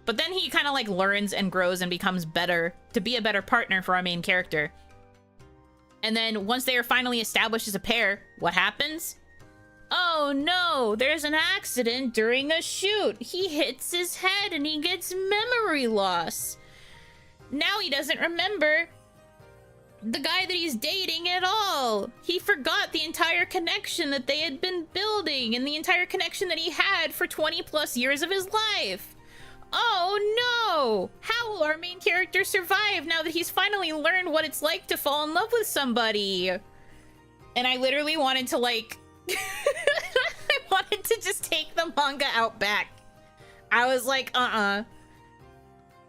Speaker 1: But then he kind of like learns and grows and becomes better to be a better partner for our main character. And then once they are finally established as a pair, what happens? Oh no, there's an accident during a shoot. He hits his head and he gets memory loss. Now he doesn't remember the guy that he's dating at all. He forgot the entire connection that they had been building and the entire connection that he had for 20 plus years of his life. Oh no! How will our main character survive now that he's finally learned what it's like to fall in love with somebody? And I literally wanted to like... I wanted to just take the manga out back. I was like,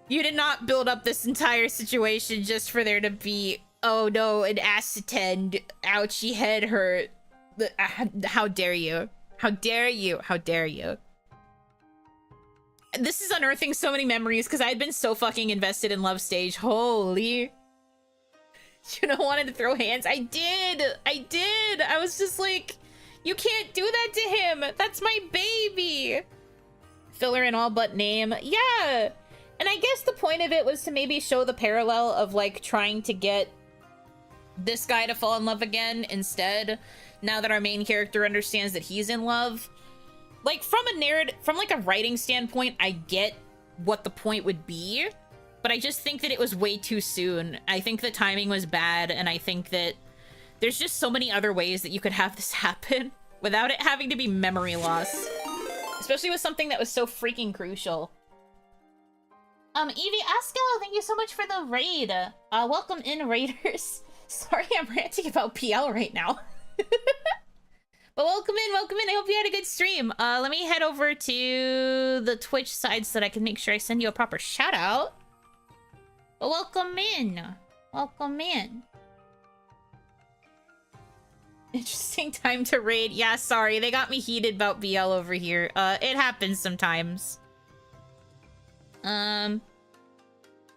Speaker 1: you did not build up this entire situation just for there to be, oh no, an accident, ouchie head hurt. How dare you? How dare you? How dare you? This is unearthing so many memories because I had been so fucking invested in Love Stage. Holy. You know, wanted to throw hands. I did. I was just like, you can't do that to him. That's my baby. Filler in all but name. Yeah. And I guess the point of it was to maybe show the parallel of like trying to get this guy to fall in love again instead. Now that our main character understands that he's in love. Like from a narrative, from like a writing standpoint, I get what the point would be, but I just think that it was way too soon. I think the timing was bad, and I think that there's just so many other ways that you could have this happen without it having to be memory loss. Especially with something that was so freaking crucial. Evie Asko, thank you so much for the raid. Welcome in, raiders. Sorry I'm ranting about PL right now. But welcome in, welcome in. I hope you had a good stream. Let me head over to the Twitch side so that I can make sure I send you a proper shout out. But welcome in. Welcome in. Interesting time to raid. Yeah, sorry. They got me heated about BL over here. It happens sometimes. Let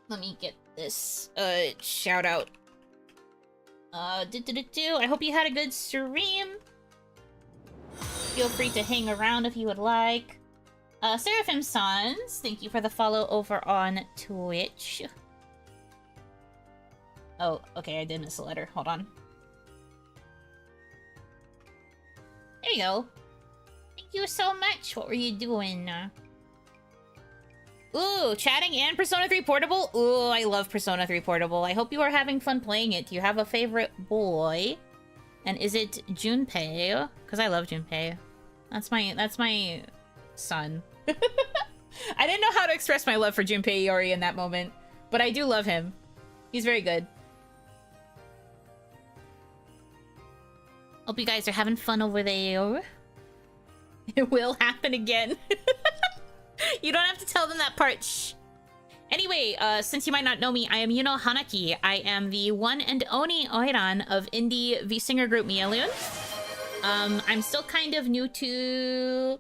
Speaker 1: me get this, shout out. I hope you had a good stream. Feel free to hang around if you would like. Seraphim Sans, thank you for the follow over on Twitch. Oh, okay, I did miss a letter. Hold on. There you go. Thank you so much. What were you doing? Ooh, chatting and Persona 3 Portable? Ooh, I love Persona 3 Portable. I hope you are having fun playing it. Do you have a favorite boy? And is it Junpei? Because I love Junpei. That's my son. I didn't know how to express my love for Junpei Iori in that moment, but I do love him. He's very good. Hope you guys are having fun over there. It will happen again. You don't have to tell them that part. Shh. Anyway, since you might not know me, I am Yuno Hanaki. I am the one and only Oiran of indie V-singer group Milestones. I'm still kind of new to...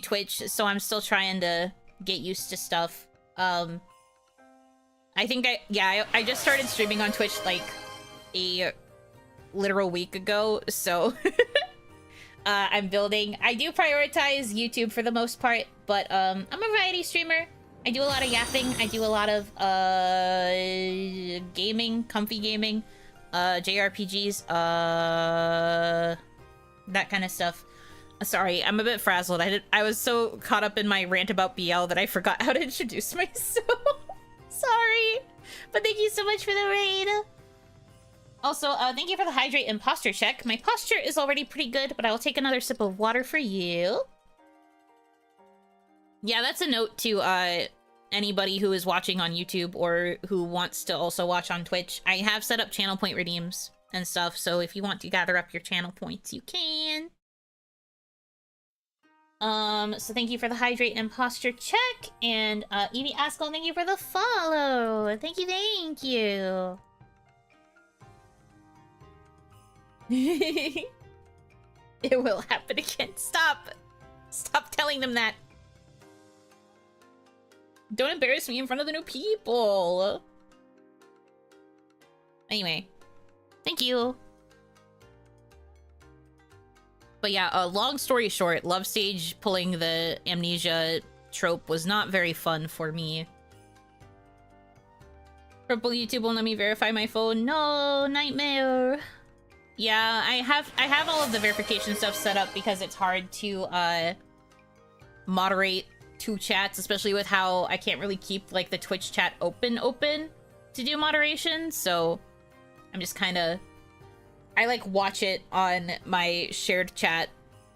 Speaker 1: Twitch, so I'm still trying to get used to stuff. I think I just started streaming on Twitch like a literal week ago, so... I'm building. I do prioritize YouTube for the most part, but I'm a variety streamer. I do a lot of yapping. I do a lot of gaming, comfy gaming, JRPGs, that kind of stuff. Sorry, I'm a bit frazzled. I was so caught up in my rant about BL that I forgot how to introduce myself. Sorry, but thank you so much for the raid. Also, thank you for the hydrate and posture check. My posture is already pretty good, but I will take another sip of water for you. Yeah, that's a note to anybody who is watching on YouTube or who wants to also watch on Twitch. I have set up channel point redeems and stuff, so if you want to gather up your channel points, you can. So thank you for the hydrate and posture check. And Evie Askell, thank you for the follow. Thank you. It will happen again. Stop telling them that. Don't embarrass me in front of the new people. Anyway. Thank you. But yeah, long story short, Love Stage pulling the amnesia trope was not very fun for me. Purple YouTube won't let me verify my phone. No, nightmare. Yeah, I have all of the verification stuff set up because it's hard to moderate two chats, especially with how I can't really keep like the Twitch chat open to do moderation. So I'm just kind of, I like watch it on my shared chat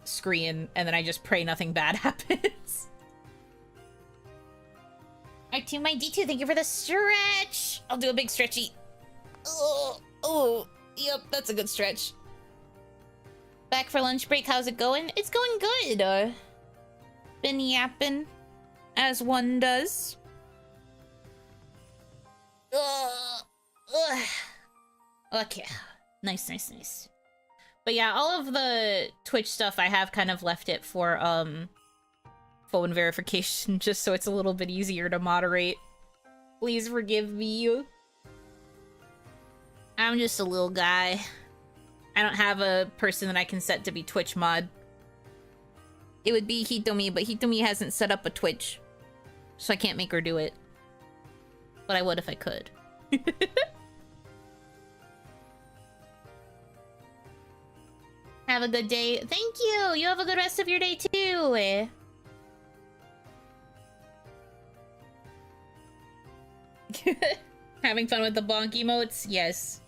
Speaker 1: screen and then I just pray nothing bad happens. R2 my D2, thank you for the stretch. I'll do a big stretchy. Oh, yep, that's a good stretch. Back for lunch break, how's it going? It's going good. Been yapping, as one does. Okay, nice. But yeah, all of the Twitch stuff, I have kind of left it for, phone verification, just so it's a little bit easier to moderate. Please forgive me. I'm just a little guy. I don't have a person that I can set to be Twitch mod. It would be Hitomi, but Hitomi hasn't set up a Twitch, so I can't make her do it. But I would if I could. Have a good day. Thank you! You have a good rest of your day too! Having fun with the bonk emotes? Yes.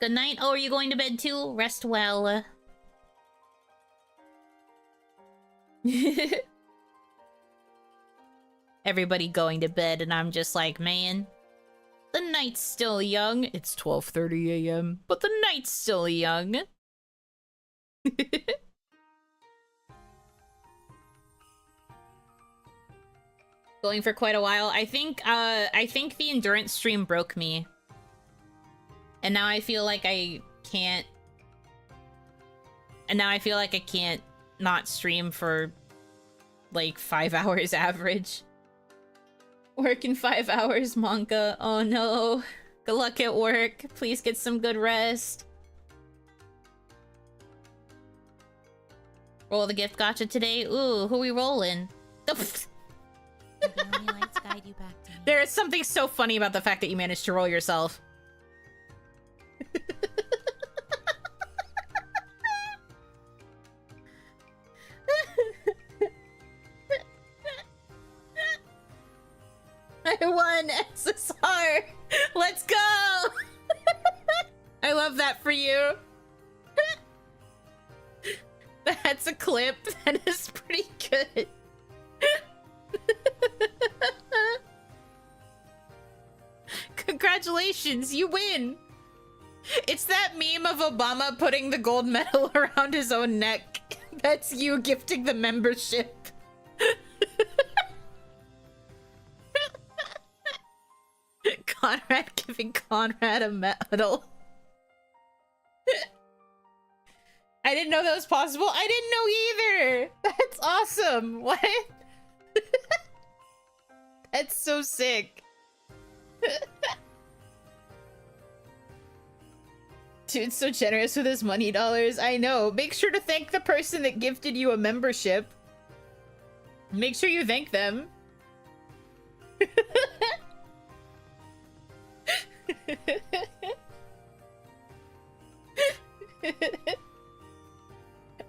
Speaker 1: Good night. Oh, are you going to bed too? Rest well. Everybody going to bed and I'm just like, man, the night's still young. It's 12:30 a.m., but the night's still young. Going for quite a while. I think the endurance stream broke me. And now I feel like I can't... And now I feel like I can't not stream for, like, 5 hours average. Working 5 hours, Monka. Oh no. Good luck at work. Please get some good rest. Roll the gift gacha today. Ooh, who we rolling?
Speaker 3: The only lights guide you back to me.
Speaker 1: There is something so funny about the fact that you managed to roll yourself. I won SSR! Let's go! I love that for you. That's a clip. That is pretty good. Congratulations, you win! It's that meme of Obama putting the gold medal around his own neck. That's you gifting the membership. Conrad giving Conrad a medal. I didn't know that was possible. I didn't know either. That's awesome. What? That's so sick. Dude's so generous with his money dollars. I know. Make sure to thank the person that gifted you a membership. Make sure you thank them.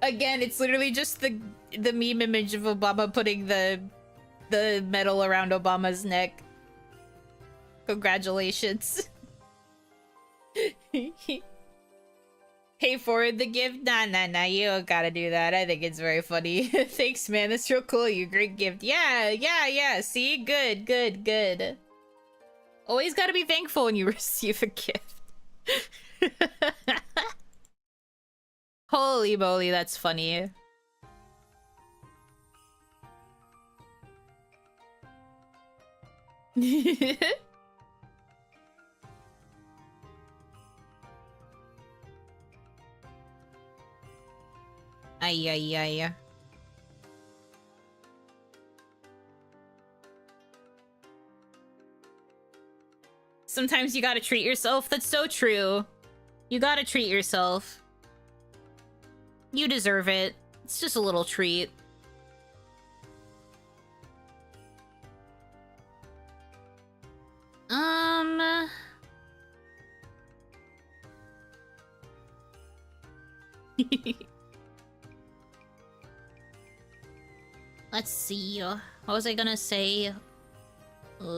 Speaker 1: Again, it's literally just the meme image of Obama putting the medal around Obama's neck. Congratulations. Pay forward the gift? Nah, you don't gotta do that. I think it's very funny. Thanks, man. That's real cool. You great gift. Yeah. See? Good. Always gotta be thankful when you receive a gift. Holy moly, that's funny. Ay. sometimes you gotta treat yourself. That's so true. You gotta treat yourself. You deserve it. It's just a little treat.
Speaker 3: Let's see. What was I gonna say?
Speaker 1: When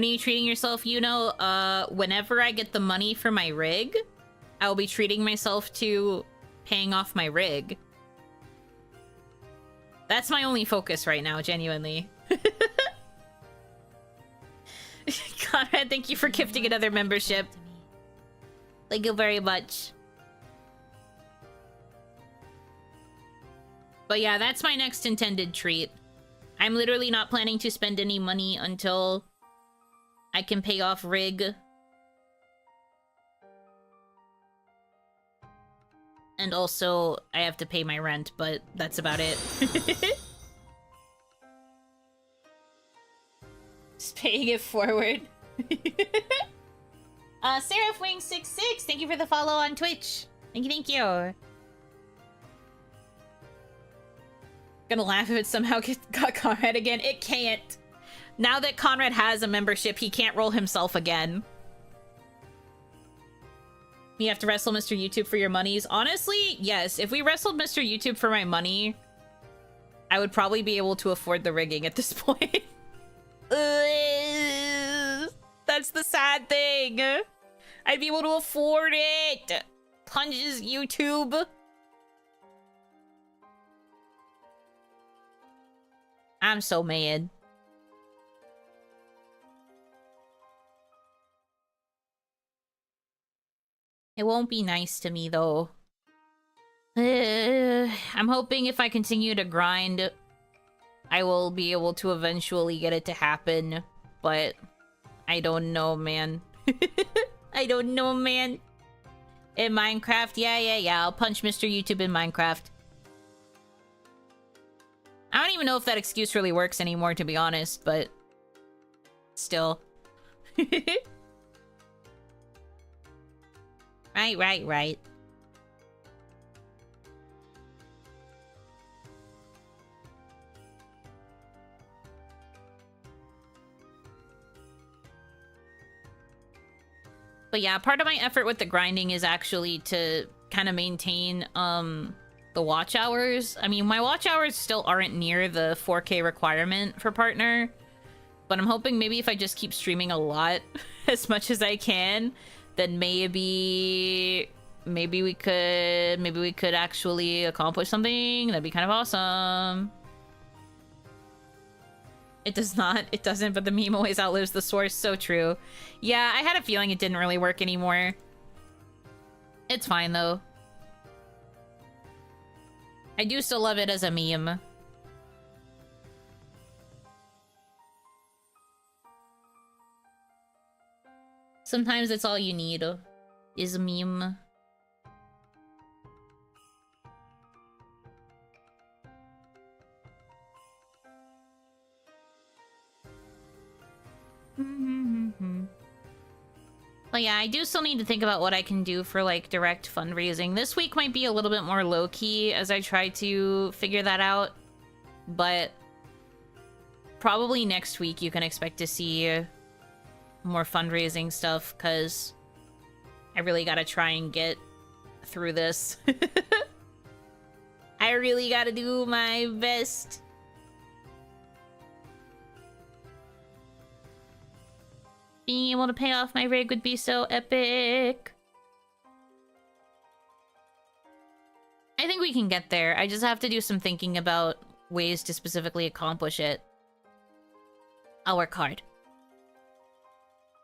Speaker 1: are you treating yourself? You know, whenever I get the money for my rig, I'll be treating myself to paying off my rig. That's my only focus right now, genuinely. Conrad, thank you for gifting another membership. Thank you very much. But yeah, that's my next intended treat. I'm literally not planning to spend any money until I can pay off rig. And also, I have to pay my rent, but that's about it. Just paying it forward. Seraphwing66, thank you for the follow on Twitch. Thank you, thank you. Gonna laugh if it somehow got Conrad again. It can't. Now that Conrad has a membership, he can't roll himself again. You have to wrestle Mr. YouTube for your monies. Honestly, yes. If we wrestled Mr. YouTube for my money, I would probably be able to afford the rigging at this point. That's the sad thing. I'd be able to afford it. Punches YouTube. I'm so mad. It won't be nice to me, though. I'm hoping if I continue to grind, I will be able to eventually get it to happen. But I don't know, man. I don't know, man. In Minecraft? Yeah. I'll punch Mr. YouTube in Minecraft. I don't even know if that excuse really works anymore, to be honest, but still. Right. But yeah, part of my effort with the grinding is actually to kind of maintain the watch hours. I mean, my watch hours still aren't near the 4K requirement for partner, but I'm hoping maybe if I just keep streaming a lot as much as I can, then maybe we could actually accomplish something. That'd be kind of awesome. It does not. It doesn't, but the meme always outlives the source. So true. Yeah, I had a feeling it didn't really work anymore. It's fine, though. I do still love it as a meme. Sometimes it's all you need is a meme. But yeah, I do still need to think about what I can do for, like, direct fundraising. This week might be a little bit more low-key as I try to figure that out. But probably next week you can expect to see more fundraising stuff, because I really gotta try and get through this. I really gotta do my best. Being able to pay off my rig would be so epic. I think we can get there. I just have to do some thinking about ways to specifically accomplish it. I'll work hard.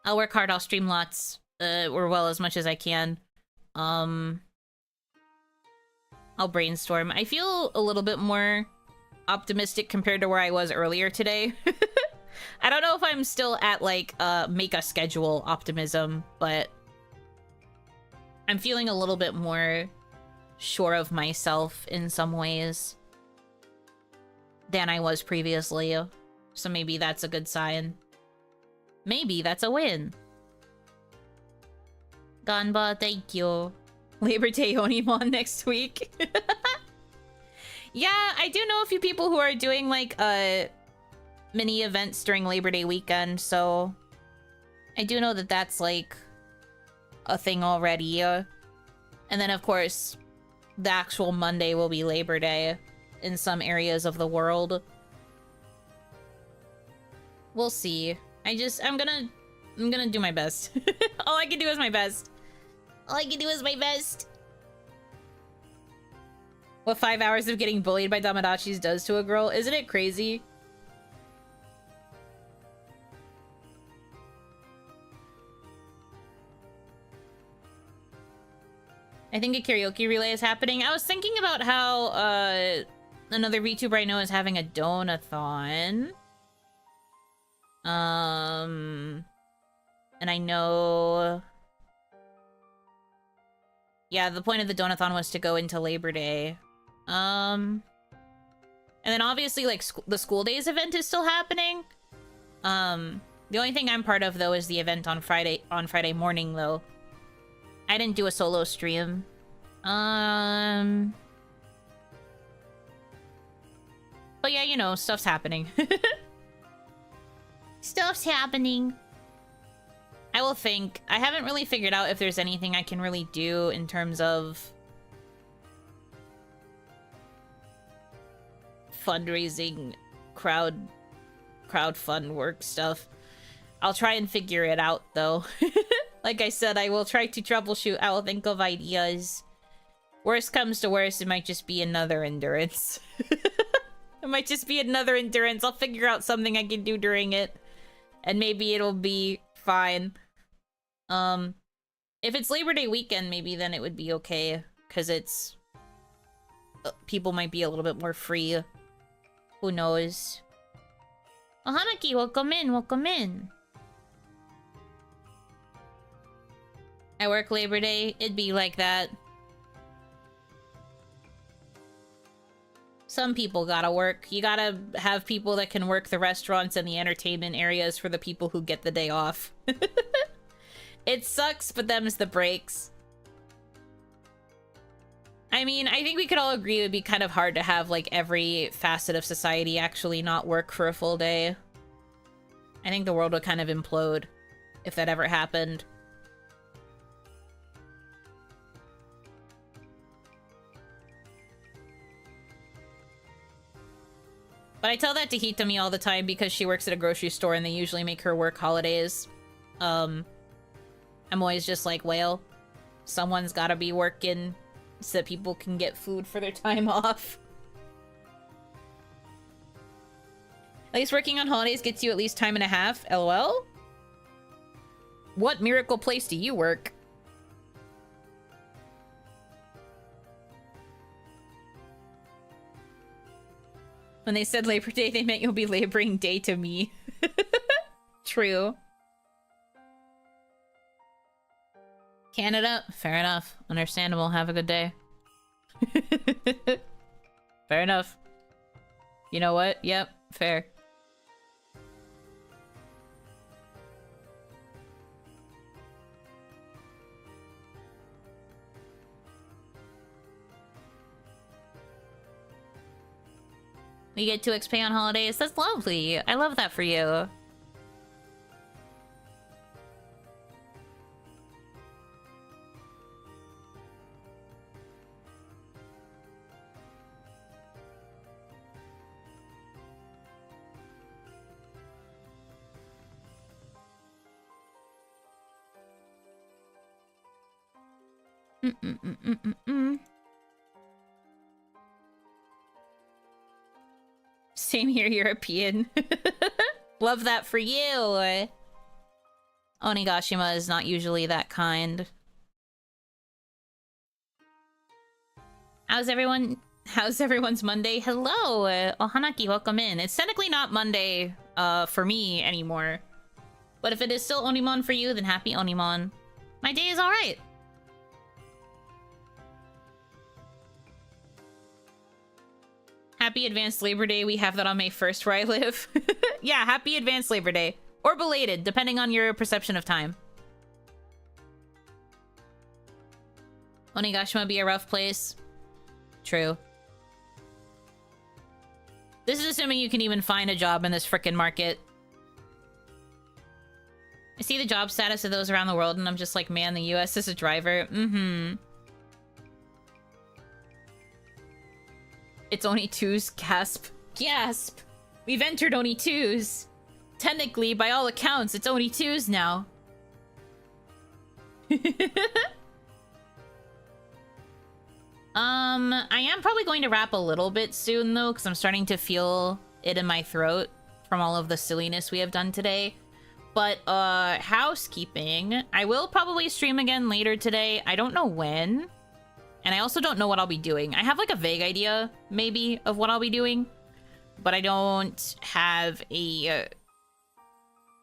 Speaker 1: I'll stream lots, or well, as much as I can. I'll brainstorm. I feel a little bit more optimistic compared to where I was earlier today. I don't know if I'm still at, like, make a schedule optimism, but I'm feeling a little bit more sure of myself in some ways than I was previously. So maybe that's a good sign. Maybe that's a win. Ganba, thank you. Labor Day OniMon next week. Yeah, I do know a few people who are doing like mini events during Labor Day weekend, so I do know that that's like a thing already. And then of course, the actual Monday will be Labor Day in some areas of the world. We'll see. I'm gonna do my best. All I can do is my best. All I can do is my best. What 5 hours of getting bullied by Damadachis does to a girl. Isn't it crazy? I think a karaoke relay is happening. I was thinking about how another VTuber I know is having a donathon. And I know... Yeah, the point of the donathon was to go into Labor Day. And then obviously, like, the school days event is still happening. The only thing I'm part of, though, is the event on Friday morning, though. I didn't do a solo stream. But yeah, you know, stuff's happening. Stuff's happening. I will think. I haven't really figured out if there's anything I can really do in terms of fundraising, crowdfund work stuff. I'll try and figure it out, though. Like I said, I will try to troubleshoot. I will think of ideas. Worst comes to worst, it might just be another endurance. It might just be another endurance. I'll figure out something I can do during it. And maybe it'll be fine. If it's Labor Day weekend, maybe then it would be okay. Because it's... people might be a little bit more free. Who knows? Oh, Hanaki, welcome in, welcome in. I work Labor Day, it'd be like that. Some people gotta work. You gotta have people that can work the restaurants and the entertainment areas for the people who get the day off. It sucks, but them's the breaks. I mean, I think we could all agree it would be kind of hard to have, like, every facet of society actually not work for a full day. I think the world would kind of implode if that ever happened. But I tell that to Hitami all the time because she works at a grocery store and they usually make her work holidays. I'm always just like, well, someone's gotta be working so that people can get food for their time off. At least working on holidays gets you at least time and a half, lol? What miracle place do you work? When they said Labor Day, they meant you'll be laboring day to me. True. Canada? Fair enough. Understandable. Have a good day. Fair enough. You know what? Yep. Fair. We get 2 XP on holidays. That's lovely. I love that for you. Same here, European. Love that for you. Onigashima is not usually that kind. How's everyone's Monday? Hello, Hanaki, welcome in. It's technically not Monday for me anymore. But if it is still OniMon for you, then happy OniMon. My day is alright. Happy Advanced Labor Day. We have that on May 1st where I live. Yeah, happy Advanced Labor Day. Or belated, depending on your perception of time. Onigashima be a rough place. True. This is assuming you can even find a job in this frickin' market. I see the job status of those around the world and I'm just like, man, the US is a driver. Mm-hmm. It's only twos. Gasp. Gasp. We've entered only twos. Technically, by all accounts, it's only twos now. I am probably going to wrap a little bit soon, though, because I'm starting to feel it in my throat from all of the silliness we have done today. But, housekeeping. I will probably stream again later today. I don't know when. And I also don't know what I'll be doing. I have, like, a vague idea, maybe, of what I'll be doing. But I don't have a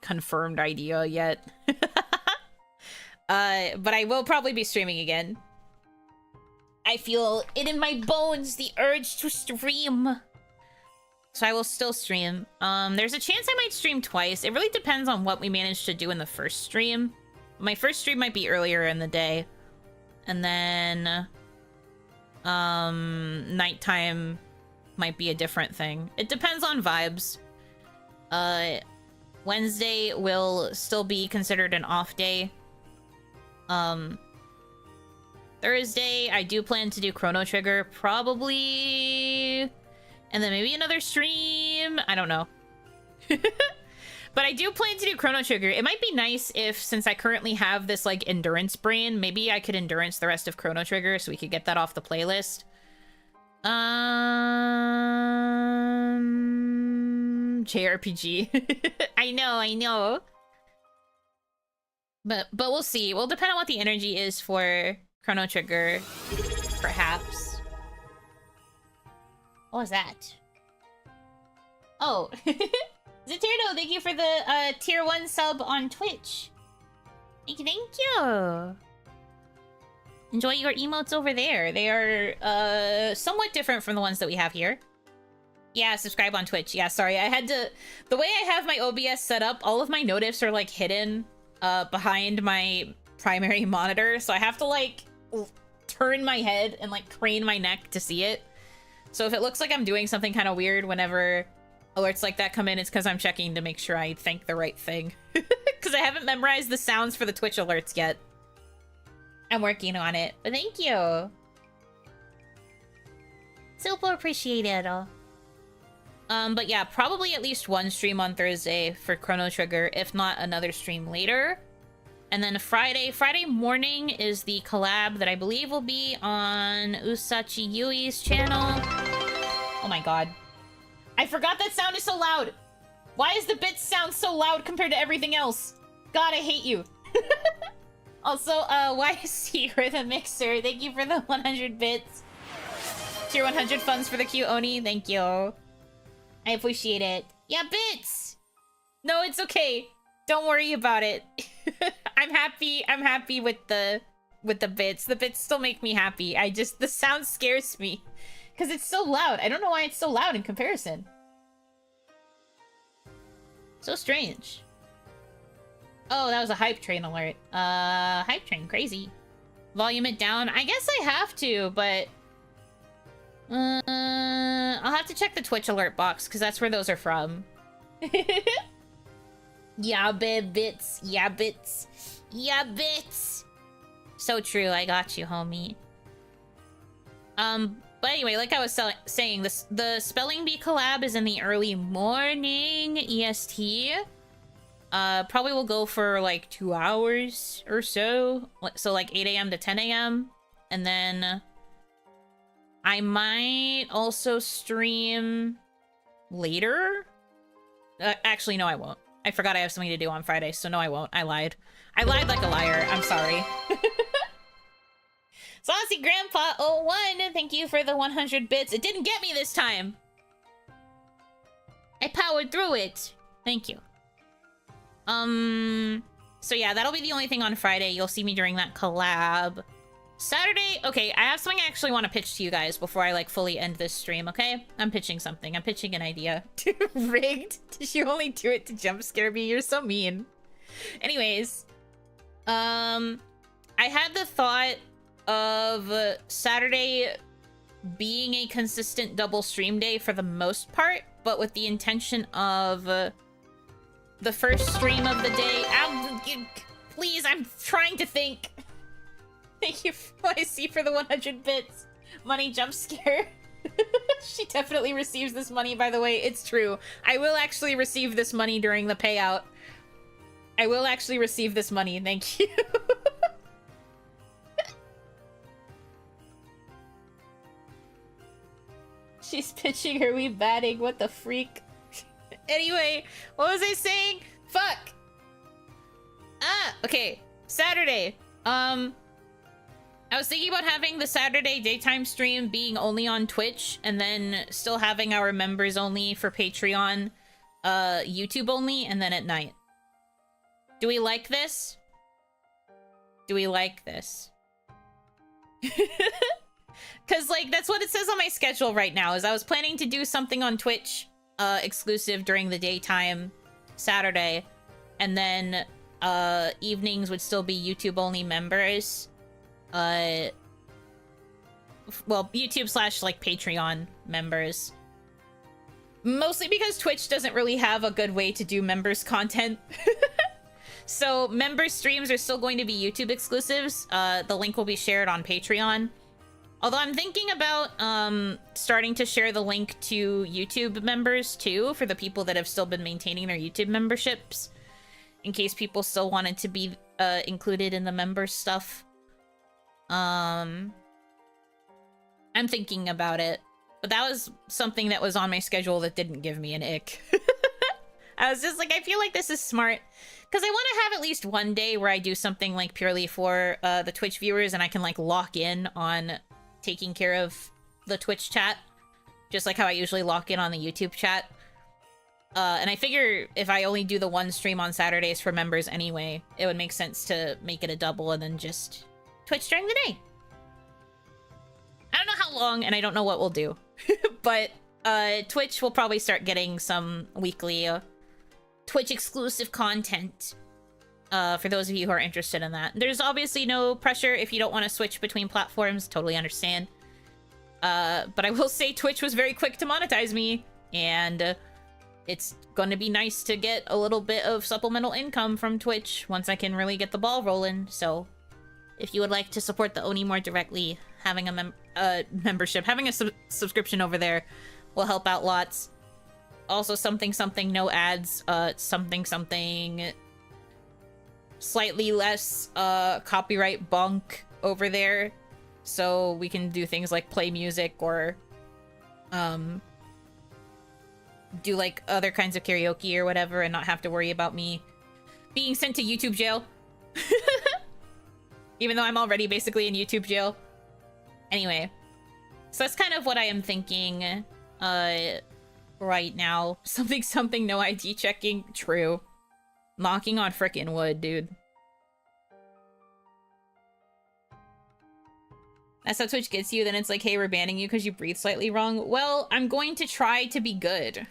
Speaker 1: confirmed idea yet. But I will probably be streaming again. I feel it in my bones, the urge to stream. So I will still stream. There's a chance I might stream twice. It really depends on what we manage to do in the first stream. My first stream might be earlier in the day. And then... nighttime might be a different thing. It depends on vibes. Wednesday will still be considered an off day. Thursday, I do plan to do Chrono Trigger, probably, and then maybe another stream. I don't know. But I do plan to do Chrono Trigger. It might be nice if, since I currently have this, like, endurance brain, maybe I could endurance the rest of Chrono Trigger so we could get that off the playlist. JRPG. I know. But we'll see. We'll depend on what the energy is for Chrono Trigger, perhaps. What was that? Oh. Zatirdo, thank you for the tier 1 sub on Twitch. Thank you. Enjoy your emotes over there. They are somewhat different from the ones that we have here. Yeah, subscribe on Twitch. Yeah, sorry. I had to... The way I have my OBS set up, all of my notifs are, like, hidden behind my primary monitor. So I have to, like, turn my head and, like, crane my neck to see it. So if it looks like I'm doing something kind of weird whenever alerts like that come in, it's because I'm checking to make sure I think the right thing. Because I haven't memorized the sounds for the Twitch alerts yet. I'm working on it, but thank you. Super appreciated. But yeah, probably at least one stream on Thursday for Chrono Trigger, if not another stream later. And then Friday morning is the collab that I believe will be on Usachi Yui's channel. Oh my god. I forgot that sound is so loud. Why is the bits sound so loud compared to everything else? God, I hate you. Also, YC for the mixer. Thank you for the 100 bits. Tier 100 funds for the cute Oni. Thank you. I appreciate it. Yeah, bits! No, it's okay. Don't worry about it. I'm happy with the bits. The bits still make me happy. The sound scares me. Because it's so loud. I don't know why it's so loud in comparison. So strange. Oh, that was a hype train alert. Hype train, crazy. Volume it down. I guess I have to, but... I'll have to check the Twitch alert box, because that's where those are from. Yeah, bits. Yeah, bits. Yeah, bits. So true, I got you, homie. But anyway, like I was saying, the Spelling Bee collab is in the early morning EST. Probably will go for like 2 hours or so. So like 8 a.m. to 10 a.m. And then I might also stream later. Actually, no, I won't. I forgot I have something to do on Friday, so no, I won't. I lied. I lied like a liar. I'm sorry. Saucy Grandpa 01, thank you for the 100 bits. It didn't get me this time. I powered through it. Thank you. So yeah, that'll be the only thing on Friday. You'll see me during that collab. Saturday, okay, I have something I actually want to pitch to you guys before I, like, fully end this stream, okay? I'm pitching something. I'm pitching an idea. Rigged? Did you only do it to jump scare me? You're so mean. Anyways, I had the thought of Saturday being a consistent double stream day for the most part, but with the intention of the first stream of the day... Please, I'm trying to think. Thank you, YC, for the 100 bits. Money jump scare. She definitely receives this money, by the way. It's true. I will actually receive this money during the payout. I will actually receive this money. Thank you. She's pitching her wee batting. What the freak? Anyway, what was I saying? Fuck. Okay. Saturday. I was thinking about having the Saturday daytime stream being only on Twitch and then still having our members only for Patreon, YouTube only, and then at night. Do we like this? Do we like this? Because, like, that's what it says on my schedule right now, is I was planning to do something on Twitch, exclusive during the daytime Saturday, and then, evenings would still be YouTube-only members. Well, YouTube / like Patreon members. Mostly because Twitch doesn't really have a good way to do members content. So member streams are still going to be YouTube exclusives. The link will be shared on Patreon. Although I'm thinking about starting to share the link to YouTube members too, for the people that have still been maintaining their YouTube memberships, in case people still wanted to be included in the member stuff. I'm thinking about it, but that was something that was on my schedule that didn't give me an ick. I was just like, I feel like this is smart, because I want to have at least one day where I do something like purely for the Twitch viewers, and I can like lock in on taking care of the Twitch chat, just like how I usually lock in on the YouTube chat. And I figure if I only do the one stream on Saturdays for members anyway, it would make sense to make it a double and then just Twitch during the day. I don't know how long, and I don't know what we'll do. But Twitch will probably start getting some weekly Twitch exclusive content for those of you who are interested in that. There's obviously no pressure if you don't want to switch between platforms. Totally understand. But I will say Twitch was very quick to monetize me, and it's going to be nice to get a little bit of supplemental income from Twitch once I can really get the ball rolling. So if you would like to support the Oni more directly, having a membership, having a subscription over there will help out lots. Also, something no ads, something slightly less copyright bunk over there, so we can do things like play music or do like other kinds of karaoke or whatever and not have to worry about me being sent to YouTube jail. Even though I'm already basically in YouTube jail. Anyway, so that's kind of what I am thinking right now. Something no ID checking. True. Knocking on frickin' wood, dude. That's how Twitch gets you. Then it's like, hey, we're banning you because you breathe slightly wrong. Well, I'm going to try to be good.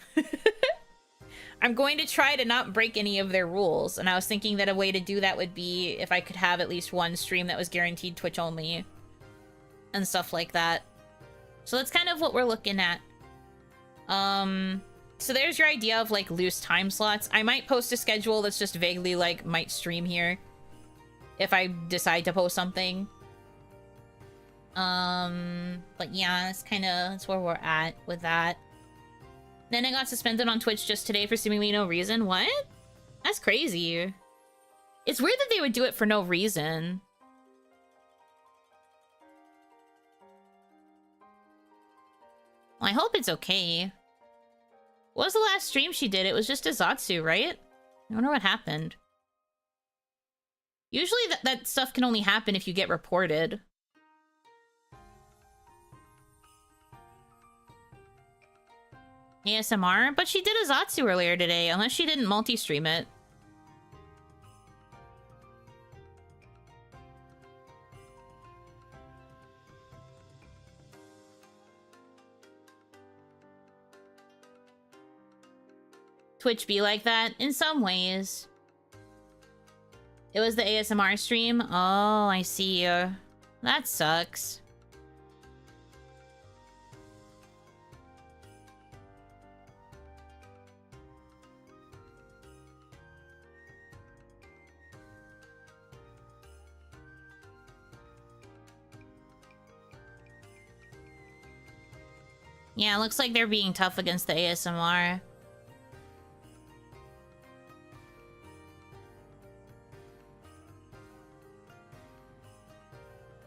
Speaker 1: I'm going to try to not break any of their rules. And I was thinking that a way to do that would be if I could have at least one stream that was guaranteed Twitch only. And stuff like that. So that's kind of what we're looking at. So there's your idea of like loose time slots. I might post a schedule that's just vaguely like might stream here if I decide to post something. But yeah, that's where we're at with that. Then I got suspended on Twitch just today for seemingly no reason. What? That's crazy. It's weird that they would do it for no reason. Well, I hope it's okay. What was the last stream she did? It was just a Zatsu, right? I wonder what happened. Usually that stuff can only happen if you get reported. ASMR? But she did a Zatsu earlier today, unless she didn't multi-stream it. Twitch be like that? In some ways. It was the ASMR stream? Oh, I see. That sucks. Yeah, it looks like they're being tough against the ASMR.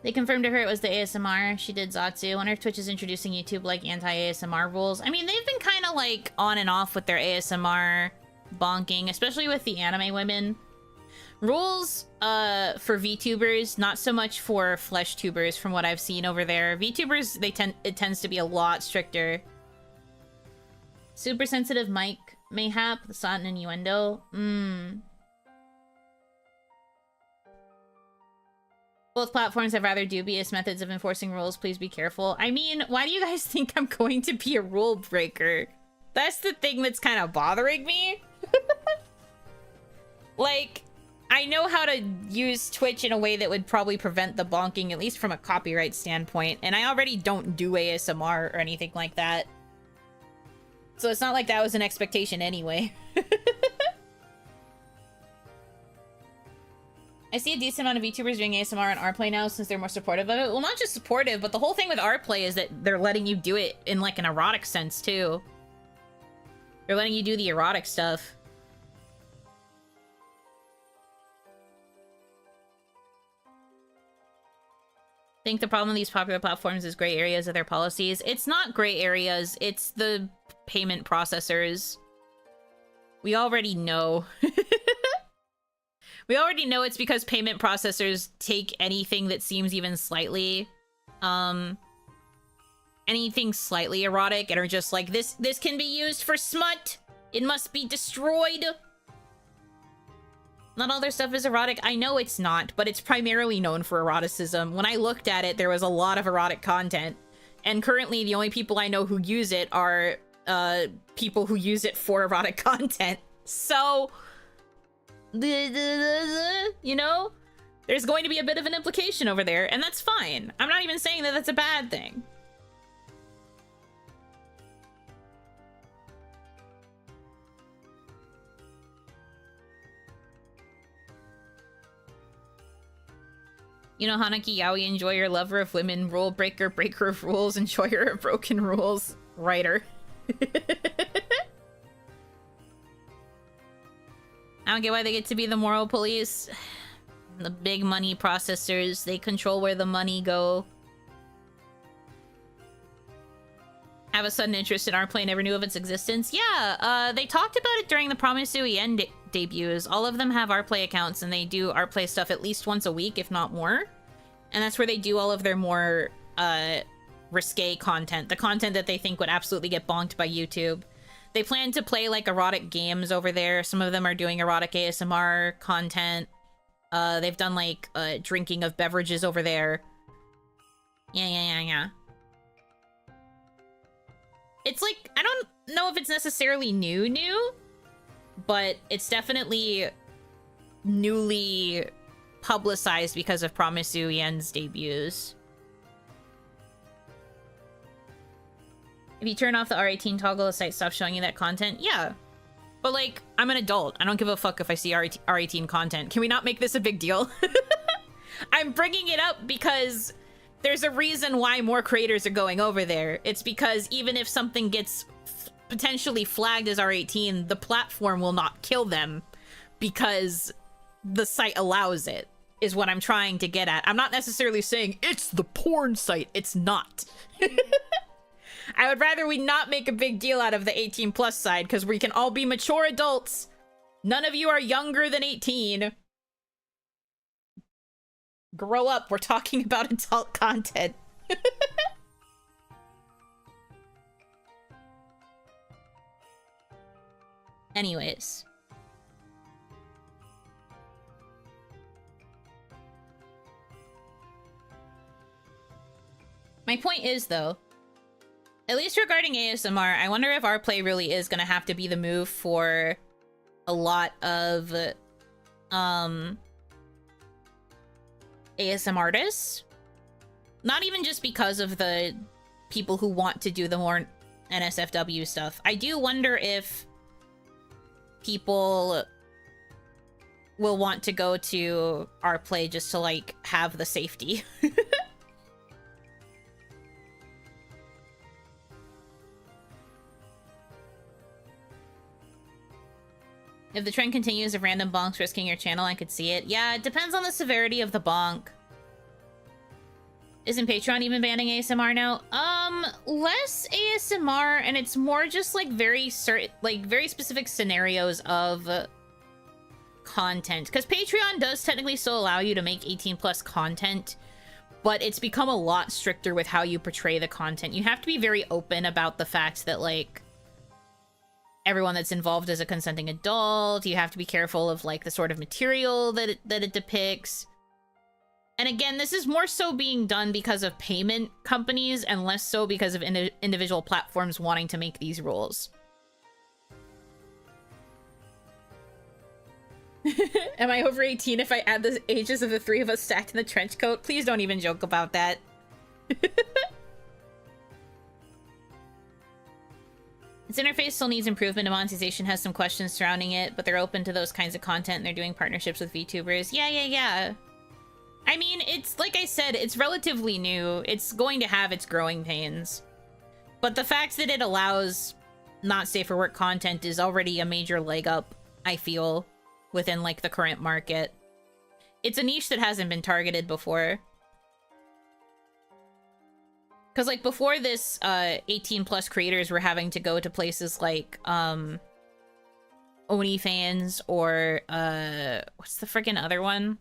Speaker 1: They confirmed to her it was the ASMR. She did Zatsu. Wonder if Twitch is introducing YouTube like anti-ASMR rules. I mean, they've been kind of like on and off with their ASMR bonking, especially with the anime women. Rules for VTubers, not so much for flesh tubers from what I've seen over there. VTubers, it tends to be a lot stricter. Super sensitive mic mayhap, the sought innuendo. Both platforms have rather dubious methods of enforcing rules. Please be careful. I mean, why do you guys think I'm going to be a rule breaker? That's the thing that's kind of bothering me. Like, I know how to use Twitch in a way that would probably prevent the bonking, at least from a copyright standpoint. And I already don't do ASMR or anything like that. So it's not like that was an expectation anyway. I see a decent amount of VTubers doing ASMR on Rplay now since they're more supportive of it. Well, not just supportive, but the whole thing with Rplay is that they're letting you do it in like an erotic sense too. They're letting you do the erotic stuff. I think the problem with these popular platforms is gray areas of their policies. It's not gray areas, it's the payment processors. We already know. We already know it's because payment processors take anything that seems even slightly, anything slightly erotic and are just like, this can be used for smut. It must be destroyed. Not all their stuff is erotic. I know it's not, but it's primarily known for eroticism. When I looked at it, there was a lot of erotic content. And currently, the only people I know who use it are people who use it for erotic content. So, you know, there's going to be a bit of an implication over there, and that's fine. I'm not even saying that that's a bad thing. You know, Hanaki Yaoi, enjoyer, lover of women, rule breaker, breaker of rules, enjoyer of broken rules, writer. I don't get why they get to be the moral police. The big money processors, they control where the money go. Have a sudden interest in Rplay, never knew of its existence. Yeah, they talked about it during the Promise Uien debuts. All of them have Rplay accounts, and they do Rplay stuff at least once a week, if not more. And that's where they do all of their more risque content, the content that they think would absolutely get bonked by YouTube. They plan to play like erotic games over there. Some of them are doing erotic ASMR content. They've done like drinking of beverages over there. Yeah. It's like, I don't know if it's necessarily new, but it's definitely newly publicized because of Promise Uyen's debuts. If you turn off the R18 toggle, the site stops showing you that content. Yeah. But like, I'm an adult. I don't give a fuck if I see R18 content. Can we not make this a big deal? I'm bringing it up because there's a reason why more creators are going over there. It's because even if something gets potentially flagged as R18, the platform will not kill them because the site allows it, is what I'm trying to get at. I'm not necessarily saying it's the porn site. It's not. I would rather we not make a big deal out of the 18 plus side, because we can all be mature adults. None of you are younger than 18. Grow up. We're talking about adult content. Anyways. My point is, though, At least regarding ASMR, I wonder if our play really is gonna have to be the move for a lot of ASM artists. Not even just because of the people who want to do the more NSFW stuff. I do wonder if people will want to go to our play just to, like, have the safety. If the trend continues of random bonks risking your channel, I could see it. Yeah, it depends on the severity of the bonk. Isn't Patreon even banning ASMR now? Less ASMR, and it's more just like very specific scenarios of content. Because Patreon does technically still allow you to make 18+ content, but it's become a lot stricter with how you portray the content. You have to be very open about the fact that, like, everyone that's involved is a consenting adult. You have to be careful of, like, the sort of material that it depicts. And again, this is more so being done because of payment companies and less so because of individual platforms wanting to make these rules. Am I over 18 if I add the ages of the three of us stacked in the trench coat? Please don't even joke about that. Its interface still needs improvement, and monetization has some questions surrounding it, but they're open to those kinds of content and they're doing partnerships with VTubers. Yeah. I mean, it's, like I said, it's relatively new. It's going to have its growing pains. But the fact that it allows not safe for work content is already a major leg up, I feel, within, like, the current market. It's a niche that hasn't been targeted before. Because, like, before this, 18+ creators were having to go to places like, OnlyFans or, what's the freaking other one?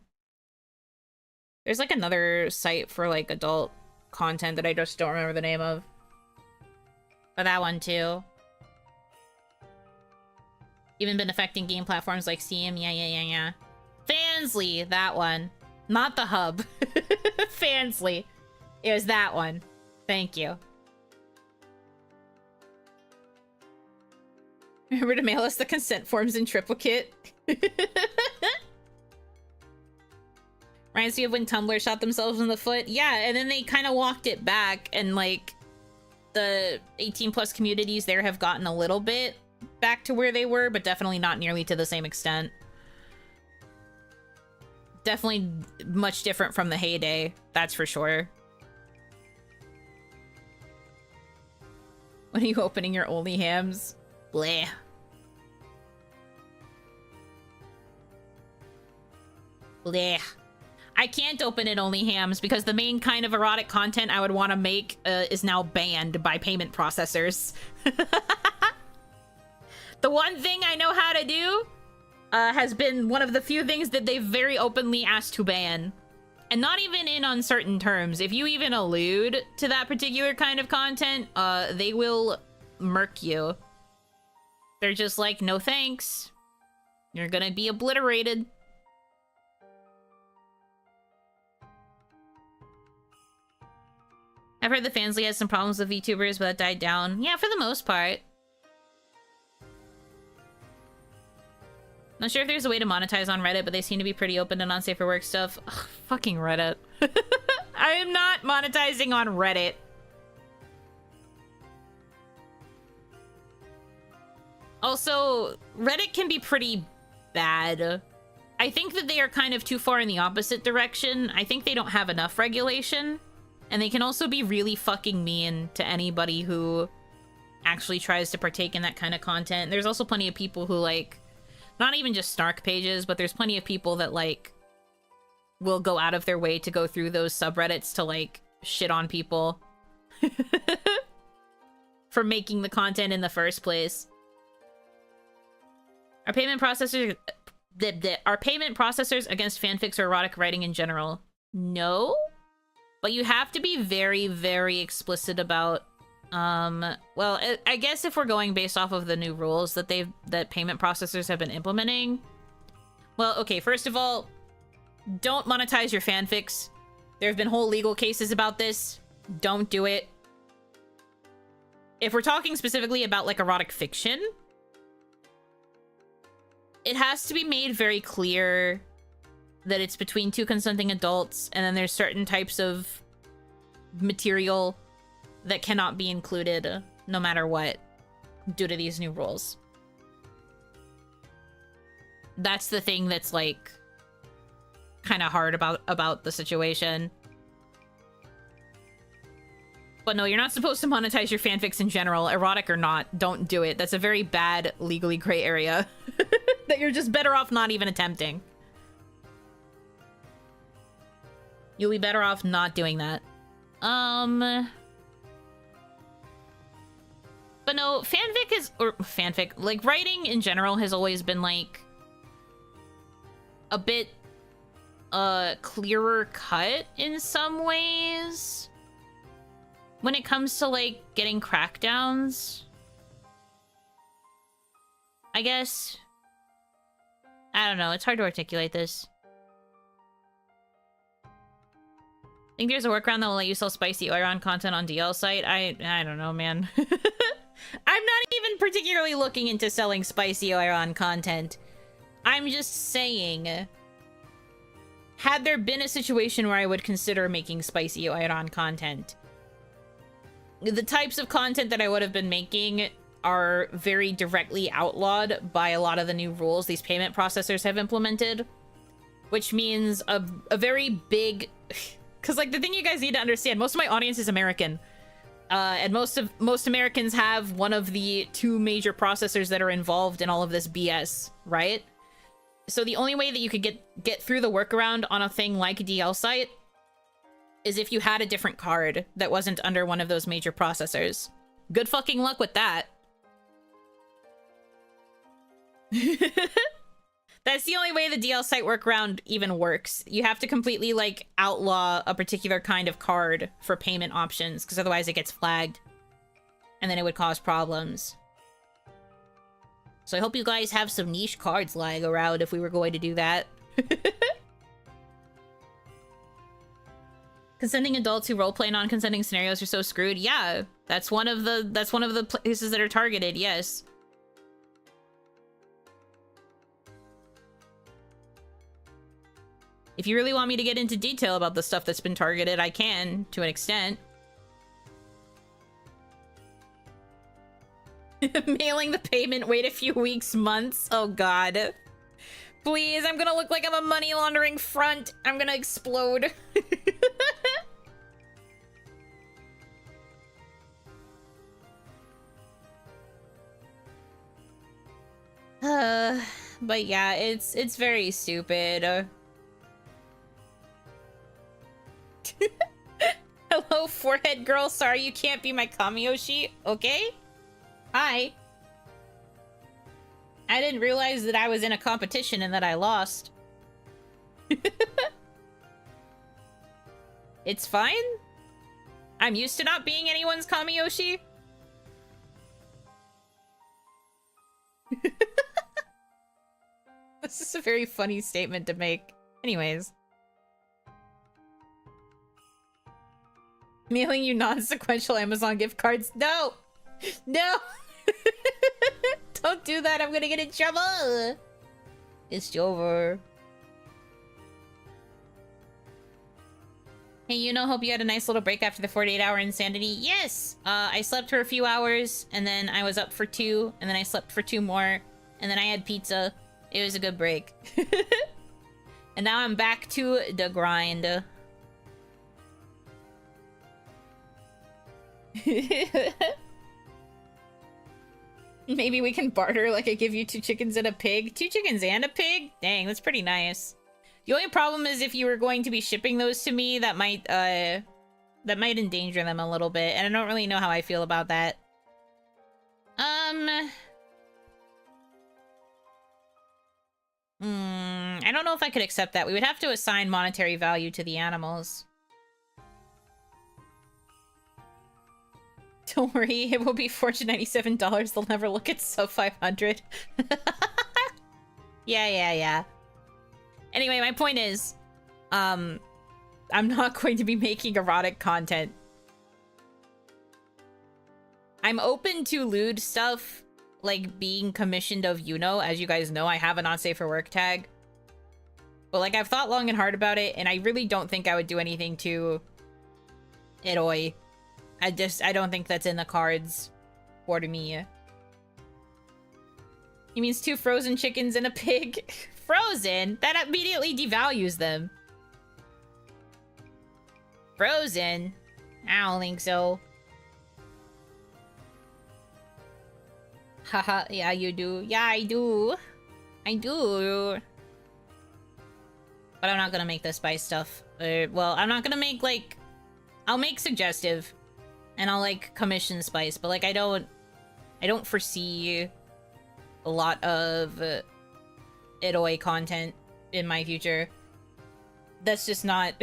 Speaker 1: There's, like, another site for, like, adult content that I just don't remember the name of. But that one, too. Even been affecting game platforms like Steam. Yeah. Fansly, that one. Not the hub. Fansly. It was that one. Thank you. Remember to mail us the consent forms in triplicate? Reminds me of when Tumblr shot themselves in the foot. Yeah, and then they kind of walked it back, and, like, the 18+ communities there have gotten a little bit back to where they were, but definitely not nearly to the same extent. Definitely much different from the heyday, that's for sure. When are you opening your only hams? Bleh. Bleh. I can't open it only hams because the main kind of erotic content I would want to make is now banned by payment processors. The one thing I know how to do has been one of the few things that they've very openly asked to ban. And not even in uncertain terms. If you even allude to that particular kind of content, they will murk you. They're just like, no thanks. You're gonna be obliterated. I've heard the Fansly has some problems with VTubers, but that died down. Yeah, for the most part. Not sure if there's a way to monetize on Reddit, but they seem to be pretty open to non-safe for work stuff. Ugh, fucking Reddit. I am not monetizing on Reddit. Also, Reddit can be pretty bad. I think that they are kind of too far in the opposite direction. I think they don't have enough regulation. And they can also be really fucking mean to anybody who actually tries to partake in that kind of content. There's also plenty of people who, like, not even just snark pages, but there's plenty of people that, like, will go out of their way to go through those subreddits to, like, shit on people for making the content in the first place. Are payment processors against fanfics or erotic writing in general? No, but you have to be very, very explicit about well, I guess if we're going based off of the new rules that payment processors have been implementing. Well, okay, first of all, don't monetize your fanfics. There have been whole legal cases about this. Don't do it. if we're talking specifically about like erotic fiction, it has to be made very clear that it's between two consenting adults, and then there's certain types of material that cannot be included no matter what due to these new rules. That's the thing that's like kind of hard about the situation. But no, you're not supposed to monetize your fanfics in general, erotic or not. Don't do it. That's a very bad, legally gray area that you're just better off not even attempting. You'll be better off not doing that. But no, fanfic, like writing in general has always been like a bit clearer cut in some ways when it comes to like getting crackdowns, I guess. I don't know, it's hard to articulate this. I think there's a workaround that will let you sell spicy Oiran content on DL site. I don't know, man. I'm not even particularly looking into selling spicy Oiran content. I'm just saying, had there been a situation where I would consider making spicy Oiran content, the types of content that I would have been making are very directly outlawed by a lot of the new rules these payment processors have implemented, which means a very big... Because, like, the thing you guys need to understand, most of my audience is American. And most Americans have one of the two major processors that are involved in all of this BS, right? So the only way that you could get through the workaround on a thing like DL site is if you had a different card that wasn't under one of those major processors. Good fucking luck with that. That's the only way the DL site workaround even works. You have to completely, like, outlaw a particular kind of card for payment options, because otherwise it gets flagged. And then it would cause problems. So I hope you guys have some niche cards lying around if we were going to do that. Consenting adults who roleplay non-consenting scenarios are so screwed. Yeah, that's one of the places that are targeted, yes. If you really want me to get into detail about the stuff that's been targeted, I can, to an extent. Mailing the payment, wait a few weeks, months. Oh god. Please, I'm gonna look like I'm a money laundering front. I'm gonna explode. But yeah, it's very stupid. Hello, forehead girl. Sorry you can't be my Kamiyoshi. Okay? Hi. I didn't realize that I was in a competition and that I lost. It's fine. I'm used to not being anyone's Kamiyoshi. This is a very funny statement to make. Anyways. Mailing you non-sequential Amazon gift cards? No! No! Don't do that, I'm gonna get in trouble! It's over. Hey, Yuno, hope you had a nice little break after the 48-hour insanity. Yes! I slept for a few hours, and then I was up for 2, and then I slept for 2 more, and then I had pizza. It was a good break. And now I'm back to the grind. Maybe we can barter, like I give you 2 chickens and a pig. 2 chickens and a pig? Dang, that's pretty nice. The only problem is if you were going to be shipping those to me, that might endanger them a little bit, and I don't really know how I feel about that. I don't know if I could accept that. We would have to assign monetary value to the animals. Don't worry, it will be $497. They'll never look at sub 500. Yeah. Anyway, my point is, I'm not going to be making erotic content. I'm open to lewd stuff, like being commissioned of Yuno. As you guys know, I have a not safe for work tag. But like, I've thought long and hard about it, and I really don't think I would do anything to Eroi. I don't think that's in the cards for me. He means 2 frozen chickens and a pig. Frozen? That immediately devalues them. Frozen? I don't think so. Haha, yeah, you do. Yeah, I do. I do. But I'm not gonna make the spice stuff. Well, I'm not gonna make, like... I'll make suggestive. And I'll, like, commission spice. But, like, I don't foresee a lot of Eroi content in my future. That's just not...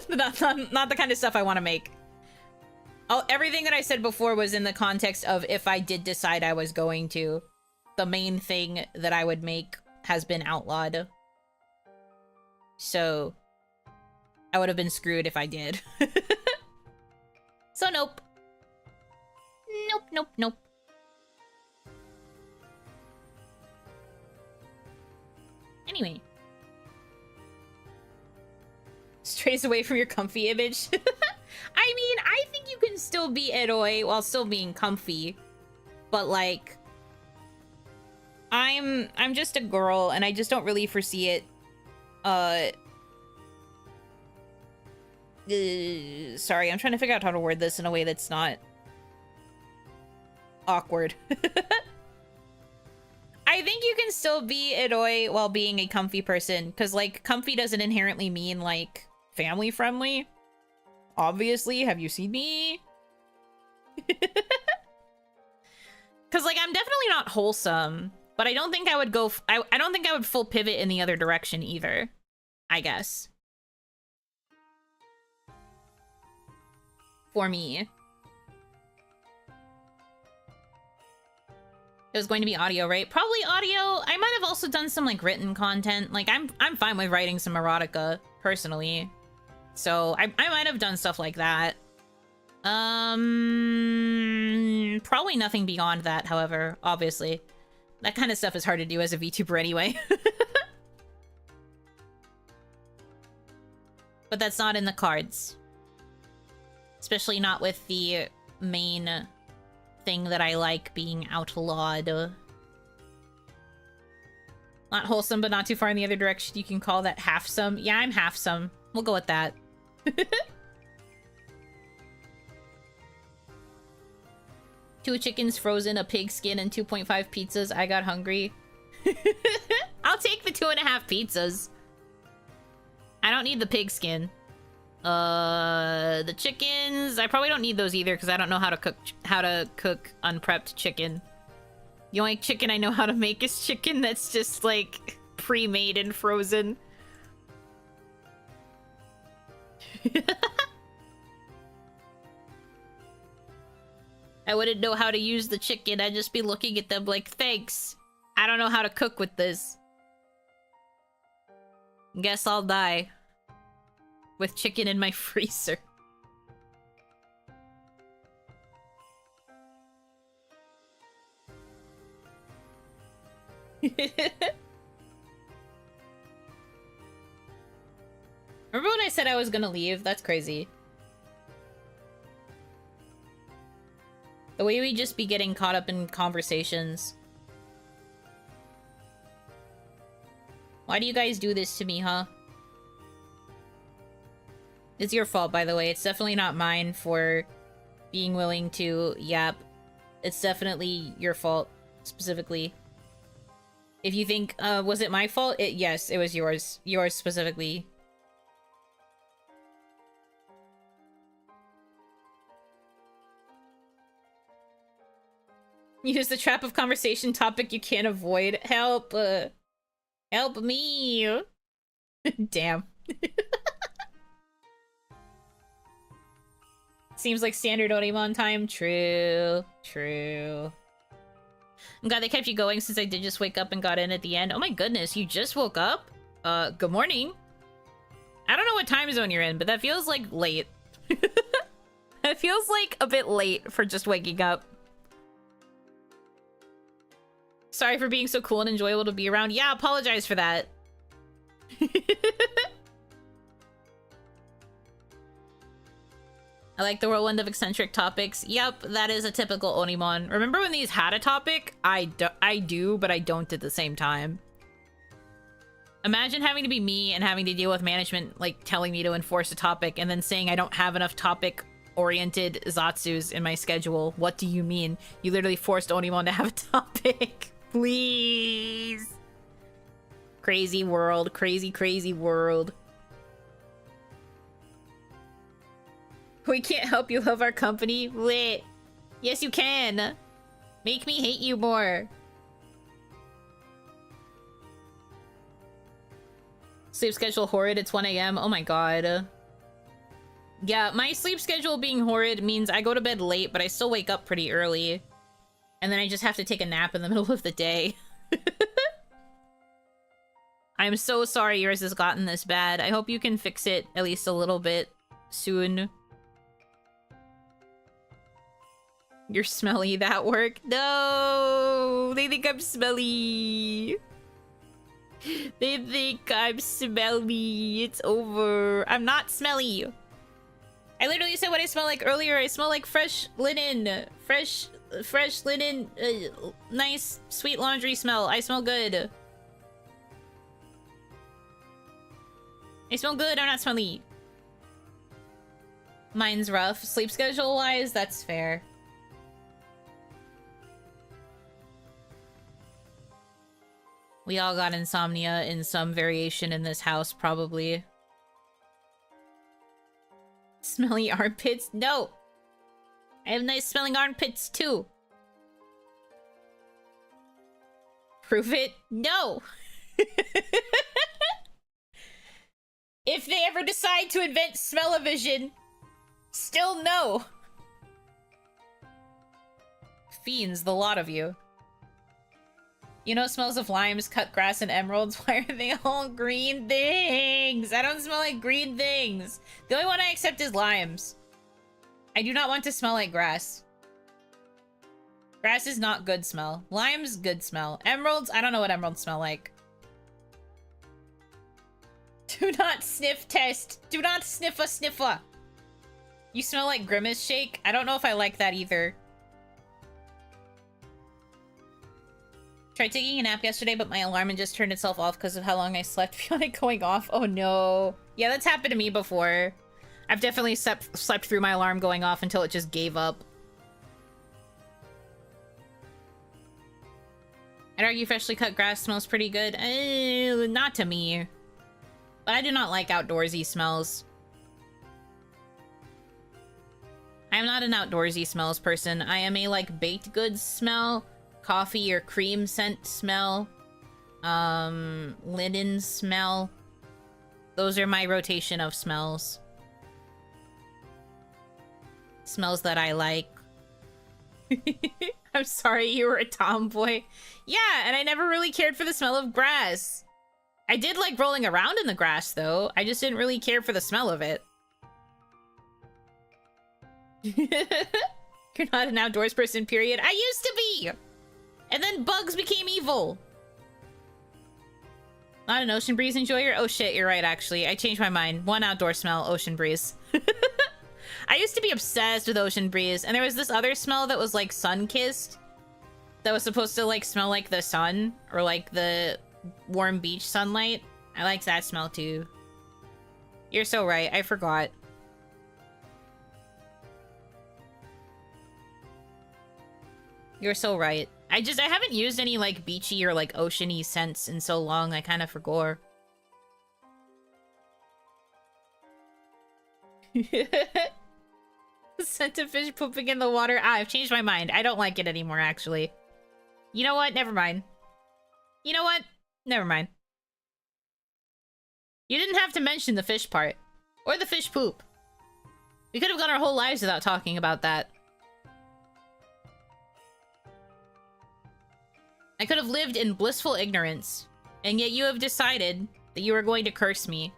Speaker 1: not the kind of stuff I want to make. Oh, everything that I said before was in the context of if I did decide I was going to. The main thing that I would make has been outlawed. So, I would have been screwed if I did. So, nope. Nope, nope, nope. Anyway. Strays away from your comfy image. I mean, I think you can still be Eroi while still being comfy. But, like... I'm just a girl, and I just don't really foresee it. Sorry, I'm trying to figure out how to word this in a way that's not... awkward. I think you can still be Eroi while being a comfy person. Because, like, comfy doesn't inherently mean, like, family-friendly. Obviously, have you seen me? Because, like, I'm definitely not wholesome. But I don't think I would go... I don't think I would full pivot in the other direction either. I guess. For me. It was going to be audio, right? Probably audio. I might have also done some, like, written content. Like, I'm fine with writing some erotica, personally. So, I might have done stuff like that. Probably nothing beyond that, however, obviously. That kind of stuff is hard to do as a VTuber anyway. But that's not in the cards. Especially not with the main thing that I like being outlawed. Not wholesome, but not too far in the other direction. You can call that half-some. Yeah, I'm half-some. We'll go with that. 2 chickens frozen, a pig skin, and 2.5 pizzas. I got hungry. I'll take the 2.5 pizzas. I don't need the pig skin. The chickens, I probably don't need those either because I don't know how to cook unprepped chicken. The only chicken I know how to make is chicken that's just like pre-made and frozen. I wouldn't know how to use the chicken. I'd just be looking at them like, thanks. I don't know how to cook with this. Guess I'll die. With chicken in my freezer. Remember when I said I was gonna leave? That's crazy. The way we just be getting caught up in conversations. Why do you guys do this to me, huh? It's your fault, by the way. It's definitely not mine for being willing to yap. It's definitely your fault, specifically. If you think, was it my fault? Yes, it was yours. Yours, specifically. Use the trap of conversation topic you can't avoid. Help. Help me. Damn. Seems like standard OniMon time. True. True. I'm glad they kept you going since I did just wake up and got in at the end. Oh my goodness, you just woke up? Good morning. I don't know what time zone you're in, but that feels like late. It feels like a bit late for just waking up. Sorry for being so cool and enjoyable to be around. Yeah, apologize for that. I like the whirlwind of eccentric topics. Yep, that is a typical OniMon. Remember when these had a topic? I do, but I don't at the same time. Imagine having to be me and having to deal with management, like, telling me to enforce a topic and then saying I don't have enough topic-oriented Zatsus in my schedule. What do you mean? You literally forced OniMon to have a topic. Please. Crazy world. Crazy, crazy world. We can't help you love our company. Lit. Yes, you can. Make me hate you more. Sleep schedule horrid. It's 1 a.m. Oh my god. Yeah, my sleep schedule being horrid means I go to bed late, but I still wake up pretty early. And then I just have to take a nap in the middle of the day. I'm so sorry yours has gotten this bad. I hope you can fix it at least a little bit soon. You're smelly, that work? No! They think I'm smelly! They think I'm smelly. It's over. I'm not smelly. I literally said what I smell like earlier. I smell like fresh linen. Fresh linen. Nice, sweet laundry smell. I smell good. I smell good. I'm not smelly. Mine's rough. Sleep schedule-wise, that's fair. We all got insomnia in some variation in this house, probably. Smelly armpits? No! I have nice smelling armpits, too. Prove it? No! If they ever decide to invent smell-o-vision, still no! Fiends, the lot of you. You know, smells of limes, cut grass, and emeralds. Why are they all green things? I don't smell like green things. The only one I accept is limes. I do not want to smell like grass. Grass is not good smell. Limes, good smell. Emeralds, I don't know what emeralds smell like. Do not sniff test. Do not sniff a sniffer. You smell like Grimace Shake? I don't know if I like that either. Tried taking a nap yesterday, but my alarm had just turned itself off because of how long I slept beyond it going off. Oh no. Yeah, that's happened to me before. I've definitely slept through my alarm going off until it just gave up. I'd argue freshly cut grass smells pretty good. Not to me. But I do not like outdoorsy smells. I am not an outdoorsy smells person. I am a, like, baked goods smell, coffee or cream scent smell, linen smell. Those are my rotation of smells. Smells that I like. I'm sorry you were a tomboy. Yeah, and I never really cared for the smell of grass. I did like rolling around in the grass, though. I just didn't really care for the smell of it. You're not an outdoors person, period. I used to be! And then bugs became evil. Not an ocean breeze enjoyer? Oh shit, you're right, actually. I changed my mind. One outdoor smell, ocean breeze. I used to be obsessed with ocean breeze, and there was this other smell that was like sun-kissed. That was supposed to like smell like the sun, or like the warm beach sunlight. I liked that smell too. You're so right, I forgot. You're so right. I haven't used any like beachy or like oceany scents in so long, I kind of forgot. Scent of fish pooping in the water. Ah, I've changed my mind. I don't like it anymore, actually. You know what? Never mind. You know what? Never mind. You didn't have to mention the fish part. Or the fish poop. We could have gone our whole lives without talking about that. I could have lived in blissful ignorance, and yet you have decided that you are going to curse me.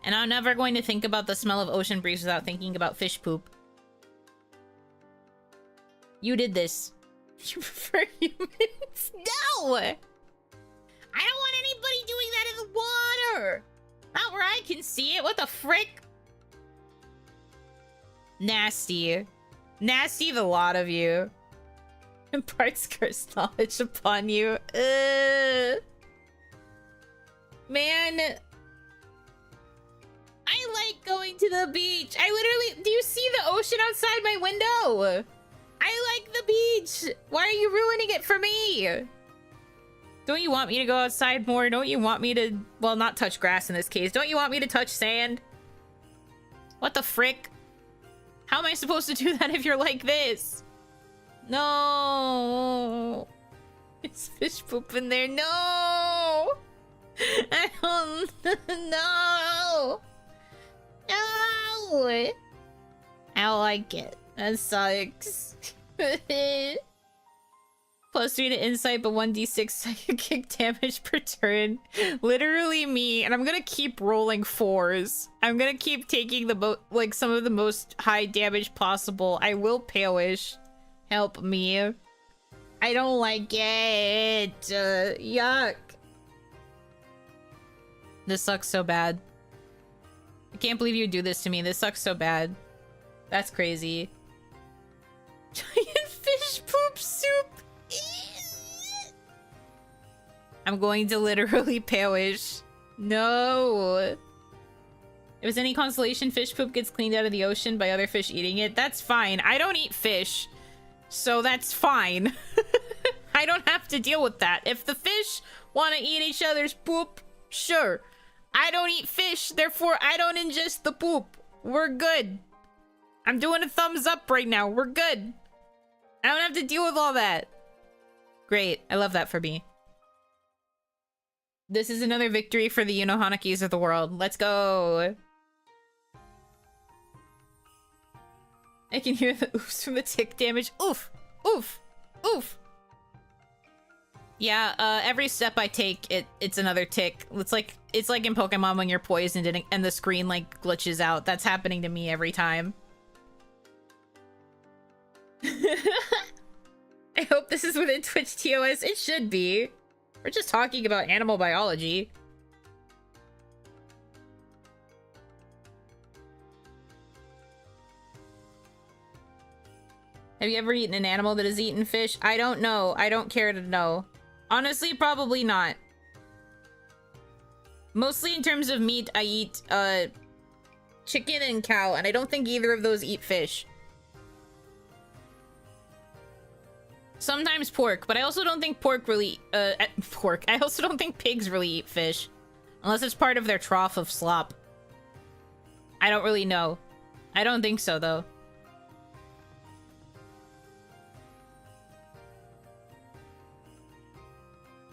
Speaker 1: And I'm never going to think about the smell of ocean breeze without thinking about fish poop. You did this. You prefer humans? No! I don't want anybody doing that in the water! Not where I can see it. What the frick? Nasty. Nasty, the lot of you. Imparts cursed knowledge upon you. Man. I like going to the beach. I literally... Do you see the ocean outside my window? I like the beach. Why are you ruining it for me? Don't you want me to go outside more? Don't you want me to... Well, not touch grass in this case. Don't you want me to touch sand? What the frick? How am I supposed to do that if you're like this? No. Is fish poop in there? No. I don't... No. No. I don't like it. That sucks. Plus 3 to insight, but 1d6 psychic damage per turn. Literally me, and I'm gonna keep rolling 4s. I'm gonna keep taking the like some of the most high damage possible. I will palish. Help me. I don't like it. Yuck. This sucks so bad. I can't believe you would do this to me. This sucks so bad. That's crazy. Giant fish poop soup. I'm going to literally palish. No. If it's any consolation, fish poop gets cleaned out of the ocean by other fish eating it. That's fine. I don't eat fish, so that's fine. I don't have to deal with that. If the fish want to eat each other's poop, sure. I don't eat fish, therefore I don't ingest the poop. We're good. I'm doing a thumbs up right now. We're good. I don't have to deal with all that. Great. I love that for me. This is another victory for the Yuno Hanakis of the world. Let's go. I can hear the oofs from the tick damage. Oof. Oof. Oof. Yeah, every step I take, it's another tick. It's like in Pokemon when you're poisoned and the screen like glitches out. That's happening to me every time. I hope this is within Twitch TOS. It should be. We're just talking about animal biology. Have you ever eaten an animal that has eaten fish? I don't know. I don't care to know. Honestly, probably not. Mostly in terms of meat, I eat chicken and cow, and I don't think either of those eat fish. Sometimes pork, but I also don't think pork really, pork. I also don't think pigs really eat fish. Unless it's part of their trough of slop. I don't really know. I don't think so, though.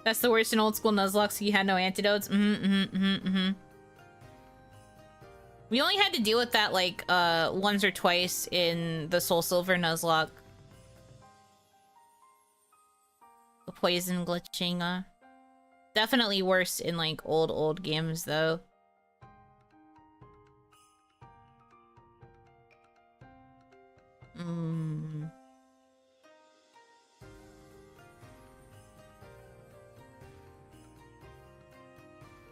Speaker 1: That's the worst in old school Nuzlocke, so you had no antidotes? We only had to deal with that, like, once or twice in the Soul Silver Nuzlocke. The poison glitching, definitely worse in, like, old games, though.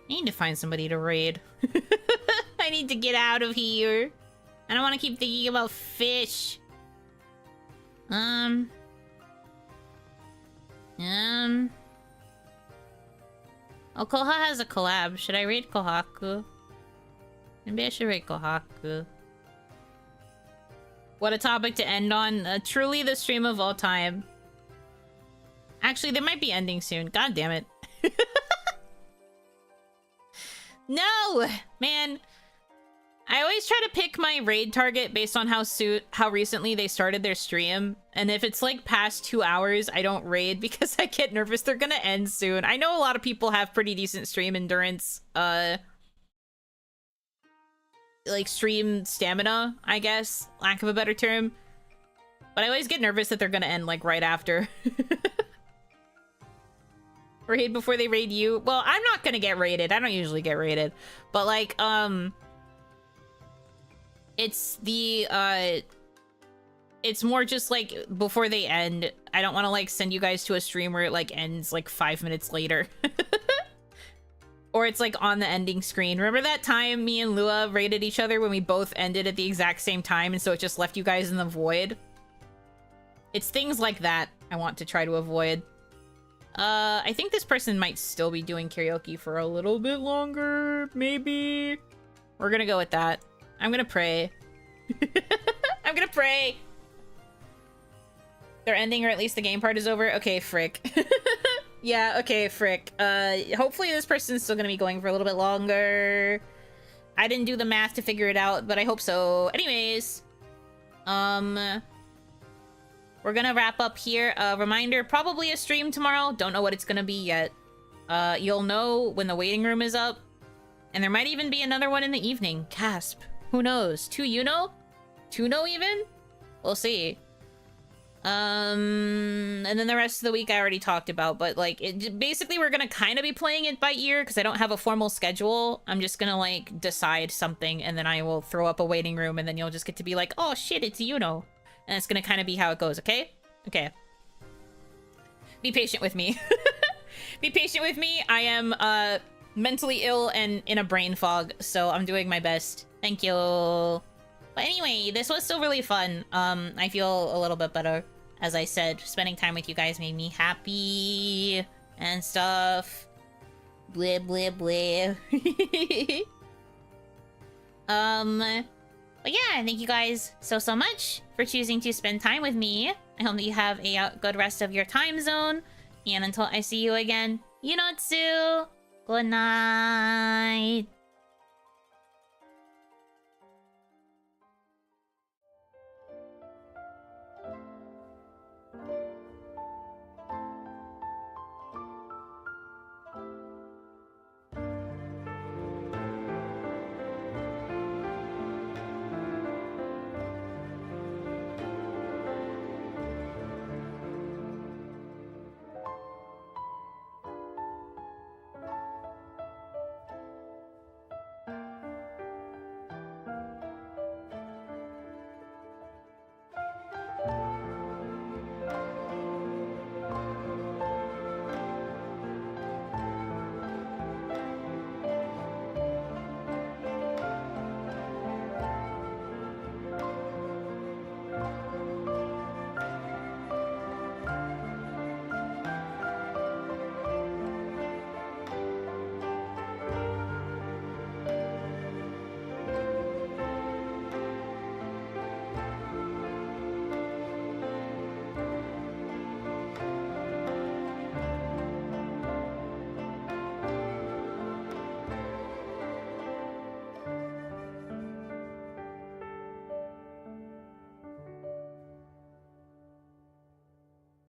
Speaker 1: I need to find somebody to raid. I need to get out of here. I don't want to keep thinking about fish. Oh, Koha has a collab. Should I raid Kohaku? Maybe I should raid Kohaku. What a topic to end on. Truly the stream of all time. Actually, they might be ending soon. God damn it. No! Man. I always try to pick my raid target based on how recently they started their stream. And if it's like past 2 hours, I don't raid because I get nervous they're gonna end soon. I know a lot of people have pretty decent stream endurance, like stream stamina, I guess, lack of a better term. But I always get nervous that they're gonna end like right after. Raid before they raid you? Well, I'm not gonna get raided. I don't usually get raided. But like, it's it's more just like before they end. I don't want to like send you guys to a stream where it like ends like 5 minutes later. Or it's like on the ending screen. Remember that time me and Lua rated each other when we both ended at the exact same time and so it just left you guys in the void? It's things like that I want to try to avoid. I think this person might still be doing karaoke for a little bit longer, maybe. We're gonna go with that. I'm gonna pray. I'm gonna pray. They're ending, or at least the game part is over. Okay, frick. Yeah, okay, frick. Hopefully this person's still gonna be going for a little bit longer. I didn't do the math to figure it out, but I hope so. Anyways, we're gonna wrap up here. Reminder, probably a stream tomorrow. Don't know what it's gonna be yet. You'll know when the waiting room is up. And there might even be another one in the evening. Casp. Who knows? 2 Yuno? 2 no even? We'll see. And then the rest of the week I already talked about, but like basically we're gonna kind of be playing it by ear because I don't have a formal schedule. I'm just gonna like decide something and then I will throw up a waiting room and then you'll just get to be like, oh shit, it's Yuno. And it's gonna kind of be how it goes, okay? Okay. Be patient with me. Be patient with me. I am mentally ill and in a brain fog, so I'm doing my best. Thank you. But anyway, this was still really fun. I feel a little bit better. As I said, spending time with you guys made me happy and stuff. Blah, blah, blah. But yeah, thank you guys so much for choosing to spend time with me. I hope that you have a good rest of your time zone. And until I see you again, Yunotsu, good night.